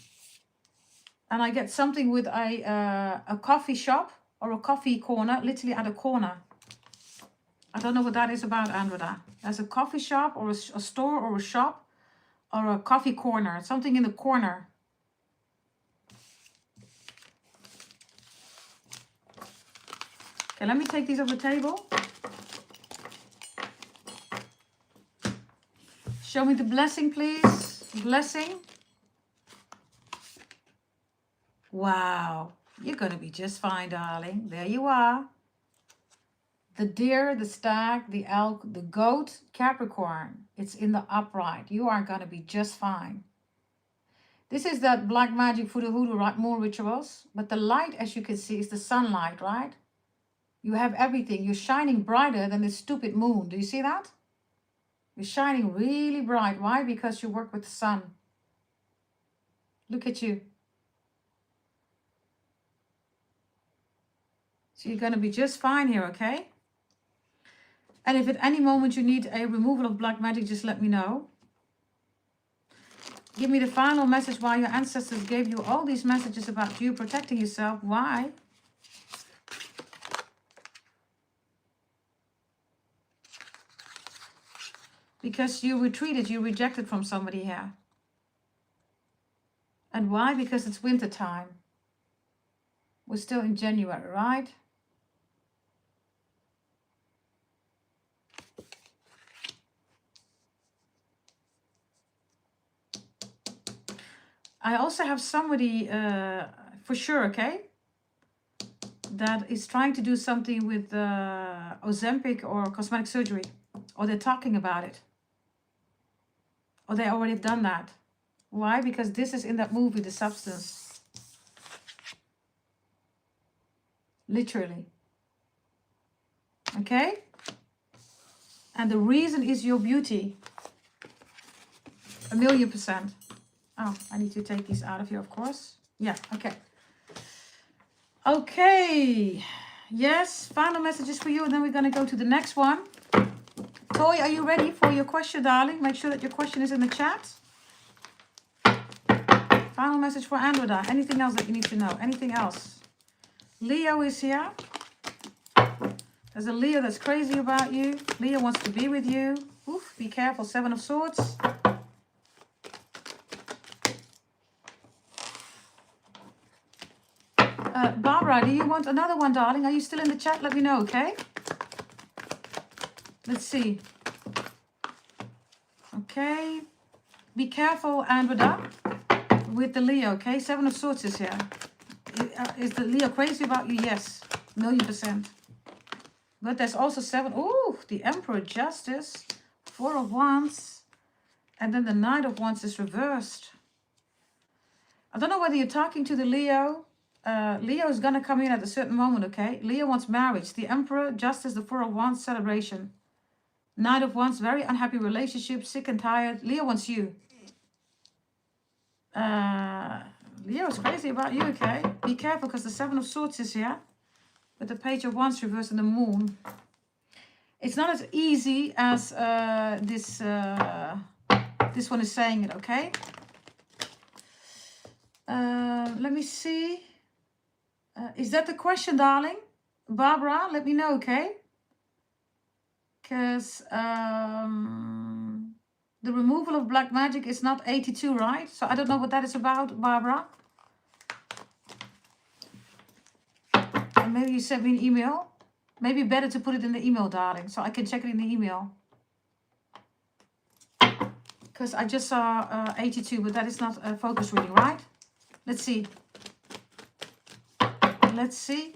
And I get something with a coffee shop or a coffee corner, literally at a corner. I don't know what that is about, Andrea. There's a coffee shop or a store or a shop or a coffee corner. Something in the corner. Okay, let me take these off the table. Show me the blessing, please. Blessing. Wow. You're going to be just fine, darling. There you are. The deer, the stag, the elk, the goat, Capricorn. It's in the upright. You are going to be just fine. This is that black magic voodoo hoodoo, right? More rituals. But the light, as you can see, is the sunlight, right? You have everything. You're shining brighter than this stupid moon. Do you see that? You're shining really bright. Why? Because you work with the sun. Look at you. So you're going to be just fine here, okay? And if at any moment you need a removal of black magic, just let me know. Give me the final message why your ancestors gave you all these messages about you protecting yourself. Why? Because you retreated, you rejected from somebody here. And why? Because it's winter time. We're still in January, right? I also have somebody, for sure, okay, that is trying to do something with Ozempic or cosmetic surgery. Or they're talking about it. Or they already have done that. Why? Because this is in that movie, The Substance. Literally. Okay? And the reason is your beauty. 1,000,000%. Oh, I need to take these out of here, of course. Yeah, okay. Okay. Yes, final messages for you. And then we're going to go to the next one. Toy, are you ready for your question, darling? Make sure that your question is in the chat. Final message for Andromeda. Anything else that you need to know? Anything else? Leo is here. There's a Leo that's crazy about you. Leo wants to be with you. Oof, be careful. 7 of Swords. Barbara, do you want another one, darling? Are you still in the chat? Let me know, okay? Let's see. Okay. Be careful, Andromeda, with the Leo, okay? 7 of Swords is here. Is the Leo crazy about you? Yes, 1,000,000%. But there's also 7. Ooh, the Emperor, Justice, 4 of Wands. And then the Knight of Wands is reversed. I don't know whether you're talking to the Leo. Leo is going to come in at a certain moment, okay? Leo wants marriage. The Emperor, Justice, the 4 of Wands, celebration. Knight of Wands, very unhappy relationship, sick and tired. Leo wants you. Leo is crazy about you, okay? Be careful because the 7 of Swords is here. With the Page of Wands reversed and the Moon. It's not as easy as this one is saying it, okay? Let me see. Is that the question, darling? Barbara, let me know, okay? Because the removal of black magic is not 82, right? So I don't know what that is about, Barbara. And maybe you sent me an email. Maybe better to put it in the email, darling, so I can check it in the email. Because I just saw 82, but that is not a focus reading, right? Let's see. Let's see.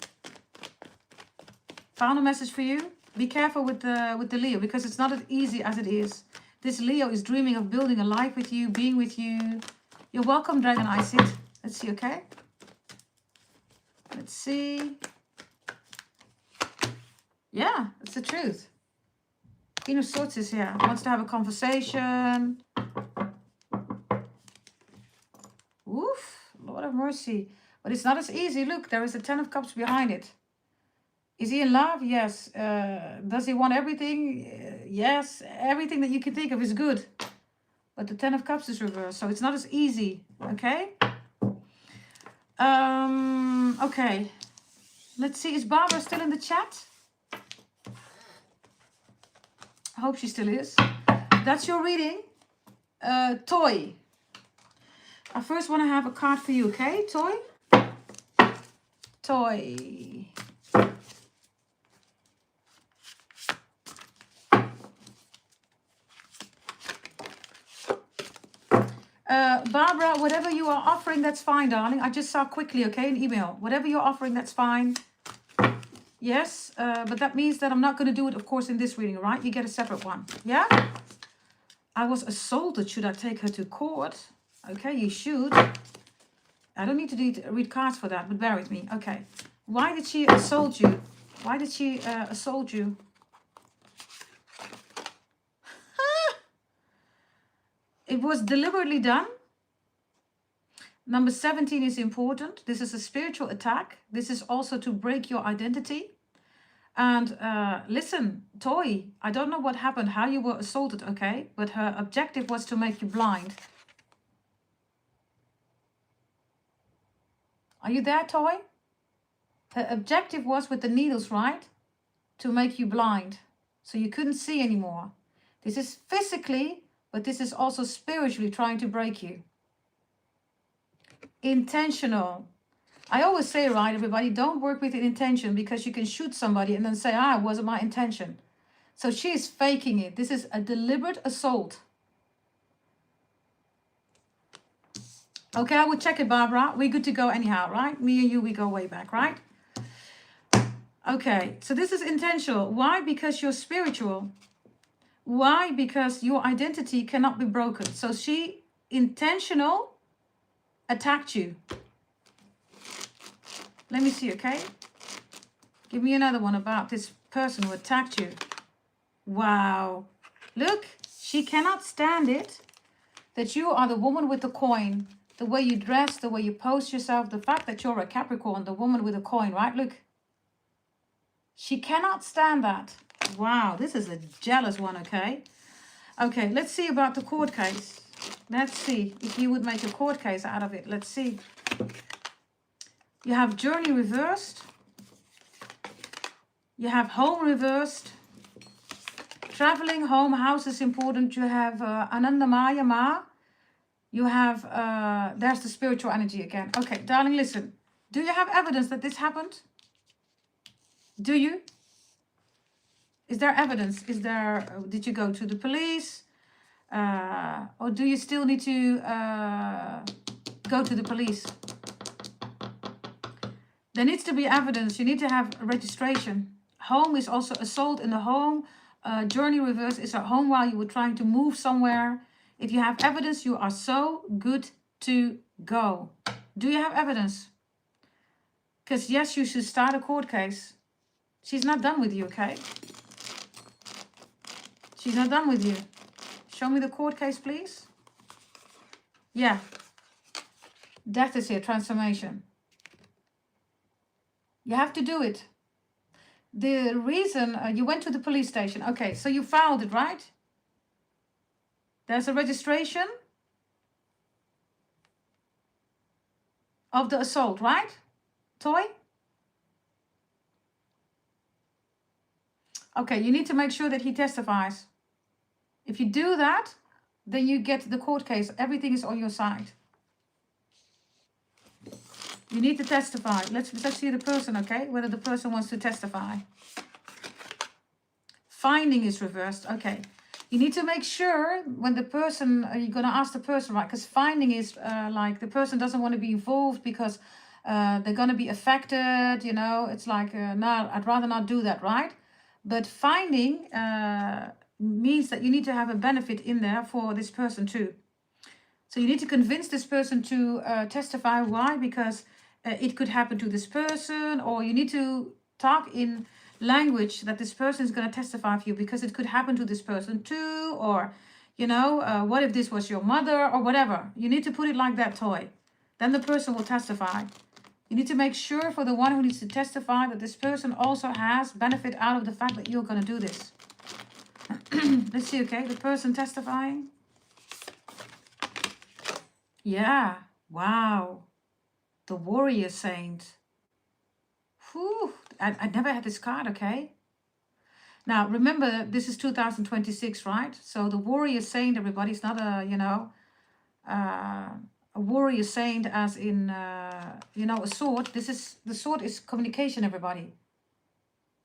Found a message for you. Be careful with the Leo, because it's not as easy as it is. This Leo is dreaming of building a life with you, being with you. You're welcome, Dragon Isid. Let's see, okay? Let's see. Yeah, it's the truth. Queen of Swords is here. Wants to have a conversation. Oof, Lord of mercy. But it's not as easy. Look, there is a 10 of Cups behind it. Is he in love? Yes. Does he want everything? Yes. Everything that you can think of is good. But the 10 of Cups is reversed, so it's not as easy. Okay? Okay. Let's see. Is Barbara still in the chat? I hope she still is. That's your reading. Toy. I first want to have a card for you, okay? Toy? Toy. Barbara, whatever you are offering, that's fine, darling. I just saw quickly, okay, an email. Whatever you're offering, that's fine. Yes, but that means that I'm not going to do it, of course, in this reading, right? You get a separate one, yeah? I was assaulted. Should I take her to court? Okay, you should. I don't need to read cards for that, but bear with me. Okay. Why did she assault you? Why did she assault you? It was deliberately done. Number 17 is important. This is a spiritual attack. This is also to break your identity. And listen, Toy, I don't know what happened, how you were assaulted, okay? But her objective was to make you blind. Are you there, Toy? Her objective was with the needles, right? To make you blind. So you couldn't see anymore. This is physically, but this is also spiritually trying to break you. Intentional. I always say, right, everybody, don't work with an intention, because you can shoot somebody and then say, it wasn't my intention. So she is faking it. This is a deliberate assault. Okay, I will check it, Barbara. We're good to go anyhow, right? Me and you, we go way back, right? Okay, so this is intentional. Why? Because you're spiritual. Why? Because your identity cannot be broken. So she intentional attacked you. Let me see, okay? Give me another one about this person who attacked you. Wow. Look, she cannot stand it that you are the woman with the coin. The way you dress, the way you pose yourself, the fact that you're a Capricorn, the woman with a coin, right? Look. She cannot stand that. Wow, this is a jealous one, okay? Okay, let's see about the court case. Let's see if you would make a court case out of it. Let's see. You have journey reversed. You have home reversed. Traveling, home, house is important. You have Ananda Maya Ma. You have, there's the spiritual energy again. Okay, darling, listen. Do you have evidence that this happened? Do you? Is there evidence? Is there, did you go to the police? Or do you still need to go to the police? There needs to be evidence. You need to have a registration. Home is also assault in the home. Journey reverse is a home while you were trying to move somewhere. If you have evidence, you are so good to go. Do you have evidence? Because yes, you should start a court case. She's not done with you, okay? She's not done with you. Show me the court case, please. Yeah. Death is here, transformation. You have to do it. The reason you went to the police station. Okay, so you filed it, right? There's a registration of the assault, right? Toy? Okay, you need to make sure that he testifies. If you do that, then you get the court case. Everything is on your side. You need to testify. Let's see the person, okay? Whether the person wants to testify. Finding is reversed. Okay. You need to make sure when the person, you're going to ask the person, right? Because finding is like the person doesn't want to be involved because they're going to be affected, you know. It's like, no, I'd rather not do that, right? But finding means that you need to have a benefit in there for this person too. So you need to convince this person to testify. Why? Because it could happen to this person, or you need to talk in language that this person is going to testify for you because it could happen to this person too, or, you know, what if this was your mother or whatever. You need to put it like that, Toy. Then the person will testify. You need to make sure for the one who needs to testify that this person also has benefit out of the fact that you're going to do this. Let's see, okay, the person testifying. Yeah, wow. The warrior saint. Whew, I never had this card, okay? Now, remember, this is 2026, right? So the warrior saint, everybody, is not a, you know, a warrior saint as in, you know, a sword. The sword is communication, everybody.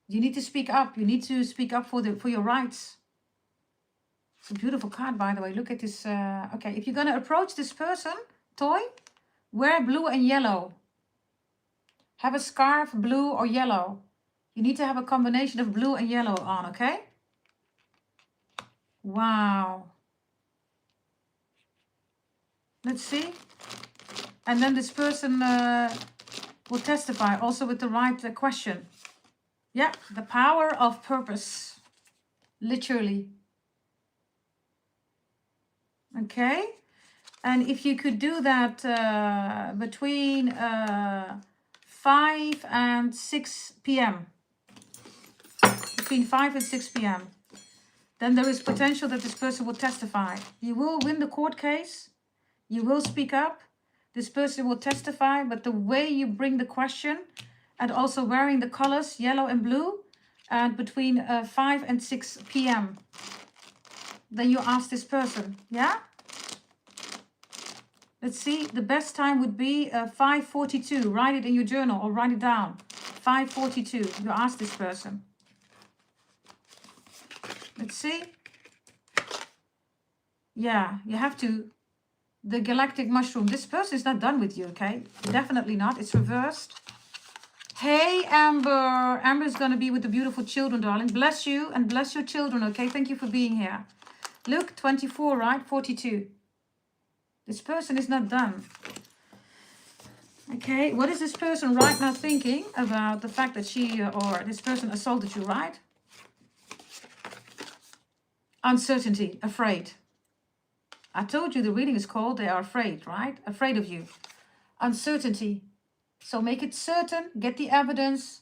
You need to speak up. You need to speak up for your rights. It's a beautiful card, by the way. Look at this. Okay, if you're going to approach this person, Toy, wear blue and yellow. Have a scarf, blue or yellow. You need to have a combination of blue and yellow on, okay? Wow. Let's see. And then this person will testify also with the right question. Yeah, the power of purpose. Literally. Okay. And if you could do that between 5 and 6 p.m. Between 5 and 6 p.m. Then there is potential that this person will testify. You will win the court case. You will speak up. This person will testify. But the way you bring the question and also wearing the colors, yellow and blue, and between 5 and 6 p.m. Then you ask this person, yeah? Let's see, the best time would be 5:42. Write it in your journal or write it down. 5:42, you ask this person. Let's see. Yeah, you have to. The galactic mushroom. This person is not done with you, okay? Definitely not. It's reversed. Hey, Amber. Amber is going to be with the beautiful children, darling. Bless you and bless your children, okay? Thank you for being here. Look, 24, right? 42. This person is not done. Okay, what is this person right now thinking about the fact that she or this person assaulted you, right? Uncertainty, afraid. I told you the reading is called They Are Afraid, right? Afraid of you. Uncertainty. So make it certain, get the evidence,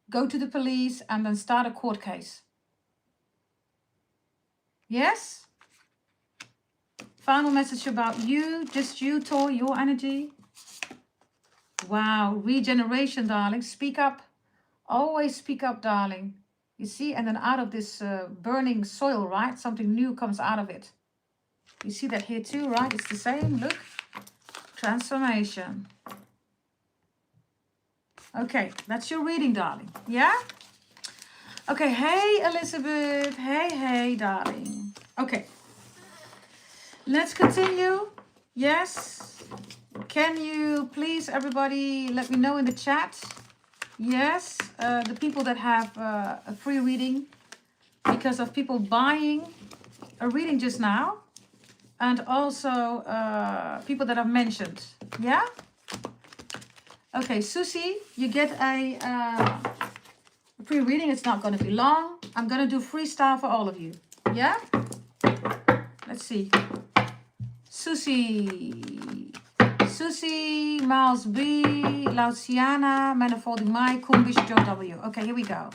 go to the police, and then start a court case. Yes? Final message about you, just you, Tor, your energy. Wow, regeneration, darling. Speak up. Always speak up, darling. You see, and then out of this burning soil, right? Something new comes out of it. You see that here too, right? It's the same, look. Transformation. Okay, that's your reading, darling. Yeah? Okay, hey, Elizabeth. Hey, darling. Okay. Let's continue. Yes. Can you please, everybody, let me know in the chat? Yes, the people that have a free reading because of people buying a reading just now. And also people that I've mentioned. Yeah? Okay, Susie, you get a free reading. It's not going to be long. I'm going to do freestyle for all of you. Yeah? Let's see. Susie, Miles B, Lauciana, Manifolding Mike, Kumbish, Joe W. Okay, here we go.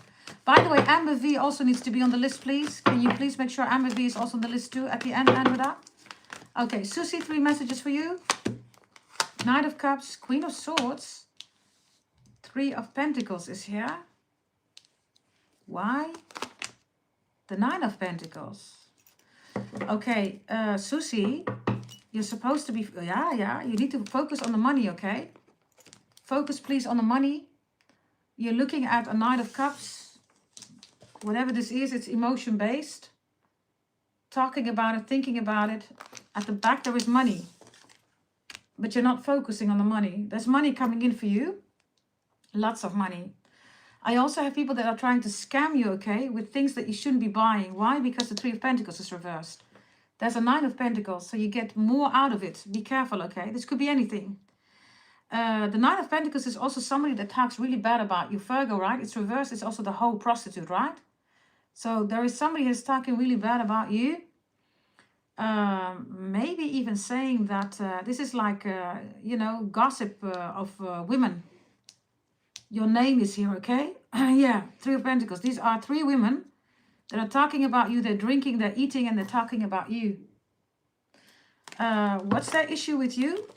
By the way, Amber V also needs to be on the list, please. Can you please make sure Amber V is also on the list too at the end, Amber? Okay, Susie, 3 messages for you. Knight of Cups, Queen of Swords. 3 of Pentacles is here. Why? The 9 of Pentacles. Okay, Susie, you're supposed to be, yeah, you need to focus on the money, okay? Focus, please, on the money. You're looking at a Knight of Cups. Whatever this is, it's emotion-based. Talking about it, thinking about it. At the back, there is money. But you're not focusing on the money. There's money coming in for you. Lots of money. I also have people that are trying to scam you, okay, with things that you shouldn't be buying. Why? Because the 3 of Pentacles is reversed. There's a 9 of Pentacles, so you get more out of it. Be careful, okay? This could be anything. The 9 of Pentacles is also somebody that talks really bad about you. Virgo, right? It's reversed. It's also the whole prostitute, right? So there is somebody who's talking really bad about you. Maybe even saying that this is like, you know, gossip of women. Your name is here, okay? Yeah, 3 of Pentacles. These are 3 women that are talking about you. They're drinking, they're eating, and they're talking about you. What's their issue with you?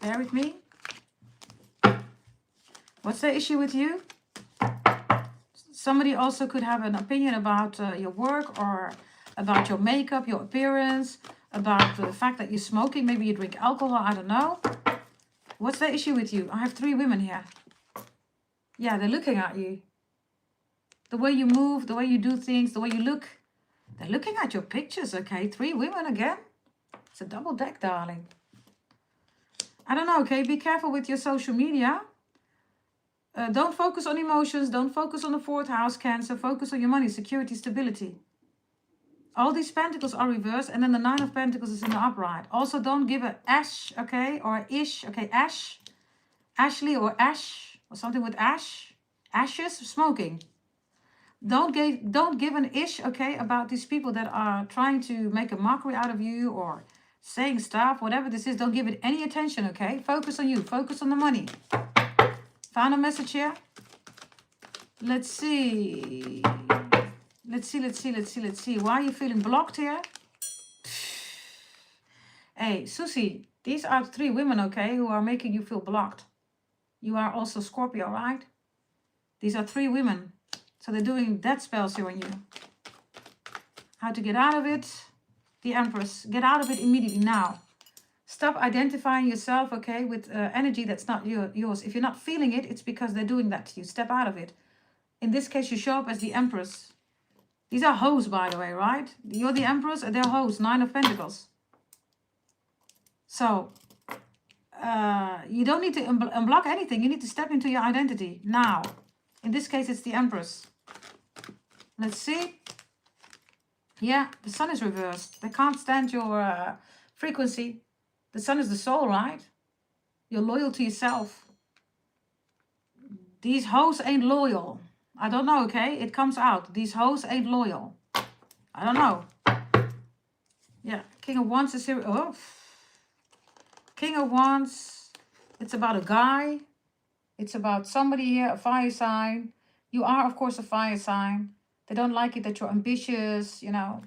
Bear with me. What's their issue with you? Somebody also could have an opinion about your work or about your makeup, your appearance, about the fact that you're smoking. Maybe you drink alcohol, I don't know. What's their issue with you? I have 3 women here. Yeah, they're looking at you. The way you move, the way you do things, the way you look. They're looking at your pictures, okay? 3 women again. It's a double deck, darling. I don't know, okay? Be careful with your social media. Don't focus on emotions. Don't focus on the 4th house, Cancer. Focus on your money, security, stability. All these pentacles are reversed. And then the 9 of Pentacles is in the upright. Also, don't give a ash, okay? Or a ish, okay? Ash. Ashley or ash. Or something with ash. Ashes, smoking. Don't give an ish, okay, about these people that are trying to make a mockery out of you or saying stuff, whatever this is. Don't give it any attention, okay? Focus on you. Focus on the money. Final message here. Let's see. Let's see. Why are you feeling blocked here? Hey, Susie, these are 3 women, okay, who are making you feel blocked. You are also Scorpio, right? These are 3 women. So they're doing death spells here on you. How to get out of it? The Empress. Get out of it immediately now. Stop identifying yourself, okay, with energy that's not yours. If you're not feeling it, it's because they're doing that to you. Step out of it. In this case, you show up as the Empress. These are hoes, by the way, right? You're the Empress and they're hoes. 9 of Pentacles. So, you don't need to unblock anything. You need to step into your identity now. In this case, it's the Empress. Let's see. Yeah, the Sun is reversed. They can't stand your frequency. The Sun is the soul, right? You're loyal to yourself. These hoes ain't loyal. I don't know, okay? It comes out. These hoes ain't loyal. I don't know. Yeah, King of Wands is here. Oh. King of Wands. It's about a guy. It's about somebody here, a fire sign. You are, of course, a fire sign. They don't like it that you're ambitious, you know.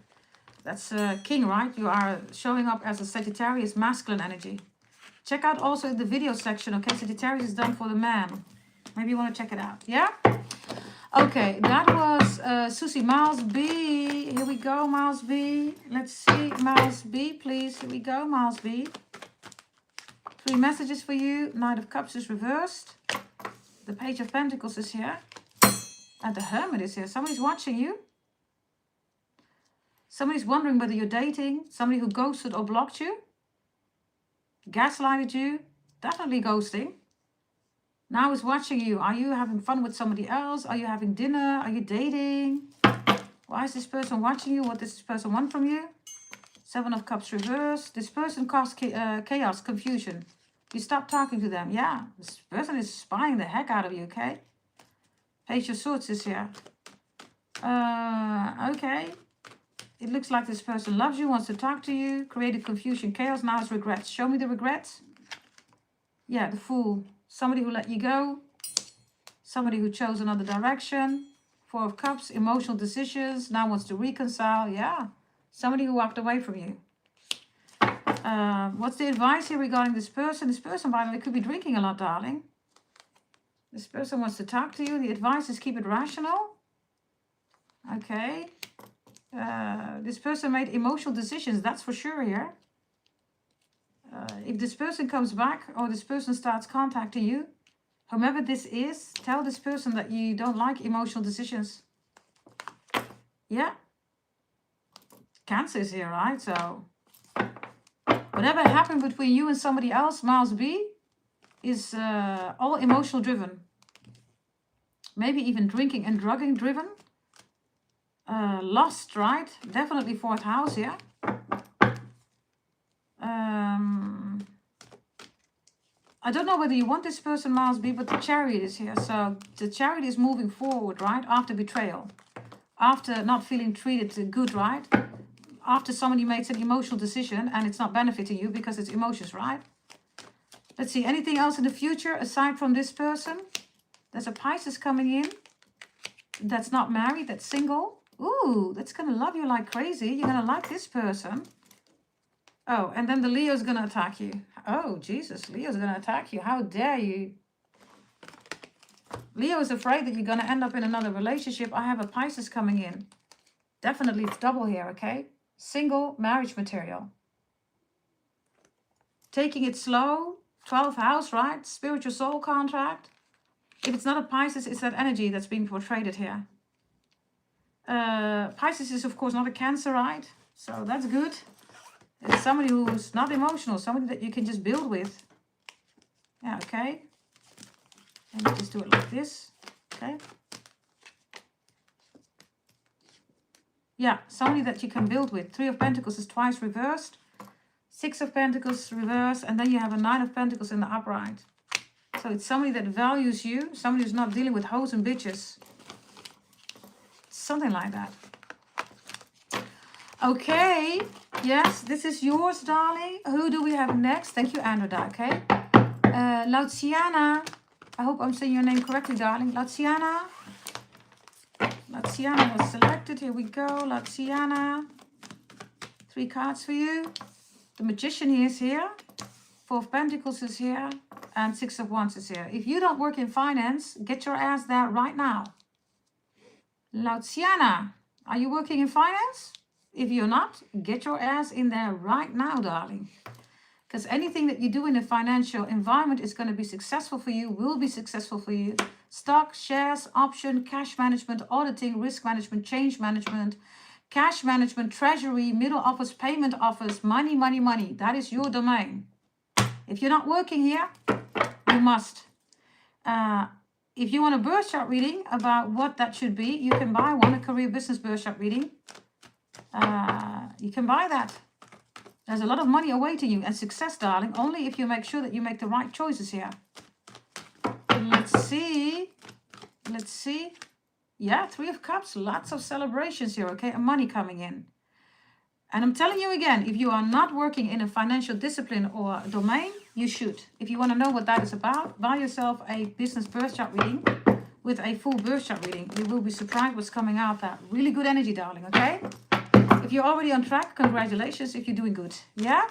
That's king, right? You are showing up as a Sagittarius masculine energy. Check out also the video section, okay? Sagittarius is done for the man. Maybe you want to check it out, yeah? Okay, that was Susie. Miles B. Here we go, Miles B. Let's see, Miles B, please. Here we go, Miles B. 3 messages for you. Knight of Cups is reversed. The Page of Pentacles is here. And the Hermit is here. Somebody's watching you. Somebody's wondering whether you're dating. Somebody who ghosted or blocked you. Gaslighted you. Definitely ghosting. Now is watching you. Are you having fun with somebody else? Are you having dinner? Are you dating? Why is this person watching you? What does this person want from you? 7 of Cups reversed. This person caused chaos, confusion. You stop talking to them. Yeah, this person is spying the heck out of you, okay? Page of Swords is here. Okay. It looks like this person loves you, wants to talk to you, created confusion, chaos, now it's regrets. Show me the regrets. Yeah, the Fool. Somebody who let you go. Somebody who chose another direction. 4 of Cups, emotional decisions, now wants to reconcile. Yeah, somebody who walked away from you. What's the advice here regarding this person? This person, by the way, could be drinking a lot, darling. This person wants to talk to you. The advice is keep it rational. Okay. This person made emotional decisions, that's for sure here. If this person comes back or this person starts contacting you, whomever this is, tell this person that you don't like emotional decisions. Yeah. Cancer is here, right? So whatever happened between you and somebody else, Miles B, is all emotional driven. Maybe even drinking and drugging driven. Lost, right? Definitely 4th house, yeah. I don't know whether you want this person, Miles B, but the Chariot is here. So the Chariot is moving forward, right? After betrayal. After not feeling treated good, right? After somebody makes an emotional decision and it's not benefiting you because it's emotions, right? Let's see, anything else in the future aside from this person? There's a Pisces coming in. That's not married, that's single. Ooh, that's going to love you like crazy. You're going to like this person. Oh, and then the Leo's going to attack you. Oh, Jesus, Leo's going to attack you. How dare you? Leo is afraid that you're going to end up in another relationship. I have a Pisces coming in. Definitely it's double here, okay? Single, marriage material. Taking it slow. 12th house, right? Spiritual soul contract. If it's not a Pisces, it's that energy that's being portrayed here. Pisces is, of course, not a Cancer, right? So that's good. It's somebody who's not emotional. Somebody that you can just build with. Yeah, okay. Let me just do it like this. Okay. Yeah, somebody that you can build with. 3 of Pentacles is twice reversed. 6 of Pentacles reversed. And then you have a 9 of Pentacles in the upright. So it's somebody that values you. Somebody who's not dealing with hoes and bitches. Something like that. Okay. Yes, this is yours, darling. Who do we have next? Thank you, Andrea. Okay. Luciana. I hope I'm saying your name correctly, darling. Luciana. Luciana was selected. Here we go. Luciana. 3 cards for you. The Magician is here. 4 of Pentacles is here. And 6 of Wands is here. If you don't work in finance, get your ass there right now. Luciana, are you working in finance? If you're not, get your ass in there right now, darling. Because anything that you do in a financial environment is going to be successful for you, will be successful for you. Stock, shares, option, cash management, auditing, risk management, change management, cash management, treasury, middle office, payment office, money, money, money. That is your domain. If you're not working here, you must. If you want a birth chart reading about what that should be, you can buy one, a career business birth chart reading. You can buy that. There's a lot of money awaiting you and success, darling, only if you make sure that you make the right choices here. Let's see. Let's see. Yeah, 3 of Cups. Lots of celebrations here, okay? And money coming in. And I'm telling you again, if you are not working in a financial discipline or domain, you should. If you want to know what that is about, buy yourself a business birth chart reading with a full birth chart reading. You will be surprised what's coming out of that. Really good energy, darling, okay? if you're already on track, congratulations if you're doing good. Yeah.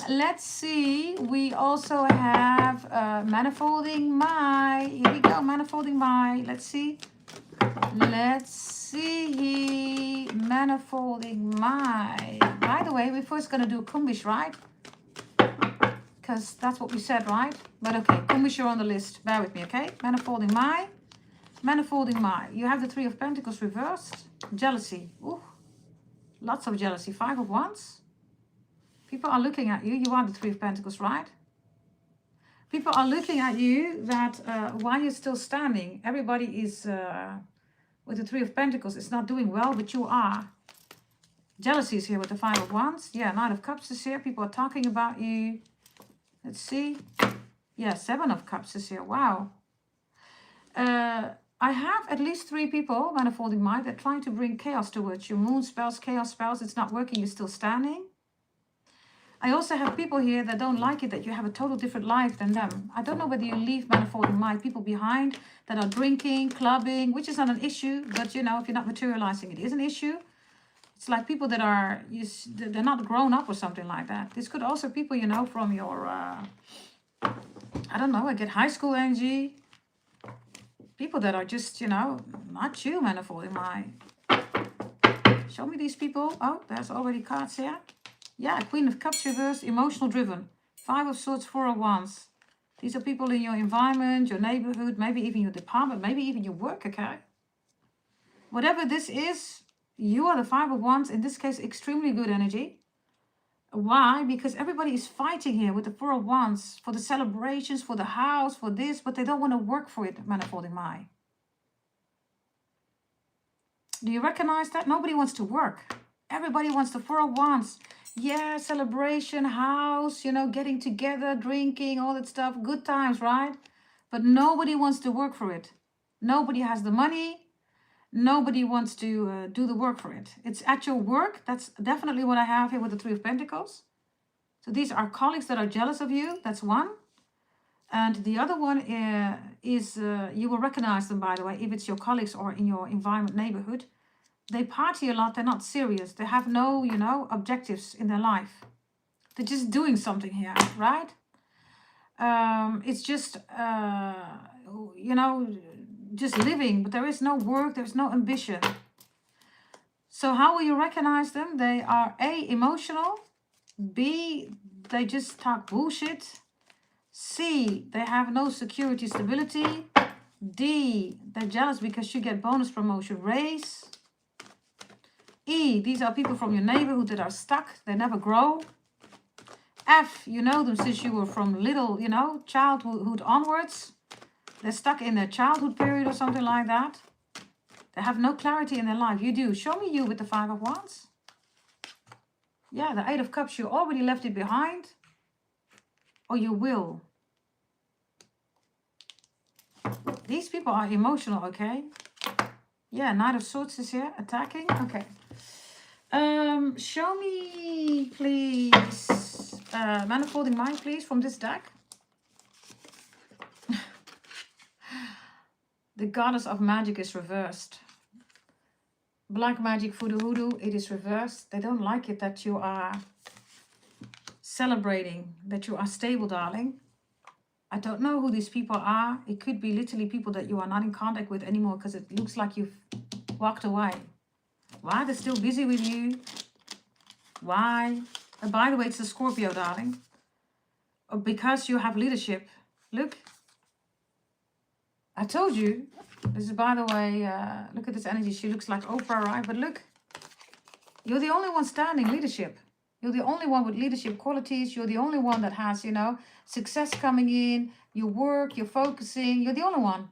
Let's see. We also have manifolding my. Here we go. Manifolding my. Let's see. Let's see. Manifolding my. By the way, we're first gonna do Kumbish, right? Because that's what we said, right? But okay, Kumbish, you're on the list. Bear with me, okay? Manifolding my. Manifolding my. You have the Three of Pentacles reversed. Jealousy. Ooh. Lots of jealousy. Five of Wands. People are looking at you. You are the Three of Pentacles, right? People are looking at you that while you're still standing, everybody is, with the Three of Pentacles, it's not doing well, but you are. Jealousy is here with the Five of Wands. Yeah, Knight of Cups is here. People are talking about you. Let's see. Yeah, Seven of Cups is here. Wow. I have at least 3 people, manifolding mind, that trying to bring chaos towards you. Moon spells, chaos spells. It's not working. You're still standing. I also have people here that don't like it, that you have a total different life than them. I don't know whether you leave manifolding mind people behind that are drinking, clubbing, which is not an issue. But, you know, if you're not materializing, it is an issue. It's like people that are, they're not grown up or something like that. This could also people, you know, from your, I don't know, I get high school energy. People that are just, you know, not you, manifolding mind. Show me these people. Oh, there's already cards here. Yeah, Queen of Cups reversed, emotional driven. Five of Swords, Four of Wands. These are people in your environment, your neighborhood, maybe even your department, maybe even your work, okay? Whatever this is, you are the Five of Wands. In this case, extremely good energy. Why? Because everybody is fighting here with the Four of Wands for the celebrations, for the house, for this, but they don't want to work for it, manifolding mind. Do you recognize that? Nobody wants to work. Everybody wants the Four of Wands. Yeah, celebration, house, you know, getting together, drinking, all that stuff. Good times, right? But nobody wants to work for it. Nobody has the money. Nobody wants to do the work for it. It's at your work. That's definitely what I have here with the Three of Pentacles. So these are colleagues that are jealous of you. That's one. And the other one is you will recognize them, by the way, if it's your colleagues or in your environment, neighborhood. They party a lot. They're not serious. They have no, you know, objectives in their life. They're just doing something here, right? It's just, you know, just living, but there is no work. There's no ambition. So how will you recognize them? They are A, emotional. B, they just talk bullshit. C, they have no security, stability. D, they're jealous because you get bonus promotion, raise. E, these are people from your neighborhood that are stuck. They never grow. F, you know them since you were from little, you know, childhood onwards. They're stuck in their childhood period or something like that. They have no clarity in their life. You do. Show me you with the Five of Wands. Yeah, the Eight of Cups, you already left it behind. Or you will. These people are emotional, okay? Yeah, Knight of Swords is here, attacking. Okay. Show me, please, manifolding mind, please, from this deck. The Goddess of Magic is reversed. Black magic, voodoo, hoodoo, it is reversed. They don't like it that you are celebrating, that you are stable, darling. I don't know who these people are. It could be literally people that you are not in contact with anymore because it looks like you've walked away. Why? They're still busy with you. Why? And by the way, it's a Scorpio, darling. Because you have leadership. Look. I told you. This is, by the way, look at this energy. She looks like Oprah, right? But look. You're the only one standing, leadership. You're the only one with leadership qualities. You're the only one that has, you know, success coming in. Your work, you're focusing. You're the only one.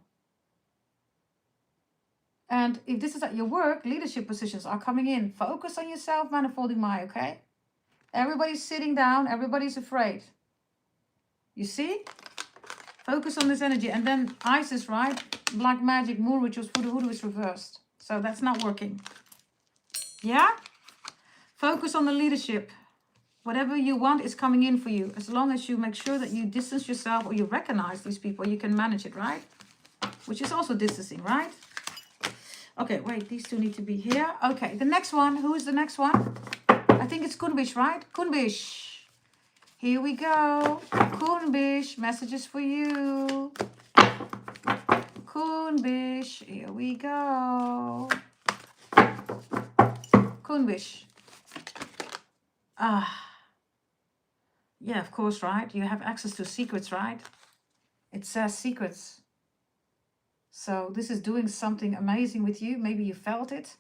And if this is at your work, leadership positions are coming in. Focus on yourself, manifolding mind, okay? Everybody's sitting down. Everybody's afraid. You see? Focus on this energy. And then Isis, right? Black magic, moon rituals, voodoo, hoodoo is reversed. So that's not working. Yeah? Focus on the leadership. Whatever you want is coming in for you. As long as you make sure that you distance yourself or you recognize these people, you can manage it, right? Which is also distancing, right? Okay, wait, these two need to be here. Okay, the next one. Who is the next one? I think it's Kunbish, right? Kunbish. Here we go. Kunbish, messages for you. Kunbish, here we go. Kunbish. Yeah, of course, right? You have access to secrets, right? It says secrets. So this is doing something amazing with you. Maybe you felt it.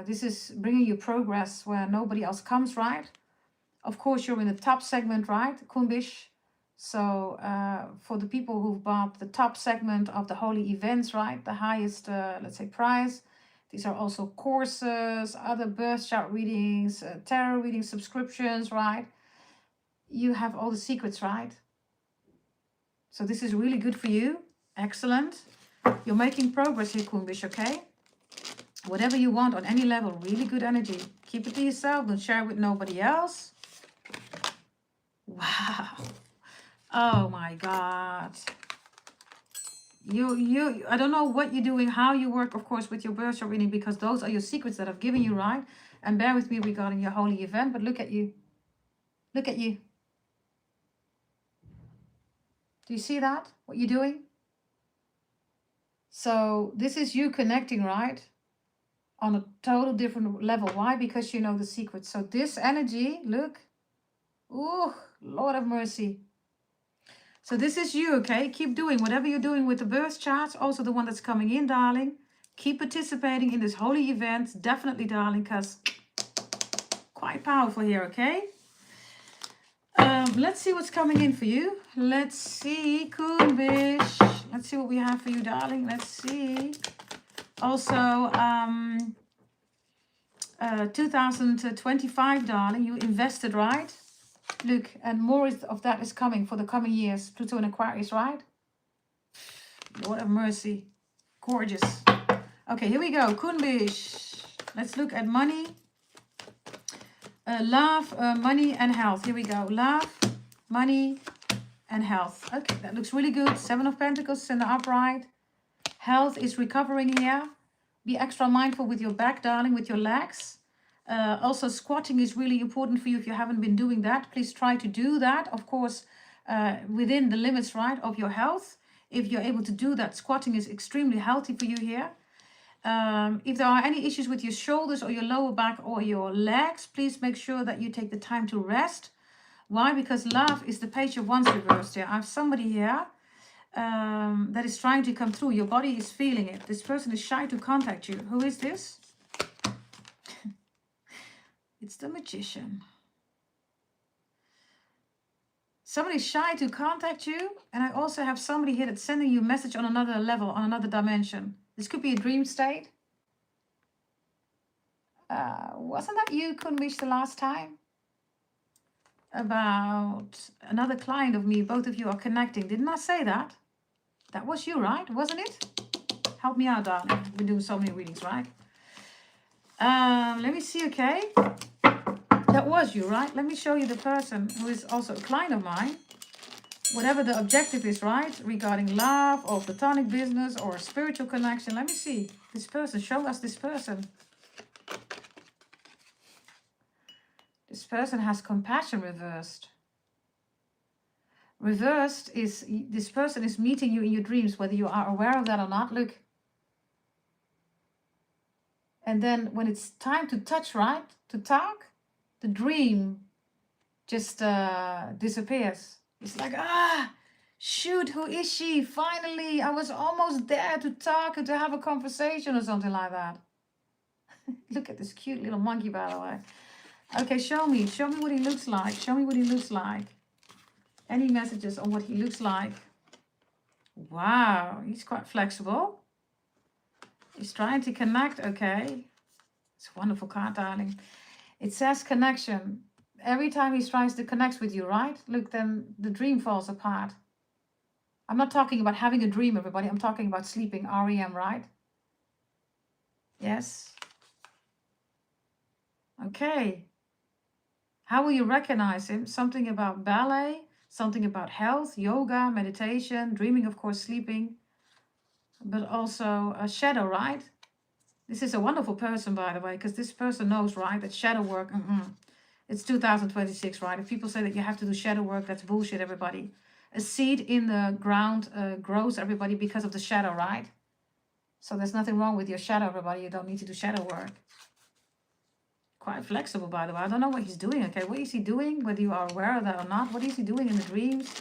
This is bringing you progress where nobody else comes, right? Of course, you're in the top segment, right, Kunbish? So for the people who've bought the top segment of the holy events, right, the highest, let's say, price, these are also courses, other birth chart readings, tarot reading subscriptions, right? You have all the secrets, right? So this is really good for you. Excellent. You're making progress here, Kunbish, okay? Whatever you want on any level, really good energy. Keep it to yourself, don't share it with nobody else. Wow. Oh my God. I don't know what you're doing, how you work, of course, with your birth chart reading, because those are your secrets that I've given you, right? And bear with me regarding your holy event, but look at you. Look at you. Do you see that? What you're doing? So this is you connecting, right? On a total different level. Why? Because you know the secrets. So this energy, look. Ooh, Lord have mercy. So this is you, okay? Keep doing whatever you're doing with the birth charts. Also the one that's coming in, darling. Keep participating in this holy event. Definitely, darling, because quite powerful here, okay? Let's see what's coming in for you. Let's see, Kunbish. Let's see what we have for you, darling. Let's see. Also, 2025, darling, you invested, right? Look, and more of that is coming for the coming years. Pluto and Aquarius, right? Lord have mercy. Gorgeous. Okay, here we go. Kunbish. Let's look at money. Love, money, and health. Here we go. Love, money, and health. Okay, that looks really good. 7 of Pentacles in the upright. Health is recovering here. Be extra mindful with your back, darling, with your legs. Also, squatting is really important for you. If you haven't been doing that, please try to do that. Of course, within the limits, right, of your health. If you're able to do that, squatting is extremely healthy for you here. If there are any issues with your shoulders or your lower back or your legs, please make sure that you take the time to rest. Why? Because love is the Page of Wands reversed here. I have somebody here that is trying to come through. Your body is feeling it. This person is shy to contact you. Who is this? It's the Magician. Somebody's shy to contact you. And I also have somebody here that's sending you a message on another level, on another dimension. This could be a dream state. Wasn't that you, Kunbish, the last time? About another client of me. Both of you are connecting. Didn't I say that? That was you, right? Wasn't it? Help me out, darling. We've been doing so many readings, right? Let me see, okay? That was you, right? Let me show you the person who is also a client of mine. Whatever the objective is, right? Regarding love or platonic business or spiritual connection. Let me see. This person. Show us this person. This person has compassion reversed. Reversed is this person is meeting you in your dreams, whether you are aware of that or not. Look. And then when it's time to touch, right? To talk, the dream just disappears. It's like, shoot, who is she? Finally, I was almost there to talk and to have a conversation or something like that. Look at this cute little monkey, by the way. Okay, show me what he looks like. Show me what he looks like. Any messages on what he looks like? Wow, he's quite flexible. He's trying to connect, okay. It's a wonderful card, darling. It says connection. Every time he tries to connect with you, right? Look, then the dream falls apart. I'm not talking about having a dream, everybody. I'm talking about sleeping, REM, right? Yes. Okay. How will you recognize him? Something about ballet, something about health, yoga, meditation, dreaming, of course, sleeping. But also a shadow, right? This is a wonderful person, by the way, because this person knows, right, that shadow work, it's 2026, right? If people say that you have to do shadow work, that's bullshit, everybody. A seed in the ground grows, everybody, because of the shadow, right? So there's nothing wrong with your shadow, everybody. You don't need to do shadow work. Quite flexible, by the way. I don't know what he's doing, okay? What is he doing? Whether you are aware of that or not. What is he doing in the dreams?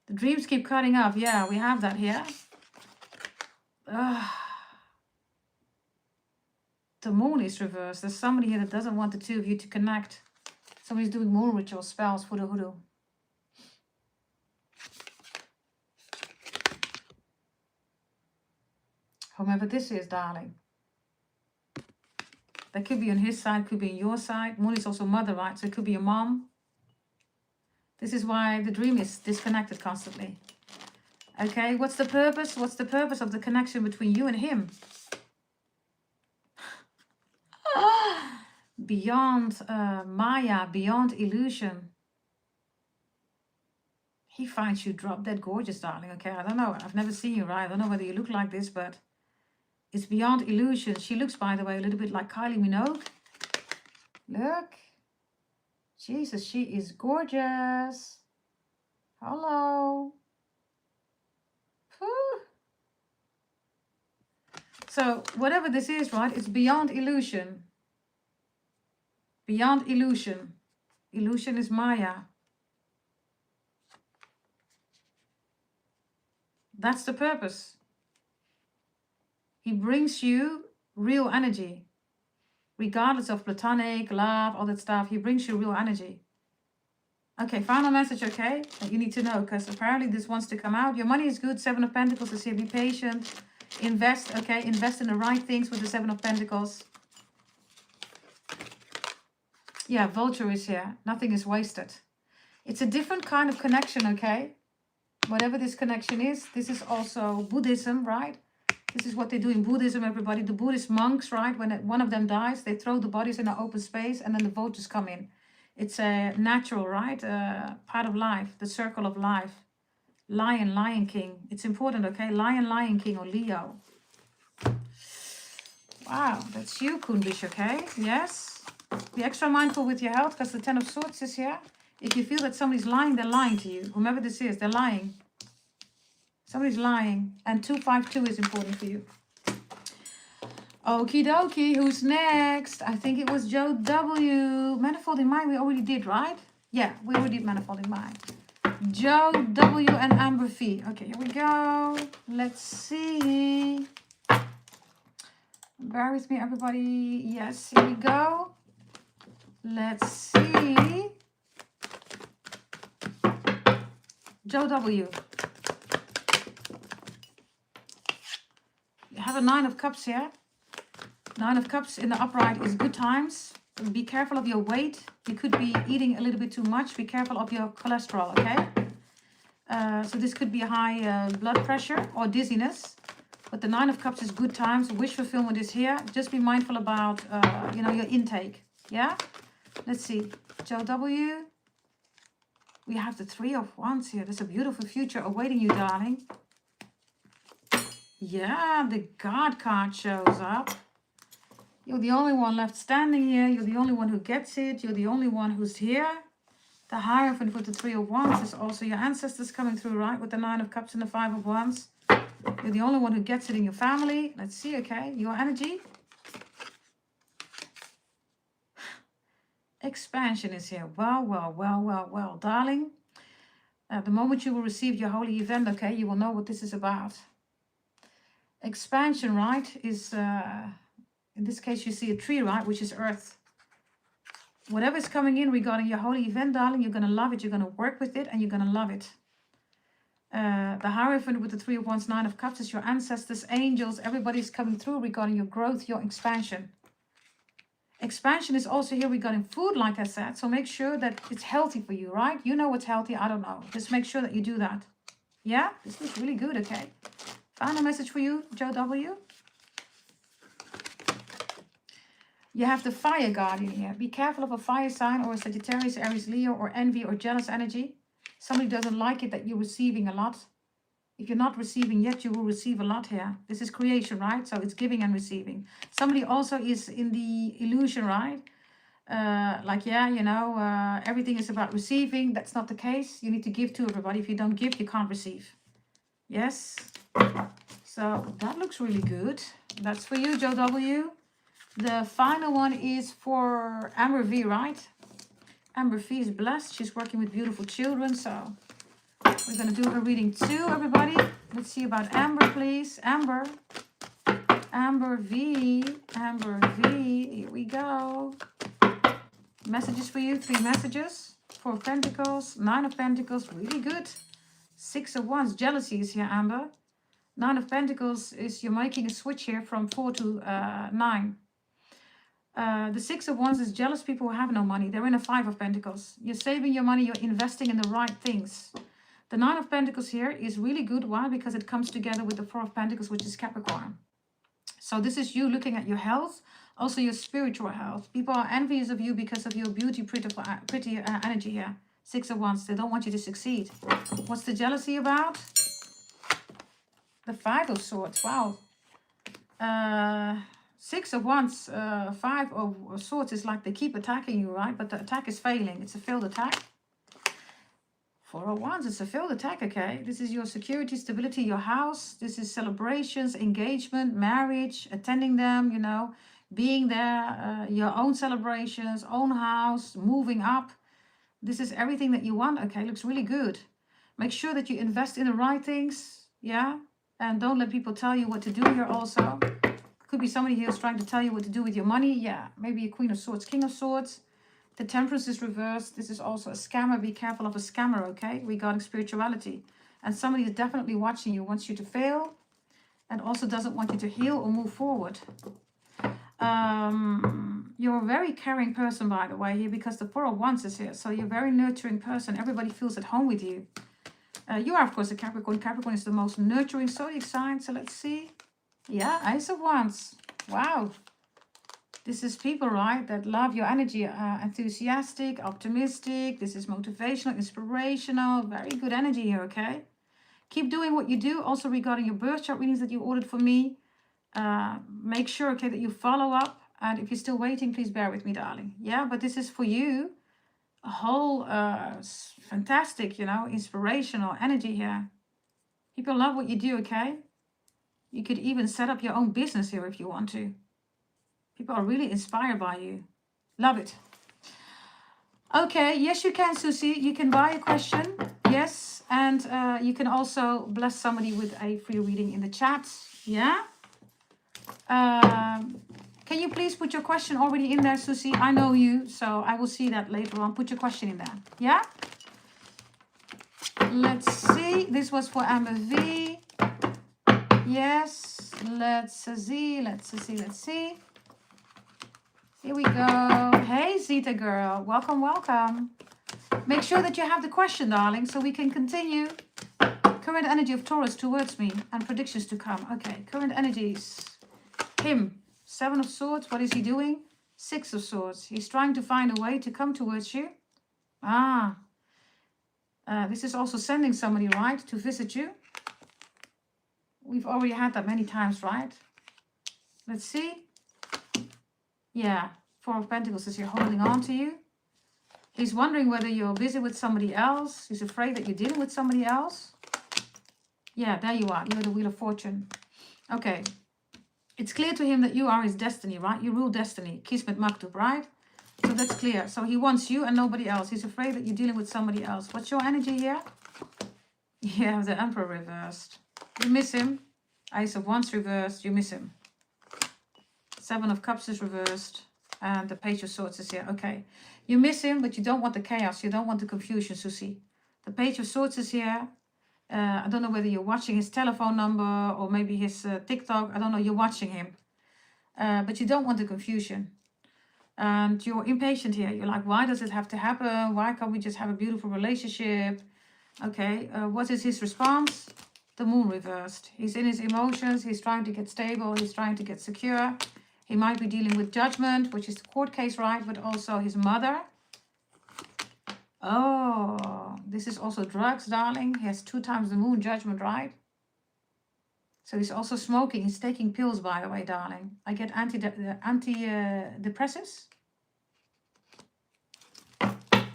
The dreams keep cutting up. Yeah, we have that here. The moon is reversed. There's somebody here that doesn't want the two of you to connect. Somebody's doing moon ritual spells, hoodoo hoodoo. Whomever this is, darling. That could be on his side, could be on your side. Moon is also mother, right? So it could be your mom. This is why the dream is disconnected constantly. Okay, what's the purpose? What's the purpose of the connection between you and him? Beyond Maya, beyond illusion. He finds you drop dead gorgeous, darling. Okay, I don't know. I've never seen you, right? I don't know whether you look like this, but it's beyond illusion. She looks, by the way, a little bit like Kylie Minogue. Look. Jesus, she is gorgeous. Hello. Whew. So whatever this is, right, it's beyond illusion. Beyond illusion. Illusion is Maya. That's the purpose. He brings you real energy. Regardless of platonic, love, all that stuff, he brings you real energy. Okay, final message, okay, that you need to know, because apparently this wants to come out. Your money is good. 7 of Pentacles is here. Be patient. Invest, okay? Invest in the right things with the 7 of Pentacles. Yeah, Vulture is here. Nothing is wasted. It's a different kind of connection, okay? Whatever this connection is, this is also Buddhism, right? This is what they do in Buddhism, everybody. The Buddhist monks, right? When one of them dies, they throw the bodies in an open space and then the vultures come in. It's a natural, right? Part of life, the circle of life. Lion, Lion King. It's important, okay? Lion, Lion King or Leo. Wow, that's you, Kundish, okay? Yes. Be extra mindful with your health because the 10 of Swords is here. If you feel that somebody's lying, they're lying to you. Whomever this is, they're lying. Somebody's lying. And 252 is important for you. Okie dokie, who's next? I think it was Joe W. Manifolding Mind we already did, right? Yeah, we already did Manifolding Mind. Joe W. and Amber V. Okay, here we go. Let's see. Bear with me, everybody. Yes, here we go. Let's see. Joe W. You have a 9 of Cups here. 9 of Cups in the upright is good times. Be careful of your weight. You could be eating a little bit too much. Be careful of your cholesterol, okay? So this could be high blood pressure or dizziness. But the 9 of Cups is good times. Wish fulfillment is here. Just be mindful about, your intake. Yeah? Let's see. Joe W. We have the 3 of Wands here. There's a beautiful future awaiting you, darling. Yeah, the God card shows up. You're the only one left standing here. You're the only one who gets it. You're the only one who's here. The Hierophant with the 3 of Wands is also your ancestors coming through, right? With the 9 of Cups and the 5 of Wands. You're the only one who gets it in your family. Let's see, okay? Your energy. Expansion is here. Well, darling. The moment you will receive your holy event, okay, you will know what this is about. Expansion, right, is... in this case, you see a tree, right, which is earth. Whatever is coming in regarding your holy event, darling, you're going to love it. You're going to work with it and you're going to love it. The Hierophant with the 3 of Wands, 9 of Cups is your ancestors, angels. Everybody's coming through regarding your growth, your expansion. Expansion is also here regarding food, like I said. So make sure that it's healthy for you, right? You know what's healthy. I don't know. Just make sure that you do that. Yeah? This looks really good, okay? Final message for you, Joe W. You have the Fire Guardian here. Be careful of a fire sign or a Sagittarius, Aries, Leo, or envy or jealous energy. Somebody doesn't like it that you're receiving a lot. If you're not receiving yet, you will receive a lot here. This is creation, right? So it's giving and receiving. Somebody also is in the illusion, right? Like, yeah, you know, everything is about receiving. That's not the case. You need to give to everybody. If you don't give, you can't receive. Yes. So that looks really good. That's for you, Joe W. The final one is for Amber V, right? Amber V is blessed. She's working with beautiful children. So we're going to do her reading too, everybody. Let's see about Amber, please. Amber. Amber V. Amber V. Here we go. Messages for you. 3 messages. 4 of Pentacles. 9 of Pentacles. Really good. 6 of Wands. Jealousy is here, Amber. 9 of Pentacles is you're making a switch here from 4 to 9. The 6 of Wands is jealous people who have no money. They're in a 5 of Pentacles. You're saving your money. You're investing in the right things. The 9 of Pentacles here is really good. Why? Because it comes together with the 4 of Pentacles, which is Capricorn. So this is you looking at your health, also your spiritual health. People are envious of you because of your beauty, pretty energy here. 6 of Wands. They don't want you to succeed. What's the jealousy about? The 5 of Swords. Wow. 6 of Wands, 5 of Swords is like they keep attacking you, right? But the attack is failing. It's a failed attack. 4 of Wands, it's a failed attack, okay? This is your security, stability, your house. This is celebrations, engagement, marriage, attending them, you know, being there, your own celebrations, own house, moving up. This is everything that you want, okay? Looks really good. Make sure that you invest in the right things, yeah? And don't let people tell you what to do here also. Could be somebody here who's trying to tell you what to do with your money. Yeah, maybe a Queen of Swords, King of Swords. The Temperance is reversed. This is also a scammer. Be careful of a scammer, okay, regarding spirituality. And somebody is definitely watching you, wants you to fail, and also doesn't want you to heal or move forward. You're a very caring person, by the way, here, because the 4 of Wands is here. So you're a very nurturing person. Everybody feels at home with you. You are, of course, a Capricorn. Capricorn is the most nurturing zodiac sign. So let's see. Yeah, Ace of Wands. Wow. This is people, right, that love your energy. Enthusiastic, optimistic. This is motivational, inspirational. Very good energy here, okay? Keep doing what you do. Also regarding your birth chart readings that you ordered for me. Make sure, okay, that you follow up. And if you're still waiting, please bear with me, darling. Yeah, but this is for you. A whole fantastic, you know, inspirational energy here. People love what you do, okay? You could even set up your own business here if you want to. People are really inspired by you. Love it. Okay, yes, you can, Susie. You can buy a question. Yes, and you can also bless somebody with a free reading in the chat. Yeah? Can you please put your question already in there, Susie? I know you, so I will see that later on. Put your question in there. Yeah? Let's see. This was for Amber V. Yes. Let's see. Here we go. Hey, Zita girl. Welcome, welcome. Make sure that you have the question, darling, so we can continue. Current energy of Taurus towards me and predictions to come. Okay, current energies. Him. 7 of Swords. What is he doing? 6 of Swords. He's trying to find a way to come towards you. This is also sending somebody, right, to visit you. We've already had that many times, right? Let's see. Yeah, 4 of Pentacles is here holding on to you. He's wondering whether you're busy with somebody else. He's afraid that you're dealing with somebody else. Yeah, there you are. You're the Wheel of Fortune. Okay. It's clear to him that you are his destiny, right? You rule destiny. Kismet Maktub, right? So that's clear. So he wants you and nobody else. He's afraid that you're dealing with somebody else. What's your energy here? Yeah, the Emperor reversed. You miss him. Ace of Wands reversed. You miss him. 7 of Cups is reversed. And the Page of Swords is here. Okay. You miss him, but you don't want the chaos. You don't want the confusion, Susie. The Page of Swords is here. I don't know whether you're watching his telephone number or maybe his TikTok. I don't know. You're watching him. But you don't want the confusion. And you're impatient here. You're like, why does it have to happen? Why can't we just have a beautiful relationship? Okay. What is his response? The Moon reversed. He's in his emotions. He's trying to get stable. He's trying to get secure. He might be dealing with judgment, which is the court case, right? But also his mother. Oh, this is also drugs, darling. He has 2 times the moon judgment, right? So he's also smoking. He's taking pills, by the way, darling. I get antidepressants.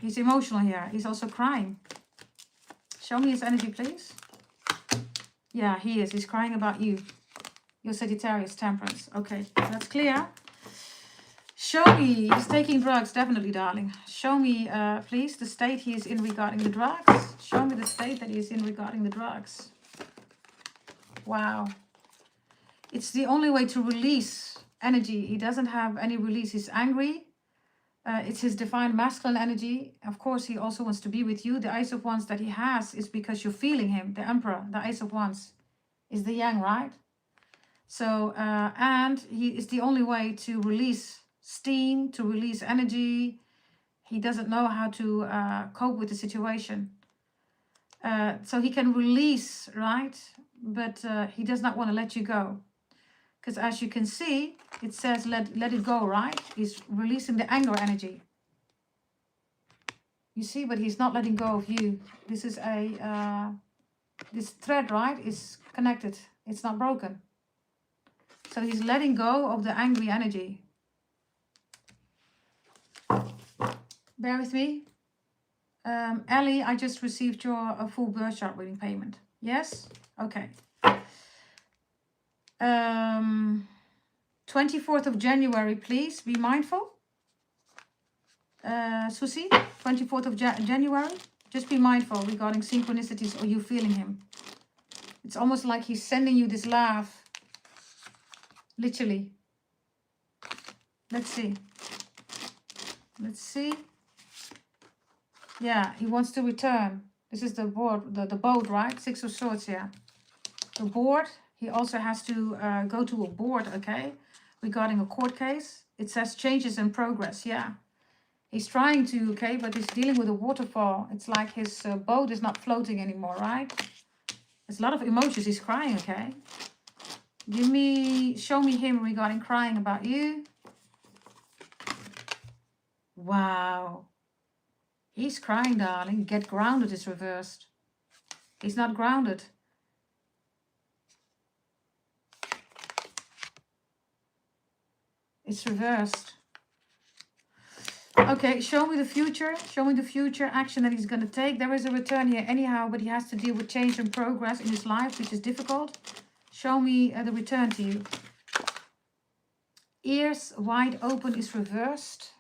He's emotional here. He's also crying. Show me his energy, please. Yeah, he is. He's crying about you. You're Sagittarius, Temperance. Okay, that's clear. Show me. He's taking drugs, definitely, darling. Show me, please, the state he is in regarding the drugs. Show me the state that he is in regarding the drugs. Wow. It's the only way to release energy. He doesn't have any release. He's angry. It's his divine masculine energy. Of course, he also wants to be with you. The Ace of Wands that he has is because you're feeling him. The Emperor, the Ace of Wands, is the Yang, right? So, and he is the only way to release steam, to release energy. He doesn't know how to cope with the situation. So he can release, right? But he does not want to let you go. Because as you can see, it says let it go, right? He's releasing the anger energy. You see, but he's not letting go of you. This is a, this thread, right, is connected. It's not broken. So he's letting go of the angry energy. Bear with me. Ellie, I just received your full birth chart reading payment. Yes? Okay. 24th of January, please be mindful. Susie, 24th of January. Just be mindful regarding synchronicities or you feeling him. It's almost like he's sending you this laugh. Literally. Let's see. Let's see. Yeah, he wants to return. This is the board, the boat, right? Six of Swords here. The board. He also has to go to a board, okay? Regarding a court case. It says changes in progress, yeah. He's trying to, okay, but he's dealing with a waterfall. It's like his boat is not floating anymore, right? There's a lot of emotions. He's crying, okay? Show me him regarding crying about you. Wow. He's crying, darling. Get grounded is reversed. He's not grounded. It's reversed. Okay, show me the future. Show me the future action that he's going to take. There is a return here anyhow, but he has to deal with change and progress in his life, which is difficult. Show me the return to you. Ears wide open is reversed.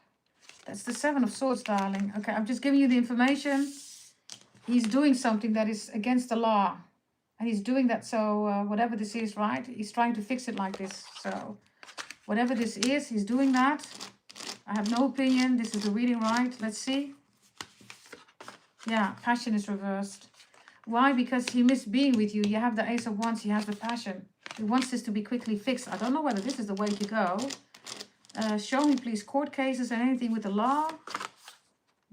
That's the Seven of Swords, darling. Okay, I'm just giving you the information. He's doing something that is against the law. And he's doing that, so whatever this is, right? He's trying to fix it like this. So whatever this is, he's doing that. I have no opinion. This is the reading, right? Let's see. Yeah, passion is reversed. Why? Because he missed being with you. You have the Ace of Wands. He has the passion. He wants this to be quickly fixed. I don't know whether this is the way to go. Show me, please, court cases and anything with the law.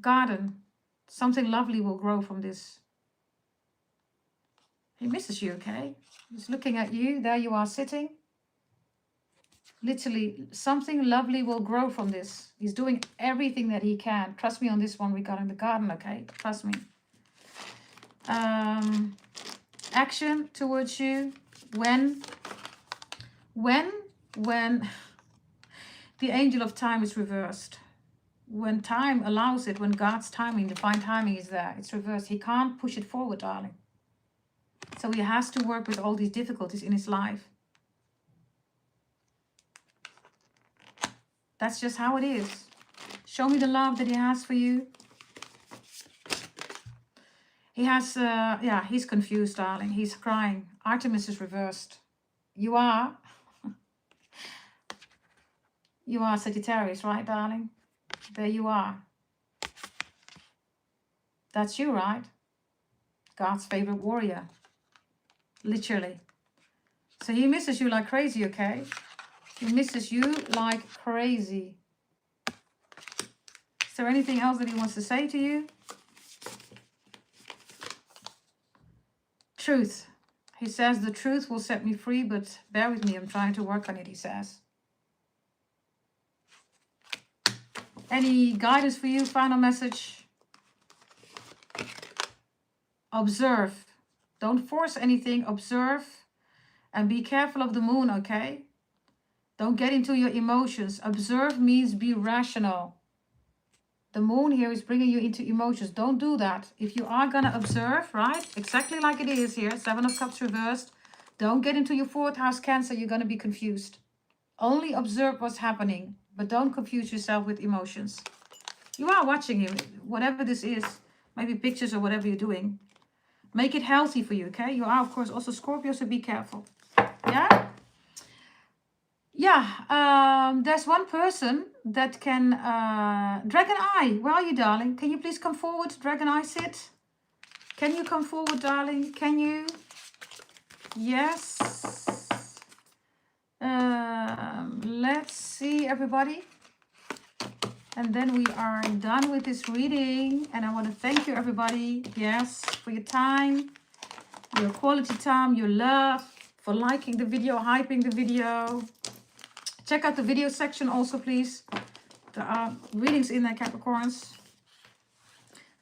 Garden. Something lovely will grow from this. He misses you, okay? He's looking at you. There you are sitting. Literally, something lovely will grow from this. He's doing everything that he can. Trust me on this one regarding the garden, okay? Trust me. Action towards you. When the angel of time is reversed. When time allows it, when God's timing, divine timing is there, it's reversed. He can't push it forward, darling. So he has to work with all these difficulties in his life. That's just how it is. Show me the love that he has for you. He has, yeah, he's confused, darling. He's crying. Artemis is reversed. You are Sagittarius, right, darling? There you are. That's you, right? God's favorite warrior. Literally. So he misses you like crazy, okay? He misses you like crazy. Is there anything else that he wants to say to you? Truth. He says the truth will set me free, but bear with me. I'm trying to work on it, he says. Any guidance for you? Final message? Observe. Don't force anything. Observe. And be careful of the moon, okay? Don't get into your emotions. Observe means be rational. The moon here is bringing you into emotions. Don't do that. If you are going to observe, right? Exactly like it is here. 7 of Cups reversed. Don't get into your 4th house Cancer. You're going to be confused. Only observe what's happening. But don't confuse yourself with emotions. You are watching him. Whatever this is. Maybe pictures or whatever you're doing. Make it healthy for you, okay? You are, of course, also Scorpio, so be careful. Yeah? Yeah, there's one person that can... Dragon Eye, where are you, darling? Can you please come forward, Dragon Eye, sit? Can you come forward, darling? Can you? Yes. Let's see, everybody. And then we are done with this reading. And I want to thank you, everybody. Yes, for your time, your quality time, your love, for liking the video, hyping the video. Check out the video section also, please. There are readings in there, Capricorns.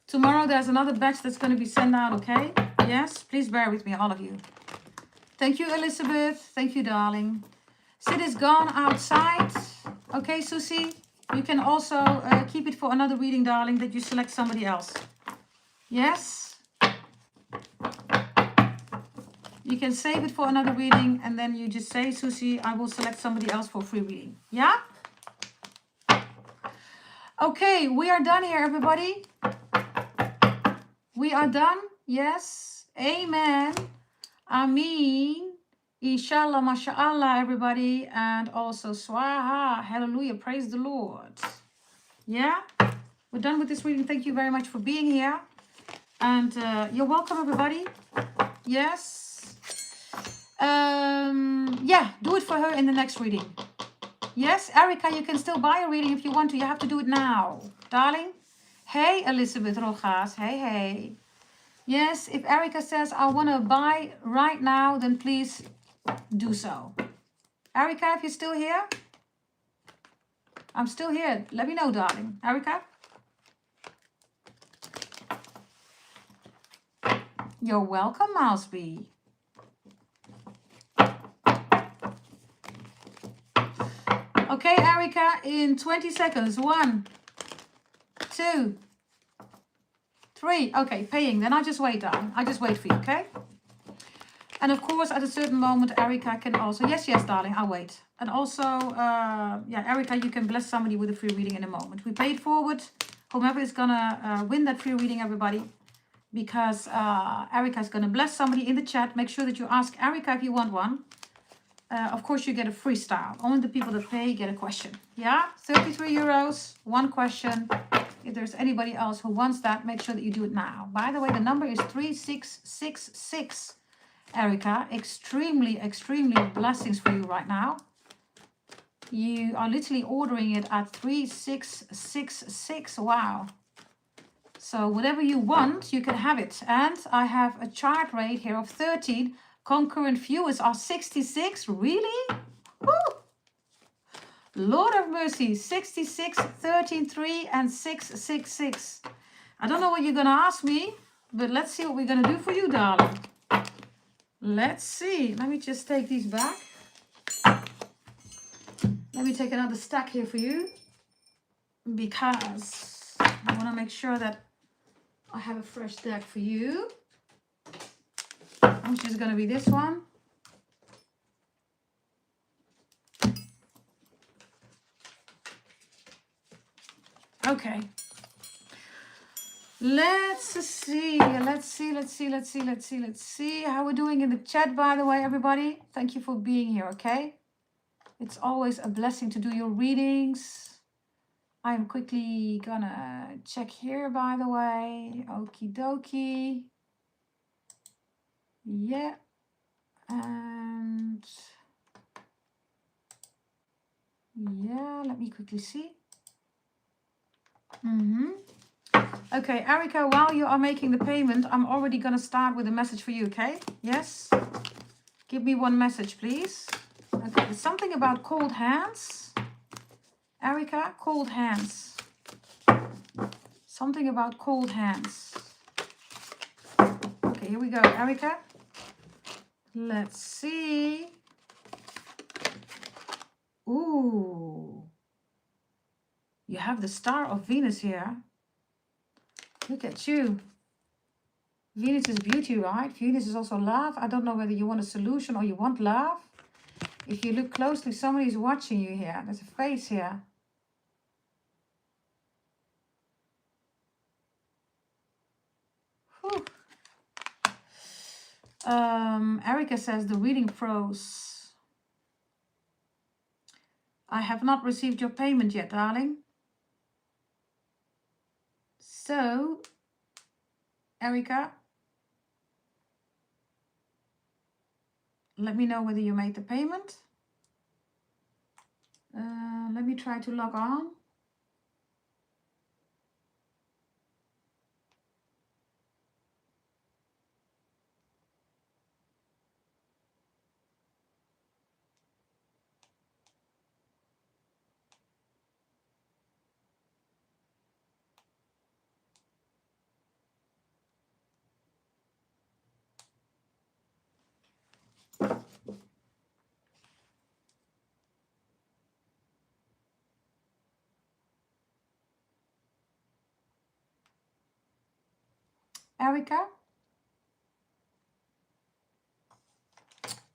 Tomorrow there's another batch that's going to be sent out, okay? Yes, please bear with me, all of you. Thank you, Elizabeth. Thank you, darling. Sid is gone outside. Okay, Susie, you can also keep it for another reading, darling, that you select somebody else. Yes? You can save it for another reading, and then you just say, Susie, I will select somebody else for a free reading. Yeah? Okay, we are done here, everybody. We are done. Yes. Amen. Ameen. Inshallah, mashallah, everybody. And also, swaha. Hallelujah. Praise the Lord. Yeah? We're done with this reading. Thank you very much for being here. And you're welcome, everybody. Yes. Yeah, do it for her in the next reading. Yes, Erica, you can still buy a reading if you want to. You have to do it now, darling. Hey, Elizabeth Rojas. Hey, hey. Yes, if Erica says, I want to buy right now, then please do so. Erica, if you're still here. I'm still here. Let me know, darling. Erica? You're welcome, Mouseby. Okay, Erica, in 20 seconds. 1, 2, 3. Okay, paying. Then I'll just wait, darling. I'll just wait for you, okay? And of course, at a certain moment, Erica can also... Yes, darling, I'll wait. And also, yeah, Erica, you can bless somebody with a free reading in a moment. We pay it forward. Whomever is going to win that free reading, everybody. Because Erica is going to bless somebody in the chat. Make sure that you ask Erica if you want one. Of course, you get a freestyle. Only the people that pay get a question. Yeah, 33 euros, one question. If there's anybody else who wants that, make sure that you do it now. By the way, the number is 3666. Erica, extremely, extremely blessings for you right now. You are literally ordering it at 3666. Wow. So whatever you want, you can have it. And I have a chart rate here of 13. Concurrent viewers are 66. Really? Woo! Lord of mercy. 66, 13, 3, and 666. I don't know what you're going to ask me, but let's see what we're going to do for you, darling. Let's see. Let me just take these back. Let me take another stack here for you. Because I want to make sure that I have a fresh deck for you. Which is going to be this one. Okay. Let's see how we're doing in the chat, by the way, everybody. Thank you for being here, okay? It's always a blessing to do your readings. I'm quickly gonna check here, by the way. Okie dokie. Yeah. And yeah, let me quickly see. Okay, Erica, while you are making the payment, I'm already going to start with a message for you, okay? Yes? Give me one message, please. Okay, there's something about cold hands. Erica, cold hands. Something about cold hands. Okay, here we go, Erica. Let's see. Ooh. You have the star of Venus here. Look at you. Venus is beauty, right? Venus is also love. I don't know whether you want a solution or you want love. If you look closely, somebody is watching you here. There's a face here. Whew. Erica says the reading froze. I have not received your payment yet, darling. So, Erica, let me know whether you made the payment. Let me try to log on. Erica?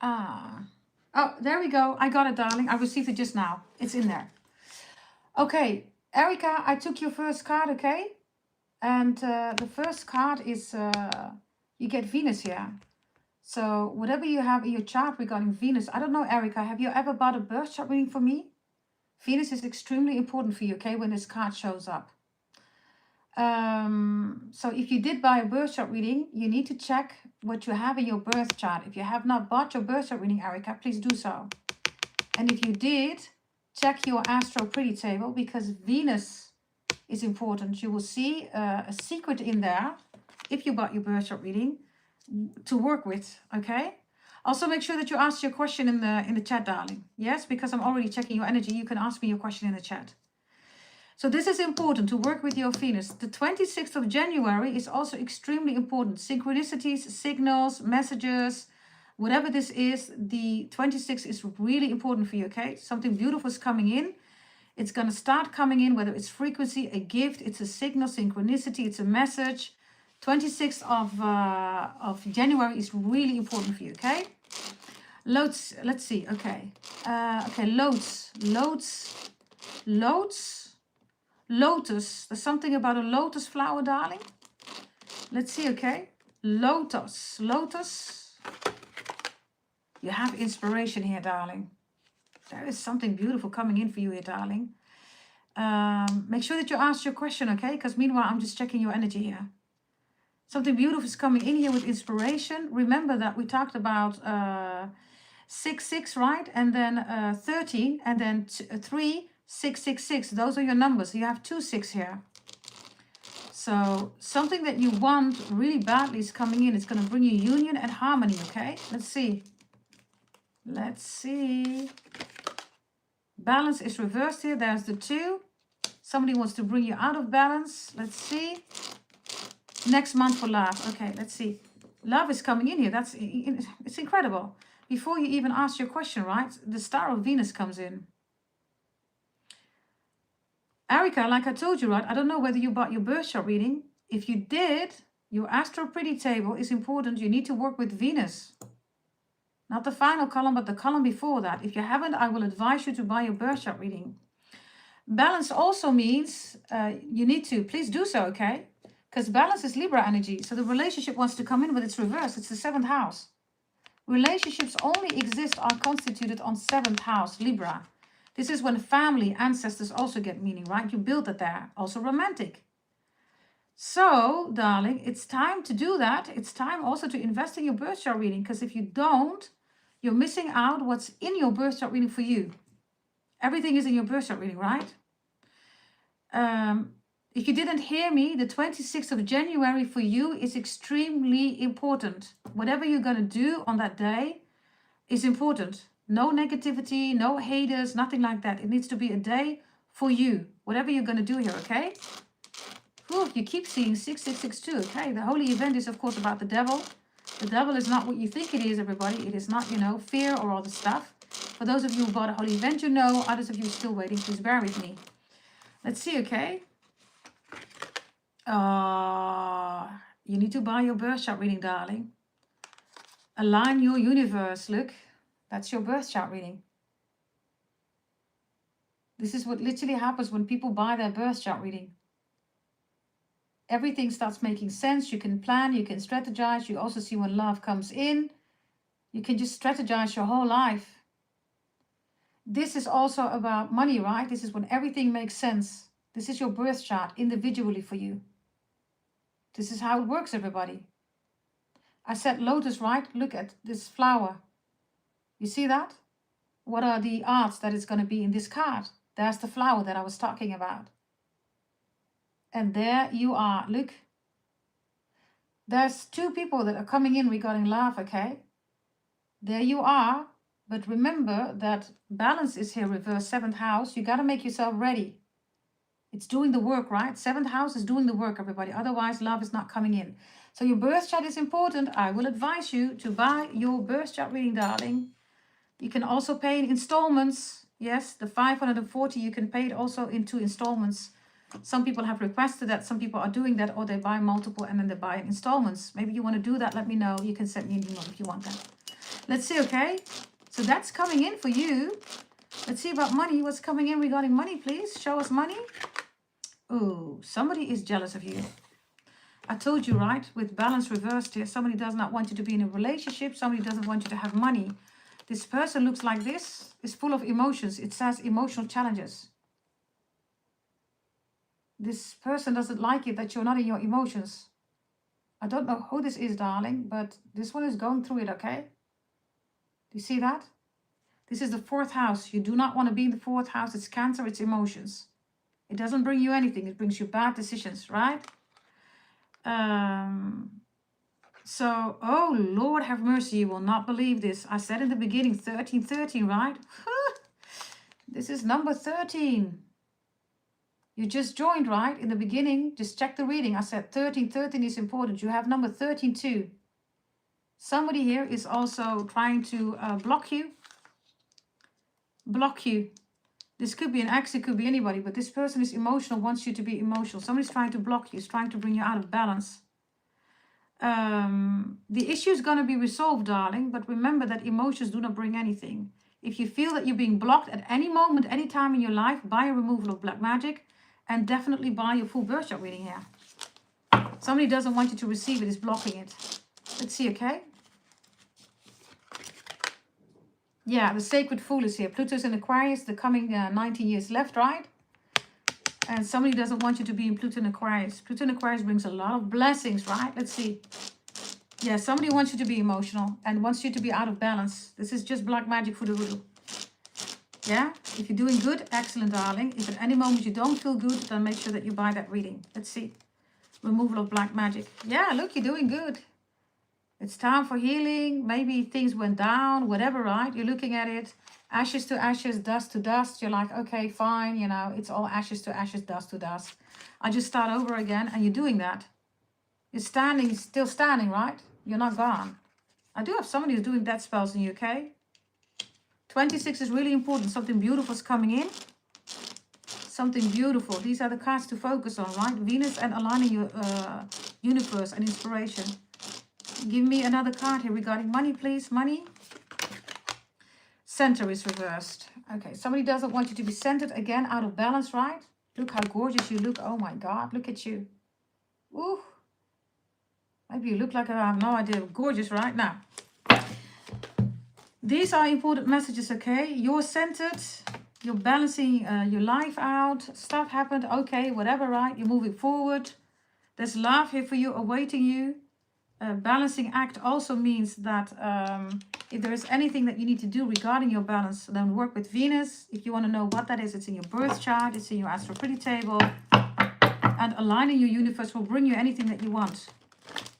Oh, there we go. I got it, darling. I received it just now. It's in there. Okay, Erica, I took your first card, okay? And the first card is you get Venus here. So whatever you have in your chart regarding Venus, I don't know, Erica, have you ever bought a birth chart reading for me? Venus is extremely important for you, okay, when this card shows up. So if you did buy a birth chart reading, you need to check what you have in your birth chart. If you have not bought your birth chart reading, Erica, please do so. And if you did, check your astro pretty table, because Venus is important. You will see a secret in there if you bought your birth chart reading to work with, okay? Also make sure that you ask your question in the chat, darling. Yes, because I'm already checking your energy. You can ask me your question in the chat. So this is important to work with your Venus. The 26th of January is also extremely important. Synchronicities, signals, messages, whatever this is, the 26th is really important for you, okay? Something beautiful is coming in. It's going to start coming in, whether it's frequency, a gift, it's a signal, synchronicity, it's a message. 26th of January is really important for you, okay? Loads, let's see, okay. Lotus. There's something about a lotus flower, darling. Let's see, okay. Lotus. You have inspiration here, darling. There is something beautiful coming in for you here, darling. Make sure that you ask your question, okay? Because meanwhile, I'm just checking your energy here. Something beautiful is coming in here with inspiration. Remember that we talked about 6, right? And then 13, and then 3, 6, 6, 6. Those are your numbers. You have 2 6 here. So something that you want really badly is coming in. It's going to bring you union and harmony, okay? Let's see. Balance is reversed here. There's the 2. Somebody wants to bring you out of balance. Let's see. Next month for love. Okay, let's see. Love is coming in here. It's incredible. Before you even ask your question, right? The star of Venus comes in. Erica, like I told you, right? I don't know whether you bought your birth chart reading. If you did, your astro pretty table is important. You need to work with Venus. Not the final column, but the column before that. If you haven't, I will advise you to buy your birth chart reading. Balance also means you need to, please do so, okay? Because balance is Libra energy. So the relationship wants to come in, but it's reversed. It's the 7th house. Relationships only exist, are constituted on 7th house, Libra. This is when family, ancestors also get meaning, right? You build it there. Also romantic. So, darling, it's time to do that. It's time also to invest in your birth chart reading. Because if you don't, you're missing out what's in your birth chart reading for you. Everything is in your birth chart reading, right? If you didn't hear me, the 26th of January for you is extremely important. Whatever you're going to do on that day is important. No negativity, no haters, nothing like that. It needs to be a day for you. Whatever you're going to do here, okay? Whew, you keep seeing 6662, okay? The holy event is, of course, about the devil. The devil is not what you think it is, everybody. It is not, you know, fear or all the stuff. For those of you who bought a holy event, you know. Others of you still waiting, please bear with me. Let's see, okay? You need to buy your birth chart reading, darling. Align your universe. Look, that's your birth chart reading. This is what literally happens when people buy their birth chart reading. Everything starts making sense. You can plan, you can strategize. You also see when love comes in. You can just strategize your whole life. This is also about money, right? This is when everything makes sense. This is your birth chart individually for you. This is how it works, everybody. I said lotus, right? Look at this flower. You see that? What are the arts that is going to be in this card? There's the flower that I was talking about. And there you are. Look. There's two people that are coming in regarding love, okay? There you are. But remember that balance is here, reverse, 7th house. You got to make yourself ready. It's doing the work, right? 7th house is doing the work, everybody. Otherwise, love is not coming in. So your birth chart is important. I will advise you to buy your birth chart reading, darling. You can also pay in installments. Yes, the 540, you can pay it also in 2 installments. Some people have requested that. Some people are doing that, or they buy multiple and then they buy in installments. Maybe you want to do that. Let me know. You can send me an email if you want that. Let's see, okay? So that's coming in for you. Let's see about money. What's coming in regarding money, please? Show us money. Oh, somebody is jealous of you. I told you, right? With balance reversed here, somebody does not want you to be in a relationship. Somebody doesn't want you to have money. This person looks like this. Is full of emotions. It says emotional challenges. This person doesn't like it that you're not in your emotions. I don't know who this is, darling, but this one is going through it, okay? Do you see that? This is the 4th house. You do not want to be in the 4th house. It's Cancer, it's emotions. It doesn't bring you anything. It brings you bad decisions, right? So, oh, Lord have mercy. You will not believe this. I said in the beginning, 1313, right? This is number 13. You just joined, right? In the beginning, just check the reading. I said 1313 is important. You have number 13 too. Somebody here is also trying to block you. Block you. This could be an ex, it could be anybody, but this person is emotional, wants you to be emotional. Somebody's trying to block you, is trying to bring you out of balance. The issue is going to be resolved, darling, but remember that emotions do not bring anything. If you feel that you're being blocked at any moment, any time in your life, buy a removal of black magic and definitely buy your full birth chart reading here. Somebody doesn't want you to receive it, is blocking it. Let's see, okay? Yeah, the Sacred Fool is here. Pluto's in Aquarius, the coming 19 years left, right? And somebody doesn't want you to be in Pluto in Aquarius. Pluto in Aquarius brings a lot of blessings, right? Let's see. Yeah, somebody wants you to be emotional and wants you to be out of balance. This is just black magic for the voodoo. Yeah, if you're doing good, excellent, darling. If at any moment you don't feel good, then make sure that you buy that reading. Let's see. Removal of black magic. Yeah, look, you're doing good. It's time for healing. Maybe things went down, whatever, right? You're looking at it. Ashes to ashes, dust to dust. You're like, okay, fine. You know, it's all ashes to ashes, dust to dust. I just start over again. And you're doing that. You're standing, still standing, right? You're not gone. I do have somebody who's doing death spells in the UK. 26 is really important. Something beautiful is coming in. Something beautiful. These are the cards to focus on, right? Venus and aligning your universe and inspiration. Give me another card here regarding money, please. Money. Center is reversed. Okay, somebody doesn't want you to be centered again, out of balance, right? Look how gorgeous you look. Oh my God, look at you. Ooh. Maybe you look like I have no idea. Gorgeous, right? Now, these are important messages, okay? You're centered. You're balancing your life out. Stuff happened. Okay, whatever, right? You're moving forward. There's love here for you, awaiting you. Balancing act also means that if there is anything that you need to do regarding your balance, then work with Venus. If you want to know what that is, it's in your birth chart. It's in your astro pretty table. And aligning your universe will bring you anything that you want.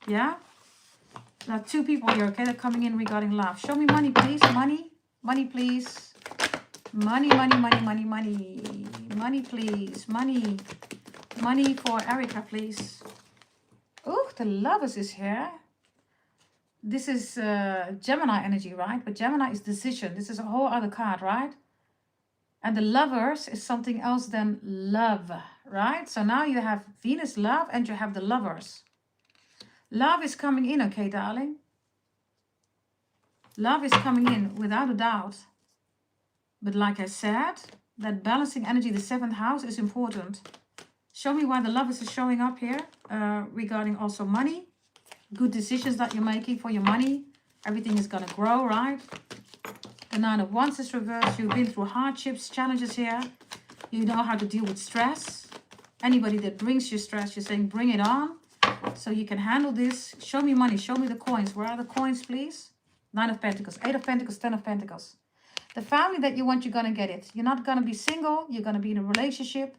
Yeah? There are 2 people here, okay? They're coming in regarding love. Show me money, please. Money. Money, please. Money, money, money, money, money. Money, please. Money. Money for Erica, please. Oh, the Lovers is here. this is Gemini energy, right? But Gemini is decision. This is a whole other card, right? And the Lovers is something else than love, right? So now you have Venus love and you have the Lovers. Love is coming in, okay, darling? Love is coming in without a doubt. But like I said, that balancing energy, the 7th house, is important. Show me why the Lovers is showing up here regarding also money. Good decisions that you're making for your money. Everything is going to grow, right? The 9 of Wands is reversed. You've been through hardships, challenges here. You know how to deal with stress. Anybody that brings you stress, you're saying bring it on. So you can handle this. Show me money. Show me the coins. Where are the coins, please? 9 of Pentacles, 8 of Pentacles, 10 of Pentacles. The family that you want, you're going to get it. You're not going to be single. You're going to be in a relationship.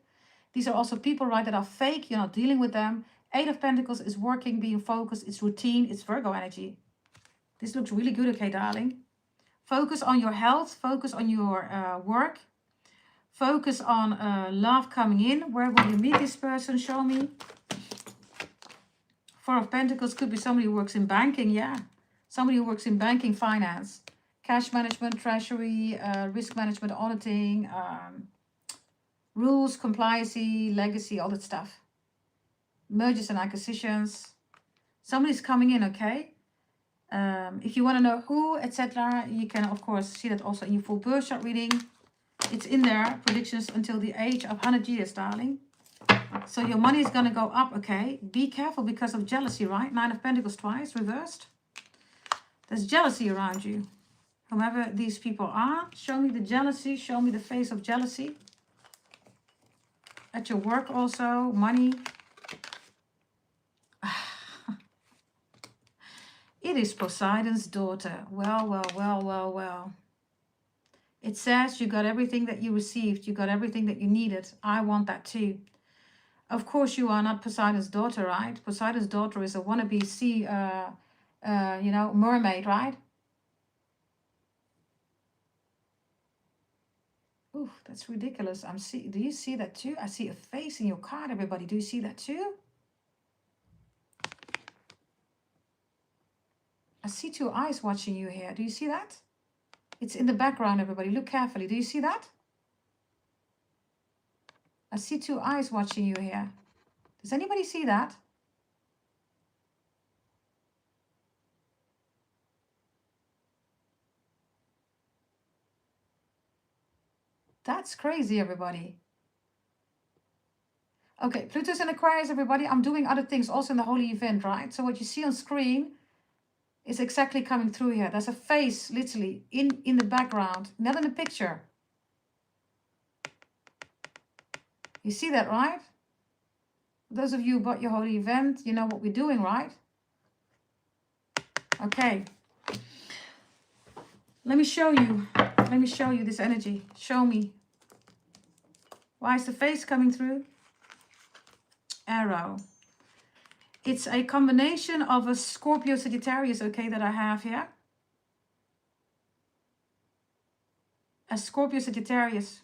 These are also people, right, that are fake. You're not dealing with them. 8 of Pentacles is working, being focused. It's routine. It's Virgo energy. This looks really good, okay, darling? Focus on your health. Focus on your work. Focus on love coming in. Where will you meet this person? Show me. 4 of Pentacles could be somebody who works in banking, yeah. Somebody who works in banking, finance, cash management, treasury, risk management, auditing, rules, compliancy, legacy, all that stuff. Mergers and acquisitions. Somebody's coming in, okay? If you want to know who, etc., you can, of course, see that also in your full birth chart reading. It's in there, predictions until the age of 100 years, darling. So your money is going to go up, okay? Be careful because of jealousy, right? 9 of Pentacles twice, reversed. There's jealousy around you. Whomever these people are, show me the jealousy. Show me the face of jealousy. At your work also, money. It is Poseidon's daughter. Well, well, well, well, well. It says you got everything that you received. You got everything that you needed. I want that too. Of course, you are not Poseidon's daughter, right? Poseidon's daughter is a wannabe sea, mermaid, right? Ooh, that's ridiculous. Do you see that too? I see a face in your card, everybody. Do you see that too? I see 2 eyes watching you here. Do you see that? It's in the background, everybody. Look carefully. Do you see that? I see 2 eyes watching you here. Does anybody see that? That's crazy, everybody. Okay, Pluto's in Aquarius, everybody. I'm doing other things also in the holy event, right? So what you see on screen is exactly coming through here. There's a face, literally, in the background. Not in the picture. You see that, right? Those of you who bought your holy event, you know what we're doing, right? Okay. Let me show you. Let me show you this energy. Show me. Why is the face coming through? Arrow. It's a combination of a Scorpio Sagittarius, okay, that I have here. A Scorpio Sagittarius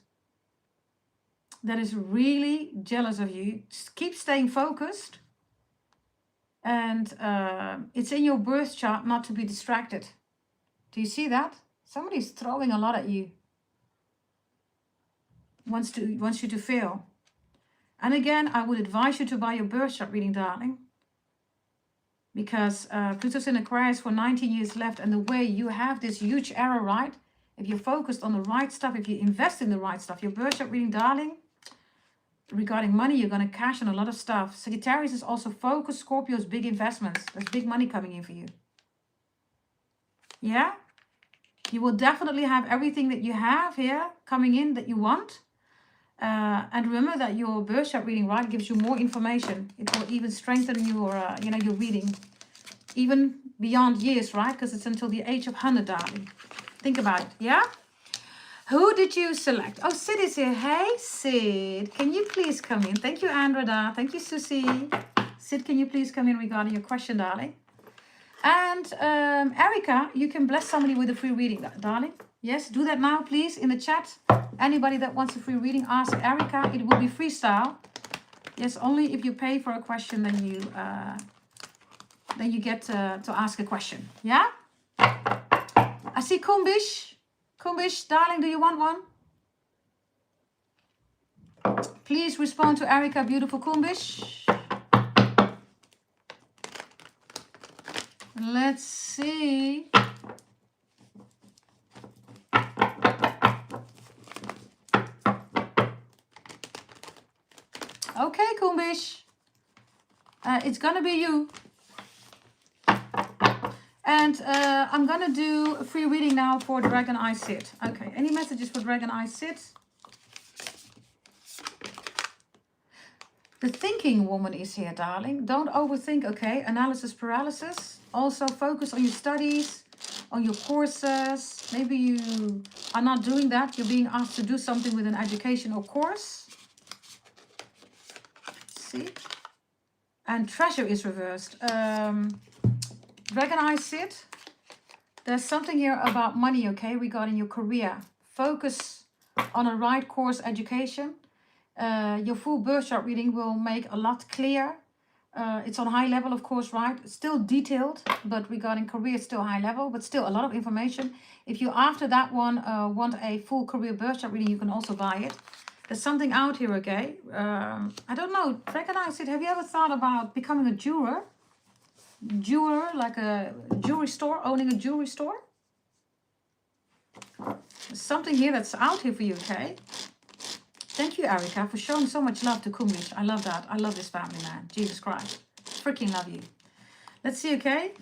that is really jealous of you. Just keep staying focused. And it's in your birth chart not to be distracted. Do you see that? Somebody's throwing a lot at you. Wants you to fail. And again, I would advise you to buy your birth chart reading, darling. Because Pluto's in Aquarius for 19 years left. And the way you have this huge arrow, right? If you're focused on the right stuff, if you invest in the right stuff, your birth chart reading, darling, regarding money, you're going to cash in a lot of stuff. Sagittarius is also focused. Scorpio's big investments. There's big money coming in for you. Yeah? You will definitely have everything that you have here coming in that you want. And remember that your birth chart reading, right, gives you more information. It will even strengthen your, your reading. Even beyond years, right? Because it's until the age of 100, darling. Think about it, yeah? Who did you select? Oh, Sid is here. Hey, Sid. Can you please come in? Thank you, Andreda. Thank you, Susie. Sid, can you please come in regarding your question, darling? And Erica, you can bless somebody with a free reading, darling. Yes, do that now, please, in the chat. Anybody that wants a free reading, ask Erica. It will be freestyle. Yes, only if you pay for a question, then then you get to ask a question. Yeah? I see Kumbish. Kumbish, darling, do you want one? Please respond to Erica, beautiful Kumbish. Let's see. Okay, Kumbish. It's gonna be you. And I'm gonna do a free reading now for Dragon Eye Sid. Okay, any messages for Dragon Eye Sid? The thinking woman is here, darling. Don't overthink, okay? Analysis paralysis. Also focus on your studies, on your courses. Maybe you are not doing that. You're being asked to do something with an educational course. See? And treasure is reversed. Dragon Eye Sid. There's something here about money, okay? Regarding your career. Focus on a right course education. Your full birth chart reading will make a lot clearer. It's on high level, of course, right? It's still detailed, but regarding career, it's still high level, but still a lot of information. If you, after that one, want a full career birth chart reading, you can also buy it. There's something out here, okay? I don't know. Dragon Eye Sid, have you ever thought about becoming a jeweler? Jeweler, like a jewelry store, owning a jewelry store? There's something here that's out here for you, okay? Thank you, Erica, for showing so much love to Kumbish. I love that. I love this family, man. Jesus Christ. Freaking love you. Let's see, okay?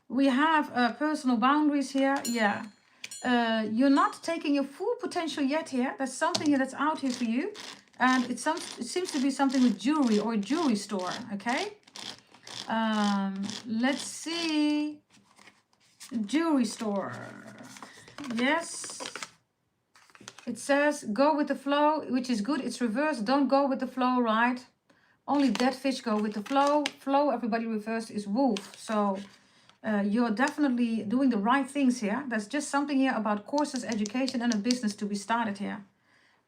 We have personal boundaries here. Yeah. You're not taking your full potential yet here. There's something here that's out here for you. And it seems to be something with jewelry or a jewelry store, okay? Let's see. Jewelry store. Yes. It says go with the flow, which is good. It's reversed. Don't go with the flow, right? Only dead fish go with the flow. Flow, everybody reversed, is wolf. So you're definitely doing the right things here. There's just something here about courses, education, and a business to be started here.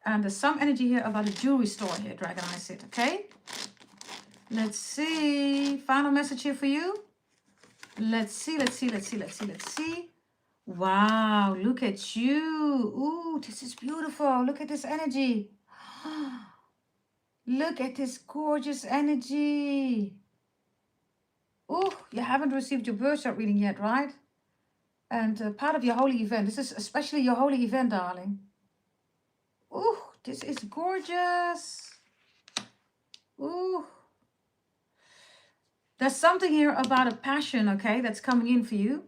And there's some energy here about a jewelry store here, Dragon Eye Sid, okay? Let's see. Final message here for you. Let's see. Wow, look at you. Ooh, this is beautiful. Look at this energy. Look at this gorgeous energy. Ooh, you haven't received your birth chart reading yet, right? And part of your holy event. This is especially your holy event, darling. Ooh, this is gorgeous. Ooh. There's something here about a passion, okay, that's coming in for you.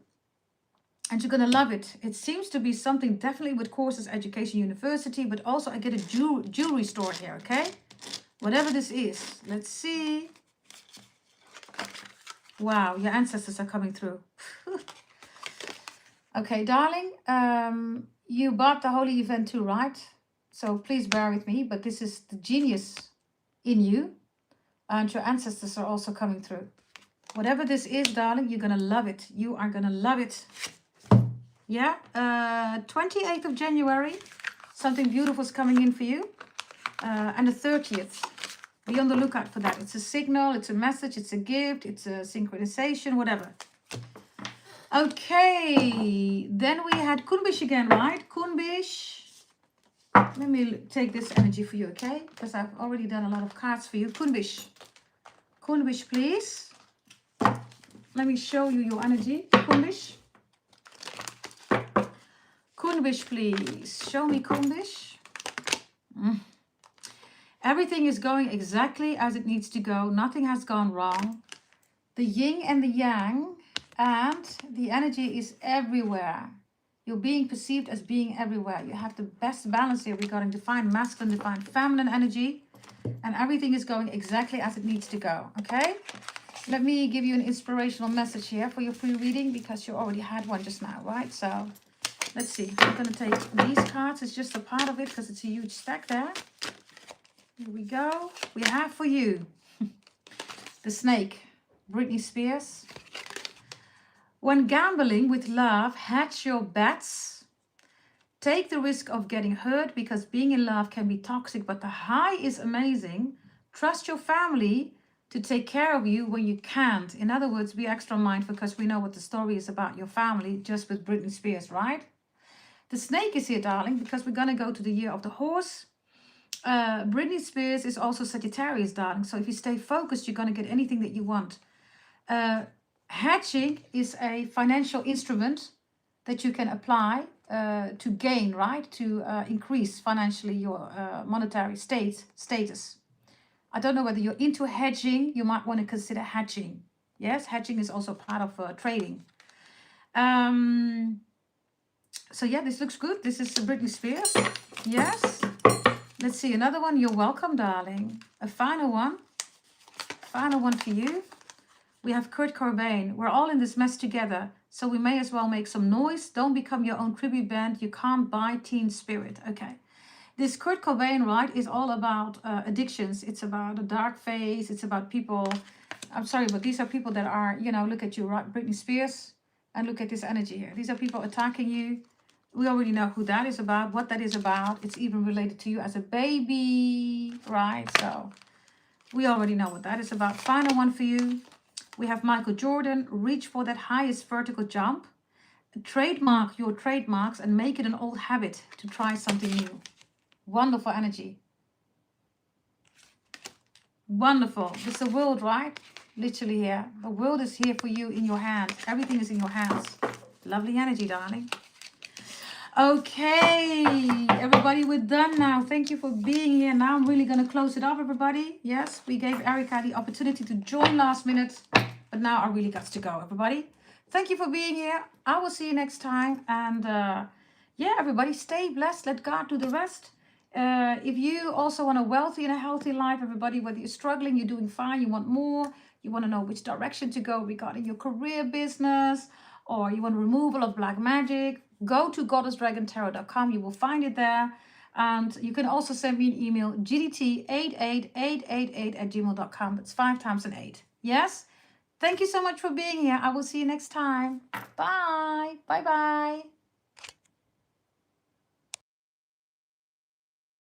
And you're going to love it. It seems to be something definitely with courses, education, university, but also I get a jewelry store here, okay? Whatever this is. Let's see. Wow, your ancestors are coming through. Okay, darling, you bought the holy event too, right? So please bear with me, but this is the genius in you. And your ancestors are also coming through. Whatever this is, darling, you're going to love it. You are going to love it. Yeah, 28th of January, something beautiful is coming in for you. And the 30th, be on the lookout for that. It's a signal, it's a message, it's a gift, it's a synchronization, whatever. Okay, then we had Kumbish again, right? Kumbish. Let me take this energy for you, okay? Because I've already done a lot of cards for you. Kumbish. Kumbish, please. Let me show you your energy. Kumbish. Kumbish, please. Show me Kumbish. Everything is going exactly as it needs to go. Nothing has gone wrong. The yin and the yang, and the energy is everywhere. You're being perceived as being everywhere. You have the best balance here regarding divine masculine, divine feminine energy. And everything is going exactly as it needs to go. Okay? Let me give you an inspirational message here for your free reading, because you already had one just now, right? So let's see. I'm going to take these cards. It's just a part of it because it's a huge stack there. Here we go. We have for you the snake, Britney Spears. When gambling with love, hedge your bets. Take the risk of getting hurt, because being in love can be toxic, but the high is amazing. Trust your family. to take care of you when you can't. In other words, be extra mindful because we know what the story is about your family just with Britney Spears, right? The snake is here, darling, because we're going to go to the year of the horse. Britney Spears is also Sagittarius, darling. So if you stay focused, you're going to get anything that you want. Hedging is a financial instrument that you can apply to gain, right? To increase financially your monetary status. I don't know whether you're into hedging. You might want to consider hedging. Yes, hedging is also part of trading. So yeah, this looks good. This is Britney Spears. Yes. Let's see another one. You're welcome, darling. A final one. Final one for you. We have Kurt Cobain. We're all in this mess together, so we may as well make some noise. Don't become your own tribute band. You can't buy teen spirit. Okay. This Kurt Cobain, right, is all about addictions. It's about a dark phase. It's about people. I'm sorry, but these are people that are, you know, look at you, right? Britney Spears. And look at this energy here. These are people attacking you. We already know who that is about, what that is about. It's even related to you as a baby, right? So we already know what that is about. Final one for you. We have Michael Jordan. Reach for that highest vertical jump. Trademark your trademarks and make it an old habit to try something new. Wonderful energy. Wonderful. It's the world, right? Literally here. The world is here for you in your hands. Everything is in your hands. Lovely energy, darling. Okay, everybody, we're done now. Thank you for being here. Now I'm really going to close it up, everybody. Yes, we gave Erica the opportunity to join last minute, but now I really got to go, everybody. Thank you for being here. I will see you next time. And yeah, everybody, stay blessed. Let God do the rest. If you also want a wealthy and a healthy life, everybody, whether you're struggling, you're doing fine, you want more, you want to know which direction to go regarding your career, business, or you want removal of black magic, go to goddessdragontarot.com. You will find it there. And you can also send me an email, gdt88888@gmail.com. That's 5 times an 8. Yes? Thank you so much for being here. I will see you next time. Bye. Bye-bye.